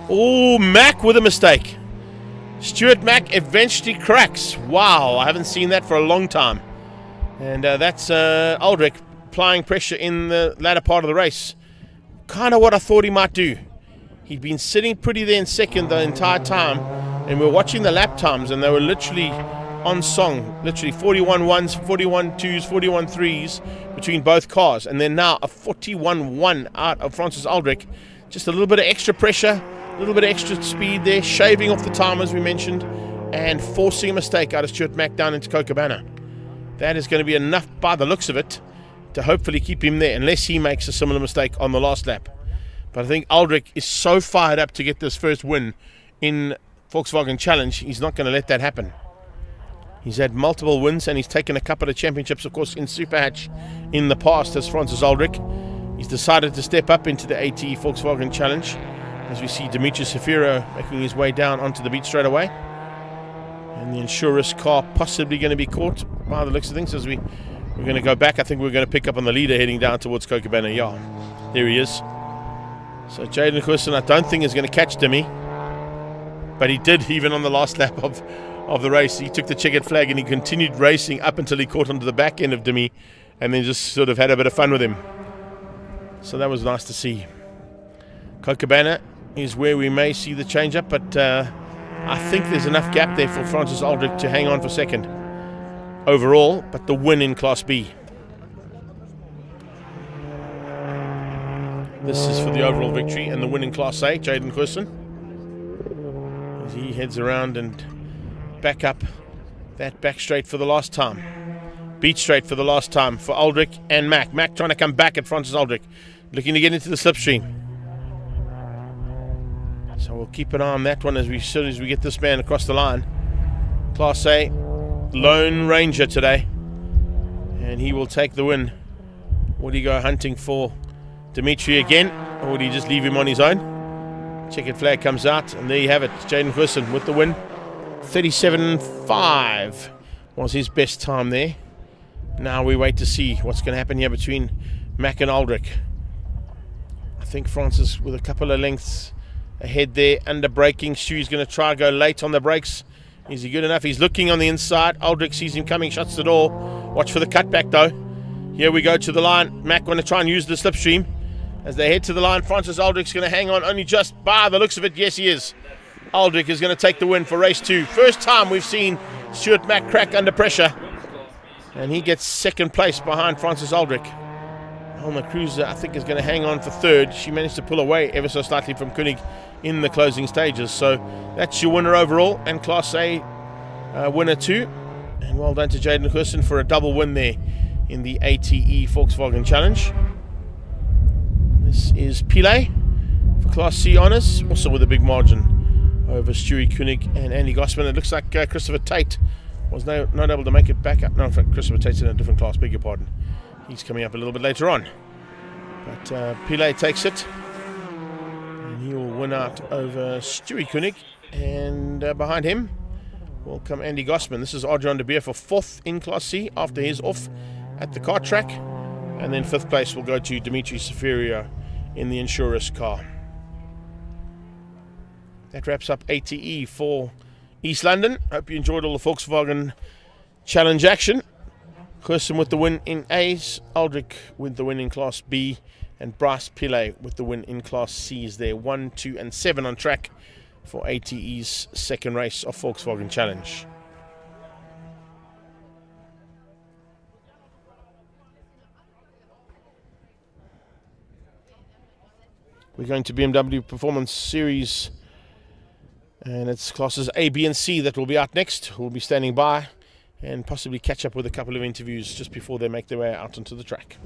Oh, Mack with a mistake. Stuart Mack eventually cracks. Wow, I haven't seen that for a long time. And that's Aldrich applying pressure in the latter part of the race. Kind of what I thought he might do. He'd been sitting pretty there in second the entire time, and we were watching the lap times, and they were literally on song. Literally 41 1s, 41 2s, 41 3s between both cars. And then now a 41-1 out of Francis Aldrich. Just a little bit of extra pressure, a little bit of extra speed there, shaving off the time as we mentioned, and forcing a mistake out of Stuart Mack down into Cochabana. That is going to be enough by the looks of it to hopefully keep him there, unless he makes a similar mistake on the last lap. But I think Aldrich is so fired up to get this first win in Volkswagen Challenge, he's not going to let that happen. He's had multiple wins and he's taken a couple of championships, of course, in Super Hatch in the past as Francis Aldrich. He's decided to step up into the ATE Volkswagen Challenge as we see Dimitri Safiro making his way down onto the beat straight away. And the Insurus car possibly going to be caught by the looks of things as we're going to go back. I think we're going to pick up on the leader heading down towards Kokobana. Yeah, there he is. So Jaden Hussen, I don't think is going to catch Dimi, but he did even on the last lap of the race. He took the checkered flag and he continued racing up until he caught onto the back end of Dimi and then just sort of had a bit of fun with him. So that was nice to see. Kokobana is where we may see the change up, but I think there's enough gap there for Francis Aldrich to hang on for second overall, but the win in Class B. This is for the overall victory and the win in Class A, Jaden Hussen. As he heads around and back up that back straight for the last time. Beat straight for the last time for Aldrich and Mac. Mac trying to come back at Francis Aldrich, looking to get into the slipstream. So we'll keep an eye on that one as soon as we get this man across the line. Class A, Lone Ranger today. And he will take the win. Would he go hunting for Dimitri again, or would he just leave him on his own? Checkered flag comes out, and there you have it. Jaden Hussen with the win. 37.5 was his best time there. Now we wait to see what's going to happen here between Mac and Aldrich. I think Francis with a couple of lengths ahead there, under braking. Stu's going to try to go late on the brakes. Is he good enough? He's looking on the inside. Aldrich sees him coming, shuts the door. Watch for the cutback though. Here we go to the line. Mac going to try and use the slipstream. As they head to the line, Francis Aldrich's going to hang on only just by the looks of it. Yes, he is. Aldrich is going to take the win for race 2. First time we've seen Stuart Mac crack under pressure. And he gets second place behind Francis Aldrich. Elma Cruiser, I think, is going to hang on for third. She managed to pull away ever so slightly from Koenig in the closing stages. So that's your winner overall, and Class A winner too. And well done to Jaden Hussen for a double win there in the ATE Volkswagen Challenge. This is Pile for Class C Honours, also with a big margin over Stewie Koenig and Andy Gossman. It looks like Christopher Tate was not able to make it back up. No, in fact, Christopher Tate's in a different class, beg your pardon. He's coming up a little bit later on. But Pile takes it. And he will win out over Stewie Koenig. And behind him will come Andy Gossman. This is Adrian de Beer for 4th in Class C after his off at the kart track. And then 5th place will go to Dimitri Safirio in the Insurus car. That wraps up ATE for East London. Hope you enjoyed all the Volkswagen Challenge action. Hussen with the win in A's, Aldrich with the win in Class B, and Bryce Pillay with the win in Class C's there. 1, 2 and 7 on track for ATE's second race of Volkswagen Challenge. We're going to BMW Performance Series, and it's classes A, B and C that will be out next. We'll be standing by and possibly catch up with a couple of interviews just before they make their way out onto the track.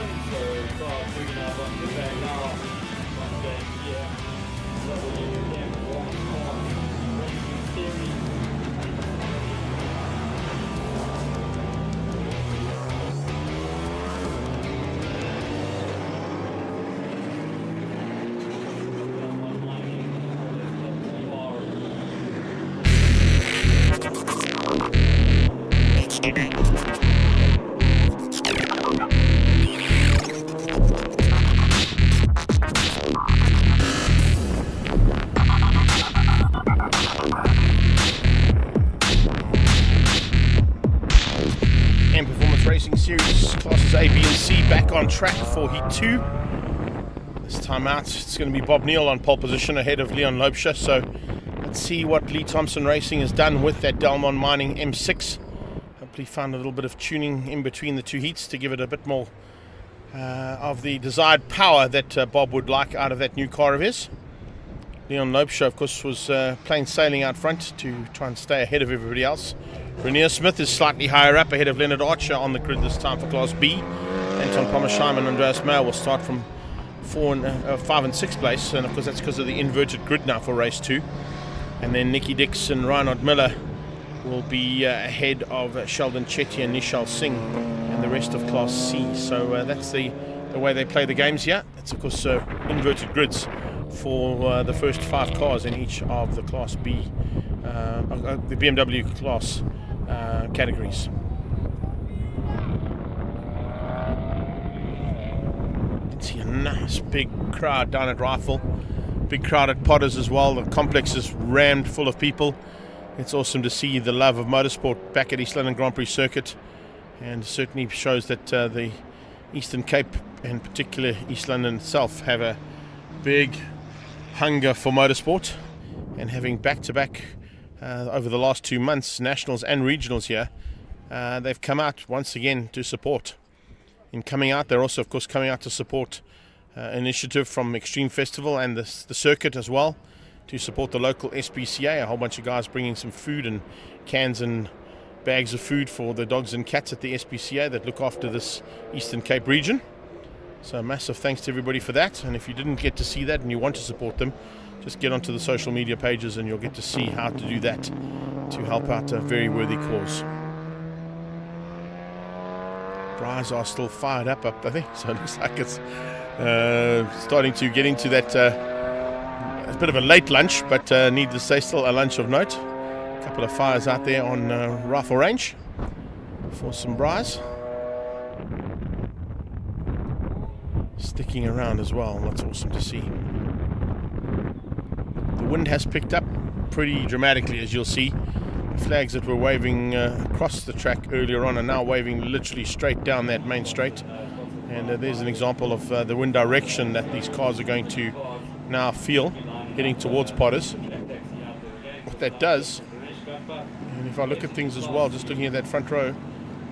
Saloons, so cars bringing up on the back now. Once again here, WM Racing Series. CIM Performance Racing Series classes A, B and C back on track for Heat 2. This time out it's going to be Bob Neal on pole position ahead of Leon Lobsher, so let's see what Lee Thompson Racing has done with that Delmon Mining M6. Hopefully found a little bit of tuning in between the two heats to give it a bit more of the desired power that Bob would like out of that new car of his. Leon Lobsher, of course, was plain sailing out front to try and stay ahead of everybody else. Renier Smith is slightly higher up ahead of Leonard Archer on the grid this time for Class B. Anton Pommersheim and Andreas Mayer will start from 5 and 6 place, and of course that's because of the inverted grid now for race 2. And then Nicky Dix and Reinhard Miller will be ahead of Sheldon Chetty and Nishal Singh and the rest of Class C. So that's the way they play the games here. It's of course inverted grids for the first 5 cars in each of the Class B, the BMW class categories. You can see a nice big crowd down at Rifle, big crowd at Potters as well. The complex is rammed full of people. It's awesome to see the love of motorsport back at East London Grand Prix circuit, and certainly shows that the Eastern Cape, and particularly East London itself, have a big hunger for motorsport. And having back-to-back over the last 2 months, nationals and regionals here, they've come out once again to support. In coming out, they're also of course coming out to support initiative from Extreme Festival and the circuit as well, to support the local SPCA. A whole bunch of guys bringing some food and cans and bags of food for the dogs and cats at the SPCA that look after this Eastern Cape region. So massive thanks to everybody for that. And if you didn't get to see that and you want to support them, just get onto the social media pages and you'll get to see how to do that to help out a very worthy cause. Bryes are still fired up I think, so it looks like it's starting to get into that a bit of a late lunch, but needless to say still a lunch of note. A couple of fires out there on Rifle Range for some Bryes. Sticking around as well, that's awesome to see. The wind has picked up pretty dramatically, as you'll see. The flags that were waving across the track earlier on are now waving literally straight down that main straight. And there's an example of the wind direction that these cars are going to now feel heading towards Potters. What that does, and if I look at things as well, just looking at that front row,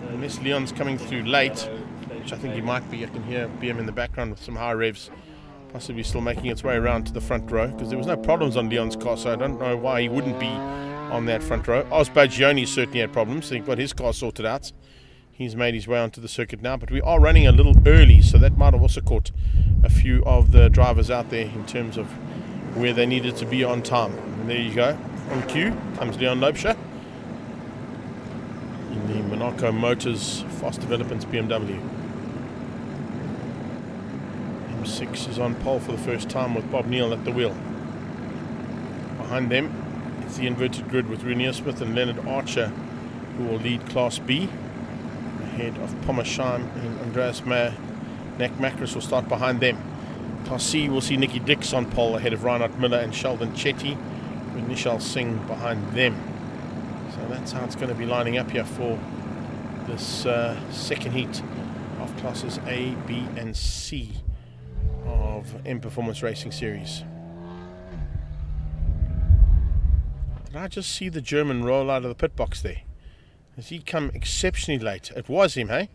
unless Leon's coming through late, which I think he might be, I can hear BM in the background with some high revs, possibly still making its way around to the front row, because there was no problems on Leon's car, so I don't know why he wouldn't be on that front row. Oz Bagioni certainly had problems, so he got his car sorted out. He's made his way onto the circuit now, but we are running a little early, so that might have also caught a few of the drivers out there in terms of where they needed to be on time. And there you go, on cue comes Leon Lobsher in the Monaco Motors Fast Developments BMW. M6 is on pole for the first time with Bob Neal at the wheel. Behind them, it's the inverted grid with Renier Smith and Leonard Archer, who will lead Class B. Ahead of Pommersheim and Andreas Mayer. Nick Macris will start behind them. Class C will see Nicky Dix on pole ahead of Reinhard Miller and Sheldon Chetty, with Nishal Singh behind them. So that's how it's going to be lining up here for this second heat of classes A, B and C of CIM Performance Racing Series. Did I just see the German roll out of the pit box there? Has he come exceptionally late? It was him, hey?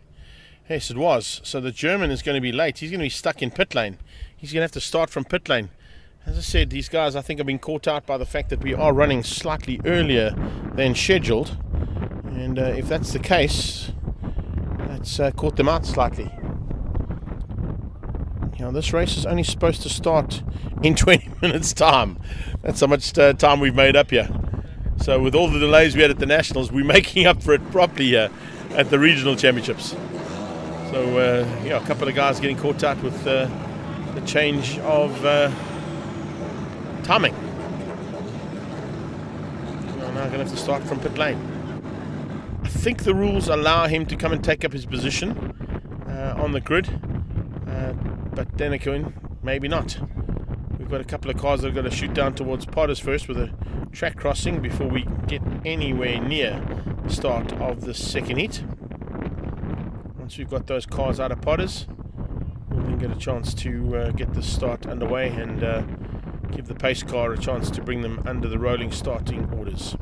Yes, it was. So the German is going to be late. He's going to be stuck in pit lane. He's going to have to start from pit lane. As I said, these guys I think have been caught out by the fact that we are running slightly earlier than scheduled. And if that's the case, that's caught them out slightly. You know, this race is only supposed to start in 20 minutes time. That's how much time we've made up here. So with all the delays we had at the Nationals, we're making up for it properly here at the regional championships. So yeah, a couple of guys getting caught out with the change of timing. We're now going to have to start from pit lane. I think the rules allow him to come and take up his position on the grid, but then again, maybe not. We've got a couple of cars that have got to shoot down towards Potters first with a track crossing before we get anywhere near the start of the second heat. Once we've got those cars out of Potters, we'll then get a chance to get the start underway and give the pace car a chance to bring them under the rolling starting orders.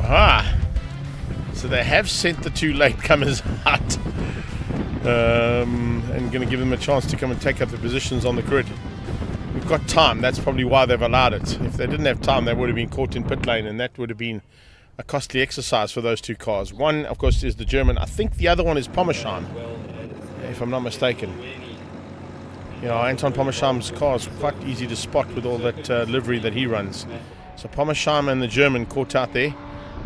Aha! So they have sent the two latecomers out and going to give them a chance to come and take up the positions on the grid. We've got time, that's probably why they've allowed it. If they didn't have time, they would have been caught in pit lane, and that would have been a costly exercise for those two cars. One, of course, is the German. I think the other one is Pommersheim, if I'm not mistaken. You know, Anton Pommersheim's car is quite easy to spot with all that livery that he runs. So Pommersheim and the German caught out there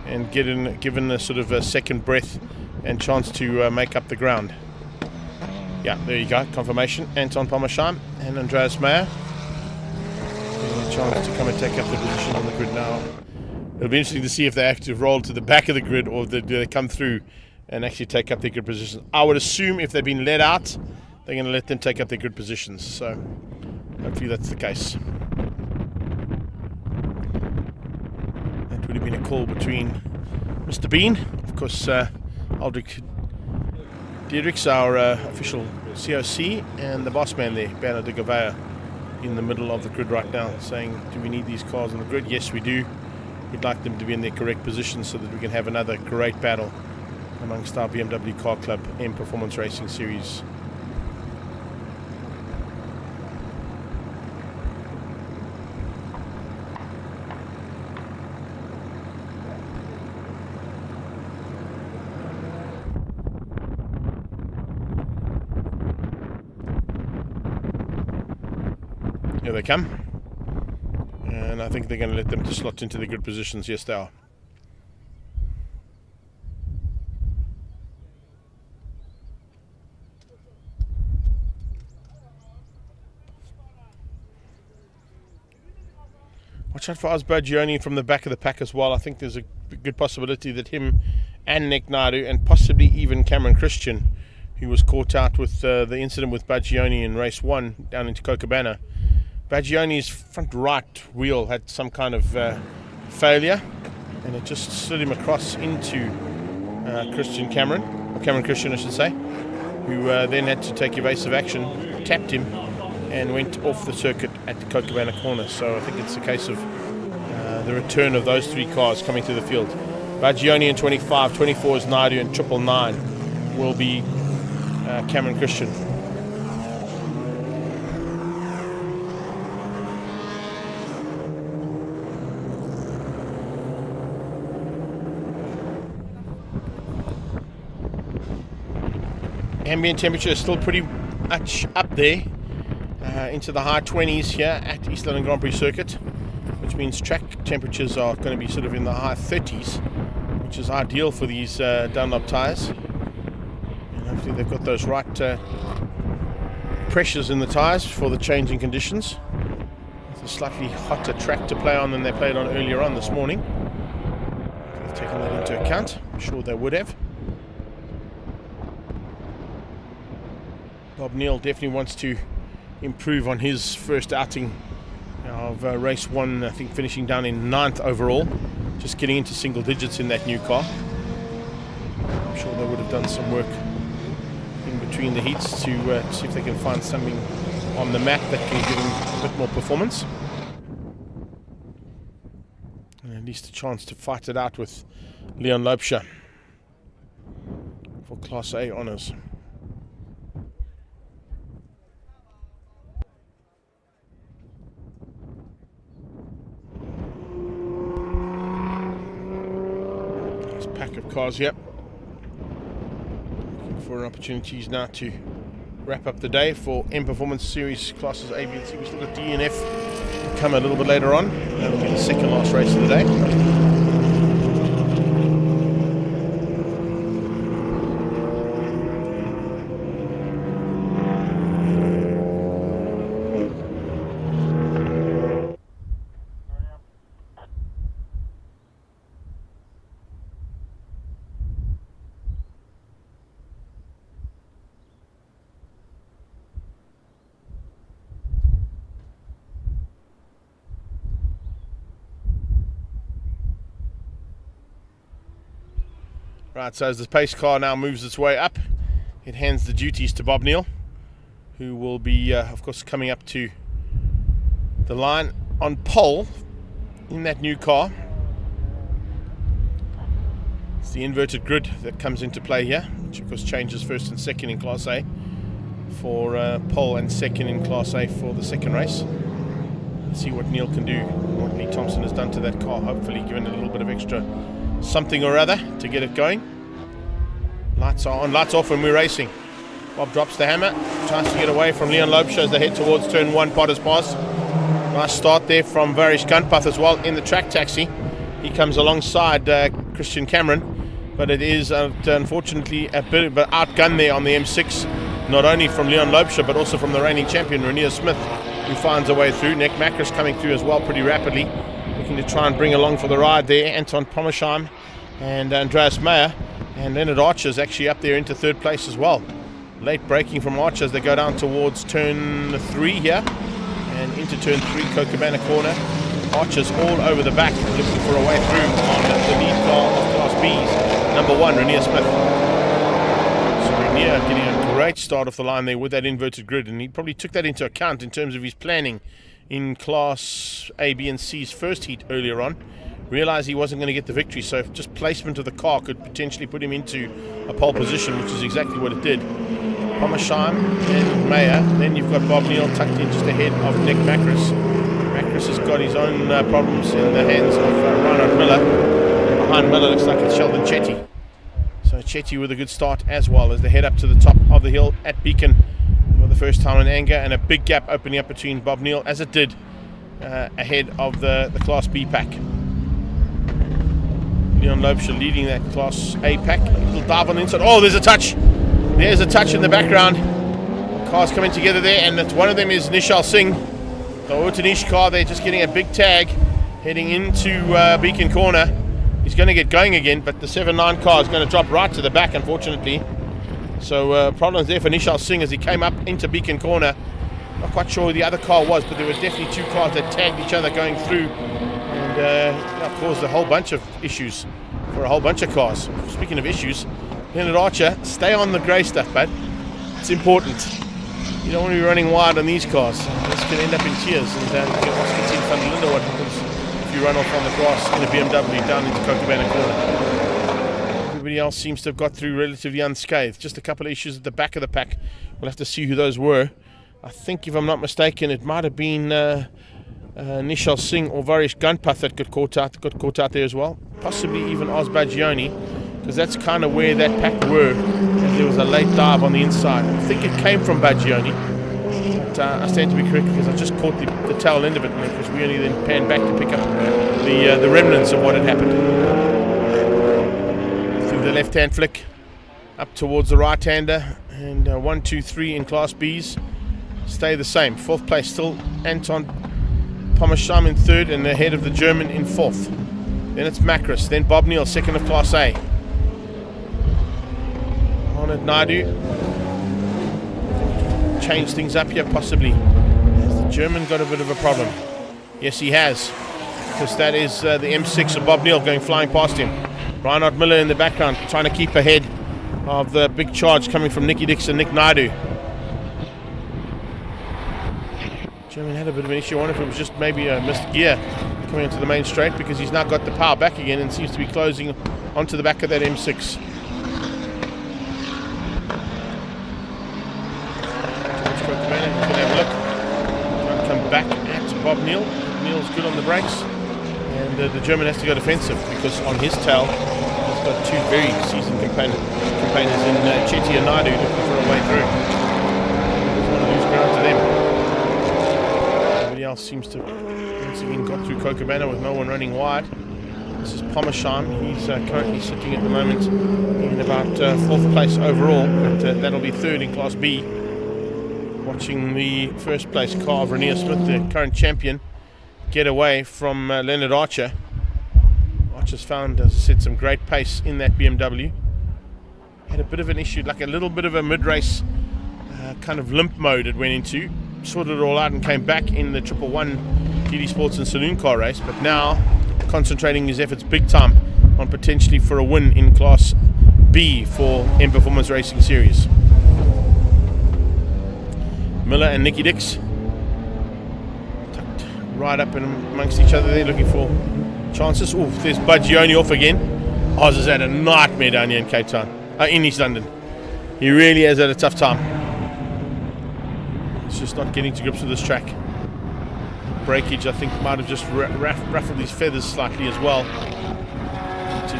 and given a sort of a second breath and chance to make up the ground. Yeah, there you go, confirmation. Anton Pommersheim and Andreas Meyer. A chance to come and take up the position on the grid now. It'll be interesting to see if they actually roll to the back of the grid or do they come through and actually take up their grid positions. I would assume if they've been let out, they're going to let them take up their grid positions. So hopefully that's the case. That would have been a call between Mr. Bean, of course, Aldrich Diedrichs, our official COC, and the boss man there, Bernard de Gavea, in the middle of the grid right now, saying, do we need these cars on the grid? Yes, we do. We'd like them to be in their correct position so that we can have another great battle amongst our BMW Car Club M Performance Racing Series. Here they come. And And I think they're going to let them to slot into the good positions. Yes, they are. Watch out for Osbagioni from the back of the pack as well. I think there's a good possibility that him and Nick Naidu and possibly even Cameron Christian, who was caught out with the incident with Bagioni in race 1 down into Cochabana. Bagioni's front right wheel had some kind of failure, and it just slid him across into Cameron Christian I should say, who then had to take evasive action, tapped him, and went off the circuit at the Cochabana corner. So I think it's a case of the return of those 3 cars coming to the field. Bagioni in 25, 24 is Naidu, and 999 will be Cameron Christian. Ambient temperature is still pretty much up there, into the high 20s here at East London Grand Prix circuit, which means track temperatures are going to be sort of in the high 30s, which is ideal for these Dunlop tyres. And hopefully they've got those right pressures in the tyres for the changing conditions. It's a slightly hotter track to play on than they played on earlier on this morning. They've taken that into account. I'm sure they would have. Bob Neal definitely wants to improve on his first outing of race 1, I think finishing down in 9th overall, just getting into single digits in that new car. I'm sure they would have done some work in between the heats to see if they can find something on the map that can give them a bit more performance, and at least a chance to fight it out with Leon Loubser for Class A honours. Pack of cars here, looking for opportunities now to wrap up the day for M Performance Series classes A, B and C. We've still got D and F to come a little bit later on. That'll be the second last race of the day. Right, so as the pace car now moves its way up, it hands the duties to Bob Neal, who will be, of course, coming up to the line on pole in that new car. It's the inverted grid that comes into play here, which of course changes first and second in Class A for pole and second in Class A for the second race. Let's see what Neal can do, what Lee Thompson has done to that car, hopefully given it a little bit of extra something or other to get it going. Lights are on, lights off, and we're racing. Bob drops the hammer, tries to get away from Leon Loubser as they head towards turn 1, Potter's Pass. Nice start there from Varish Gunpath as well in the track taxi. He comes alongside Christian Cameron, but it is unfortunately a bit of an outgun there on the M6, not only from Leon Loubser but also from the reigning champion Renier Smith, who finds a way through. Nick Macris coming through as well pretty rapidly, looking to try and bring along for the ride there Anton Pommersheim and Andreas Meyer, and Leonard Archer's actually up there into 3rd place as well. Late braking from Archer as they go down towards turn 3 here and into turn 3 Cochabana corner. Archer's all over the back looking for a way through on the lead car of Class B's number 1 Renier Smith. So Renier getting a great start off the line there with that inverted grid, and he probably took that into account in terms of his planning in Class A, B and C's first heat earlier on. Realised he wasn't going to get the victory, so just placement of the car could potentially put him into a pole position, which is exactly what it did. Pommersheim and Meyer, then you've got Bob Neal tucked in just ahead of Nick Macris. Macris has got his own problems in the hands of Reinhard Miller. Behind Miller looks like it's Sheldon Chetty. So Chetty with a good start as well as they head up to the top of the hill at Beacon for the first time in anger, and a big gap opening up between Bob Neal, as it did ahead of the Class B pack. Leon Loebscher leading that Class A pack. A little dive on the inside. Oh, there's a touch. There's a touch in the background. Cars coming together there, and one of them is Nishal Singh, the Autonish car. They're just getting a big tag heading into Beacon Corner. He's going to get going again, but the 7-9 car is going to drop right to the back, unfortunately. So problems there for Nishal Singh as he came up into Beacon Corner. Not quite sure who the other car was, but there were definitely two cars that tagged each other going through, and that caused a whole bunch of issues for a whole bunch of cars. Speaking of issues, Leonard Archer, stay on the grey stuff, bud. It's important. You don't want to be running wide on these cars. This can end up in tears, and you can also see in front of Linda what happens if you run off on the grass in a BMW down into Cocobana Corner. Everybody else seems to have got through relatively unscathed. Just a couple of issues at the back of the pack. We'll have to see who those were. I think, if I'm not mistaken, it might have been Nishal Singh or Varish Gunpath that got caught out there as well. Possibly even Ozbagioni, because that's kind of where that pack were. And there was a late dive on the inside. I think it came from Bagioni, but I stand to be correct because I just caught the tail end of it, because we only then panned back to pick up the remnants of what had happened. Through the left-hand flick, up towards the right-hander, and 1, 2, 3 in Class B's stay the same. 4th place still Anton Pomasham in 3rd, and ahead of the German in 4th. Then it's Macris, then Bob Neal, 2nd of Class A. Honor Naidu. Change things up here, possibly. Has the German got a bit of a problem? Yes, he has. Because that is the M6 of Bob Neal going flying past him. Reinhard Miller in the background, trying to keep ahead of the big charge coming from Nicky Dix and Nick Naidu. German had a bit of an issue. I wonder if it was just maybe a missed gear coming into the main straight, because he's now got the power back again and seems to be closing onto the back of that M6. He's going to have a look. Trying to come back at Bob Neal. Neal's good on the brakes, and the German has to go defensive, because on his tail he's got two very seasoned campaigners in Chetty and Naidu looking for a way through. Doesn't want to lose ground to them. Else seems to once again got through Cocobana with no one running wide. This is Pomasham. He's currently sitting at the moment in about 4th place overall, but that'll be 3rd in Class B. Watching the 1st place car of Renier Smith, the current champion, get away from Leonard Archer. Archer's found, as I said, some great pace in that BMW. Had a bit of an issue, like a little bit of a mid-race kind of limp mode it went into. Sorted it all out and came back in the 111 TD Sports and Saloon car race, but now concentrating his efforts big time on potentially for a win in Class B for M Performance Racing Series. Miller and Nicky Dix tucked right up and amongst each other there, looking for chances. Oh, there's Bagioni off again. Oz has had a nightmare down here in Cape Town, in East London. He really has had a tough time. It's just not getting to grips with this track. Breakage, I think, might have just ruffled his feathers slightly as well, to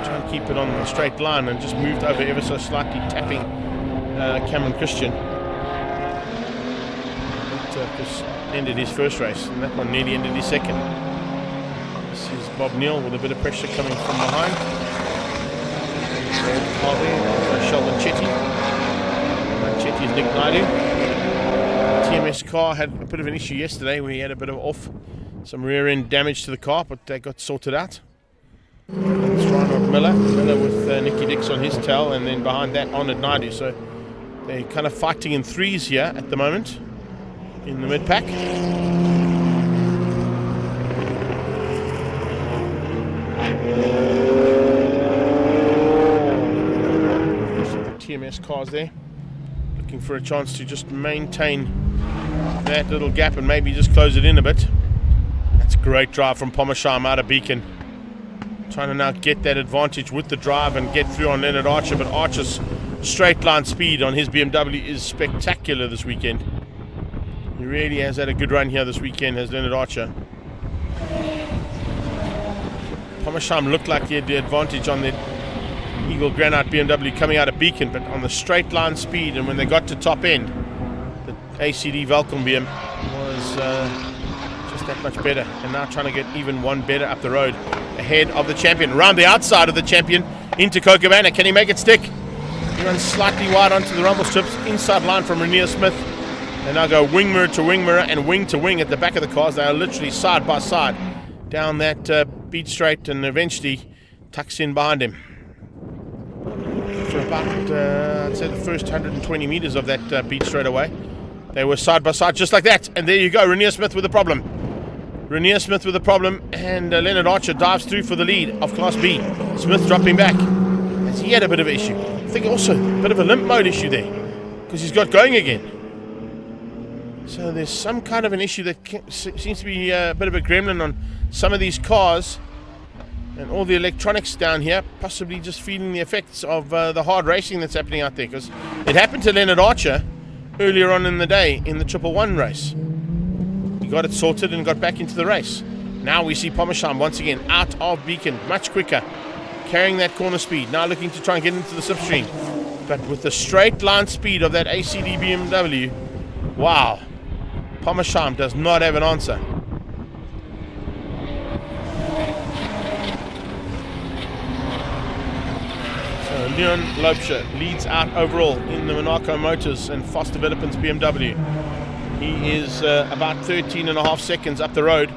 try and keep it on a straight line, and just moved over ever so slightly, tapping Cameron Christian. That just ended his first race, and that one nearly ended his second. This is Bob Neal with a bit of pressure coming from behind. Sheldon Chetty. Chetty is Nick Naidu. TMS car had a bit of an issue yesterday where he had a bit of some rear end damage to the car, but they got sorted out. It's Reinhard Miller with Nicky Dix on his tail, and then behind that Honoured Naidu. So they're kind of fighting in threes here at the moment in the mid pack. The TMS cars there, looking for a chance to just maintain that little gap and maybe just close it in a bit. That's a great drive from Pomasham out of Beacon. Trying to now get that advantage with the drive and get through on Leonard Archer, but Archer's straight line speed on his BMW is spectacular this weekend. He really has had a good run here this weekend, has Leonard Archer. Pomasham looked like he had the advantage on the Eagle Granite BMW coming out of Beacon, but on the straight line speed, and when they got to top end, the ACD Welkom BM was just that much better, and now trying to get even one better up the road ahead of the champion. Round the outside of the champion into Cocobana. Can he make it stick? He runs slightly wide onto the rumble strips, inside line from Rainier Smith. They now go wing mirror to wing mirror and wing to wing at the back of the cars. They are literally side by side down that beat straight, and eventually tucks in behind him. For about, I'd say, the first 120 meters of that beat straight away, they were side by side just like that. And there you go, Rainier Smith with a problem. Rainier Smith with a problem, and Leonard Archer dives through for the lead of Class B. Smith dropping back as he had a bit of an issue. I think also a bit of a limp mode issue there because he's got going again. So there's some kind of an issue that seems to be a bit of a gremlin on some of these cars, and all the electronics down here possibly just feeling the effects of the hard racing that's happening out there, because it happened to Leonard Archer earlier on in the day in the 111 race. He got it sorted and got back into the race. Now we see Pommersheim once again out of Beacon, much quicker, carrying that corner speed, now looking to try and get into the slipstream. But with the straight line speed of that ACD BMW, wow, Pommersheim does not have an answer. So Leon Loubser leads out overall in the Monaco Motors and Foss Developments BMW. He is about 13.5 seconds up the road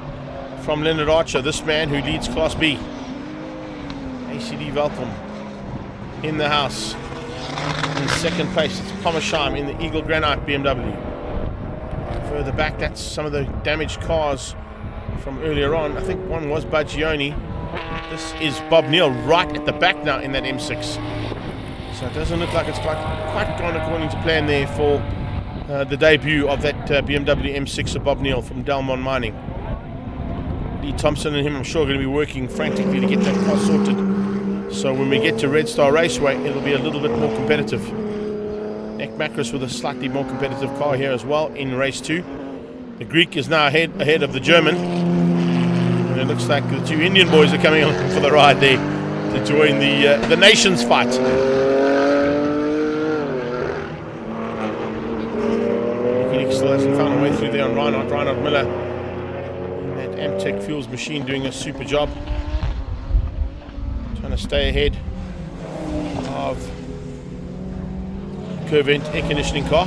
from Leonard Archer, this man who leads Class B. ACD Welkom in the house. In second place, it's Pommersheim in the Eagle Granite BMW. Further back, that's some of the damaged cars from earlier on. I think one was Baggioni. This is Bob Neal right at the back now in that M6. So it doesn't look like it's quite gone according to plan there for the debut of that BMW M6 of Bob Neal from Delmon Mining. Lee Thompson and him, I'm sure, are going to be working frantically to get that car sorted. So when we get to Red Star Raceway, it'll be a little bit more competitive. Nick Macris with a slightly more competitive car here as well in race 2. The Greek is now ahead of the German. And it looks like the two Indian boys are coming on for the ride there to join the nations fight. Phoenix still hasn't found a way through there on Reinhard Miller. And that Amtech Fuels machine doing a super job. Trying to stay ahead of Curvent air conditioning car.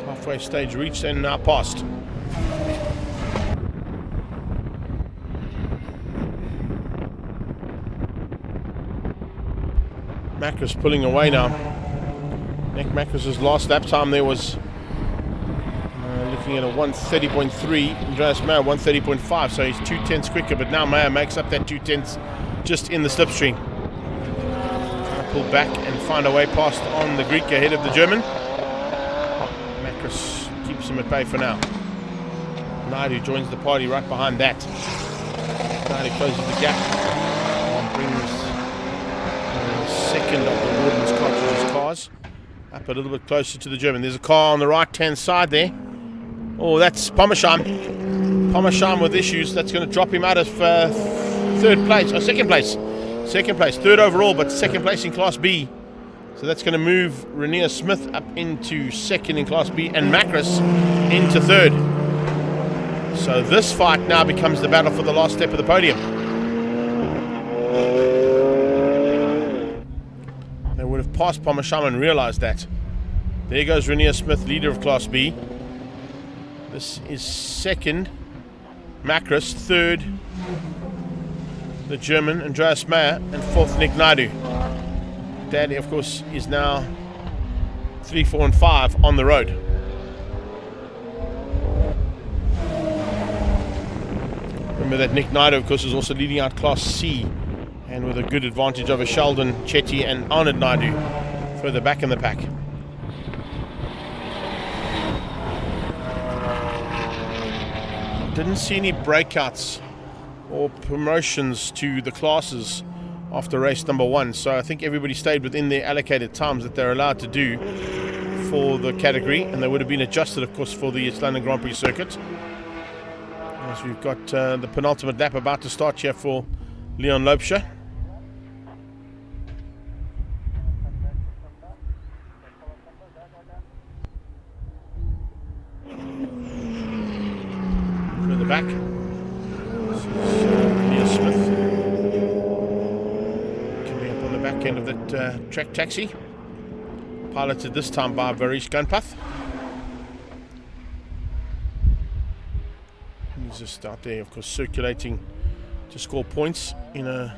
Halfway stage reached and now passed. Macris pulling away now. Nick Macris's last lap time there was looking at a 1:30.3. Andreas Meyer 1:30.5, so he's 2/10 quicker, but now Meyer makes up that 2/10 just in the slipstream. Trying to pull back and find a way past on the Greek ahead of the German. Macris keeps him at bay for now. Naidu joins the party right behind that. Naidu closes the gap and brings second of the Warden's cartridges cars up a little bit closer to the German. There's a car on the right hand side there. Oh, that's Pommersheim. Pommersheim with issues. That's going to drop him out of second place. Third overall, but second place in Class B. So that's going to move Rainier Smith up into second in Class B and Macris into third. So this fight now becomes the battle for the last step of the podium. They would have passed Pommersheim and realized that. There goes Rainier Smith, leader of Class B. This is second, Macris, third, the German, Andreas Meyer, and fourth, Nick Naidu. Daddy, of course, is now 3, 4, and 5 on the road. Remember that Nick Naidu, of course, is also leading out Class C, and with a good advantage over Sheldon, Chetty, and Arnold Naidu further back in the pack. Didn't see any breakouts or promotions to the classes after race number 1, so I think everybody stayed within their allocated times that they're allowed to do for the category, and they would have been adjusted, of course, for the East London Grand Prix circuit. As we've got the penultimate lap about to start here for Leon Loubser. back end of that track taxi, piloted this time by Varish Gunpath. He's just out there, of course, circulating to score points in a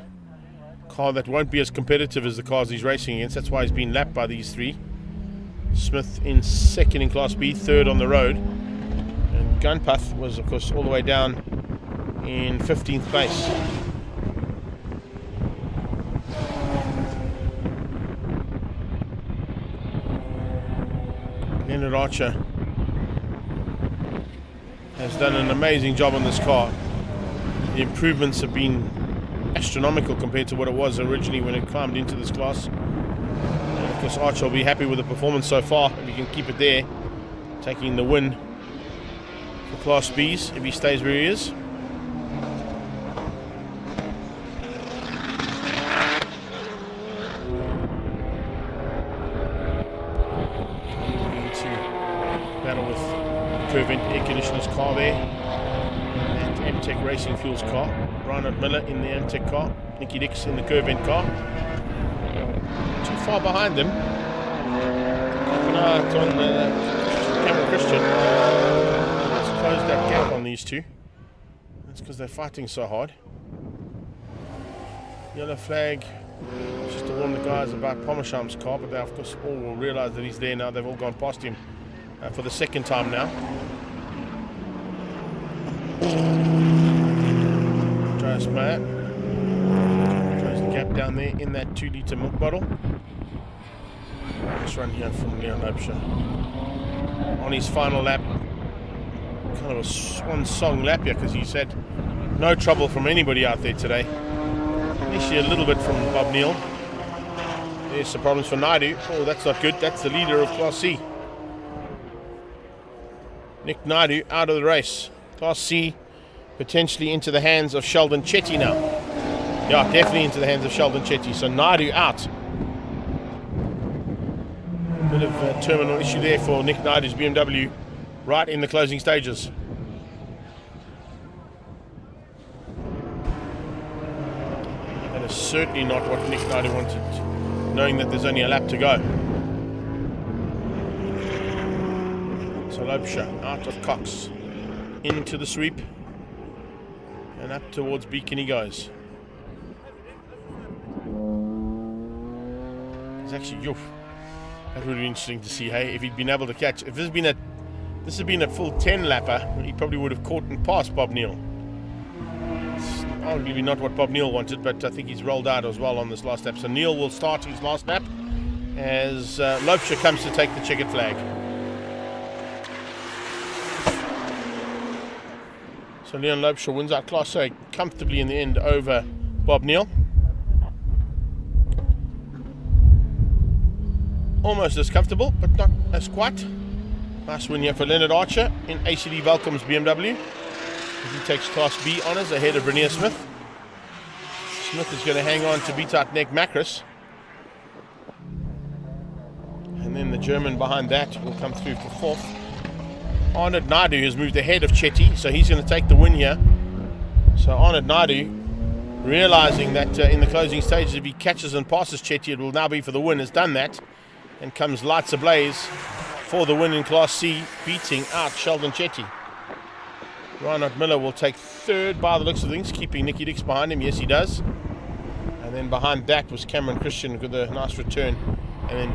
car that won't be as competitive as the cars he's racing against. That's why he's been lapped by these three. Smith in second in Class B, third on the road. And Gunpath was, of course, all the way down in 15th place. Leonard Archer has done an amazing job on this car. The improvements have been astronomical compared to what it was originally when it climbed into this class. And of course Archer will be happy with the performance so far if he can keep it there, taking the win for Class Bs if he stays where he is. Battle with Curve Air Conditioner's car there, and that MTech Racing Fuels car. Reinhard Miller in the MTech car, Nicky Dix in the Curve Vent car. Too far behind them. Keep an eye out on Cameron Christian. Let's close that gap on these two. That's because they're fighting so hard. Yellow flag, just to warn the guys about Pomersham's car, but they of course all will realise that he's there now. They've all gone past him for the second time now. Andreas Meyer close the gap down there in that 2-litre milk bottle. This run here from Leon Loubser on his final lap, kind of a swan song lap here, because he's had no trouble from anybody out there today. Actually a little bit from Bob Neal. There's some problems for Naidu. Oh, that's not good. That's the leader of Class C. Nick Naidu out of the race. Class C potentially into the hands of Sheldon Chetty now. Yeah, definitely into the hands of Sheldon Chetty. So Naidu out. Bit of a terminal issue there for Nick Naidu's BMW right in the closing stages. That is certainly not what Nick Naidu wanted, knowing that there's only a lap to go. So Loubser out of Cox, into the sweep, and up towards Beacon he goes. It's actually, that would be interesting to see, hey, if he'd been able to catch. If this had been a full 10 lapper, he probably would have caught and passed Bob Neal. It's arguably not what Bob Neal wanted, but I think he's rolled out as well on this last lap. So Neal will start his last lap as Loubser comes to take the checkered flag. So Leon Loubser wins out Class A comfortably in the end over Bob Neal. Almost as comfortable, but not as quite. Nice win here for Leonard Archer in ACD Welkom's BMW. As he takes Class B honours ahead of Renier Smith. Smith is going to hang on to beat out Nick Macris. And then the German behind that will come through for fourth. Arnold Naidu has moved ahead of Chetty, so he's going to take the win here. So Arnold Naidu, realising that in the closing stages, if he catches and passes Chetty, it will now be for the win, has done that, and comes lights ablaze for the win in Class C, beating out Sheldon Chetty. Reinhard Miller will take third by the looks of things, keeping Nicky Dix behind him. Yes, he does. And then behind that was Cameron Christian with a nice return. And then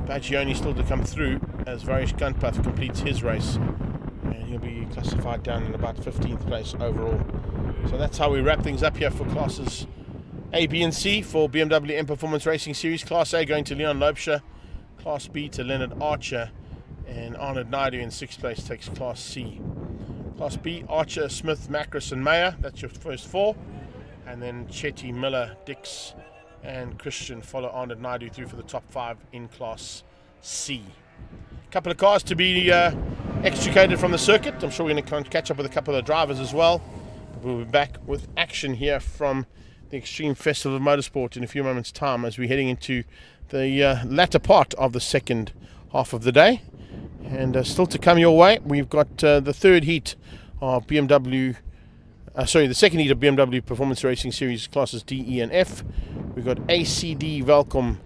Bagioni still to come through as Varish Gunpath completes his race, and he'll be classified down in about 15th place overall. So that's how we wrap things up here for classes A, B and C for BMW M Performance Racing Series. Class A going to Leon Loubser, Class B to Leonard Archer, and Arnold Naidu in 6th place takes Class C. Class B, Archer, Smith, Macris and Meyer, that's your first four, and then Chetty, Miller, Dix and Christian follow Arnold Naidu through for the top 5 in Class C. A couple of cars to be extricated from the circuit. I'm sure we're going to catch up with a couple of drivers as well. But we'll be back with action here from the Extreme Festival of Motorsport in a few moments' time as we're heading into the latter part of the second half of the day. And still to come your way, we've got the third heat of BMW. The second heat of BMW Performance Racing Series classes D, E and F. We've got ACD Welkom,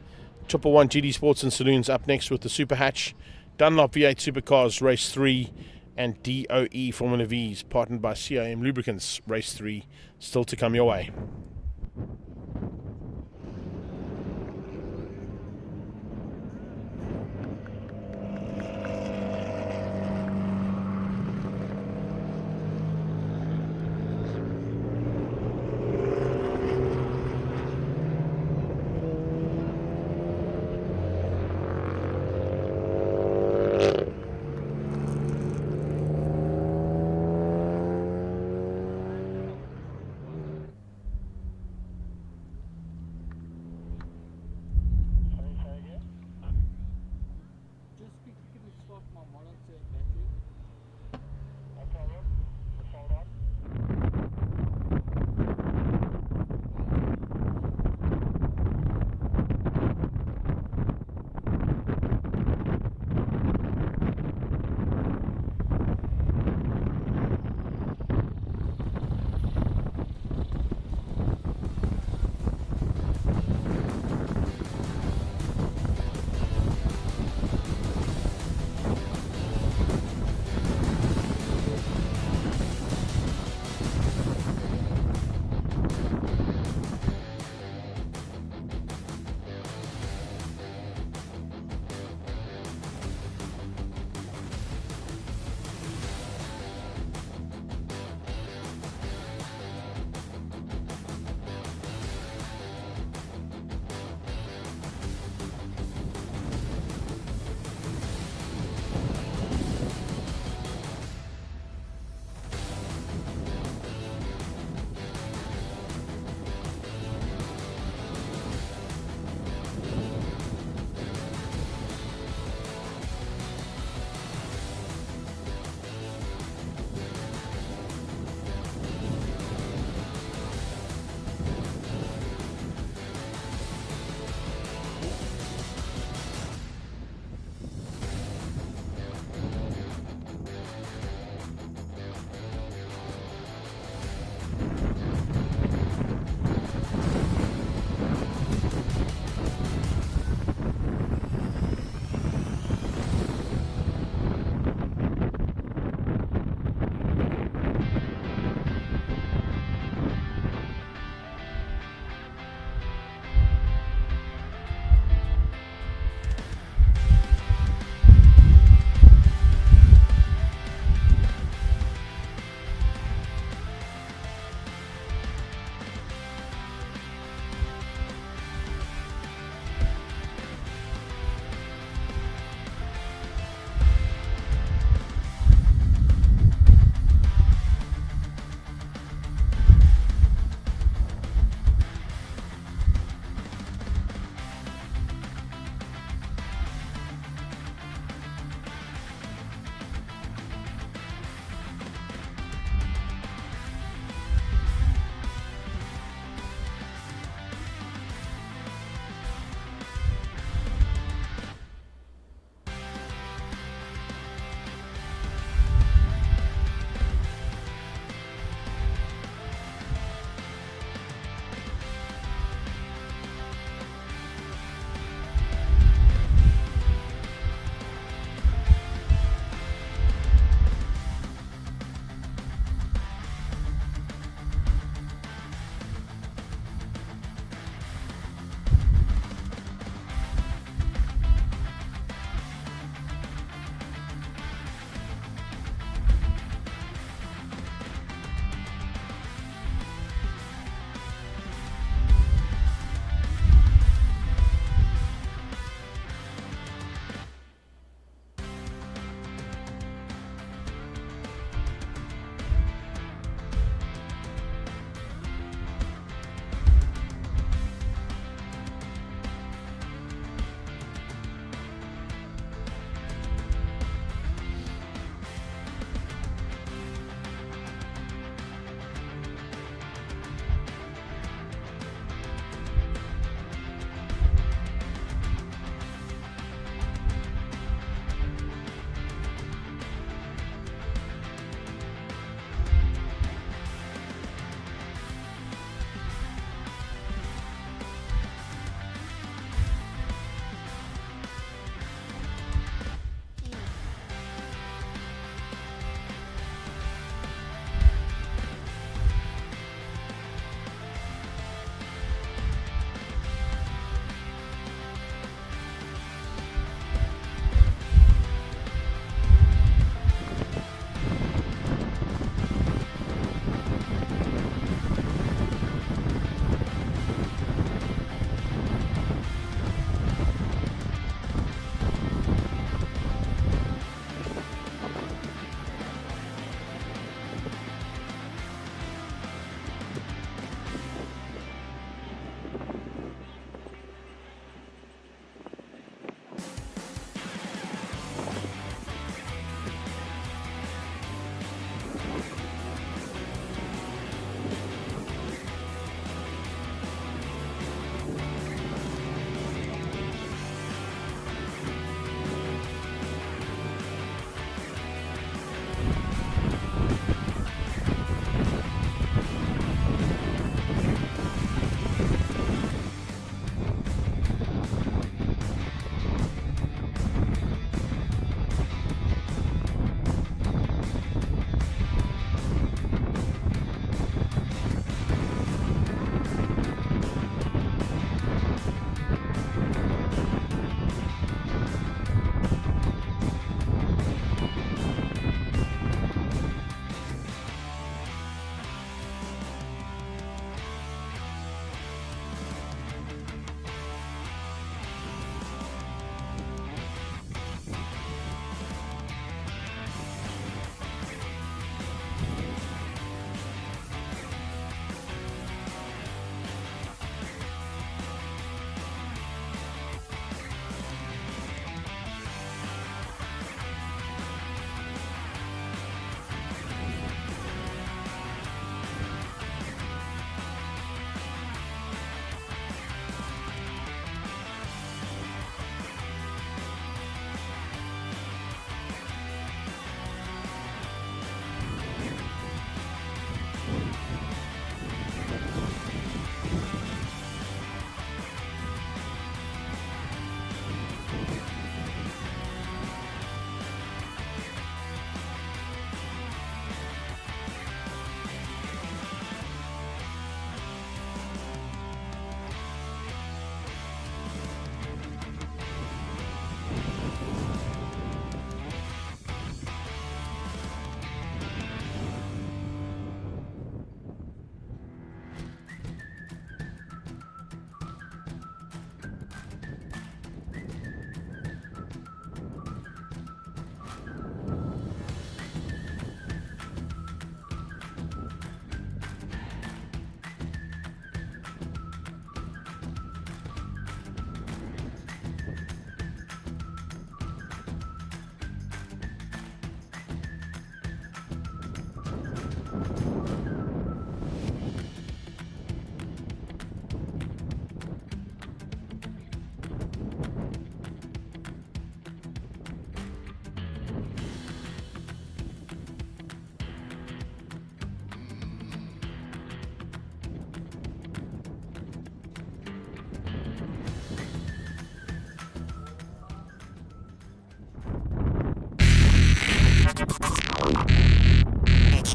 Triple One GD Sports and Saloons up next with the Super Hatch, Dunlop V8 Supercars Race 3, and DOE Formula Vees, partnered by CIM Lubricants Race 3, still to come your way.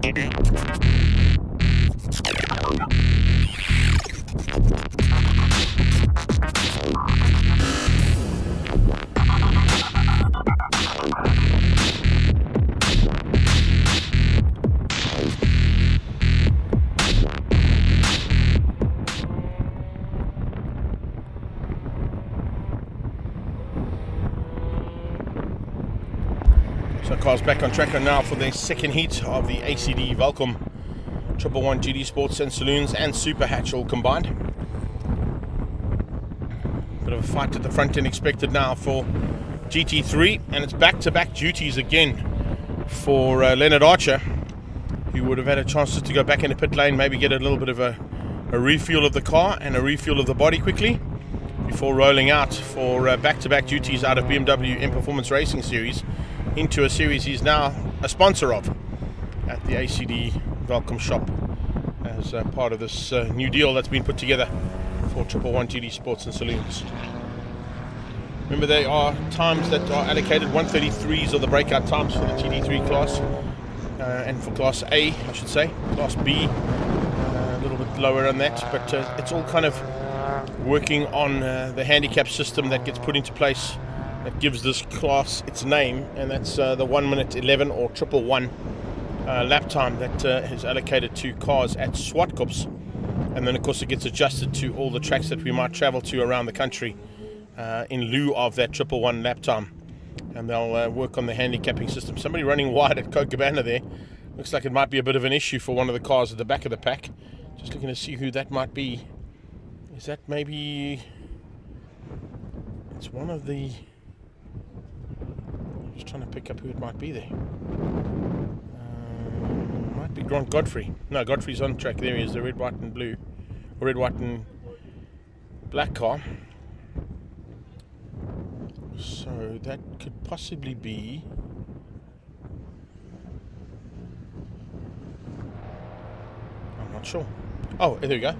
So cars back on track now for the second heat of the ACD Welkom 111 GD Sports and Saloons and Super Hatch all combined. Bit of a fight at the front end expected now for GT3, and it's back-to-back duties again for Leonard Archer, who would have had a chance to go back into pit lane, maybe get a little bit of a refuel of the car and a refuel of the body quickly before rolling out for back-to-back duties out of BMW M Performance Racing Series into a series he's now a sponsor of at the ACD Welkom shop as part of this new deal that's been put together for 111 GD Sports and Saloons. Remember, there are times that are allocated. 133s are the breakout times for the GT3 class and for Class A, I should say. Class B, a little bit lower on that, but it's all kind of working on the handicap system that gets put into place that gives this class its name, and that's the 1 minute 11 or 111 lap time that is allocated to cars at Swartkops, and then of course it gets adjusted to all the tracks that we might travel to around the country in lieu of that 111 lap time, and they'll work on the handicapping system. Somebody running wide at Copacabana there. Looks like it might be a bit of an issue for one of the cars at the back of the pack. Just looking to see who that might be. Is that maybe... It's one of the... Just trying to pick up who it might be there. Might be Grant Godfrey. No, Godfrey's on track. There he is, the red, white and blue. Or red, white and black car. So that could possibly be... I'm not sure. Oh, there we go.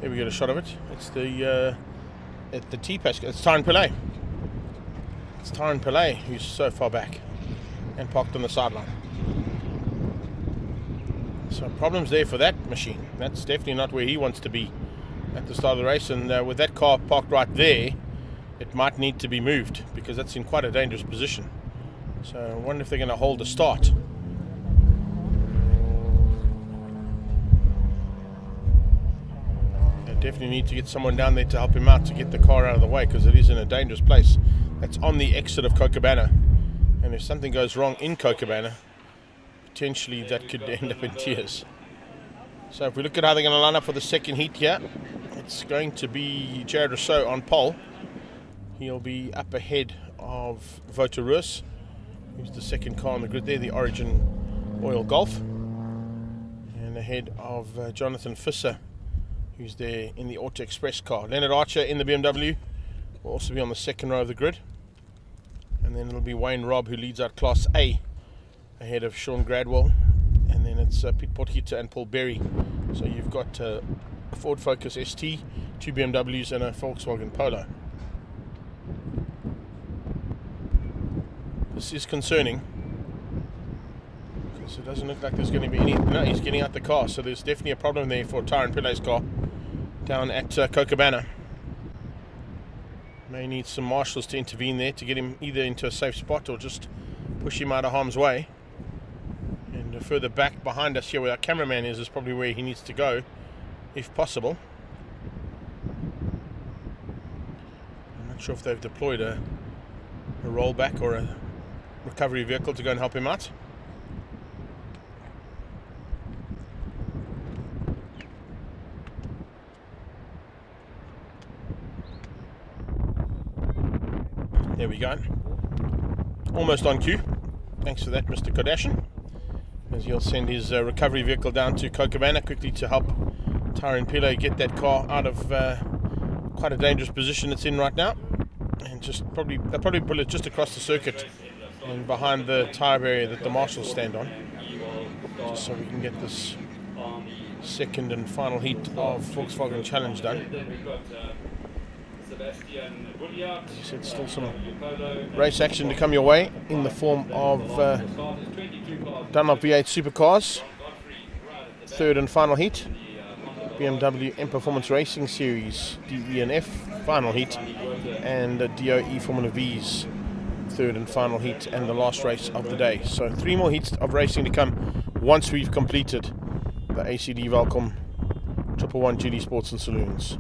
There we get a shot of it. It's the T-Pass. It's Tyron Pillay. It's Tyron Pillay who's so far back and parked on the sideline. So problems there for that machine. That's definitely not where he wants to be at the start of the race. And with that car parked right there, it might need to be moved because that's in quite a dangerous position. So I wonder if they're going to hold a start. They definitely need to get someone down there to help him out to get the car out of the way, because it is in a dangerous place. That's on the exit of Copacabana, and if something goes wrong in Copacabana, potentially that could end up in tears. So if we look at how they're going to line up for the second heat here, it's going to be Jared Rousseau on pole. He'll be up ahead of Voterus, who's the second car on the grid there, the Origin Oil Golf, and ahead of Jonathan Fisser, who's there in the Auto Express car. Leonard Archer in the BMW will also be on the second row of the grid, and then it'll be Wayne Robb who leads out Class A ahead of Sean Gradwell, and then it's Pete Potgieter and Paul Berry. So you've got a Ford Focus ST, 2 BMWs and a Volkswagen Polo. This is concerning because it doesn't look like there's going to be any... No, he's getting out the car, so there's definitely a problem there for Tyron Pillay's car down at Copacabana. May need some marshals to intervene there to get him either into a safe spot or just push him out of harm's way. And further back behind us here where our cameraman is probably where he needs to go, if possible. I'm not sure if they've deployed a rollback or a recovery vehicle to go and help him out. There we go. Almost on cue. Thanks for that, Mr. Kardashian. As he'll send his recovery vehicle down to Copacabana quickly to help Tyron Pillay get that car out of quite a dangerous position it's in right now. And they'll probably pull it just across the circuit and behind the tyre barrier that the marshals stand on, just so we can get this second and final heat of Volkswagen Challenge done. You said still some race action to come your way in the form of Dunlop V8 Supercars third and final heat. BMW M Performance Racing Series DENF final heat, and DOE Formula Vee's third and final heat, and the last race of the day. So 3 more heats of racing to come once we've completed the ACD Welkom 111 GD Sports and Saloons.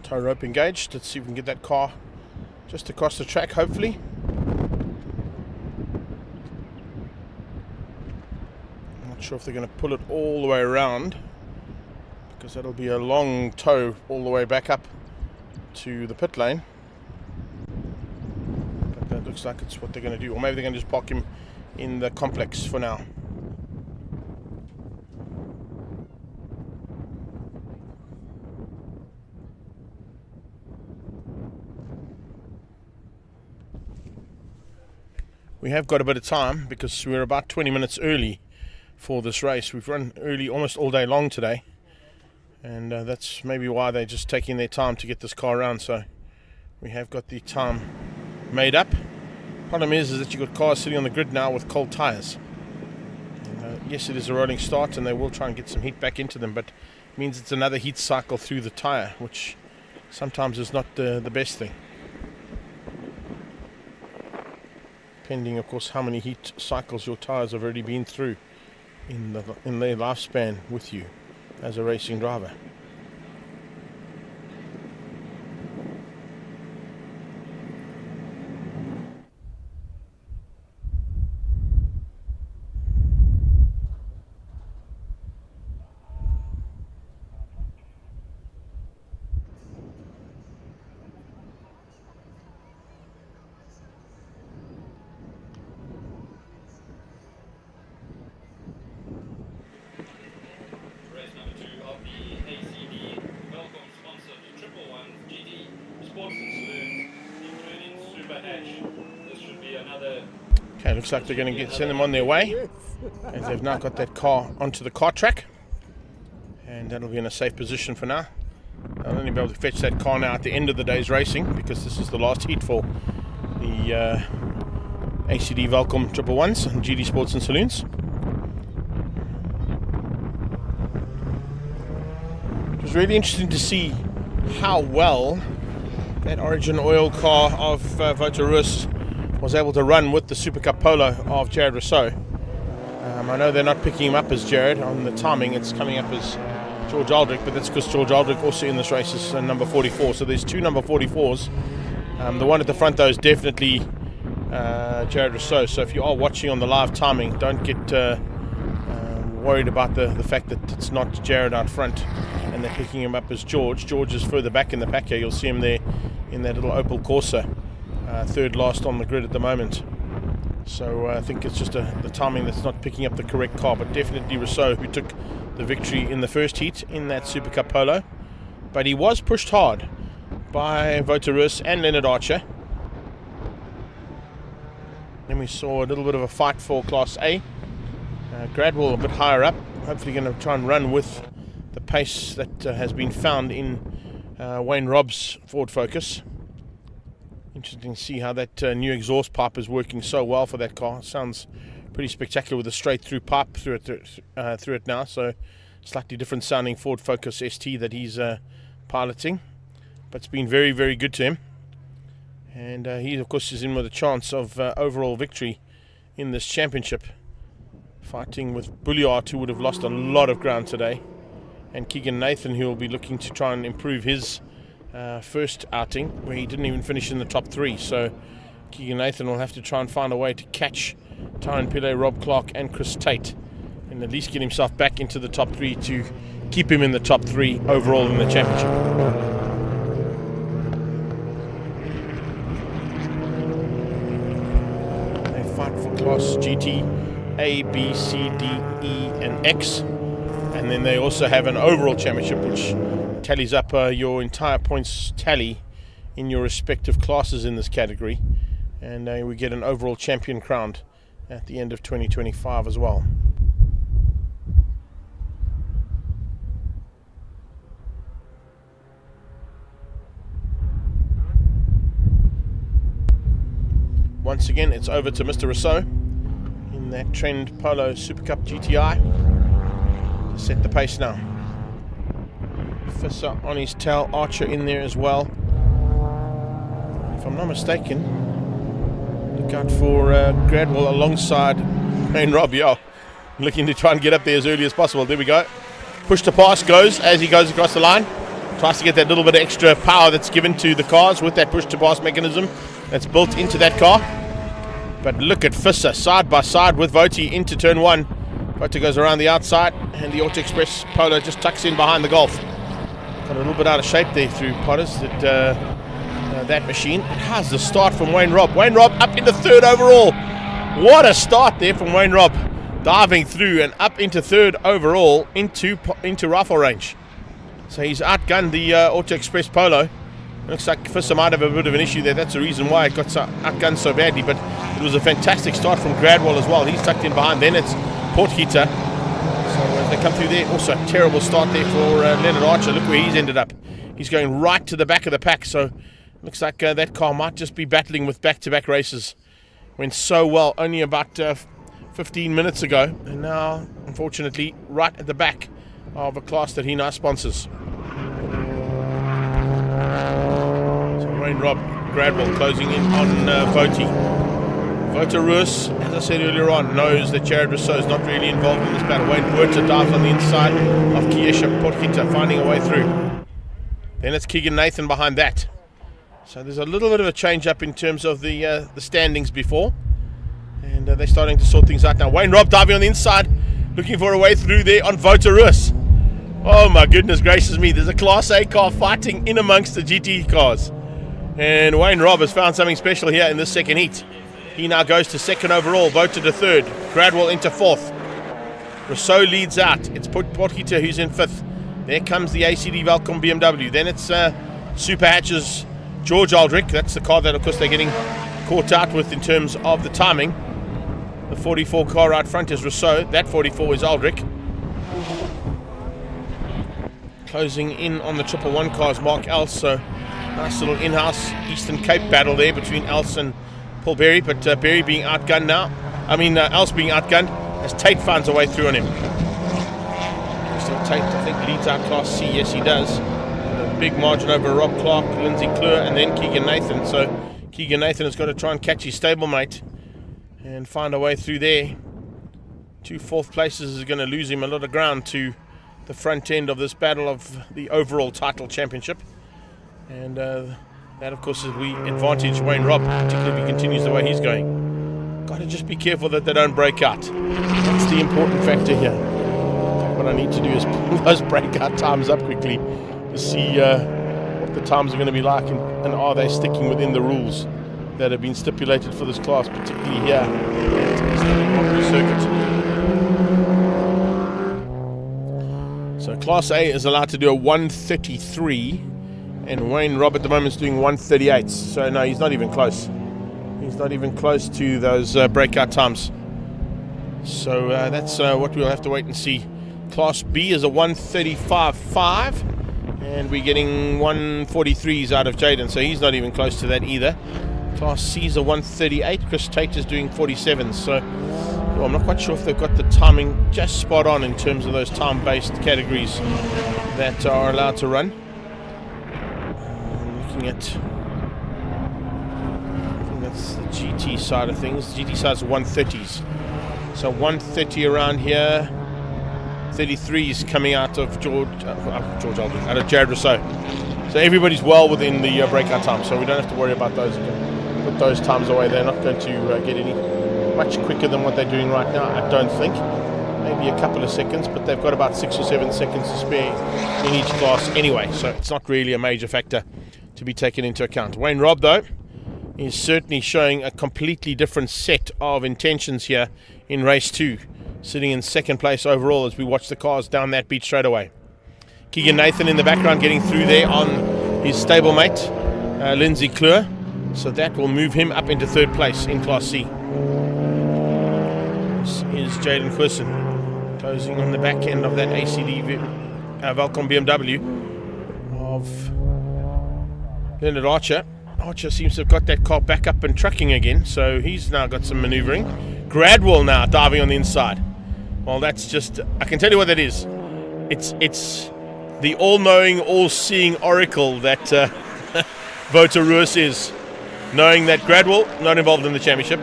Tow rope engaged. Let's see if we can get that car just across the track, hopefully. I'm not sure if they're going to pull it all the way around, because that'll be a long tow all the way back up to the pit lane. But that looks like it's what they're going to do. Or maybe they're going to just park him in the complex for now. We have got a bit of time because we're about 20 minutes early for this race. We've run early almost all day long today, and that's maybe why they're just taking their time to get this car around. So we have got the time made up. Problem is that you've got cars sitting on the grid now with cold tyres. Yes, it is a rolling start, and they will try and get some heat back into them, but it means it's another heat cycle through the tyre, which sometimes is not the best thing. Depending, of course, how many heat cycles your tyres have already been through in their lifespan with you as a racing driver. Okay, looks like they're going to send them on their way, as they've now got that car onto the kart track, and that'll be in a safe position for now. They'll only be able to fetch that car now at the end of the day's racing, because this is the last heat for the ACD Welkom 111s and GD Sports and Saloons. It was really interesting to see how well that Origin Oil car of Votorus was able to run with the Super Cup Polo of Jared Rousseau. I know they're not picking him up as Jared on the timing, it's coming up as George Aldrich, but that's because George Aldrich also in this race is number 44, so there's 2 number 44s. The one at the front though is definitely Jared Rousseau, so if you are watching on the live timing, don't get worried about the fact that it's not Jared out front and they're picking him up as George. George is further back in the pack here, you'll see him there in that little Opel Corsa. Third last on the grid at the moment. So I think it's just the timing that's not picking up the correct car, but definitely Rousseau, who took the victory in the first heat in that Super Cup Polo. But he was pushed hard by Votorus and Leonard Archer. Then we saw a little bit of a fight for Class A. Gradwell a bit higher up, hopefully going to try and run with the pace that has been found in Wayne Robb's Ford Focus. Interesting to see how that new exhaust pipe is working so well for that car. It sounds pretty spectacular with a straight through pipe through it now. So slightly different sounding Ford Focus ST that he's piloting, but it's been very, very good to him. And he of course is in with a chance of overall victory in this championship, fighting with Bulliard, who would have lost a lot of ground today, and Keegan Nathan, who will be looking to try and improve his first outing, where he didn't even finish in the top 3. So Keegan Nathan will have to try and find a way to catch Tyrone Pillay, Rob Clark and Chris Tate, and at least get himself back into the top 3 to keep him in the top 3 overall in the championship. They fight for Class GT A, B, C, D, E and X, and then they also have an overall championship which tallies up your entire points tally in your respective classes in this category, and we get an overall champion crowned at the end of 2025 as well. Once again, it's over to Mr. Rousseau in that Trend Polo Super Cup GTI to set the pace now. Fisser on his tail, Archer in there as well. If I'm not mistaken, look out for Gradwell alongside Wayne Robb, yeah, looking to try and get up there as early as possible. There we go. Push to pass goes as he goes across the line. Tries to get that little bit of extra power that's given to the cars with that push to pass mechanism that's built into that car. But look at Fisser side by side with Voti into turn 1. Voti goes around the outside and the Auto Express Polo just tucks in behind the Golf. Got a little bit out of shape there through Potters, that machine. It has the start from Wayne Robb. Wayne Robb up into 3rd overall. What a start there from Wayne Robb, diving through and up into 3rd overall into rifle range. So he's outgunned the Auto Express Polo. Looks like Fisser might have a bit of an issue there. That's the reason why it got outgunned so badly. But it was a fantastic start from Gradwell as well. He's tucked in behind. Then it's Portgieter. So as they come through there, also a terrible start there for Leonard Archer. Look where he's ended up. He's going right to the back of the pack. So looks like that car might just be battling with back-to-back races. Went so well only about 15 minutes ago. And now, unfortunately, right at the back of a class that he now sponsors. So Wayne Robb, Gradwell closing in on Voti. Vota Roos, as I said earlier on, knows that Jared Rousseau is not really involved in this battle. Wayne Werter dives on the inside of Kiesha Portgieter, finding a way through. Then it's Keegan Nathan behind that. So there's a little bit of a change up in terms of the standings before. And they're starting to sort things out now. Wayne Robb diving on the inside, looking for a way through there on Vota Roos. Oh my goodness gracious me, there's a Class A car fighting in amongst the GT cars. And Wayne Robb has found something special here in this second heat. He now goes to 2nd overall, Vota to 3rd, Gradwell into 4th. Rousseau leads out, it's Portgieter who's in 5th. There comes the ACD Welkom BMW. Then it's Super Hatch's George Aldrich. That's the car that of course they're getting caught out with in terms of the timing. The 44 car out front is Rousseau, that 44 is Aldrich. Closing in on the 111 cars, Mark Else. So nice little in-house Eastern Cape battle there between Else and Paul Berry, but Berry being outgunned now. Else being outgunned as Tate finds a way through on him. So Tate, I think, leads out Class C. Yes, he does. A big margin over Rob Clark, Lindsay Kleur, and then Keegan Nathan. So Keegan Nathan has got to try and catch his stablemate and find a way through there. 2 4th places is going to lose him a lot of ground to the front end of this battle of the overall title championship. And that, of course, is we advantage Wayne Robb, particularly if he continues the way he's going. Got to just be careful that they don't break out. That's the important factor here. What I need to do is pull those breakout times up quickly to see what the times are going to be like, and are they sticking within the rules that have been stipulated for this class, particularly here at the circuit. So Class A is allowed to do a 133, and Wayne Robb at the moment is doing 138. So no, he's not even close. He's not even close to those breakout times. So that's what we'll have to wait and see. Class B is a 135.5, and we're getting 143s out of Jaden, so he's not even close to that either. Class C is a 138. Chris Tate is doing 47s. So well, I'm not quite sure if they've got the timing just spot on in terms of those time-based categories that are allowed to run. Looking at, I think that's the GT side of things. The GT side is 130s. So 130 around here. 33s coming out of out of Jared Rousseau. So everybody's well within the breakout time, so we don't have to worry about those again. Put those times away. They're not going to get any much quicker than what they're doing right now, I don't think. Maybe a couple of seconds, but they've got about 6 or 7 seconds to spare in each class anyway, so it's not really a major factor to be taken into account. Wayne Robb, though, is certainly showing a completely different set of intentions here in race 2, sitting in second place overall as we watch the cars down that beach straight away. Keegan Nathan in the background getting through there on his stablemate, Lindsay Kleur, so that will move him up into third place in Class C. This is Jaden Quisson closing on the back end of that ACD Welkom BMW of Leonard Archer. Archer seems to have got that car back up and trucking again, so he's now got some maneuvering. Gradwell now diving on the inside. Well, that's just, I can tell you what that is. It's the all-knowing, all-seeing oracle that Wouter Roos is, knowing that Gradwell not involved in the championship.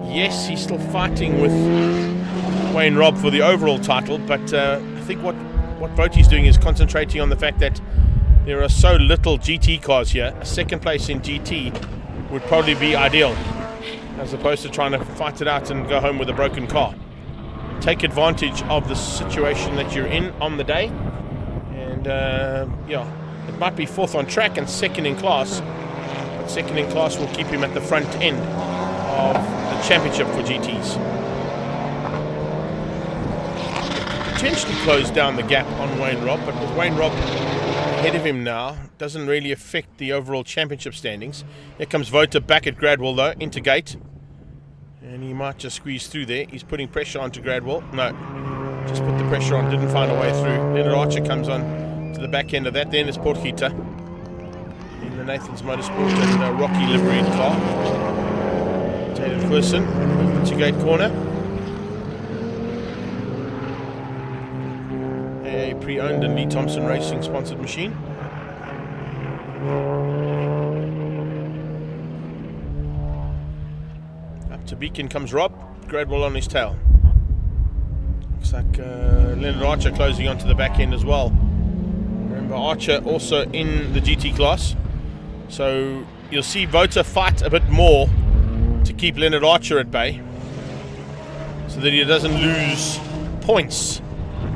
Yes, he's still fighting with Wayne Robb for the overall title, but I think what Voti's doing is concentrating on the fact that there are so little GT cars here. A second place in GT would probably be ideal, as opposed to trying to fight it out and go home with a broken car. Take advantage of the situation that you're in on the day, and yeah, it might be fourth on track and second in class, but second in class will keep him at the front end of the championship for GTs. Potentially close down the gap on Wayne Robb, but with Wayne Robb ahead of him now, doesn't really affect the overall championship standings. Here comes Wouter back at Gradwell though, into gate. And he might just squeeze through there. He's putting pressure onto Gradwell. No, just put the pressure on, didn't find a way through. Leonard Archer comes on to the back end of that. Then it's Portgieter in the Nathan's Motorsport and a Rocky liveried car. Jaden Quisson into gate corner. A pre-owned and Lee Thompson Racing sponsored machine. Up to Beacon comes Rob, Gradwell on his tail. Looks like Leonard Archer closing onto the back end as well. Remember, Archer also in the GT class, so you'll see Wouter fight a bit more to keep Leonard Archer at bay, so that he doesn't lose points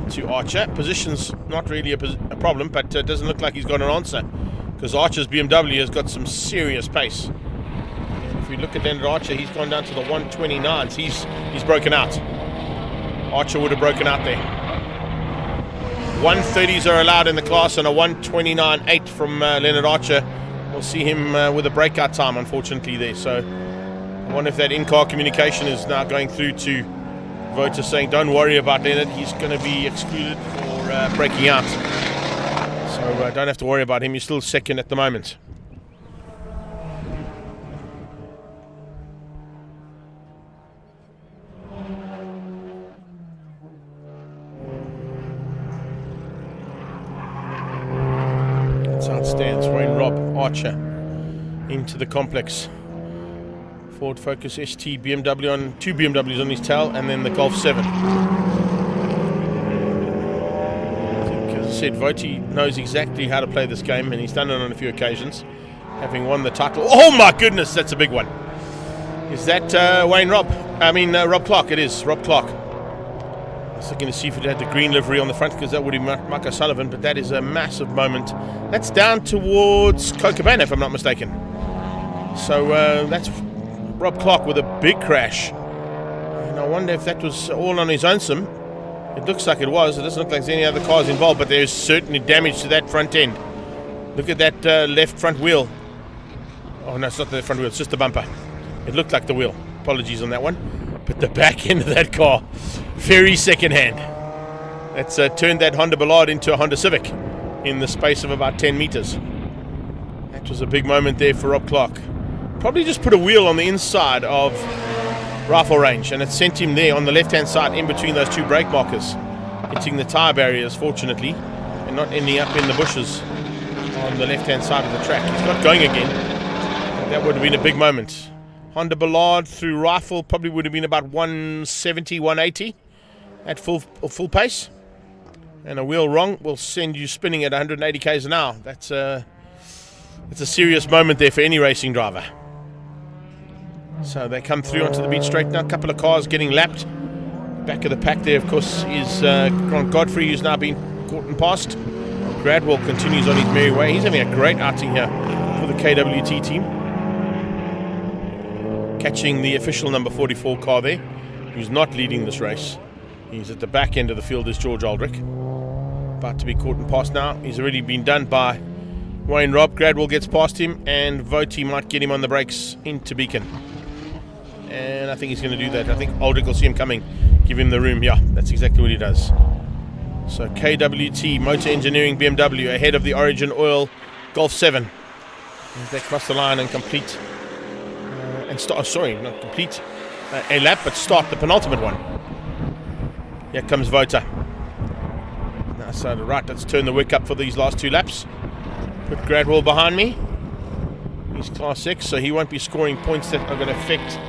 to Archer. Position's not really a problem, but it doesn't look like he's got an answer, because Archer's BMW has got some serious pace. And if we look at Leonard Archer, he's gone down to the 129s. He's broken out. Archer would have broken out there. 130s are allowed in the class, and a 129.8 from Leonard Archer. We'll see him with a breakout time, unfortunately, there. So I wonder if that in-car communication is now going through to Wouter, saying don't worry about Leonard, he's going to be excluded for breaking out. So don't have to worry about him, he's still second at the moment. That's how it stands. Wayne Robb, Archer into the complex. Ford Focus ST BMW on, 2 BMWs on his tail, and then the Golf 7. I think, as I said, Voti knows exactly how to play this game, and he's done it on a few occasions, having won the title. Oh my goodness, that's a big one. Is that Wayne Robb? I mean, Rob Clark. It is Rob Clark. I was looking to see if it had the green livery on the front, because that would be Mark O'Sullivan, but that is a massive moment. That's down towards Copacabana, if I'm not mistaken. So that's Rob Clark with a big crash. And I wonder if that was all on his own sim. It looks like it was. It doesn't look like there's any other cars involved, but there's certainly damage to that front end. Look at that left front wheel. Oh no, it's not the left front wheel, it's just the bumper. It looked like the wheel. Apologies on that one. But the back end of that car, very second hand. That's turned that Honda Ballard into a Honda Civic in the space of about 10 meters. That was a big moment there for Rob Clark. Probably just put a wheel on the inside of rifle range, and it sent him there on the left hand side in between those 2 brake markers, hitting the tyre barriers fortunately, and not ending up in the bushes on the left hand side of the track. He's not going again. That would have been a big moment. Honda Ballard through rifle probably would have been about 170, 180 at full pace. And a wheel wrong will send you spinning at 180 k's an hour. That's a serious moment there for any racing driver. So they come through onto the beach straight now. A couple of cars getting lapped. Back of the pack there, of course, is Grant Godfrey, who's now been caught and passed. Gradwell continues on his merry way. He's having a great outing here for the KWT team. Catching the official number 44 car there, who's not leading this race. He's at the back end of the field, is George Aldrich. About to be caught and passed now. He's already been done by Wayne Robb. Gradwell gets past him, and Voti might get him on the brakes into Beacon. And I think he's going to do that. I think Aldrich will see him coming. Give him the room. Yeah, that's exactly what he does. So KWT, Motor Engineering BMW, ahead of the Origin Oil Golf 7. As they cross the line and complete, not complete a lap, but start the penultimate one. Here comes Vota. Now, so right, let's turn the wick up for these last 2 laps. Put Gradwell behind me. He's Class X, so he won't be scoring points that are going to affect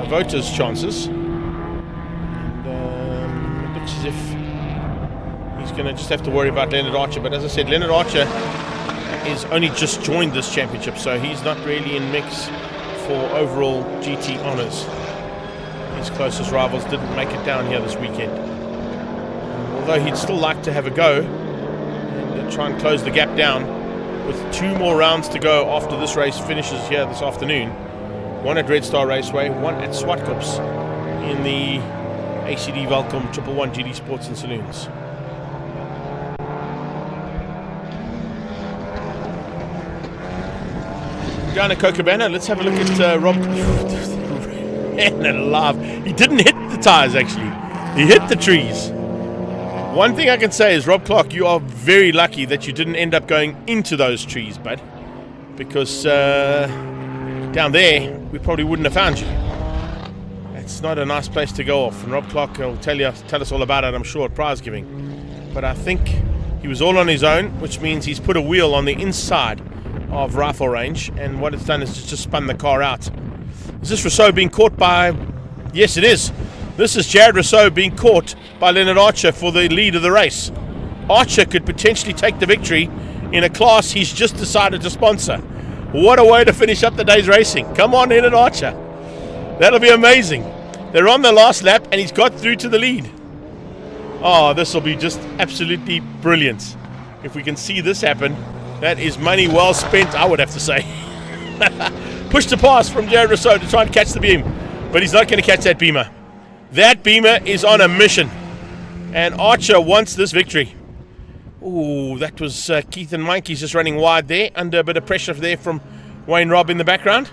Vota's chances. And it looks as if he's going to just have to worry about Leonard Archer. But as I said, Leonard Archer is only just joined this championship, so he's not really in mix for overall GT honours. His closest rivals didn't make it down here this weekend. Although he'd still like to have a go and try and close the gap down with 2 more rounds to go after this race finishes here this afternoon. 1 at Red Star Raceway, 1 at Swartkops in the ACD Welkom 111 GD Sports and Saloons. Down at Cochabana, let's have a look at Rob. And alive. He didn't hit the tyres actually. He hit the trees. One thing I can say is, Rob Clark, you are very lucky that you didn't end up going into those trees, bud. Because down there, we probably wouldn't have found you. It's not a nice place to go off. And Rob Clark will tell us all about it, I'm sure, at prize giving. But I think he was all on his own, which means he's put a wheel on the inside of rifle range. And what it's done is just spun the car out. Is this Rousseau being caught by... Yes, it is. This is Jared Rousseau being caught by Leonard Archer for the lead of the race. Archer could potentially take the victory in a class he's just decided to sponsor. What a way to finish up the day's racing. Come on, Leonard Archer. That'll be amazing. They're on the last lap and he's got through to the lead. Oh, this will be just absolutely brilliant. If we can see this happen, that is money well spent, I would have to say. Push the pass from Jared Rousseau to try and catch the beam, but he's not going to catch that beamer. That beamer is on a mission, and Archer wants this victory. Ooh, that was Keith and Mike. He's just running wide there, under a bit of pressure there from Wayne Robb in the background.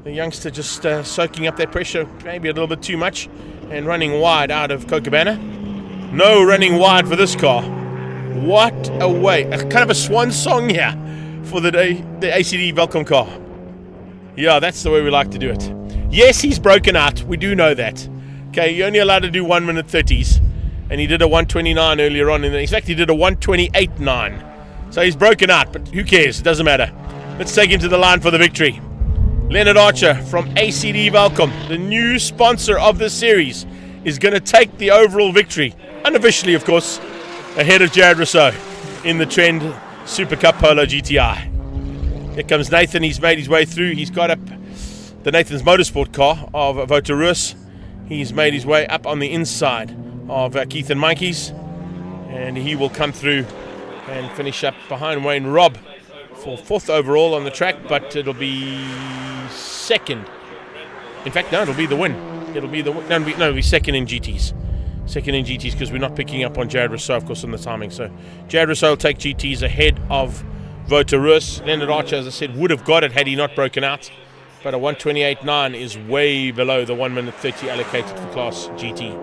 The youngster just soaking up that pressure, maybe a little bit too much, and running wide out of Cochabana. No running wide for this car. What a way. Kind of a swan song here for the ACD Welkom car. Yeah, that's the way we like to do it. Yes, he's broken out. We do know that. Okay, you're only allowed to do 1 minute 30s. And he did a 1:29 earlier on. In fact, he did a 1:28.9. So he's broken out, but who cares? It doesn't matter. Let's take him to the line for the victory. Leonard Archer from ACD Welkom, the new sponsor of this series, is going to take the overall victory. Unofficially, of course, ahead of Jared Rousseau in the Trend Super Cup Polo GTI. Here comes Nathan. He's made his way through. He's got up the Nathan's Motorsport car of Wouter Roos. He's made his way up on the inside of Keith and Mikey's, and he will come through and finish up behind Wayne Robb for 4th overall on the track, but it'll be 2nd. In fact, no, it'll be the win. It'll be the win. No, it'll be 2nd in GTs. 2nd in GTs, because we're not picking up on Jared Rousseau, of course, on the timing. So Jared Rousseau will take GTs ahead of Wouter Roos. Leonard Archer, as I said, would have got it had he not broken out, but a 1:28.9 is way below the 1 minute 30 allocated for Class GT.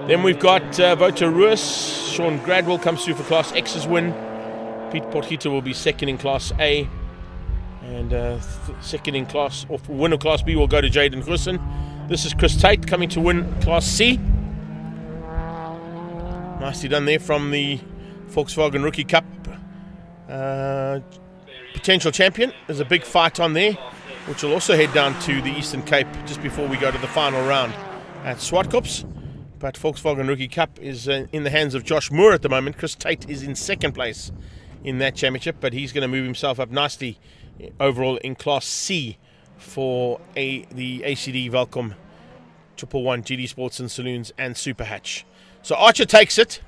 Then we've got Wouter Roos. Sean Gradwell comes through for Class X's win. Pete Portito will be 2nd in Class A. And 2nd in Class, or win of Class B will go to Jaden Grussen. This is Chris Tate coming to win Class C. Nicely done there from the Volkswagen Rookie Cup potential champion. There's a big fight on there, which will also head down to the Eastern Cape just before we go to the final round at Swartkops. But Volkswagen Rookie Cup is in the hands of Josh Moore at the moment. Chris Tate is in second place in that championship, but he's going to move himself up nicely overall in Class C for the ACD Welkom 111 GD Sports and Saloons and Super Hatch. So Archer takes it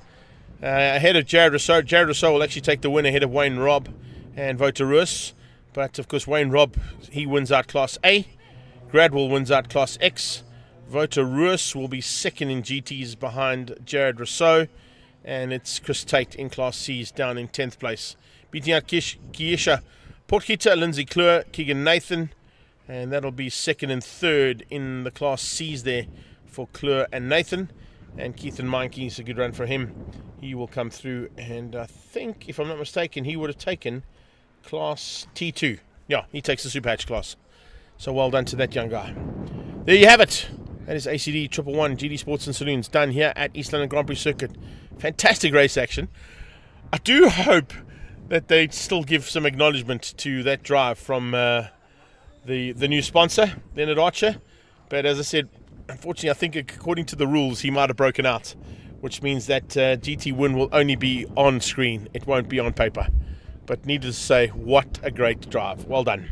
ahead of Jared Rousseau. Jared Rousseau will actually take the win ahead of Wayne Robb and Wouter Roos. But of course Wayne Robb, he wins out Class A. Gradwell wins out Class X. Wouter Roos will be second in GTs behind Jared Rousseau. And it's Chris Tate in Class C's down in 10th place. Beating out Kiesha Portkita, Lindsay Kleur, Keegan Nathan. And that'll be second and third in the Class C's there for Kleur and Nathan. And Keith and Meinke is a good run for him. He will come through. And I think, if I'm not mistaken, he would have taken Class T2. Yeah, he takes the Super Hatch class. So well done to that young guy. There you have it. That is ACD 111 GD Sports and Saloons done here at East London Grand Prix Circuit. Fantastic race action. I do hope that they still give some acknowledgement to that drive from the new sponsor, Leonard Archer. But as I said, unfortunately, I think according to the rules, he might have broken out, which means that GT win will only be on screen. It won't be on paper. But needless to say, what a great drive. Well done.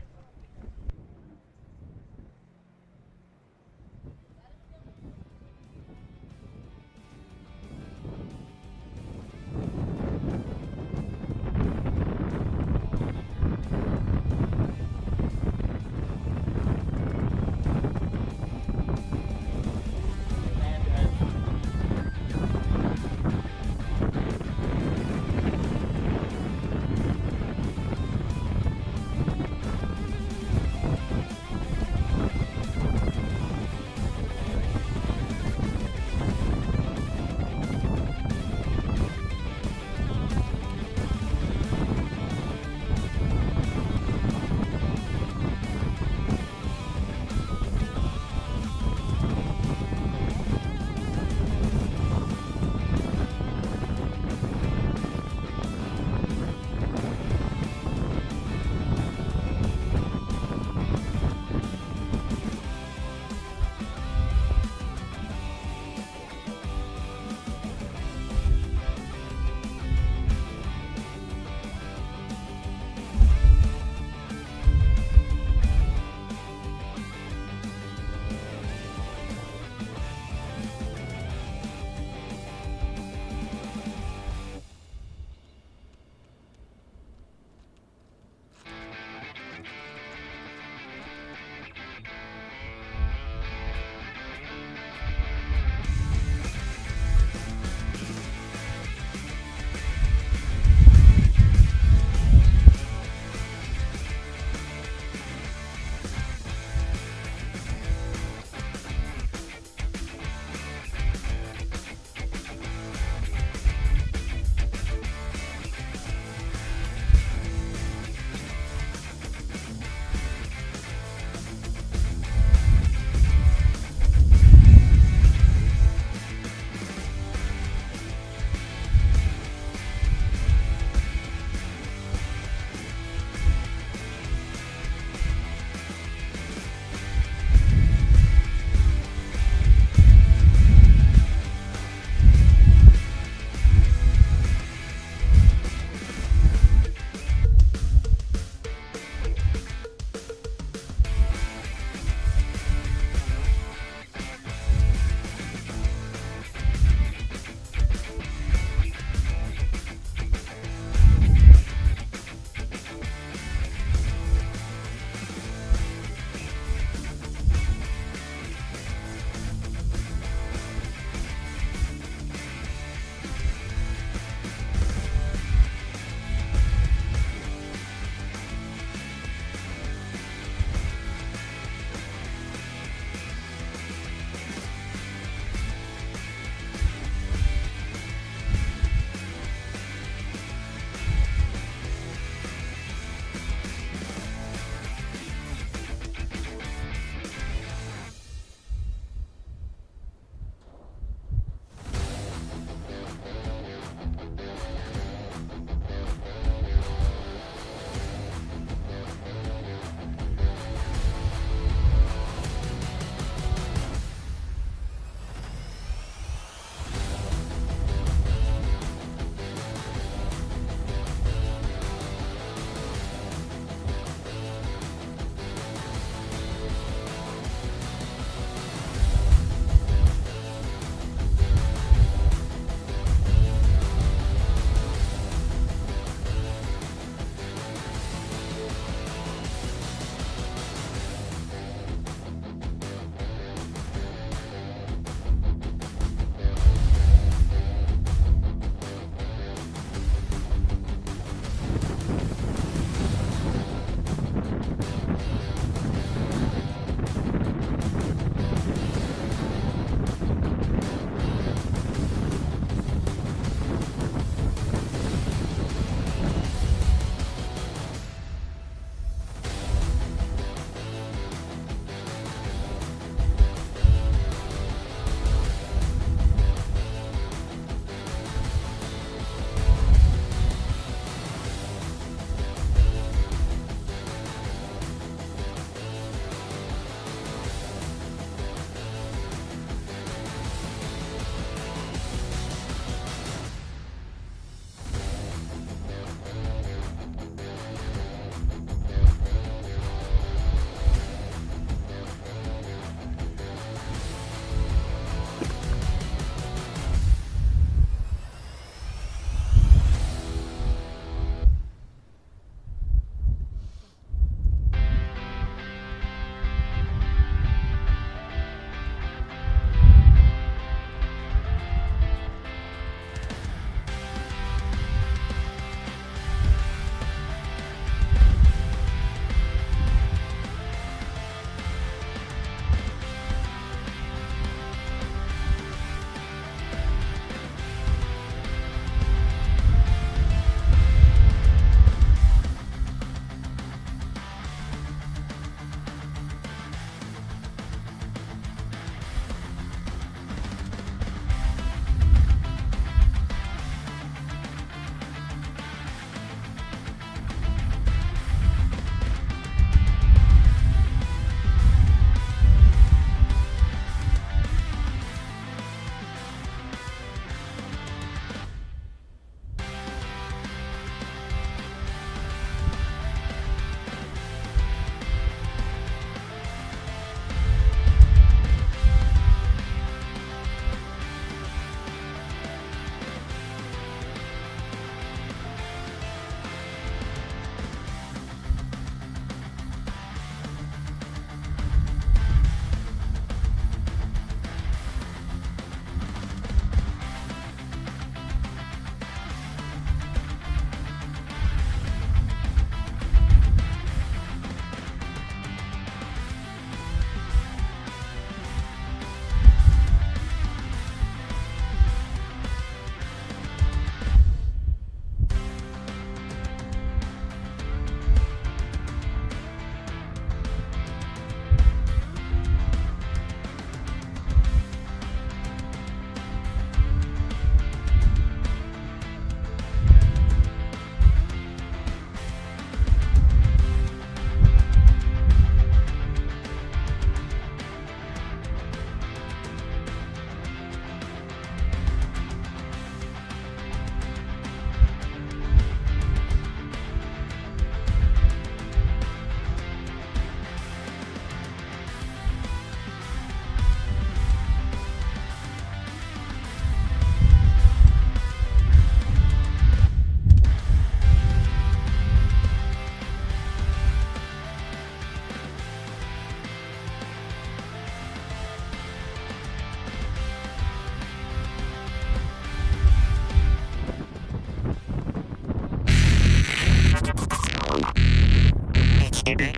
And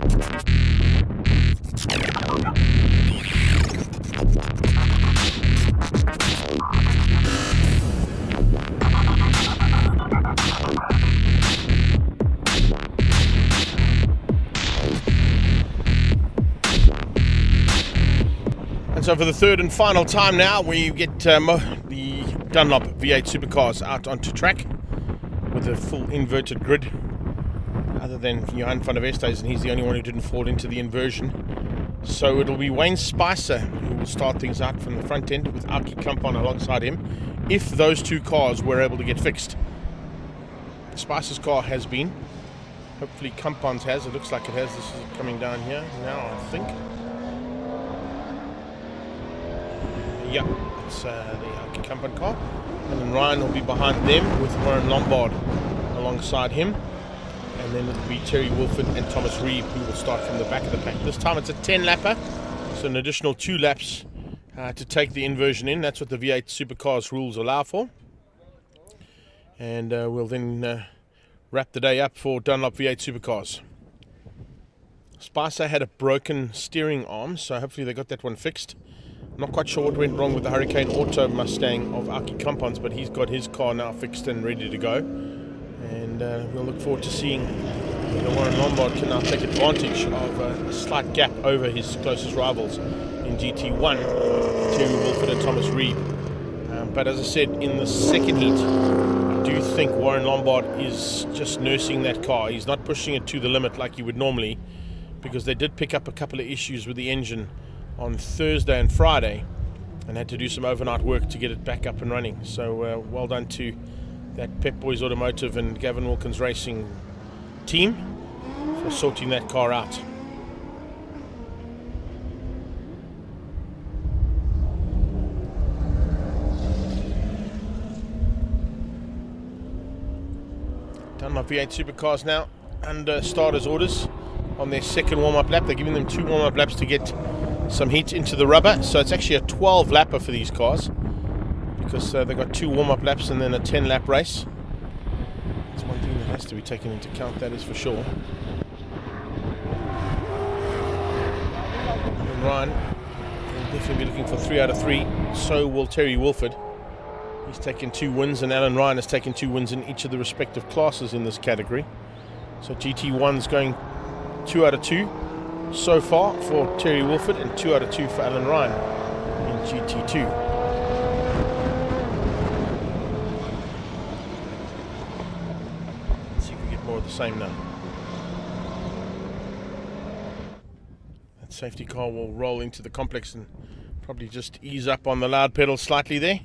so for the third and final time now, we get the Dunlop V8 Supercars out onto track with a full inverted grid, other than Johan van der Westhuizen, and he's the only one who didn't fall into the inversion. So it'll be Wayne Spicer who will start things out from the front end with Aki Kampan alongside him, if those two cars were able to get fixed. Spicer's car has been. Hopefully Kampan's has. It looks like it has. This is coming down here now, I think. Yeah, it's the Aki Kampan car. And then Ryan will be behind them with Warren Lombard alongside him. And then it'll be Terry Wilford and Thomas Reeve who will start from the back of the pack. This time it's a 10-lapper, so an additional 2 laps to take the inversion in. That's what the V8 Supercars rules allow for. And we'll then wrap the day up for Dunlop V8 Supercars. Spicer had a broken steering arm, so hopefully they got that one fixed. Not quite sure what went wrong with the Hurricane Auto Mustang of Aki Kampan's, but he's got his car now fixed and ready to go. And we'll look forward to seeing whether Warren Lombard can now take advantage of a slight gap over his closest rivals in GT1, Terry Wilford and Thomas Reeve. But as I said, in the second heat, I do think Warren Lombard is just nursing that car. He's not pushing it to the limit like he would normally, because they did pick up a couple of issues with the engine on Thursday and Friday and had to do some overnight work to get it back up and running. So well done to that Pep Boys Automotive and Gavin Wilkins Racing team for sorting that car out. Dunlop V8 Supercars now under starters orders on their second warm-up lap. They're giving them 2 warm-up laps to get some heat into the rubber, so it's actually a 12-lapper for these cars, because they've got 2 warm-up laps and then a 10-lap race. That's one thing that has to be taken into account, that is for sure. And Ryan will definitely be looking for 3 out of 3. So will Terry Wilford. He's taken 2 wins, and Alan Ryan has taken 2 wins in each of the respective classes in this category. So GT1's going 2 out of 2 so far for Terry Wilford, and 2 out of 2 for Alan Ryan in GT2. Let's see if we get more of the same now. That safety car will roll into the complex and probably just ease up on the loud pedal slightly there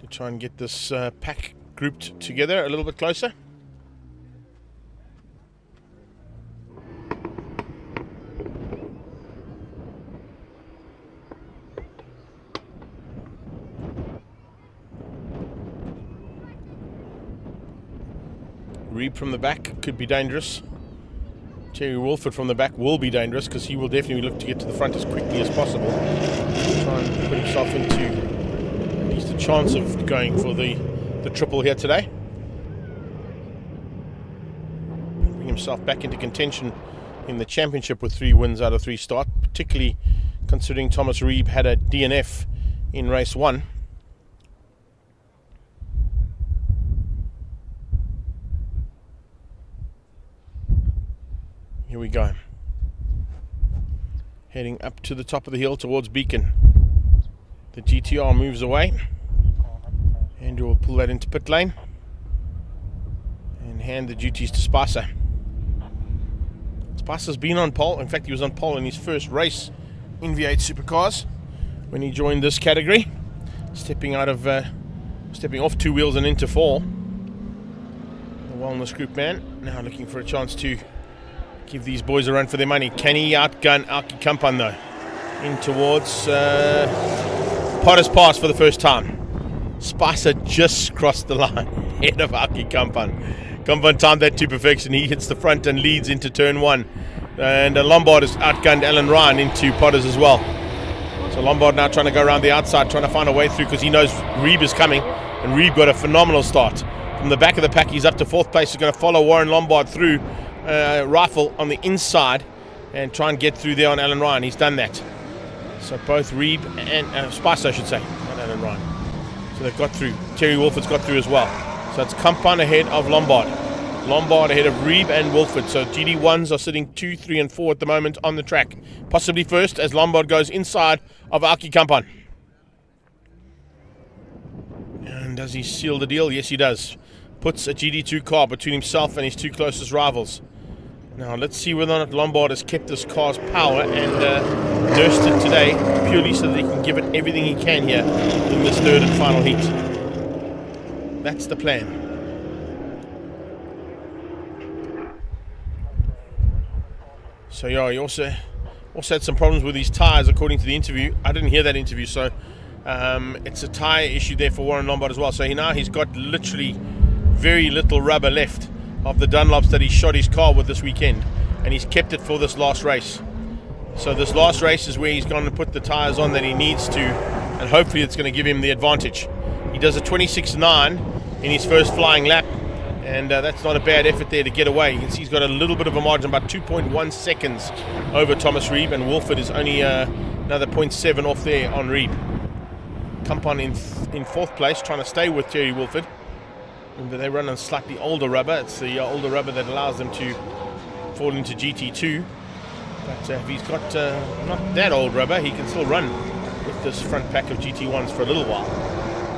to try and get this pack grouped together a little bit closer. Reeb from the back could be dangerous. Terry Wilford from the back will be dangerous, because he will definitely look to get to the front as quickly as possible. Try and put himself into at least a chance of going for the triple here today. Bring himself back into contention in the championship with 3 wins out of 3 start, particularly considering Thomas Reeb had a DNF in race 1. Here we go. Heading up to the top of the hill towards Beacon. The GTR moves away. Andrew will pull that into pit lane and hand the duties to Spicer. Spicer's been on pole. In fact, he was on pole in his first race in V8 Supercars when he joined this category, stepping off 2 wheels and into 4. The Wellness Group man now looking for a chance to give these boys a run for their money. Can he outgun Aki Kampan though? In towards Potter's Pass for the first time. Spicer just crossed the line ahead of Aki Kampan. Kampan timed that to perfection. He hits the front and leads into turn 1. And Lombard has outgunned Alan Ryan into Potters as well. So Lombard now trying to go around the outside, trying to find a way through, because he knows Reeb is coming. And Reeb got a phenomenal start. From the back of the pack, he's up to 4th place. He's going to follow Warren Lombard through rifle on the inside and try and get through there on Alan Ryan. He's done that. So both Reeb and Spicer, I should say, not Alan Ryan. So they've got through. Terry Wolford's got through as well. So it's Kampan ahead of Lombard. Lombard ahead of Reeb and Wolford. So GD1s are sitting 2, 3 and 4 at the moment on the track. Possibly first as Lombard goes inside of Aki Kampan. And does he seal the deal? Yes, he does. Puts a GD2 car between himself and his two closest rivals. Now let's see whether or not Lombard has kept this car's power and nursed it today purely so that he can give it everything he can here in this third and final heat. That's the plan. So yeah, he also had some problems with his tyres according to the interview. I didn't hear that interview, so it's a tyre issue there for Warren Lombard as well. So he's got literally very little rubber left of the Dunlops that he shot his car with this weekend, and he's kept it for this last race. So this last race is where he's going to put the tyres on that he needs to, and hopefully it's going to give him the advantage. He does a 26.9 in his first flying lap, and that's not a bad effort there to get away. You can see he's got a little bit of a margin, about 2.1 seconds over Thomas Reeb, and Wolford is only another 0.7 off there on Reeb. Kampan in fourth place, trying to stay with Terry Wolford. Remember, they run on slightly older rubber. It's the older rubber that allows them to fall into GT2. But if he's got not that old rubber, he can still run with this front pack of GT1s for a little while.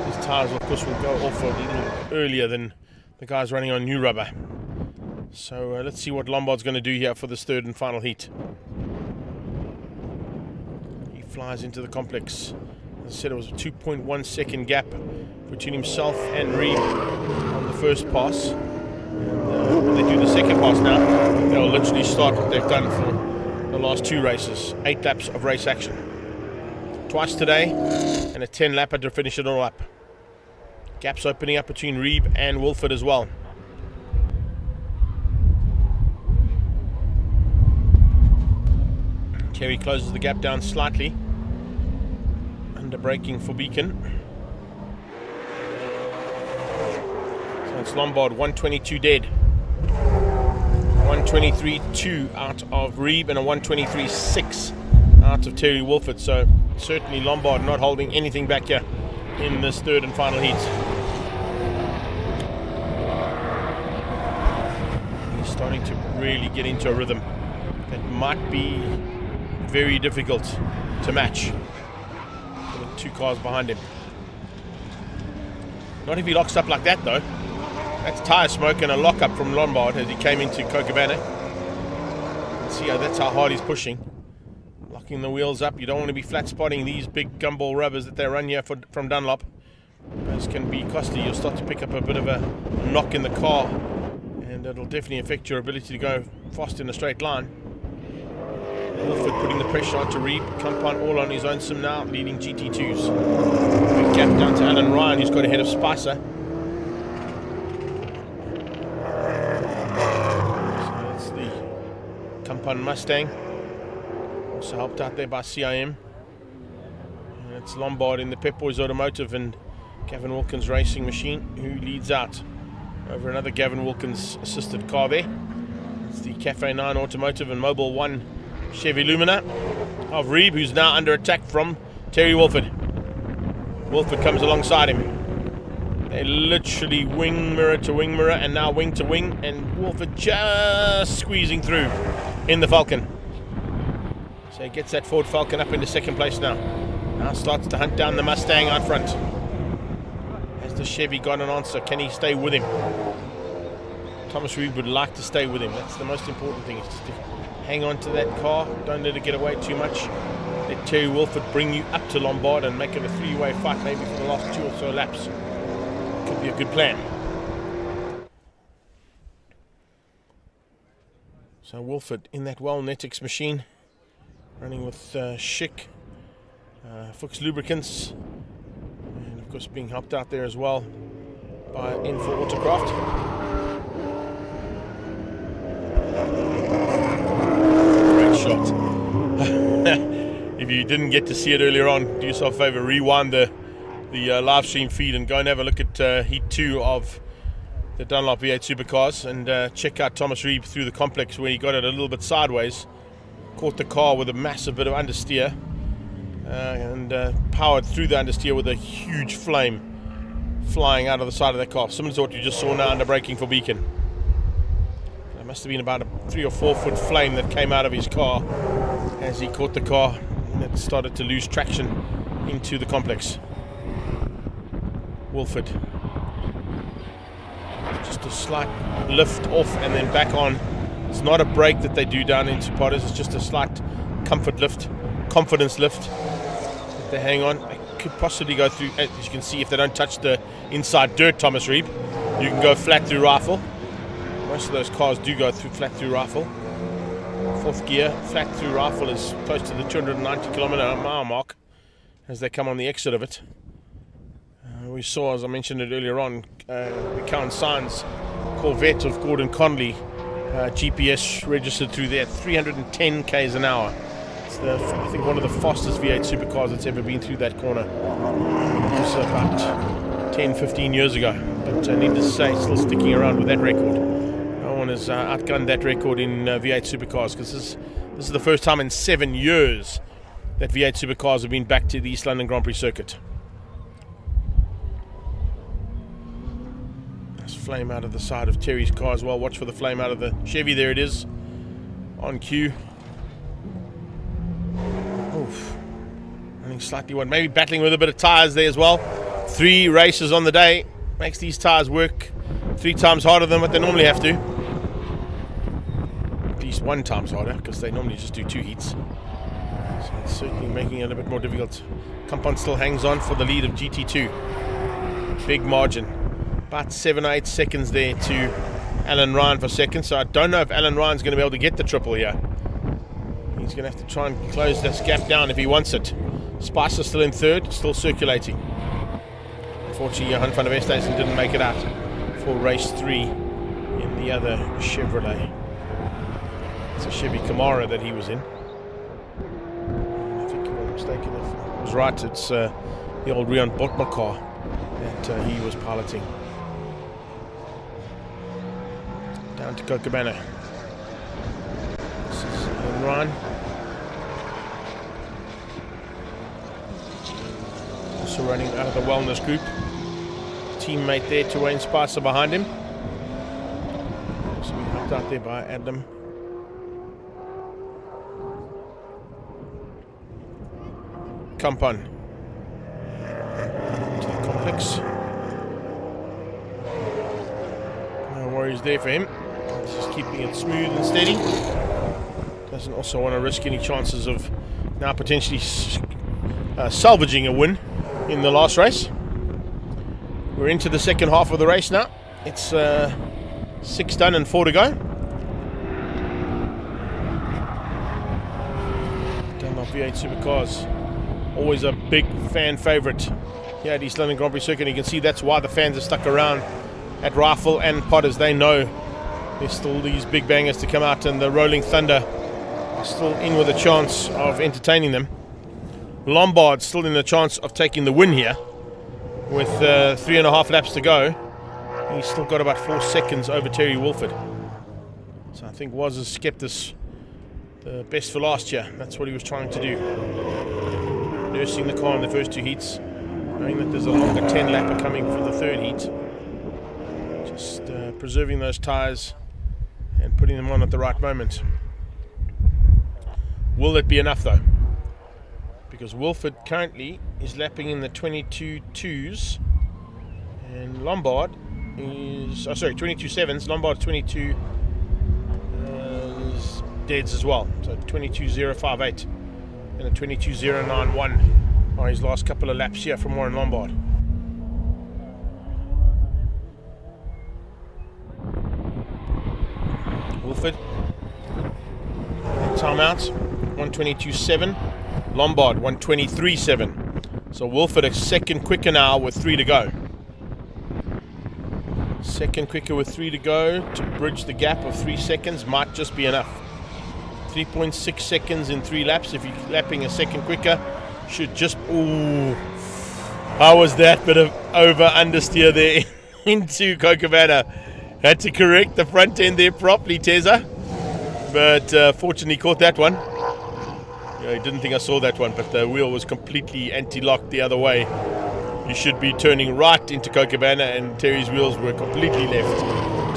His tyres, of course, will go off a little earlier than the guys running on new rubber. So let's see what Lombard's going to do here for this third and final heat. He flies into the complex. As I said, it was a 2.1 second gap between himself and Reeb on the first pass. And when they do the second pass now, they'll literally start what they've done for the last two races. 8 laps of race action. Twice today, and a 10 lapper to finish it all up. Gaps opening up between Reeb and Wolford as well. Terry closes the gap down slightly. Under braking for Beacon. So it's Lombard 122 dead. 123.2 out of Reeb and a 123.6 out of Terry Wolford. So certainly Lombard not holding anything back here in this third and final heat. He's starting to really get into a rhythm that might be very difficult to match. With 2 cars behind him. Not if he locks up like that though. That's tyre smoke and a lockup from Lombard as he came into Cochabana. See how that's how hard he's pushing. Locking the wheels up. You don't want to be flat spotting these big gumball rubbers that they run here from Dunlop. Those can be costly. You'll start to pick up a bit of a knock in the car, and it'll definitely affect your ability to go fast in a straight line. Wolford putting the pressure onto Reeb. Kampan all on his own sim now, leading GT2s. Big gap down to Alan Ryan, who's got ahead of Spicer. So that's the Kampan Mustang. Also helped out there by CIM. And it's Lombard in the Pep Boys Automotive and Gavin Wilkins Racing Machine who leads out over another Gavin Wilkins assisted car there. It's the Cafe 9 Automotive and Mobile 1 Chevy Lumina of Reeb, who's now under attack from Terry Wolford. Wolford comes alongside him. They literally wing mirror to wing mirror and now wing to wing, and Wolford just squeezing through in the Falcon. So he gets that Ford Falcon up into second place now. Now starts to hunt down the Mustang out front. Has the Chevy got an answer? Can he stay with him? Thomas Reeb would like to stay with him. That's the most important thing, is just to hang on to that car. Don't let it get away too much. Let Terry Wolford bring you up to Lombard and make it a 3-way fight maybe for the last 2 or so laps. Could be a good plan. So Wolford in that Netix machine, running with Schick, Fuchs Lubricants, and of course being helped out there as well by N4 Autocraft. Great shot. If you didn't get to see it earlier on, do yourself a favor, rewind the live stream feed and go and have a look at Heat 2 of the Dunlop V8 Supercars, and check out Thomas Reeb through the complex where he got it a little bit sideways, caught the car with a massive bit of understeer, and powered through the understeer with a huge flame flying out of the side of that car, similar to what you just saw now under braking for Beacon. There must have been about a 3 or 4 foot flame that came out of his car as he caught the car, and it started to lose traction into the complex. Wilford, just a slight lift off and then back on. It's not a brake that they do down into Potters, it's just a slight comfort lift, confidence lift that they hang on. They could possibly go through, as you can see, if they don't touch the inside dirt, Thomas Reeb, you can go flat through rifle. Most of those cars do go through flat through rifle. 4th gear, flat through rifle is close to the 290 km/h mark as they come on the exit of it. We saw, as I mentioned it earlier on, the Count Signs Corvette of Gordon Conley, GPS registered through there at 310 km/h. It's I think one of the fastest V8 supercars that's ever been through that corner. It was about 10-15 years ago, but needless to say, still sticking around with that record. No one has outgunned that record in V8 supercars, because this is the first time in 7 years that V8 supercars have been back to the East London Grand Prix circuit. Flame out of the side of Terry's car as well. Watch for the flame out of the Chevy. There it is, on cue. Oof. Running slightly wide, maybe battling with a bit of tyres there as well. 3 races on the day makes these tyres work 3 times harder than what they normally have to. At least 1 times harder, because they normally just do 2 heats. So it's certainly making it a bit more difficult. Compound still hangs on for the lead of GT2. Big margin. About 7 or 8 seconds there to Alan Ryan for second, so I don't know if Alan Ryan's going to be able to get the triple here. He's going to have to try and close this gap down if he wants it. Spicer still in 3rd, still circulating. Unfortunately, Johan van der Westhuizen didn't make it out for race 3 in the other Chevrolet. It's a Chevy Camaro that he was in. I think I'm mistaken if I was right, it's the old Rian Botma car that he was piloting. Down to Cochabana. This is Alan Ryan. Also running out of the wellness group. Teammate there to Wayne Spicer behind him. Also being helped out there by Adam. Kampan. To the complex. No worries there for him. Just keeping it smooth and steady. Doesn't also want to risk any chances of now potentially salvaging a win in the last race. We're into the second half of the race now. It's 6 done and 4 to go. Dunlop V8 Supercars, always a big fan favourite here at East London Grand Prix Circuit. You can see that's why the fans have stuck around at Rifle and Potters. They know there's still these big bangers to come out, and the Rolling Thunder are still in with a chance of entertaining them. Lombard still in a chance of taking the win here with 3.5 laps to go. He's still got about 4 seconds over Terry Wilford. So I think Woz has kept this the best for last year. That's what he was trying to do. Nursing the car in the first 2 heats, knowing that there's a longer 10 lapper coming for the 3rd heat. Just preserving those tyres and putting them on at the right moment. Will it be enough though? Because Wilford currently is lapping in the 22.2s and Lombard is, 22.7s, Lombard 22 is deads as well. So 22.058 and a 22.091 are his last couple of laps here from Warren Lombard. Wilford, timeout, 122.7. Lombard, 123.7. So Wilford a second quicker now with 3 to go. Second quicker with 3 to go to bridge the gap of 3 seconds might just be enough. 3.6 seconds in 3 laps. If you're lapping a second quicker, should just... Ooh, how was that bit of over understeer there into Cocobana. Had to correct the front end there properly, Teza. But fortunately caught that one. Yeah, I didn't think I saw that one, but the wheel was completely anti-locked the other way. You should be turning right into Cocobana, and Terry's wheels were completely left.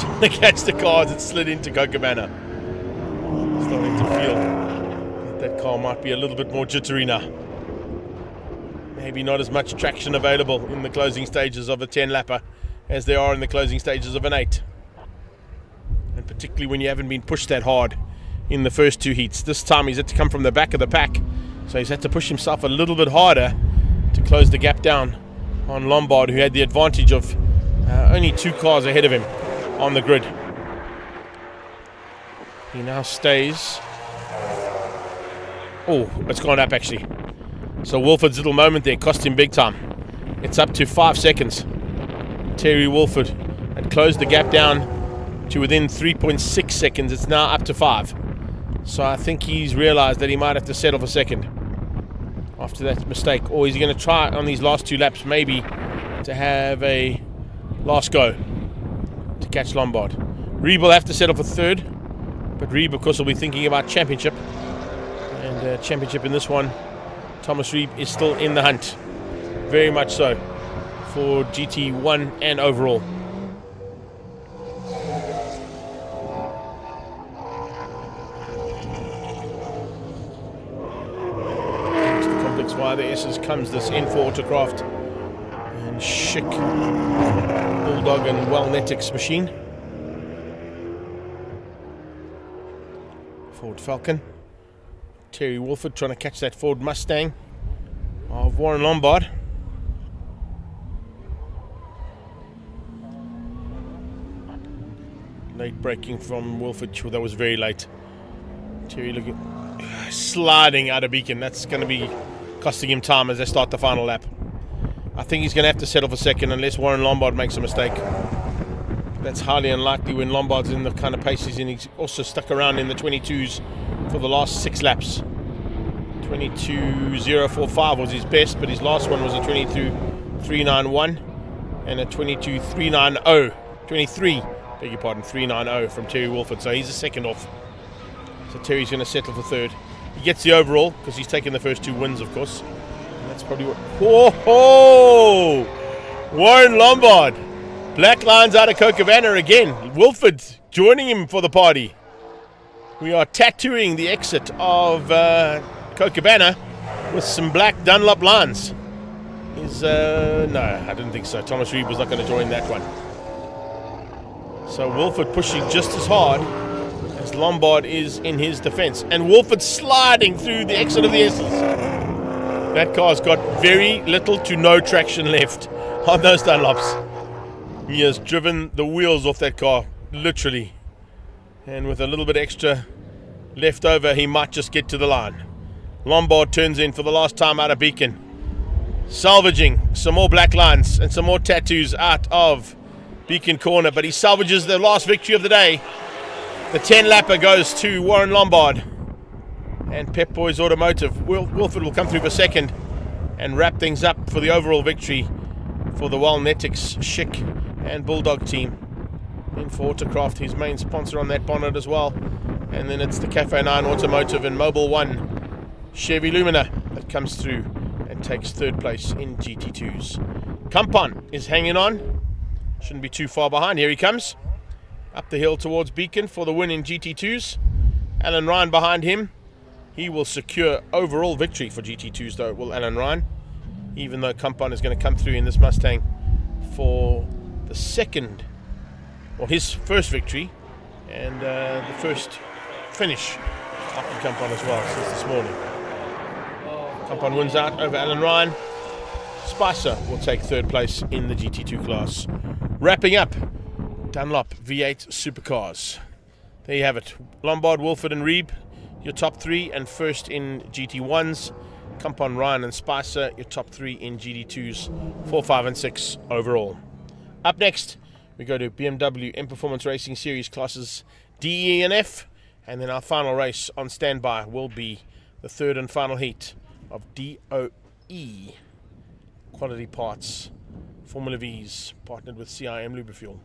Trying to catch the car as it slid into Cocobana. Starting to feel that car might be a little bit more jittery now. Maybe not as much traction available in the closing stages of a 10-lapper as there are in the closing stages of an 8. And particularly when you haven't been pushed that hard in the first 2 heats. This time he's had to come from the back of the pack, so he's had to push himself a little bit harder to close the gap down on Lombard, who had the advantage of only 2 cars ahead of him on the grid. He now stays. Oh, it's gone up actually. So Wolford's little moment there cost him big time. It's up to 5 seconds. Terry Wolford had closed the gap down to within 3.6 seconds. It's now up to 5. So I think he's realized that he might have to settle for second after that mistake. Or he's going to try on these last 2 laps maybe to have a last go to catch Lombard. Reeb will have to settle for third. But Reeb, of course, will be thinking about championship. And championship in this one, Thomas Reeb is still in the hunt. Very much so for GT1 and overall. It's the complex wire the S's comes this in for Autocraft and Schick, Bulldog and Wellnetics machine. Ford Falcon. Terry Wolford trying to catch that Ford Mustang of Warren Lombard. Late braking from Wolford. Sure, that was very late. Terry looking sliding out of Beacon. That's going to be costing him time as they start the final lap. I think he's going to have to settle for second unless Warren Lombard makes a mistake. That's highly unlikely when Lombard's in the kind of pace he's in. He's also stuck around in the 22s for the last 6 laps. 22.045 was his best, but his last one was a 22.391 and a 22.390. 23, beg your pardon, 390 from Terry Wolford. So he's a second off. So Terry's going to settle for third. He gets the overall because he's taken the first 2 wins, of course. And that's probably what. Whoa! Warren Lombard. Black lines out of Cocobana again. Wolford joining him for the party. We are tattooing the exit of Cocobana with some black Dunlop lines. No, I didn't think so. Thomas Reeb was not going to join that one. So Wolford pushing just as hard as Lombard is in his defense. And Wolford sliding through the exit of the S's. That car's got very little to no traction left on those Dunlops. He has driven the wheels off that car, literally. And with a little bit extra left over, he might just get to the line. Lombard turns in for the last time out of Beacon. Salvaging some more black lines and some more tattoos out of Beacon Corner. But he salvages the last victory of the day. The 10-lapper goes to Warren Lombard. And Pep Boys Automotive. Wolford will come through for second and wrap things up for the overall victory for the Wellnetics, Schick and Bulldog team. In for Autocraft, his main sponsor on that bonnet as well. And then it's the Cafe 9 Automotive and Mobile 1 Chevy Lumina that comes through and takes third place in GT2s. Kampan is hanging on. Shouldn't be too far behind. Here he comes. Up the hill towards Beacon for the win in GT2s. Alan Ryan behind him. He will secure overall victory for GT2s though, will Alan Ryan. Even though Kampan is going to come through in this Mustang for the second, or his first victory, and the first finish after Kampan as well since this morning. Kampan wins out over Alan Ryan. Spicer will take third place in the GT2 class. Wrapping up, Dunlop V8 Supercars. There you have it. Lombard, Wolford and Reeb, your top 3 and first in GT1s. Kampan, Ryan and Spicer, your top 3 in GT2s, 4, 5 and 6 overall. Up next, we go to BMW M Performance Racing Series classes D, E and F, and then our final race on standby will be the third and final heat of DOE quality parts Formula Vees, partnered with CIM Lubricants.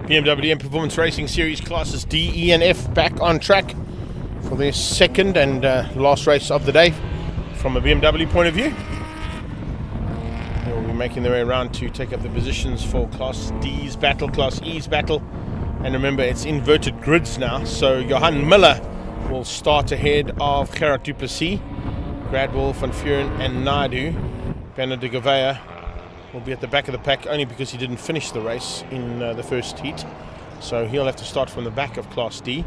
BMW M Performance Racing Series classes D, E and F back on track for their second and last race of the day from a BMW point of view. They will be making their way around to take up the positions for Class D's battle, Class E's battle. And remember, it's inverted grids now, so Johan Miller will start ahead of Gerard du Plessis, Gradwell, Van Vuren and Naidu. Bernard de Gouveia will be at the back of the pack only because he didn't finish the race in the first heat, so he'll have to start from the back of Class D.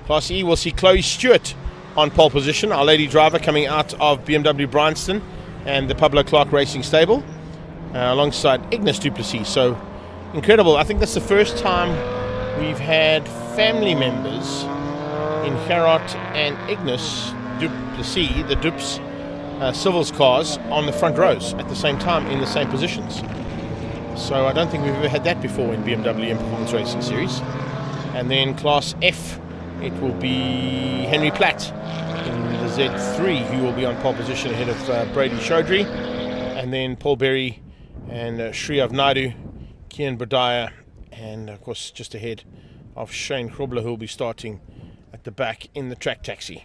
Class E will see Chloe Stewart on pole position, our lady driver coming out of BMW Bryanston and the Pablo Clark Racing Stable, alongside Ignace du Plessis. So incredible. I think that's the first time we've had family members in Gerard and Ignace du Plessis, the Dupes Civils cars, on the front rows at the same time in the same positions. So I don't think we've ever had that before in BMW M Performance Racing Series. And then Class F, it will be Henry Platt in the Z3 who will be on pole position ahead of Brady Chaudhry, and then Paul Berry and Shriyav Naidu, Kian Bradaya, and of course just ahead of Shane Krobler, who will be starting at the back in the track taxi.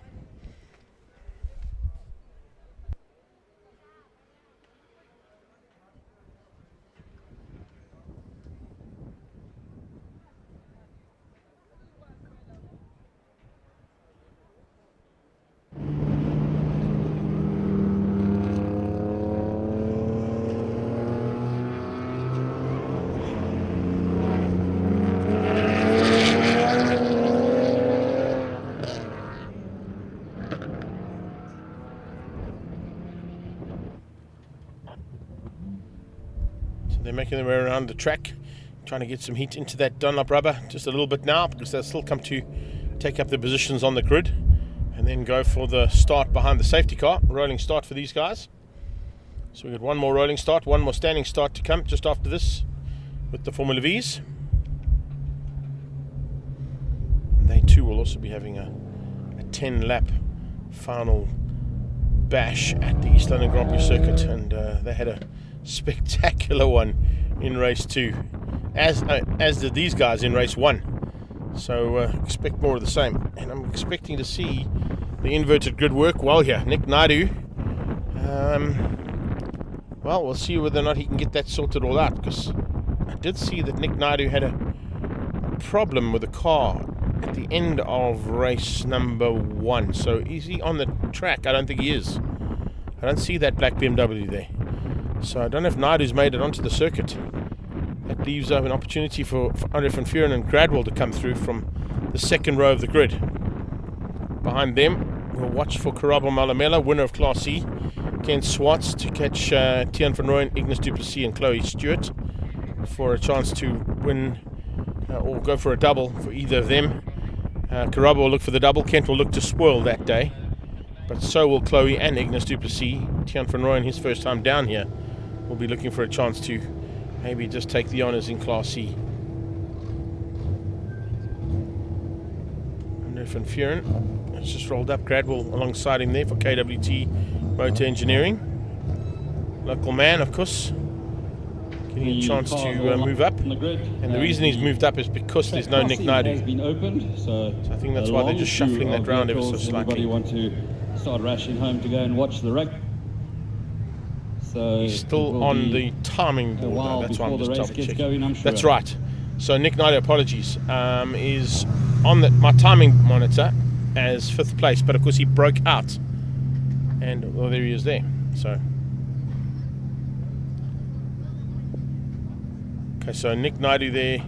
they're making their way around the track, trying to get some heat into that Dunlop rubber just a little bit now, because they'll still come to take up their positions on the grid and then go for the start behind the safety car. Rolling start for these guys. So we've got one more rolling start, one more standing start to come just after this with the Formula Vees. And they too will also be having a 10-lap final bash at the East London Grand Prix circuit, and they had a spectacular one in race 2, as did these guys in race 1. So expect more of the same, and I'm expecting to see the inverted grid work well here. Nick Naidu, well, we'll see whether or not he can get that sorted all out, because I did see that Nick Naidu had a problem with the car at the end of race number 1. So is he on the track? I don't think he is. I don't see that black BMW there. So I don't know if Naidu's made it onto the circuit. That leaves an opportunity for Andre van Vuuren and Gradwell to come through from the second row of the grid. Behind them, we'll watch for Karabo Malamela, winner of Class C, Ken Swartz to catch Tian van Rooyen, Ignis du Plessis and Chloe Stewart for a chance to win or go for a double for either of them. Karabo will look for the double. Kent will look to spoil that day, but so will Chloe and Ignis du Plessis. Tian van Rooyen, his first time down here, will be looking for a chance to maybe just take the honours in Class C. Andre van Vuuren has just rolled up. Gradwell alongside him there for KWT Motor Engineering. Local man, of course, getting a chance to move up. And the reason he's moved up is because there's no Nick Naidu. So I think that's why they're just shuffling that round ever so slightly. Want to start rushing home to go and watch the wreck. So he's still on the timing board now. That's why I'm just double checking. Going, sure. That's right. So Nick Naidu, apologies, is on my timing monitor as 5th place, but of course he broke out, and well, there he is there. So okay, so Nick Naidu there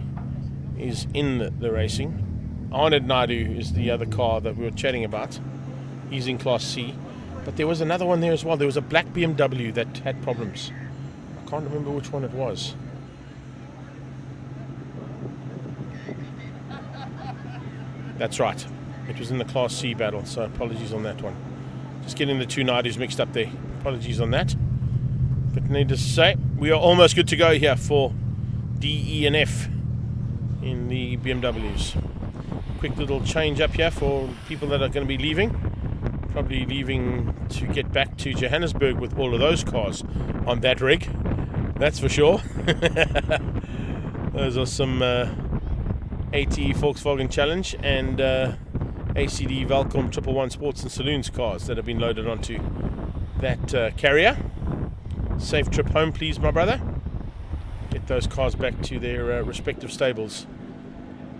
is in the racing. Arnold Naidu is the other car that we were chatting about. He's in Class C. But there was another one there as well. There was a black BMW that had problems. I can't remember which one it was. That's right. It was in the Class C battle, so apologies on that one. Just getting the two Naidus mixed up there. Apologies on that. But needless to say, we are almost good to go here for D, E and F in the BMWs. Quick little change up here for people that are going to be leaving. Probably leaving to get back to Johannesburg with all of those cars on that rig. That's for sure. Those are some AT Volkswagen Challenge and ACD Welkom 111 Sports and Saloons cars that have been loaded onto that carrier. Safe trip home, please, my brother. Get those cars back to their respective stables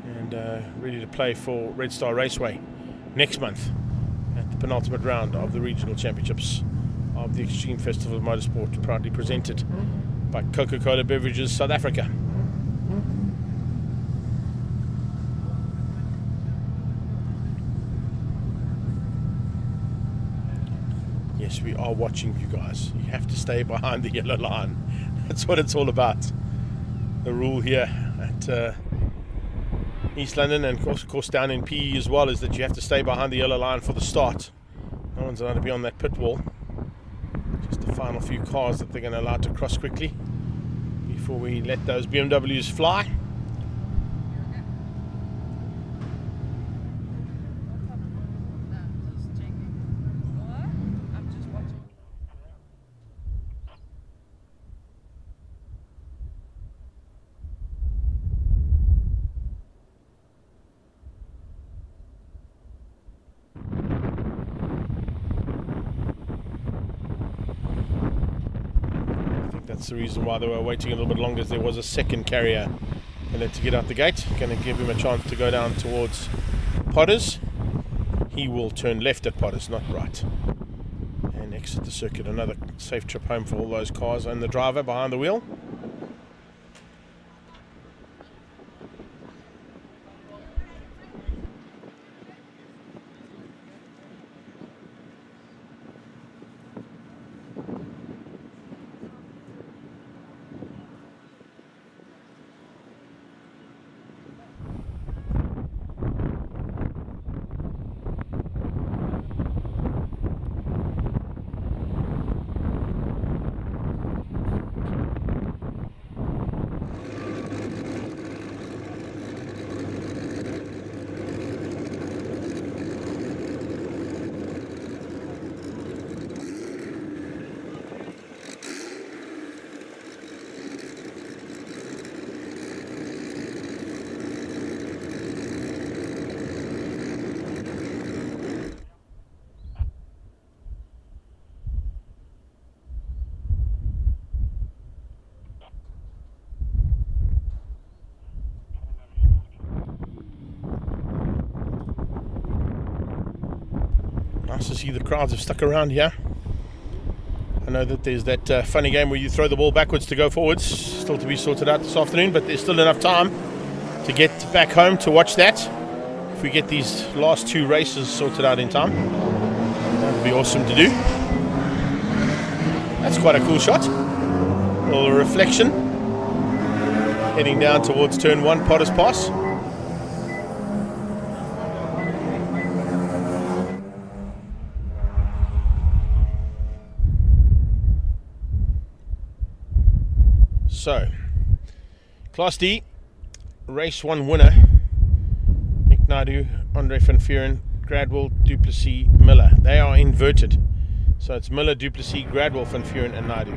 and ready to play for Red Star Raceway next month at the penultimate round of the regional championships of the Extreme Festival of Motorsport, proudly presented by Coca-Cola Beverages South Africa. Yes, we are watching you guys. You have to stay behind the yellow line. That's what it's all about. The rule here at East London, and of course down in PE as well, is that you have to stay behind the yellow line for the start. No one's allowed to be on that pit wall. Just the final few cars that they're going to allow to cross quickly before we let those BMWs fly. That's the reason why they were waiting a little bit longer, as there was a second carrier to get out the gate. Going to give him a chance to go down towards Potters. He will turn left at Potters, not right, and exit the circuit. Another safe trip home for all those cars and the driver behind the wheel. Nice to see the crowds have stuck around here. I know that there's that funny game where you throw the ball backwards to go forwards, still to be sorted out this afternoon, but there's still enough time to get back home to watch that. If we get these last 2 races sorted out in time, that would be awesome to do. That's quite a cool shot. A little reflection. Heading down towards turn 1, Potter's Pass. So, Class D, race 1 winner, Nick Naidu, Andre van Vuuren, Gradwell, Duplessis, Miller. They are inverted. So it's Miller, Duplessis, Gradwell, van Vuuren and Naidu.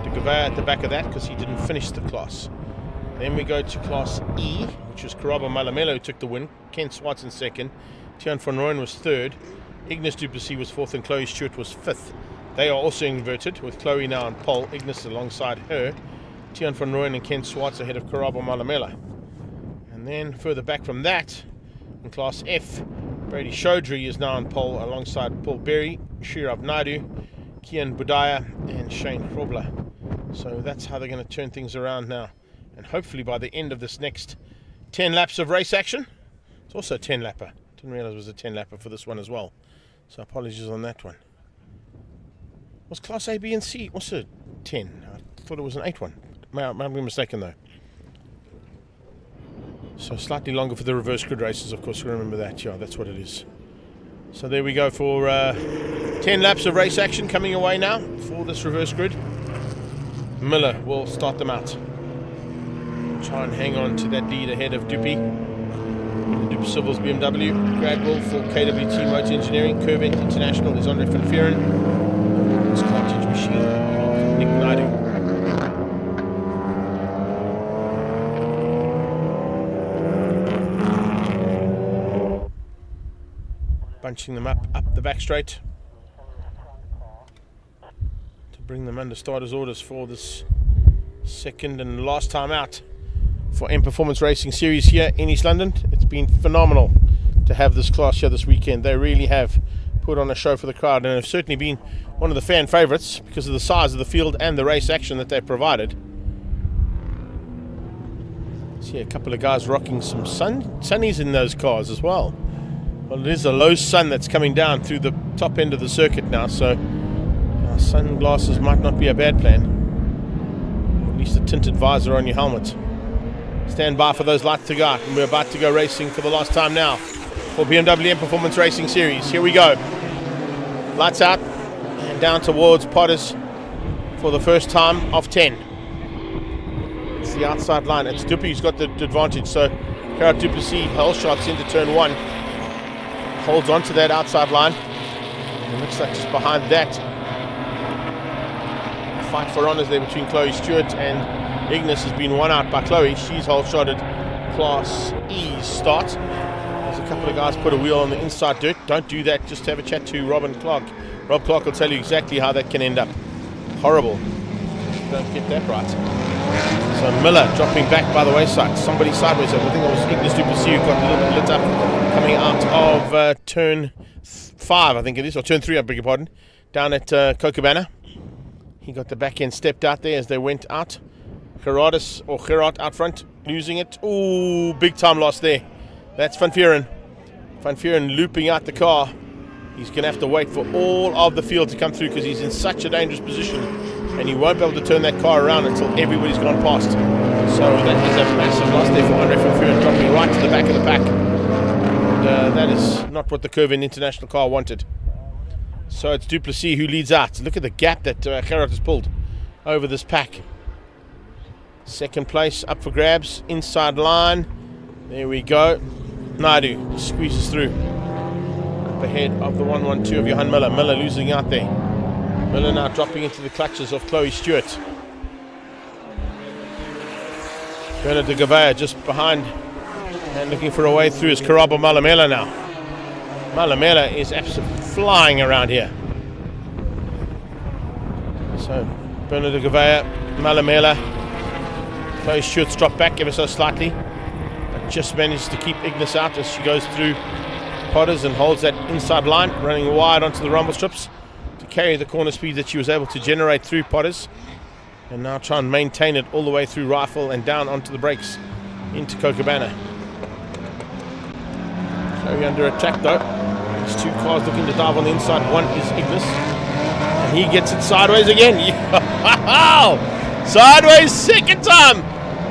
De Gouveia at the back of that because he didn't finish the class. Then we go to Class E, which was Karabo Malamelo who took the win, Ken Swartz in second, Tiaan van Rooyen was third, Ignis Duplessis was fourth and Chloe Stewart was fifth. They are also inverted with Chloe now on pole, Ignis alongside her, Tiaan van Rooyen and Ken Swartz ahead of Karabo Malamela. And then further back from that, in Class F, Brady Chaudhry is now on pole alongside Paul Berry, Shirav Naidu, Kian Budaya and Shane Krobler. So that's how they're going to turn things around now. And hopefully by the end of this next 10 laps of race action, it's also a 10 lapper. Didn't realize it was a 10 lapper for this one as well. So apologies on that one. Was Class A, B and C also 10? I thought it was an 8 one. Might be mistaken though. So slightly longer for the reverse grid races, of course, remember that. Yeah, that's what it is. So there we go for 10 laps of race action coming away now for this reverse grid. Miller will start them out. Try and hang on to that lead ahead of Dupi. Dupi Civils BMW. Gradwell for KWT Motor Engineering. Curvent International is Andre van Vuuren. It's Cartage Machine. Nick Naidu. Bunching them up the back straight to bring them under starters orders for this second and last time out for M Performance Racing Series here in East London. It's been phenomenal to have this class here this weekend. They really have put on a show for the crowd and have certainly been one of the fan favourites because of the size of the field and the race action that they've provided. See a couple of guys rocking some sunnies in those cars as well. Well, it is a low sun that's coming down through the top end of the circuit now, so sunglasses might not be a bad plan. At least a tinted visor on your helmet. Stand by for those lights to go out, and we're about to go racing for the last time now for BMW M Performance Racing Series. Here we go. Lights out and down towards Potters for the first time of 10. It's the outside line. It's Dupi who's got the advantage, so Gerard Duplessis hole shots into turn 1. Holds on to that outside line. And it looks like just behind that, a fight for honours there between Chloe Stewart and Ignis has been won out by Chloe. She's hole-shotted Class E's start. There's a couple of guys put a wheel on the inside dirt. Don't do that. Just have a chat to Robin Clark. Rob Clark will tell you exactly how that can end up. Horrible. Don't get that right. So Miller dropping back by the wayside. Somebody sideways. I think it was Ignis Duplessis who got a little bit lit up coming out of turn 5, I think it is, or turn 3, I beg your pardon, down at Cocobana. He got the back end stepped out there as they went out. Gerard out front, losing it. Ooh, big time loss there. That's Van Vuuren. Van Vuuren looping out the car. He's going to have to wait for all of the field to come through because he's in such a dangerous position and he won't be able to turn that car around until everybody's gone past. So that is a massive loss there for Andre van Vuuren, dropping right to the back of the pack. And that is not what the Curvin International car wanted. So it's Duplessis who leads out. Look at the gap that Gerard has pulled over this pack. Second place up for grabs, inside line. There we go. Naidu squeezes through. Up ahead of the 112 of Johan Miller. Miller losing out there. Miller now dropping into the clutches of Chloe Stewart. Bernard de Gouveia just behind and looking for a way through is Karabo Malamela now. Malamela is absolutely flying around here. So Bernard de Gouveia, Malamela. Chloe Stewart's dropped back ever so slightly, but just managed to keep Ignis out as she goes through Potters and holds that inside line, running wide onto the rumble strips to carry the corner speed that she was able to generate through Potters. And now try and maintain it all the way through Rifle and down onto the brakes into Kochabana. Chloe under attack though. There's two cars looking to dive on the inside. One is Ignis. And he gets it sideways again. Sideways second time.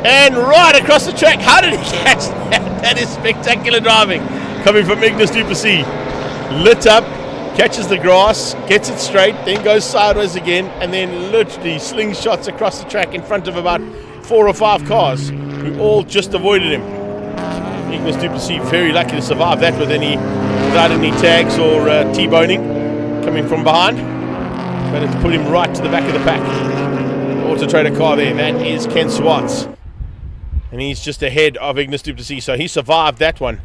And right across the track. How did he catch that? That is spectacular driving. Coming from Ignis du Plessis. Lit up. Catches the grass, gets it straight, then goes sideways again, and then literally slingshots across the track in front of about 4 or 5 cars who all just avoided him. Ignis du Plessis very lucky to survive that without any tags or T-boning coming from behind. But it's put him right to the back of the pack. Auto Trader car there, that is Ken Swartz. And he's just ahead of Ignis du Plessis, so he survived that one.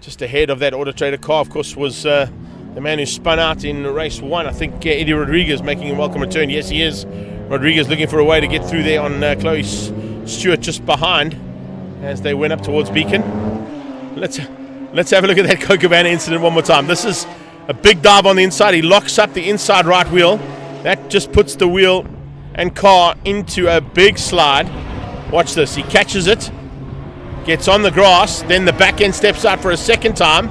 Just ahead of that Auto Trader car, of course, was the man who spun out in race 1. I think Eddie Rodriguez making a welcome return. Yes, he is. Rodriguez looking for a way to get through there on Chloe Stewart just behind as they went up towards Beacon. Let's have a look at that Kochabana incident one more time. This is a big dive on the inside. He locks up the inside right wheel. That just puts the wheel and car into a big slide. Watch this. He catches it. Gets on the grass, then the back end steps out for a second time.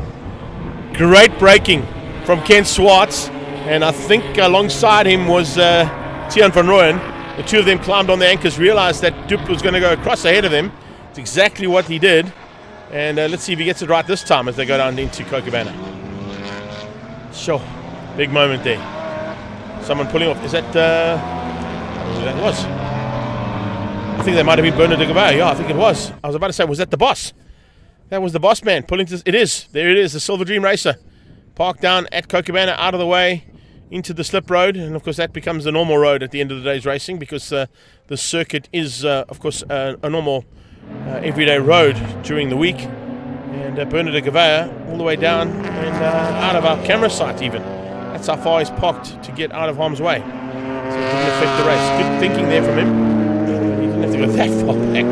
Great braking from Ken Swartz, and I think alongside him was Tian van Rooyen. The two of them climbed on the anchors, realized that Dup was going to go across ahead of them. It's exactly what he did, and let's see if he gets it right this time as they go down into Kochabana. Sure, big moment there. Someone pulling off. Is that who that was? I think that might have been Bernard de Gavard. Yeah, I think it was. I was about to say, was that the boss? That was the boss man pulling to. It is. There it is, the Silver Dream Racer. Parked down at Kochabana, out of the way, into the slip road. And of course, that becomes the normal road at the end of the day's racing because the circuit is, of course, a normal everyday road during the week. And Bernard de Gavard all the way down and out of our camera sight even. That's how far he's parked to get out of harm's way. So it didn't affect the race. Good thinking there from him. Have to go that far back.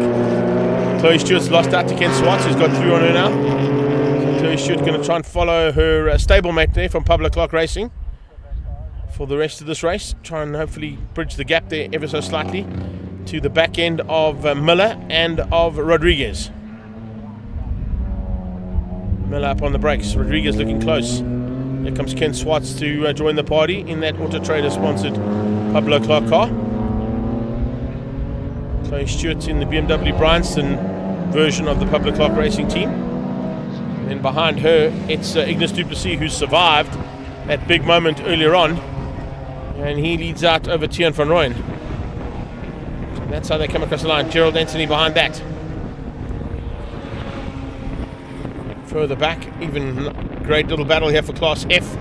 Chloe Stewart's lost out to Ken Swartz, who's got through on her now. So Chloe Stewart's going to try and follow her stablemate there from Public Clock Racing for the rest of this race. Try and hopefully bridge the gap there ever so slightly to the back end of Miller and of Rodriguez. Miller up on the brakes. Rodriguez looking close. Here comes Ken Swartz to join the party in that Auto Trader sponsored Public Clock car. Chloe Stewart's in the BMW Bryanston version of the Public Clock Racing team. And then behind her, it's Ignis du Plessis who survived that big moment earlier on. And he leads out over Tian van Rooyen. And that's how they come across the line. Gerald Anthony behind that. Further back, even great little battle here for Class F.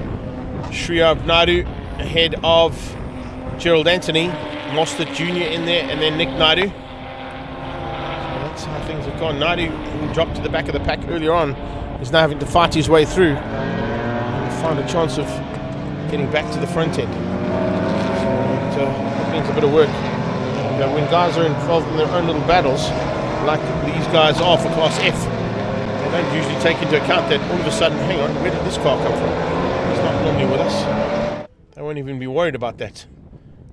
Shriyav Naidu ahead of Gerald Anthony. Mostert Jr. in there, and then Nick Naidu. So that's how things have gone. Naidu, who dropped to the back of the pack earlier on, is now having to fight his way through and find a chance of getting back to the front end. So that means a bit of work. And when guys are involved in their own little battles, like these guys are for Class F, they don't usually take into account that all of a sudden, hang on, where did this car come from? It's not normally with us. They won't even be worried about that.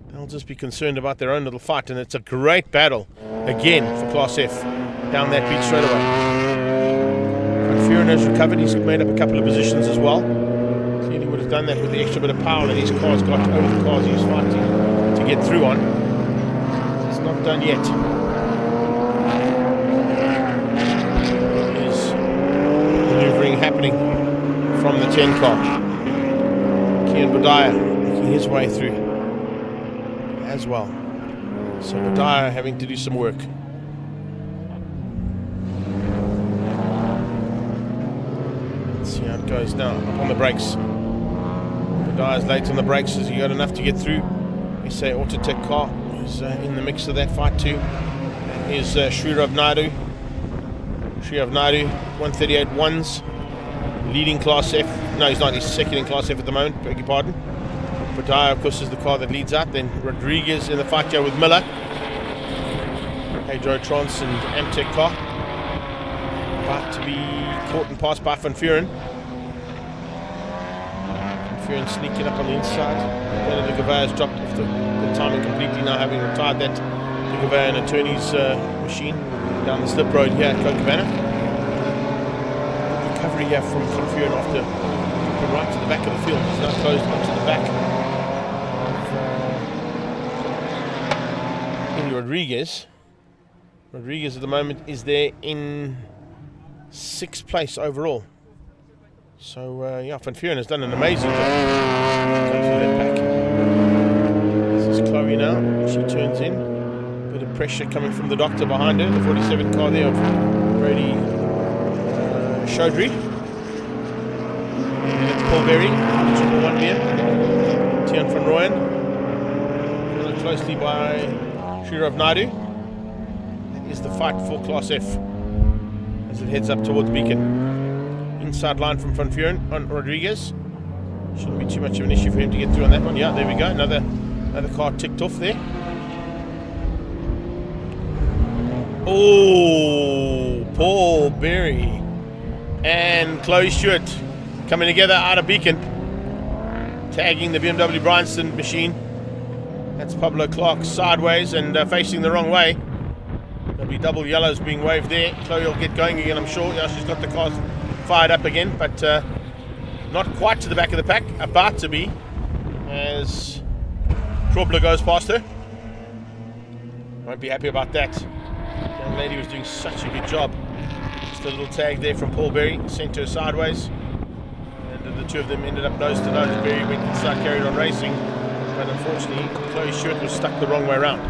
They'll just be concerned about their own little fight, and it's a great battle again for Class F down that beach straight away. Fearon has recovered. He's made up a couple of positions as well. Clearly would have done that with the extra bit of power that his car's got over the cars he's fighting to get through on. It's not done yet. There's maneuvering happening from the 10 car. Kian Badaya making his way through as well. So Badaya having to do some work. Let's see how it goes now. Up on the brakes. Badaya's late on the brakes. Has he got enough to get through? SA Autotech car is in the mix of that fight too. That is Shriyav Naidu. Shriyav Naidu, 138.1s, leading Class F. No, he's not. He's second in Class F at the moment. Beg your pardon. Badaya, of course, is the car that leads out. Then Rodriguez in the fight here with Miller. Pedro Trans and Amtech car. About to be caught and passed by Van Vuren. Van Vuren sneaking up on the inside. Then the Gouveia has dropped off the timing completely now, having retired that the Gouveia and attorney's machine down the slip road here at Cochabana. Recovery here from Van Vuren after jumping right to the back of the field. He's now closed onto the back of Rodriguez. Rodriguez at the moment is there in 6th place overall. So yeah, Van Vuren has done an amazing job. Comes with that pack. This is Chloe now. She turns in. Bit of pressure coming from the doctor behind her. The 47 car there of Brady Chaudhry. And it's Paul Berry. Triple 1 here. Tian van Rooyen. Followed closely by Shirav Naidu. Is the fight for Class F as it heads up towards Beacon. Inside line from Van Vuren on Rodriguez. Shouldn't be too much of an issue for him to get through on that one. Yeah, there we go. Another car ticked off there. Oh, Paul Berry and Chloe Stewart coming together out of Beacon, tagging the BMW Bryanston machine. That's Pablo Clark sideways and facing the wrong way. There'll be double yellows being waved there. Chloe will get going again, I'm sure. Yeah, she's got the cars fired up again, but not quite to the back of the pack. About to be, as Kropler goes past her. Won't be happy about that. The young lady was doing such a good job. Just a little tag there from Paul Berry, sent her sideways. And the two of them ended up nose to nose. Berry went inside, carried on racing. But unfortunately, Chloe Stewart was stuck the wrong way around.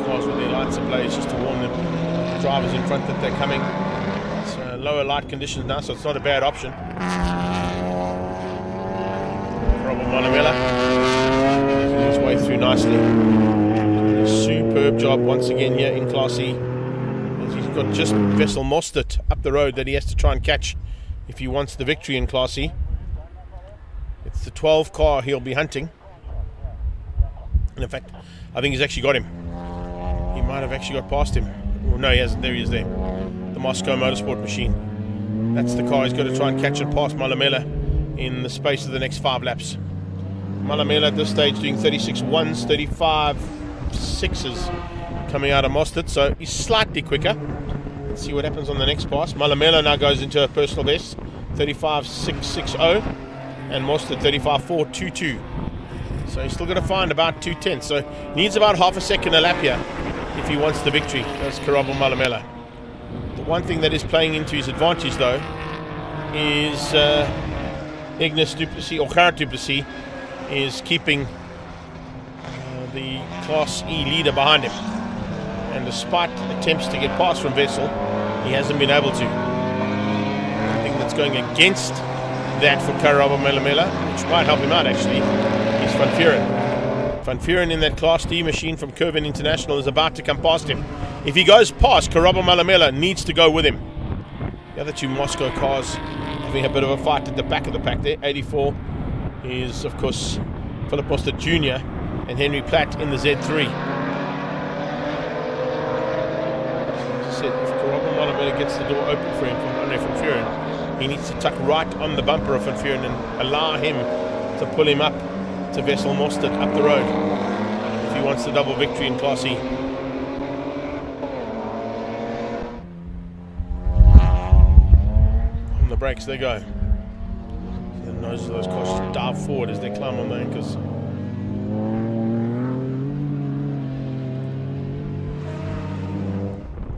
Cars with their lights ablaze just to warn the drivers in front that they're coming. It's lower light conditions now, so it's not a bad option. Robert Malamela making his way through nicely. Superb job once again here in Class E. As he's got just Wessel Mostert up the road that he has to try and catch if he wants the victory in Class E. It's the 12 car he'll be hunting. And in fact, I think he's actually got him. He might have actually got past him. Oh, no, he hasn't. There he is there. The Moscow Motorsport machine. That's the car he's got to try and catch and pass Malamela in the space of the next 5 laps. Malamela at this stage doing 36 1s, 35 6s coming out of Mostert, so he's slightly quicker. Let's see what happens on the next pass. Malamela now goes into a personal best, 35.660, and Mostert 35.422. So he's still got to find about 2 tenths. So needs about half a second a lap here if he wants the victory. That's Karabo Malamela. The one thing that is playing into his advantage, though, is Ignis du Plessis, or Gerard du Plessis, is keeping the Class E leader behind him. And despite attempts to get past from Wessel, he hasn't been able to. I think that's going against that for Karabo Malamela, which might help him out actually, is Van Vuren. Van Vuren in that Class D machine from Curvin International is about to come past him. If he goes past, Karabo Malamela needs to go with him. The other two Moscow cars having a bit of a fight at the back of the pack there. 84 is, of course, Philip Mostert Jr. and Henry Platt in the Z3. As I said, if Karabo Malamela gets the door open for him from Andre Van Vuren, he needs to tuck right on the bumper of Van Vuren and allow him to pull him up to Wessel Mostert up the road if he wants the double victory in Class E. On the brakes they go. The noses of those cars just dive forward as they climb on the anchors.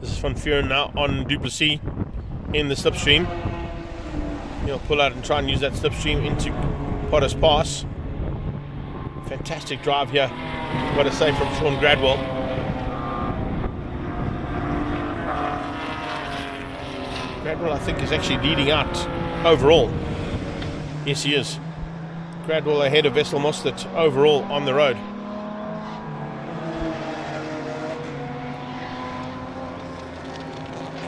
This is Van Vuren now on du Plessis in the slipstream. He'll pull out and try and use that slipstream into Potter's Pass. Fantastic drive here, got to say, from Sean Gradwell. Gradwell, I think, is actually leading out overall. Yes, he is. Gradwell ahead of Wessel Mostert overall on the road.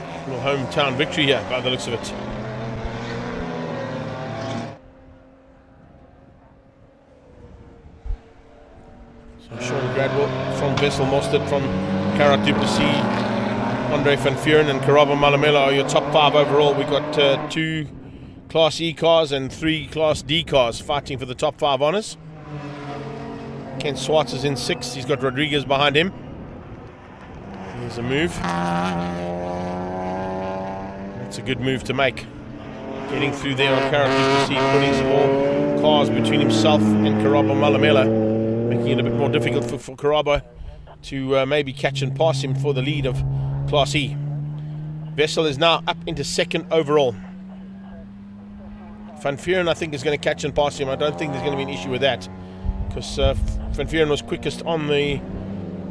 A little hometown victory here by the looks of it. So Sean Gradwell from Wessel Mostert, from Karat Duplessis, Andre Van Vuuren and Karabo Malamela are your top 5 overall. We've got 2 Class E cars and 3 Class D cars fighting for the top 5 honours. Ken Swartz is in 6th. He's got Rodriguez behind him. Here's a move. That's a good move to make. Getting through there on Karat Duplessis, putting some more cars between himself and Karabo Malamela, making it a bit more difficult for Karabo to maybe catch and pass him for the lead of Class E. Wessel is now up into 2nd overall. Van Vuuren, I think, is going to catch and pass him. I don't think there's going to be an issue with that, because Van Vuuren was quickest on the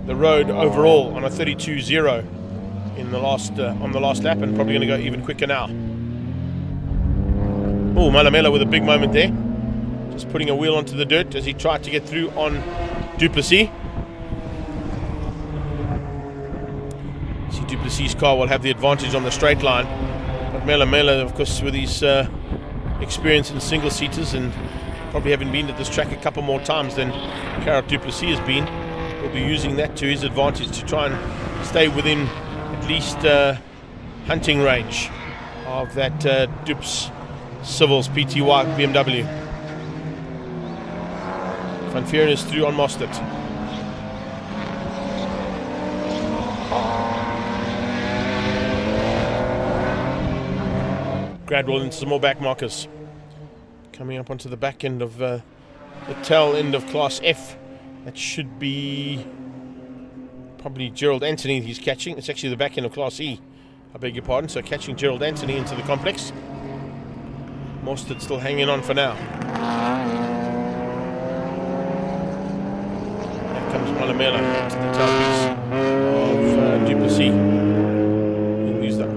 road overall on a 32.0 in the last on the last lap, and probably going to go even quicker now. Oh, Malamela with a big moment there, just putting a wheel onto the dirt as he tried to get through on Duplessis. See, Duplessis' car will have the advantage on the straight line, but Malamela, of course, with his experience in single-seaters and probably having been at this track a couple more times than Karat Duplessis has been, will be using that to his advantage to try and stay within at least hunting range of that Dups Civils PTY BMW. Van Vuuren is through on Mostert. Gradwell into some more back markers. Coming up onto the back end of the tail end of Class F. That should be probably Gerald Anthony he's catching. It's actually the back end of Class E, I beg your pardon. So catching Gerald Anthony into the complex. Mostert still hanging on for now. There comes Malamela to the tailpiece of Duplessis.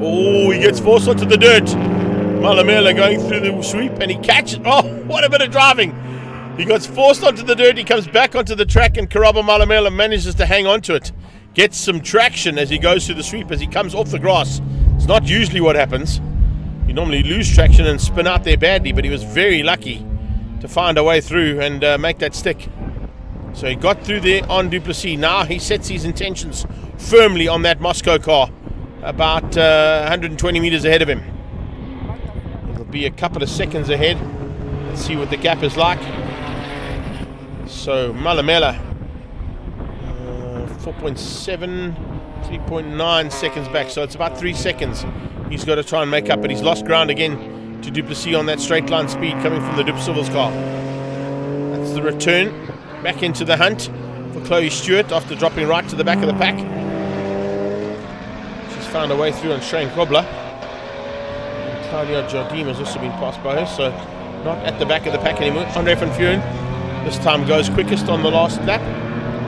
Oh, he gets forced onto the dirt. Malamela going through the sweep, and he catches. Oh, what a bit of driving. He gets forced onto the dirt. He comes back onto the track, and Karabo Malamela manages to hang on to it. Gets some traction as he goes through the sweep, as he comes off the grass. It's not usually what happens. You normally lose traction and spin out there badly, but he was very lucky to find a way through and make that stick. So he got through there on Duplessis. Now he sets his intentions firmly on that Moscow car, about 120 meters ahead of him. It'll be a couple of seconds ahead. Let's see what the gap is like. So Malamela, 4.7, 3.9 seconds back. So it's about 3 seconds he's got to try and make up, but he's lost ground again to Duplessis on that straight line speed coming from the Dup Civils car. That's the return back into the hunt for Chloe Stewart after dropping right to the back of the pack. She's found a way through on Shane Grobler. And Claudia Jardim has also been passed by her, so not at the back of the pack anymore. Andre Van Vuuren this time goes quickest on the last lap,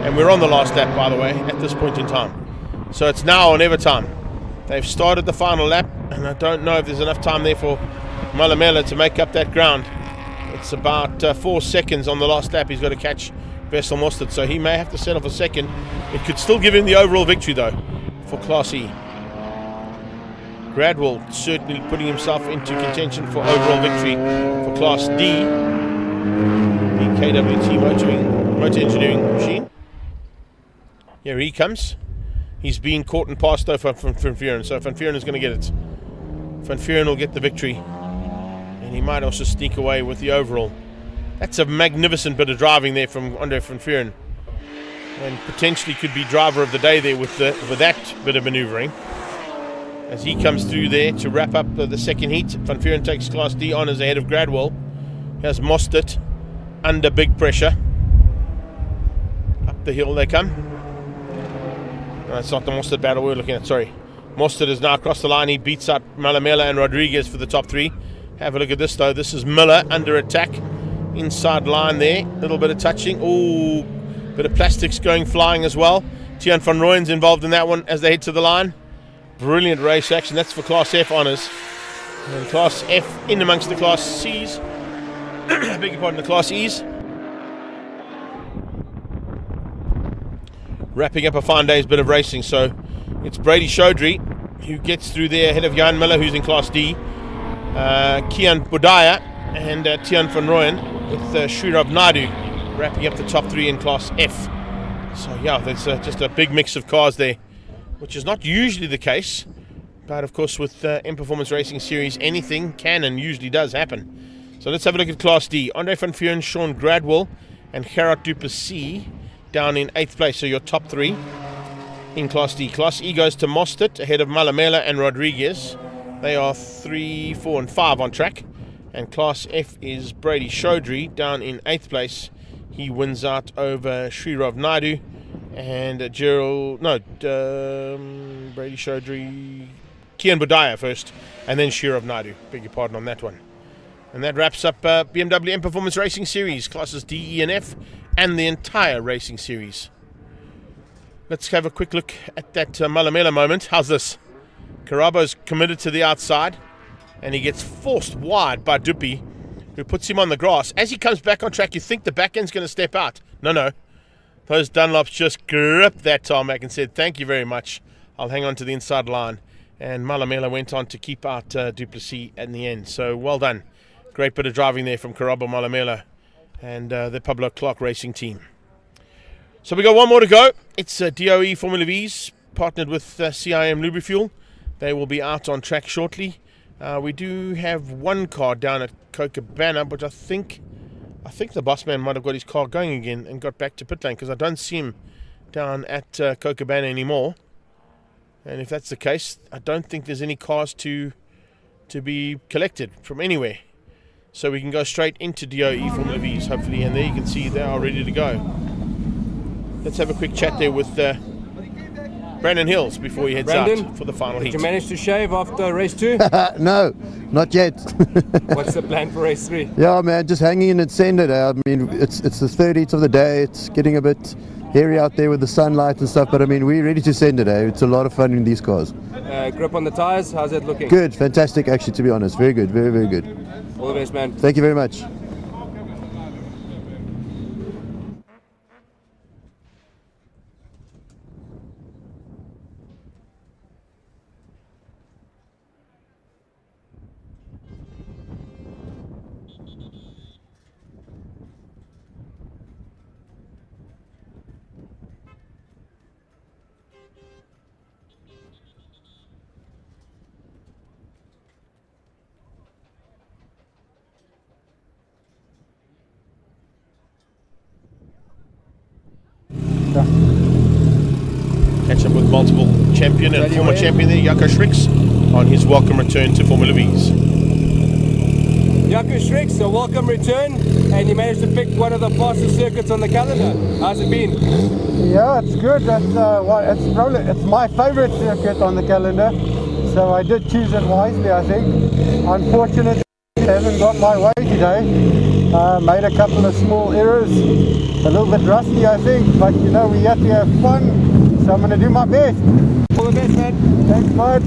and we're on the last lap, by the way, at this point in time. So it's now or never time. They've started the final lap, and I don't know if there's enough time there for Malamela to make up that ground. It's about 4 seconds on the last lap. He's got to catch Wessel Mostert, so he may have to settle for second. It could still give him the overall victory, though, for Class E. Gradwell certainly putting himself into contention for overall victory for Class D, the KWT motor engineering machine. Here he comes. He's being caught and passed though from Van Vuuren, so Van Vuuren is going to get it. Van Vuuren will get the victory, and he might also sneak away with the overall. That's a magnificent bit of driving there from Andre Van Vuuren, and potentially could be driver of the day there with that bit of manoeuvring. As he comes through there to wrap up the second heat, Van Vuuren takes Class D honours ahead of Gradwell. Here's Mostert under big pressure. Up the hill they come. No, it's not the Mostert battle we're looking at, sorry. Mostert is now across the line. He beats out Malamela and Rodriguez for the top 3. Have a look at this though. This is Miller under attack. Inside line there. Little bit of touching. Ooh, bit of plastics going flying as well. Tiaan van Rooyen's involved in that one as they head to the line. Brilliant race action. That's for Class F honours. And Class F in amongst the Class C's. I beg your pardon, the Class E's. Wrapping up a fine day's bit of racing. So it's Brady Chaudhry who gets through there ahead of Jan Miller, who's in Class D. Kian Budaya and Tiaan van Rooyen with Shrirav Naidu wrapping up the top 3 in Class F. So yeah, there's just a big mix of cars there, which is not usually the case. But of course, with M Performance Racing Series, anything can and usually does happen. So let's have a look at Class D. Andre van Vuren, Sean Gradwell, and Gerard Duplessis down in 8th place. So your top 3 in Class D. Class E goes to Mostert ahead of Malamela and Rodriguez. They are 3, 4, and 5 on track. And Class F is Brady Chaudhry down in 8th place. He wins out over Srirov Naidu and Brady Chaudhry, Kian Budaya first, and then Srirov Naidu. Beg your pardon on that one. And that wraps up BMW M Performance Racing Series, classes D, E, and F, and the entire racing series. Let's have a quick look at that Malamela moment. How's this? Carabo's committed to the outside, and he gets forced wide by Duppy, who puts him on the grass. As he comes back on track, you think the back end's going to step out. No. Those Dunlops just gripped that tarmac and said, thank you very much. I'll hang on to the inside line. And Malamela went on to keep out Duplessis in the end. So well done. Great bit of driving there from Karabo Malamela and the Pablo Clark Racing team. So we got one more to go. It's DOE Formula Vee's partnered with CIM Lubricants. They will be out on track shortly. We do have one car down at Cochabana, but I think the boss man might have got his car going again and got back to pit lane, because I don't see him down at Cochabana anymore. And if that's the case, I don't think there's any cars to be collected from anywhere. So we can go straight into DOE Formula Vee's, hopefully, and there you can see they are ready to go. Let's have a quick chat there with Brandon Hills before he heads out for the final heat. Did you manage to shave after race 2? No, not yet. What's the plan for race 3? Yeah, man, just hanging in at Sender. I mean, it's the 30th of the day. It's getting a bit hairy out there with the sunlight and stuff, but I mean, we're ready to send it. It's a lot of fun in these cars. Grip on the tires, how's that looking? Good, fantastic, actually, to be honest. Very good, very, very good. All the best, man. Thank you very much. Catch up with multiple champion and former champion there, Jaco Schricks, on his welcome return to Formula V's. Jaco Schricks, a welcome return, and you managed to pick one of the fastest circuits on the calendar. How's it been? Yeah, it's good. It's my favorite circuit on the calendar, so I did choose it wisely, I think. Unfortunately, I haven't got my way today. Made a couple of small errors, a little bit rusty, I think, but you know, we have to have fun. So I'm going to do my best. All the best, man. Thanks, bud.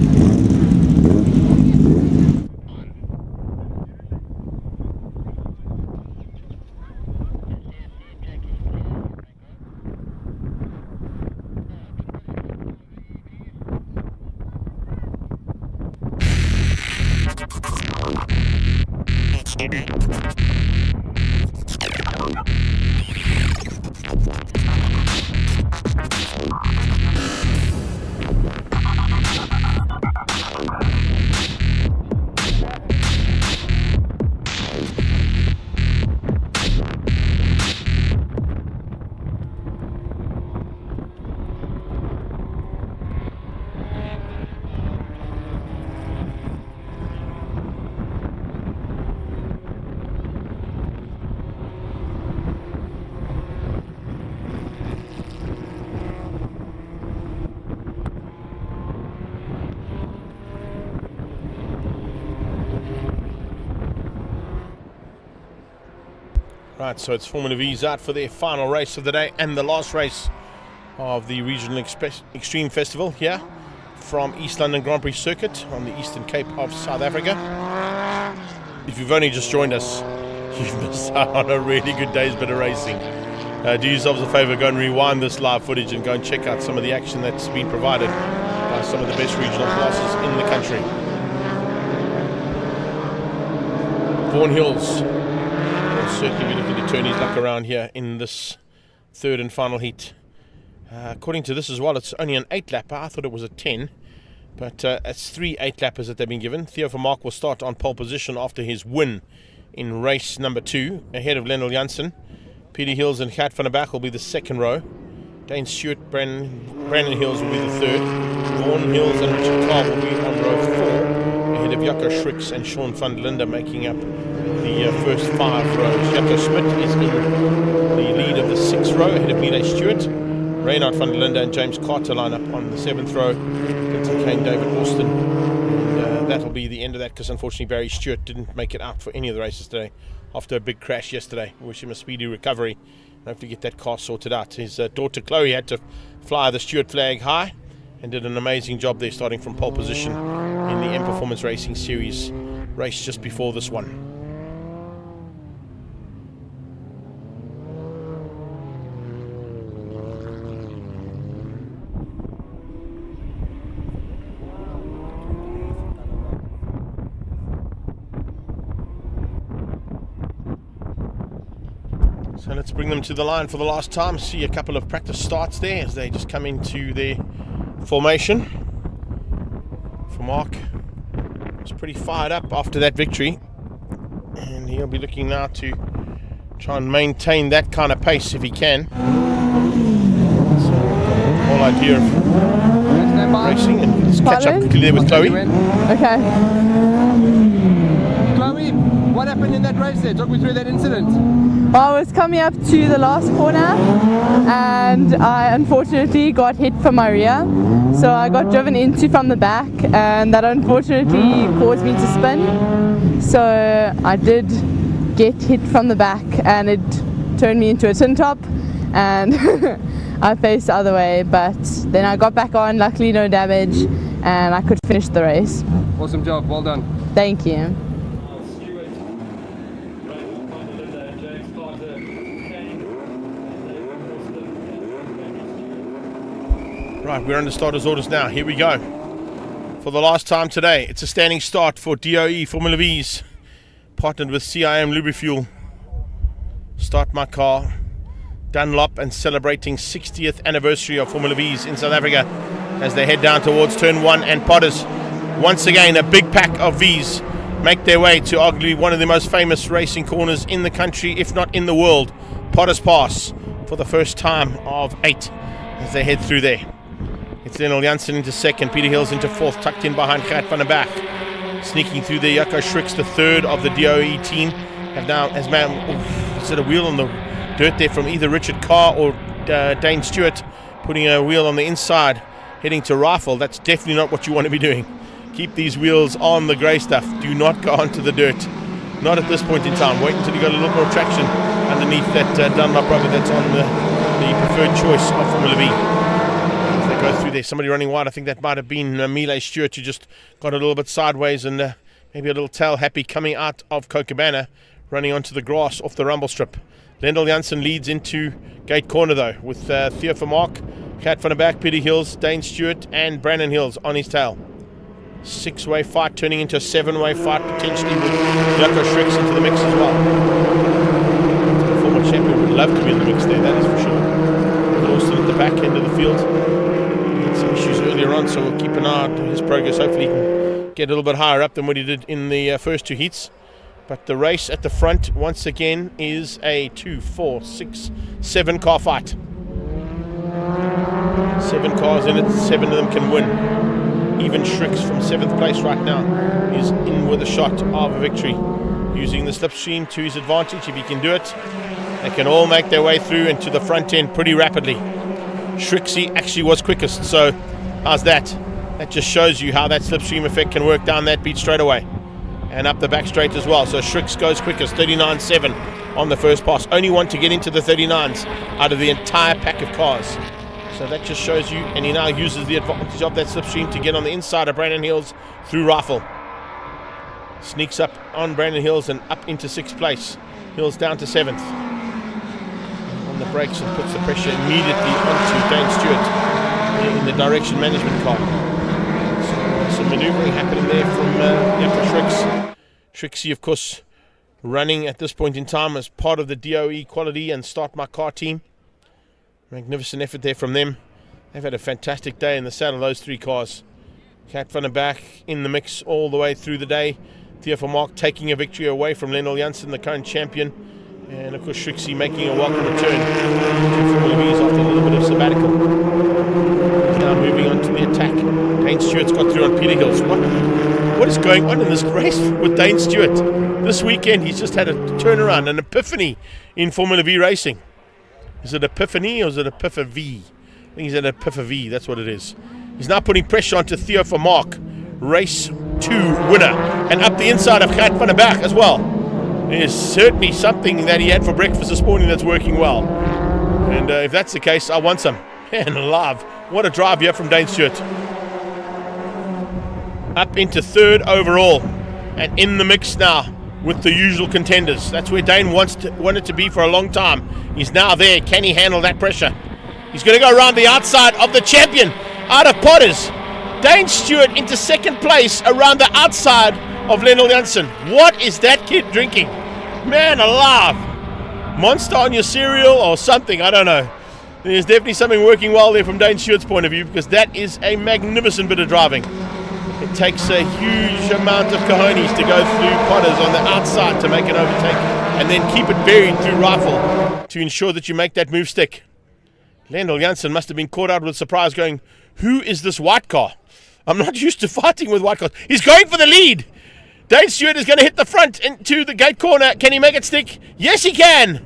Right, so it's Formula V's out for their final race of the day and the last race of the Regional Extreme Festival here from East London Grand Prix Circuit on the Eastern Cape of South Africa. If you've only just joined us, you've missed out on a really good day's bit of racing. Do yourselves a favour, go and rewind this live footage and go and check out some of the action that's been provided by some of the best regional classes in the country. Vaughan Hills will certainly be looking to turn his luck around here in this third and final heat. According to this as well, it's only an 8-lapper. I thought it was a 10. But it's 3 8-lappers that they've been given. Theo Vermaak will start on pole position after his win in race number 2, ahead of Lendl Janssen. Peter Hills and Gert van der Berg will be the second row. Dane Stewart, Brandon Hills will be the third. Vaughan Hills and Richard Carr will be on row 4, ahead of Jaco Schricks and Sean van der Linde, making up the first 5 rows. Jaco Smit is in the lead of the 6th row, ahead of Miele Stewart. Reynard van der Linde and James Carter line up on the 7th row. Clinton Kane, David Austin. And that'll be the end of that, because unfortunately Barry Stewart didn't make it out for any of the races today after a big crash yesterday. We wish him a speedy recovery and hopefully get that car sorted out. His daughter Chloe had to fly the Stewart flag high and did an amazing job there, starting from pole position in the M Performance Racing Series race just before this one. So let's bring them to the line for the last time. See a couple of practice starts there as they just come into their formation. Vermaak was pretty fired up after that victory, and he'll be looking now to try and maintain that kind of pace if he can. So the whole idea of racing, and let's catch up quickly there with Chloe. Okay. Chloe, what happened in that race there? Talk me through that incident. Well, I was coming up to the last corner and I unfortunately got hit from my rear. So I got driven into from the back, and that unfortunately caused me to spin. So I did get hit from the back and it turned me into a tin top, and I faced the other way, but then I got back on, luckily no damage, and I could finish the race. Awesome job, well done. Thank you. Right, we're under starters orders now. Here we go. For the last time today, it's a standing start for DOE Formula Vees, partnered with CIM Lubricants. Start my car. Dunlop, and celebrating 60th anniversary of Formula Vees in South Africa as they head down towards turn 1 and Potters. Once again, a big pack of Vees make their way to arguably one of the most famous racing corners in the country, if not in the world, Potters Pass, for the first time of 8 as they head through there. It's Lendl Janssen into second, Peter Hills into fourth, tucked in behind Gert van der Berg. Sneaking through there, Jaco Schricks, the third of the DOE team, has a wheel on the dirt there from either Richard Carr or Dane Stewart, putting a wheel on the inside, heading to Rifle. That's definitely not what you want to be doing. Keep these wheels on the grey stuff. Do not go onto the dirt. Not at this point in time. Wait until you got a little more traction underneath that Dunlop rubber that's on the preferred choice of Formula Vee. Go through there, somebody running wide. I think that might have been Miele Stewart, who just got a little bit sideways and maybe a little tail happy coming out of Cochabana, running onto the grass off the rumble strip. Lendl Janssen leads into gate corner though, with Theo Vermaak, Gert van der Berg, Peter Hills, Dane Stewart and Brandon Hills on his tail. 6-way fight turning into a 7-way fight potentially, with Jaco Schricks into the mix as well. The former champion would love to be in the mix there, that is for sure. But also at the back end of the field. Some issues earlier on, so we'll keep an eye on his progress. Hopefully he can get a little bit higher up than what he did in the first 2 heats. But the race at the front once again is a 2, 4, 6, 7 car fight. 7 cars in it, 7 of them can win. Even Schricks from 7th place right now is in with a shot of a victory, using the slipstream to his advantage. If he can do it, they can all make their way through into the front end pretty rapidly. Schricksy actually was quickest, so how's that? That just shows you how that slipstream effect can work down that beat straight away and up the back straight as well. So Schricks goes quickest, 39.7 on the first pass. Only one to get into the 39s out of the entire pack of cars. So that just shows you, and he now uses the advantage of that slipstream to get on the inside of Brandon Hills through Rifle. Sneaks up on Brandon Hills and up into 6th place. Hills down to 7th. The brakes and puts the pressure immediately onto Dane Stewart in the direction management car. So some manoeuvring happening there from Jaco Schricks. Schricksy, of course, running at this point in time as part of the DOE Quality and Start My Car team. Magnificent effort there from them. They've had a fantastic day in the saddle, those three cars. Kat van der Berg in the mix all the way through the day. Theo van Mark taking a victory away from Lendl Janssen, the current champion. And of course Shrixie making a welcome return to Formula Vees after a little bit of sabbatical. He's now moving on to the attack. Dane Stewart's got through on Peter Hills. What is going on in this race with Dane Stewart? This weekend he's just had a turnaround, an epiphany in Formula V racing. Is it Epiphany or is it Epipha-V? I think he's at Epipha-V, that's what it is. He's now putting pressure onto Theo van Mark, race 2 winner, and up the inside of Kat van der Berg as well. There's certainly something that he had for breakfast this morning that's working well. And if that's the case, I want some. Man alive, what a drive here from Dane Stewart. Up into 3rd overall, and in the mix now with the usual contenders. That's where Dane wanted to be for a long time. He's now there. Can he handle that pressure? He's going to go around the outside of the champion, out of Potters. Dane Stewart into 2nd place around the outside of Lendl Janssen. What is that kid drinking? Man alive. Monster on your cereal or something, I don't know. There's definitely something working well there from Dane Stewart's point of view, because that is a magnificent bit of driving. It takes a huge amount of cojones to go through Potters on the outside to make an overtake, and then keep it buried through rifle to ensure that you make that move stick. Lendl Janssen must have been caught out with surprise, going, who is this white car? I'm not used to fighting with white cars. He's going for the lead. Dane Stewart is going to hit the front into the gate corner. Can he make it stick? Yes, he can.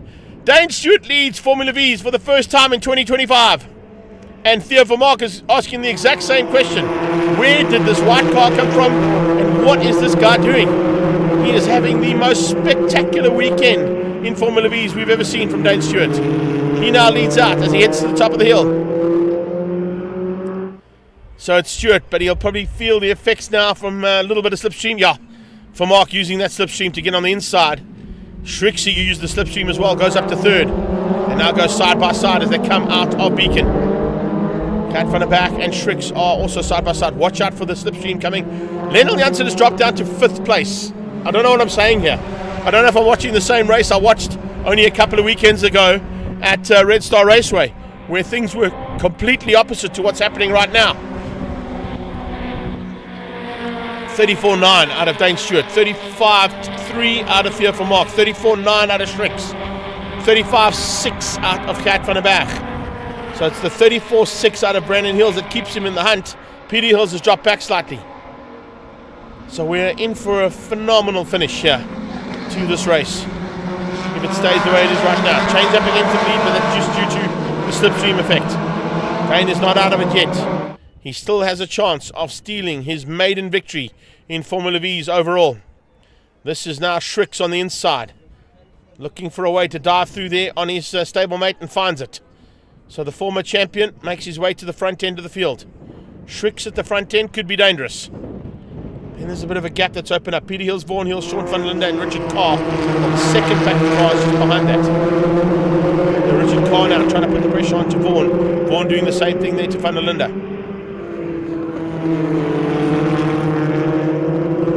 Dane Stewart leads Formula V's for the first time in 2025. And Theo van Mark is asking the exact same question. Where did this white car come from? And what is this guy doing? He is having the most spectacular weekend in Formula V's we've ever seen from Dane Stewart. He now leads out as he heads to the top of the hill. So it's Stewart, but he'll probably feel the effects now from a little bit of slipstream. Yeah, Van Mark using that slipstream to get on the inside. Shrixie used the slipstream as well, goes up to 3rd. And now goes side by side as they come out of Beacon. Kat van der Berg and Shrix are also side by side. Watch out for the slipstream coming. Lendl Janssen has dropped down to 5th place. I don't know what I'm saying here. I don't know if I'm watching the same race I watched only a couple of weekends ago at Red Star Raceway, where things were completely opposite to what's happening right now. 34.9 out of Dane Stewart, 35.3 out of Theo van Mark, 34.9 out of Shrix, 35.6 out of Kat van der Berg. So it's the 34.6 out of Brandon Hills that keeps him in the hunt. Peter Hills has dropped back slightly. So we're in for a phenomenal finish here to this race, if it stays the way it is right now. Chains up against the lead, but that's just due to the slipstream effect. Dane is not out of it yet. He still has a chance of stealing his maiden victory in Formula V's overall. This is now Shrix on the inside, looking for a way to dive through there on his stablemate, and finds it. So the former champion makes his way to the front end of the field. Shrix at the front end could be dangerous. And there's a bit of a gap that's opened up. Peter Hills, Vaughan Hills, Sean van Linde and Richard Carr on the 2nd pack of cars just behind that. And Richard Carr now trying to put the pressure onto Vaughan. Vaughan doing the same thing there to van Linde.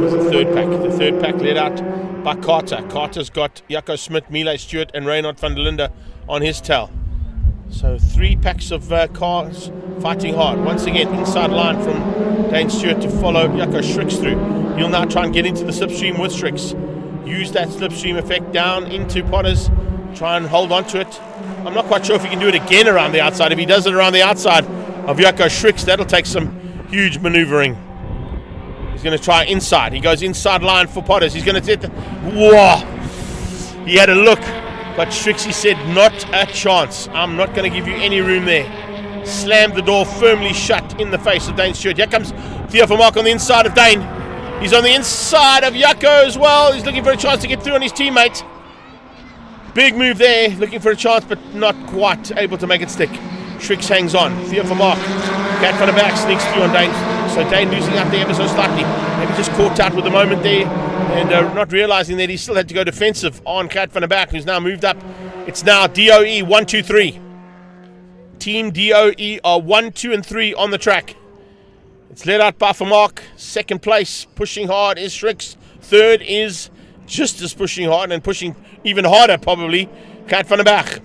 There's the 3rd pack. The 3rd pack led out by Carter. Carter's got Jaco Smit, Miele Stewart and Reynard van der Linde on his tail. So 3 packs of cars fighting hard. Once again, inside line from Dane Stewart to follow Jaco Shrix through. He'll now try and get into the slipstream with Shrix. Use that slipstream effect down into Potters. Try and hold on to it. I'm not quite sure if he can do it again around the outside. If he does it around the outside of Jaco Shrix, that'll take some huge maneuvering. He's going to try inside. He goes inside line for Potters. He's going to hit the... Whoa! He had a look, but Shrixie said, not a chance. I'm not going to give you any room there. Slammed the door firmly shut in the face of Dane Stewart. Here comes Theo van Mark on the inside of Dane. He's on the inside of Jaco as well. He's looking for a chance to get through on his teammate. Big move there, looking for a chance, but not quite able to make it stick. Shrix hangs on. Theo van Mark. Kat van der Berg sneaks through on Dane. So Dane losing out there ever so slightly. Maybe just caught out with the moment there and not realizing that he still had to go defensive on Kat van der Berg, who's now moved up. It's now DOE 1, 2, 3. Team DOE are 1, 2, and 3 on the track. It's led out by Van Mark. 2nd place, pushing hard, is Shrix. 3rd is just as pushing hard and pushing even harder, probably, Kat van der Berg.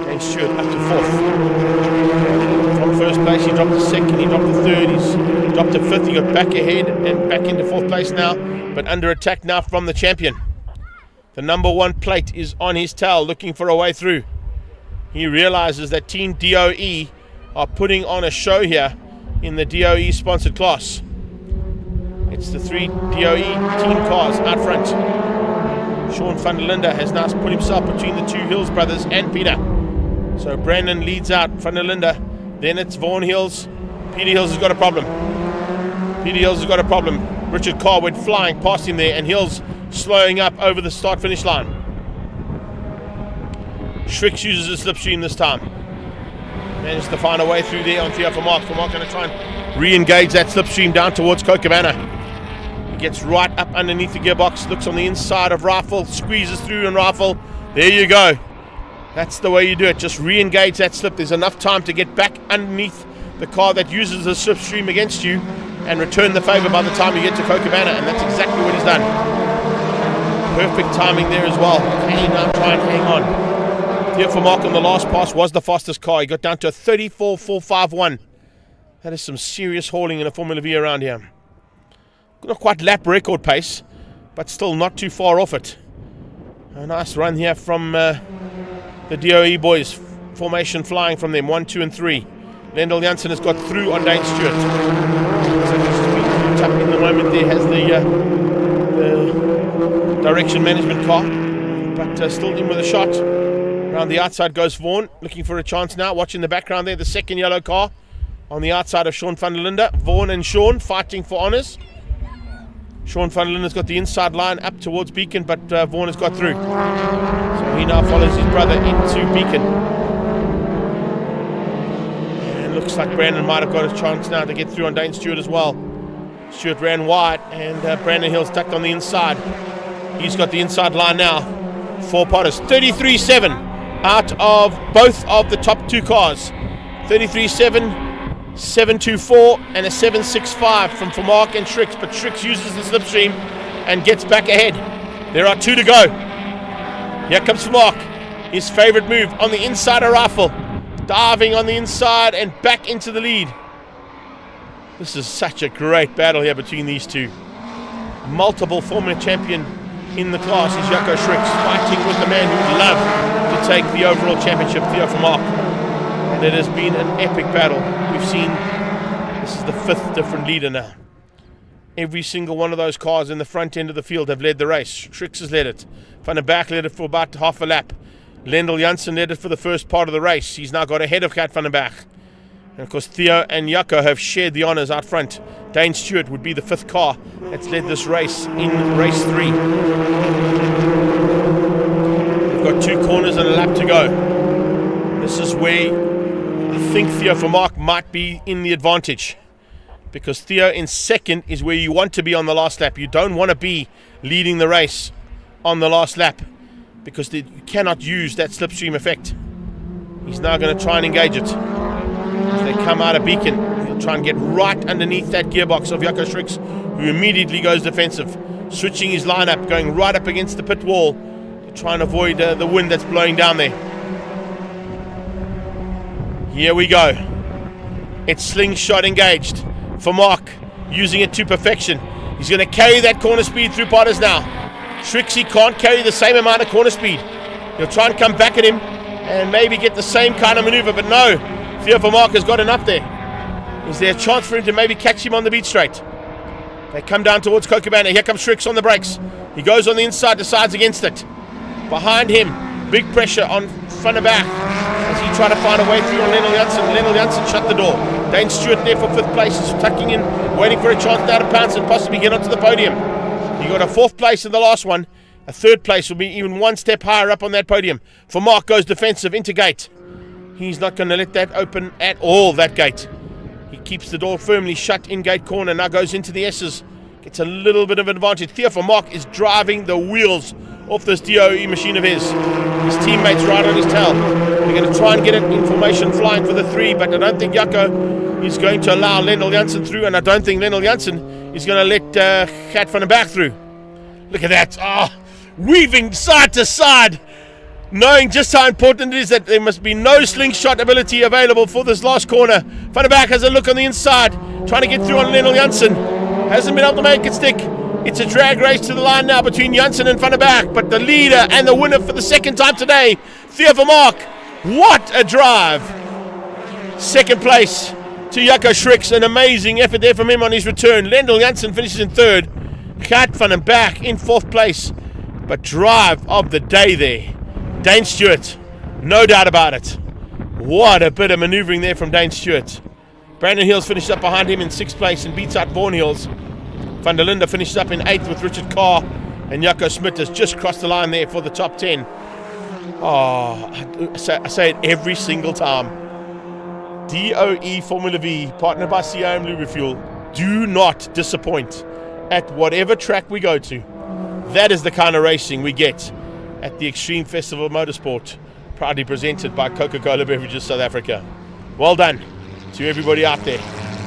And Stewart up to 4th. From first place, he dropped to 2nd, he dropped to 3rd, he's dropped to 5th, he got back ahead and back into 4th place now, but under attack now from the champion. The number 1 plate is on his tail, looking for a way through. He realizes that Team DOE are putting on a show here in the DOE sponsored class. It's the 3 DOE team cars out front. Sean van der Linde has now put himself between the 2 Hills brothers and Peter. So Brandon leads out van der Linde. Then it's Vaughan Hills. Peter Hills has got a problem. Peter Hills has got a problem. Richard Carr went flying past him there, and Hills slowing up over the start-finish line. Schricks uses a slipstream this time. Managed to find a way through there on Theo Vermaak. Vermaak going to try and re-engage that slipstream down towards Kookavanna. He gets right up underneath the gearbox, looks on the inside of Rifle, squeezes through and Rifle. There you go. That's the way you do it. Just re-engage that slip. There's enough time to get back underneath the car that uses the slipstream against you and return the favour by the time you get to Kookavanna, and that's exactly what he's done. Perfect timing there as well. Can he now try and hang on? Theo Vermaak on the last pass was the fastest car. He got down to a 34.451. That is some serious hauling in a Formula V around here. Not quite lap record pace, but still not too far off it. A nice run here from the DOE boys. Formation flying from them, 1, 2 and 3. Lendl Janssen has got through on Dane Stewart. So he's been up in the moment there, has the direction management car, but still in with a shot. Around the outside goes Vaughan, looking for a chance now. Watching the background there, the second yellow car on the outside of Sean van der Linde. Vaughan and Sean fighting for honours. Sean van der Linde's got the inside line up towards Beacon, but Vaughan has got through. So he now follows his brother into Beacon. And looks like Brandon might have got a chance now to get through on Dane Stewart as well. Stewart ran wide, and Brandon Hill's tucked on the inside. He's got the inside line now. 4 potters. 33.7 out of both of the top 2 cars. 33.7. 7.24 and a 7.65 from Vermaak and Schricks, but Schricks uses the slipstream and gets back ahead. There are 2 to go. Here comes Vermaak. His favourite move on the inside of Rifle. Diving on the inside and back into the lead. This is such a great battle here between these 2. Multiple Formula champion in the class is Jaco Schricks, fighting with the man who would love to take the overall championship, Theo Vermaak. And it has been an epic battle. We've seen this is the 5th different leader now. Every single one of those cars in the front end of the field have led the race. Schricks has led it. Van der Berg led it for about half a lap. Lendl Janssen led it for the first part of the race. He's now got ahead of Kat van der Berg. And of course Theo and Jaco have shared the honours out front. Dane Stewart would be the 5th car that's led this race in race 3. They've got 2 corners and a lap to go. This is where I think Theo Vermaak might be in the advantage, because Theo in 2nd is where you want to be on the last lap. You don't want to be leading the race on the last lap, because you cannot use that slipstream effect. He's now going to try and engage it. As they come out of Beacon, he'll try and get right underneath that gearbox of Jaco Schricks, who immediately goes defensive, switching his lineup, going right up against the pit wall to try and avoid the wind that's blowing down there. Here we go. It's slingshot engaged. Vermaak using it to perfection. He's going to carry that corner speed through potters now. Schricks can't carry the same amount of corner speed. He'll try and come back at him and maybe get the same kind of maneuver, but no. Theo Vermaak has got enough there. Is there a chance for him to maybe catch him on the beat straight? They come down towards Kookavanna. Here comes Schricks on the brakes. He goes on the inside, decides against it. Behind him, big pressure on Van der Berg as he tried to find a way through on Lendl Janssen. Lendl Janssen shut the door. Dane Stewart there for 5th place. He's tucking in, waiting for a chance now to pounce and possibly get onto the podium. He got a 4th place in the last one. A 3rd place will be even 1 step higher up on that podium. Vermaak goes defensive into gate. He's not going to let that open at all, that gate. He keeps the door firmly shut in gate corner. Now goes into the S's. Gets a little bit of advantage. Theo Vermaak is driving the wheels off this DOE machine of his. His teammates right on his tail. They're going to try and get it in formation flying for the 3, but I don't think Jaco is going to allow Lendl Janssen through, and I don't think Lendl Janssen is going to let Kat van der Berg through. Look at that. Weaving side to side. knowing just how important it is that there must be no slingshot ability available for this last corner. Van der Berg has a look on the inside, trying to get through on Lionel Janssen. Hasn't been able to make it stick. It's a drag race to the line now between Janssen and Van der Berg, but the leader and the winner for the second time today, Theo Vermaak. What a drive! Second place to Jaco Schricks, an amazing effort there from him on his return. Lionel Janssen finishes in third. Gert Van der Berg in fourth place. But drive of the day there, Dane Stewart, no doubt about it. What a bit of manoeuvring there from Dane Stewart. Brandon Hills finished up behind him in sixth place and beats out Vaughan Hills. Van der Linde finishes up in eighth with Richard Carr, and Jaco Smit has just crossed the line there for the top 10. Oh, I say it every single time. DOE Formula Vee, partnered by CIM Lubricants, do not disappoint at whatever track we go to. That is the kind of racing we get at the Extreme Festival of Motorsport, proudly presented by Coca-Cola Beverages South Africa. Well done to everybody out there.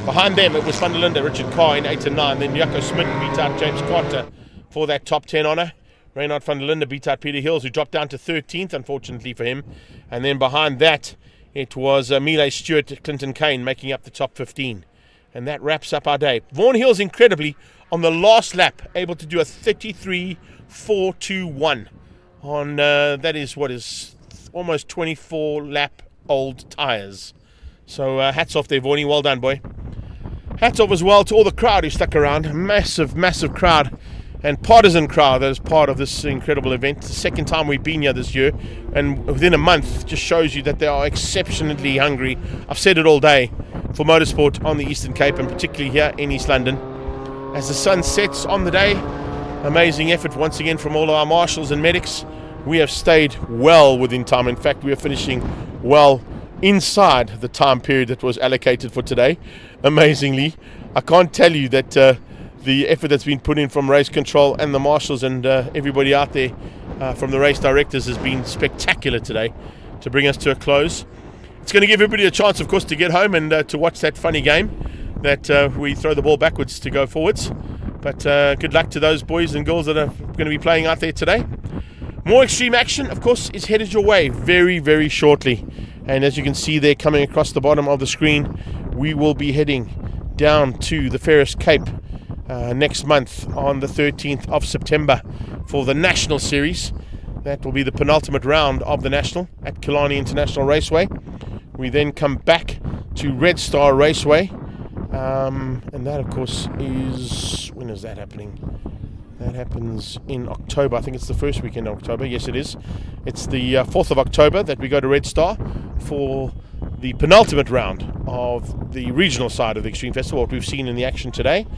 Behind them it was Van der Linde, Richard Carr in 8 and 9, then Jaco Smit beat out James Carter for that top 10 honour. Reinhard van der Linde beat out Peter Hills, who dropped down to 13th, unfortunately for him. And then behind that it was Mile Stewart, Clinton Kane making up the top 15. And that wraps up our day. Vaughan Hills, incredibly, on the last lap, able to do a 33.421 on, that is what is almost 24 lap old tyres. So hats off there, Vaughanie, well done, boy. Hats off as well to all the crowd who stuck around. Massive, massive crowd and partisan crowd that is part of this incredible event. The second time we've been here this year, and within a month just shows you that they are exceptionally hungry. I've said it all day for motorsport on the Eastern Cape, and particularly here in East London. As the sun sets on the day, amazing effort once again from all of our marshals and medics. We have stayed well within time. In fact, we are finishing well inside the time period that was allocated for today. Amazingly, I can't tell you that the effort that's been put in from race control and the marshals and everybody out there from the race directors has been spectacular today to bring us to a close. It's going to give everybody a chance, of course, to get home and to watch that funny game that we throw the ball backwards to go forwards. But good luck to those boys and girls that are going to be playing out there today. More extreme action, of course, is headed your way very, very shortly. And as you can see there coming across the bottom of the screen, we will be heading down to the Ferris Cape next month on the 13th of September for the National Series. That will be the penultimate round of the National at Killarney International Raceway. We then come back to Red Star Raceway, and that of course is, when is that happening? That happens in October. I think it's the first weekend in October. Yes, it is. It's the 4th of October that we go to Red Star for the penultimate round of the regional side of the Extreme Festival, what we've seen in the action today.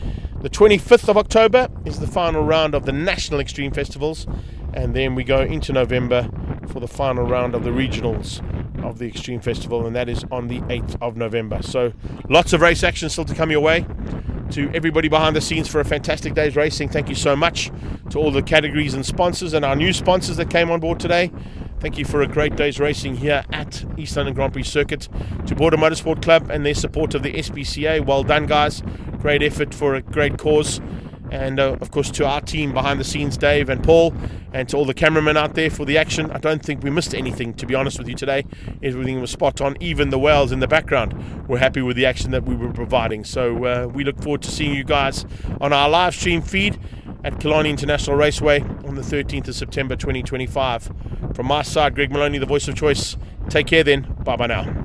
The 25th of October is the final round of the National Extreme Festivals, and then we go into November for the final round of the regionals of the Extreme Festival, and that is on the 8th of November. So lots of race action still to come your way. To everybody behind the scenes for a fantastic day's racing, thank you so much. To all the categories and sponsors and our new sponsors that came on board today, thank you for a great day's racing here at East London Grand Prix Circuit. To Border Motorsport Club and their support of the SPCA, well done guys, great effort for a great cause. And of course to our team behind the scenes, Dave and Paul, and to all the cameramen out there for the action. I don't think we missed anything, to be honest with you today. Everything was spot on, even the whales in the background were happy with the action that we were providing. So we look forward to seeing you guys on our live stream feed at Killarney International Raceway on the 13th of September 2025. From my side, Greg Maloney, the voice of choice. Take care then. Bye bye now.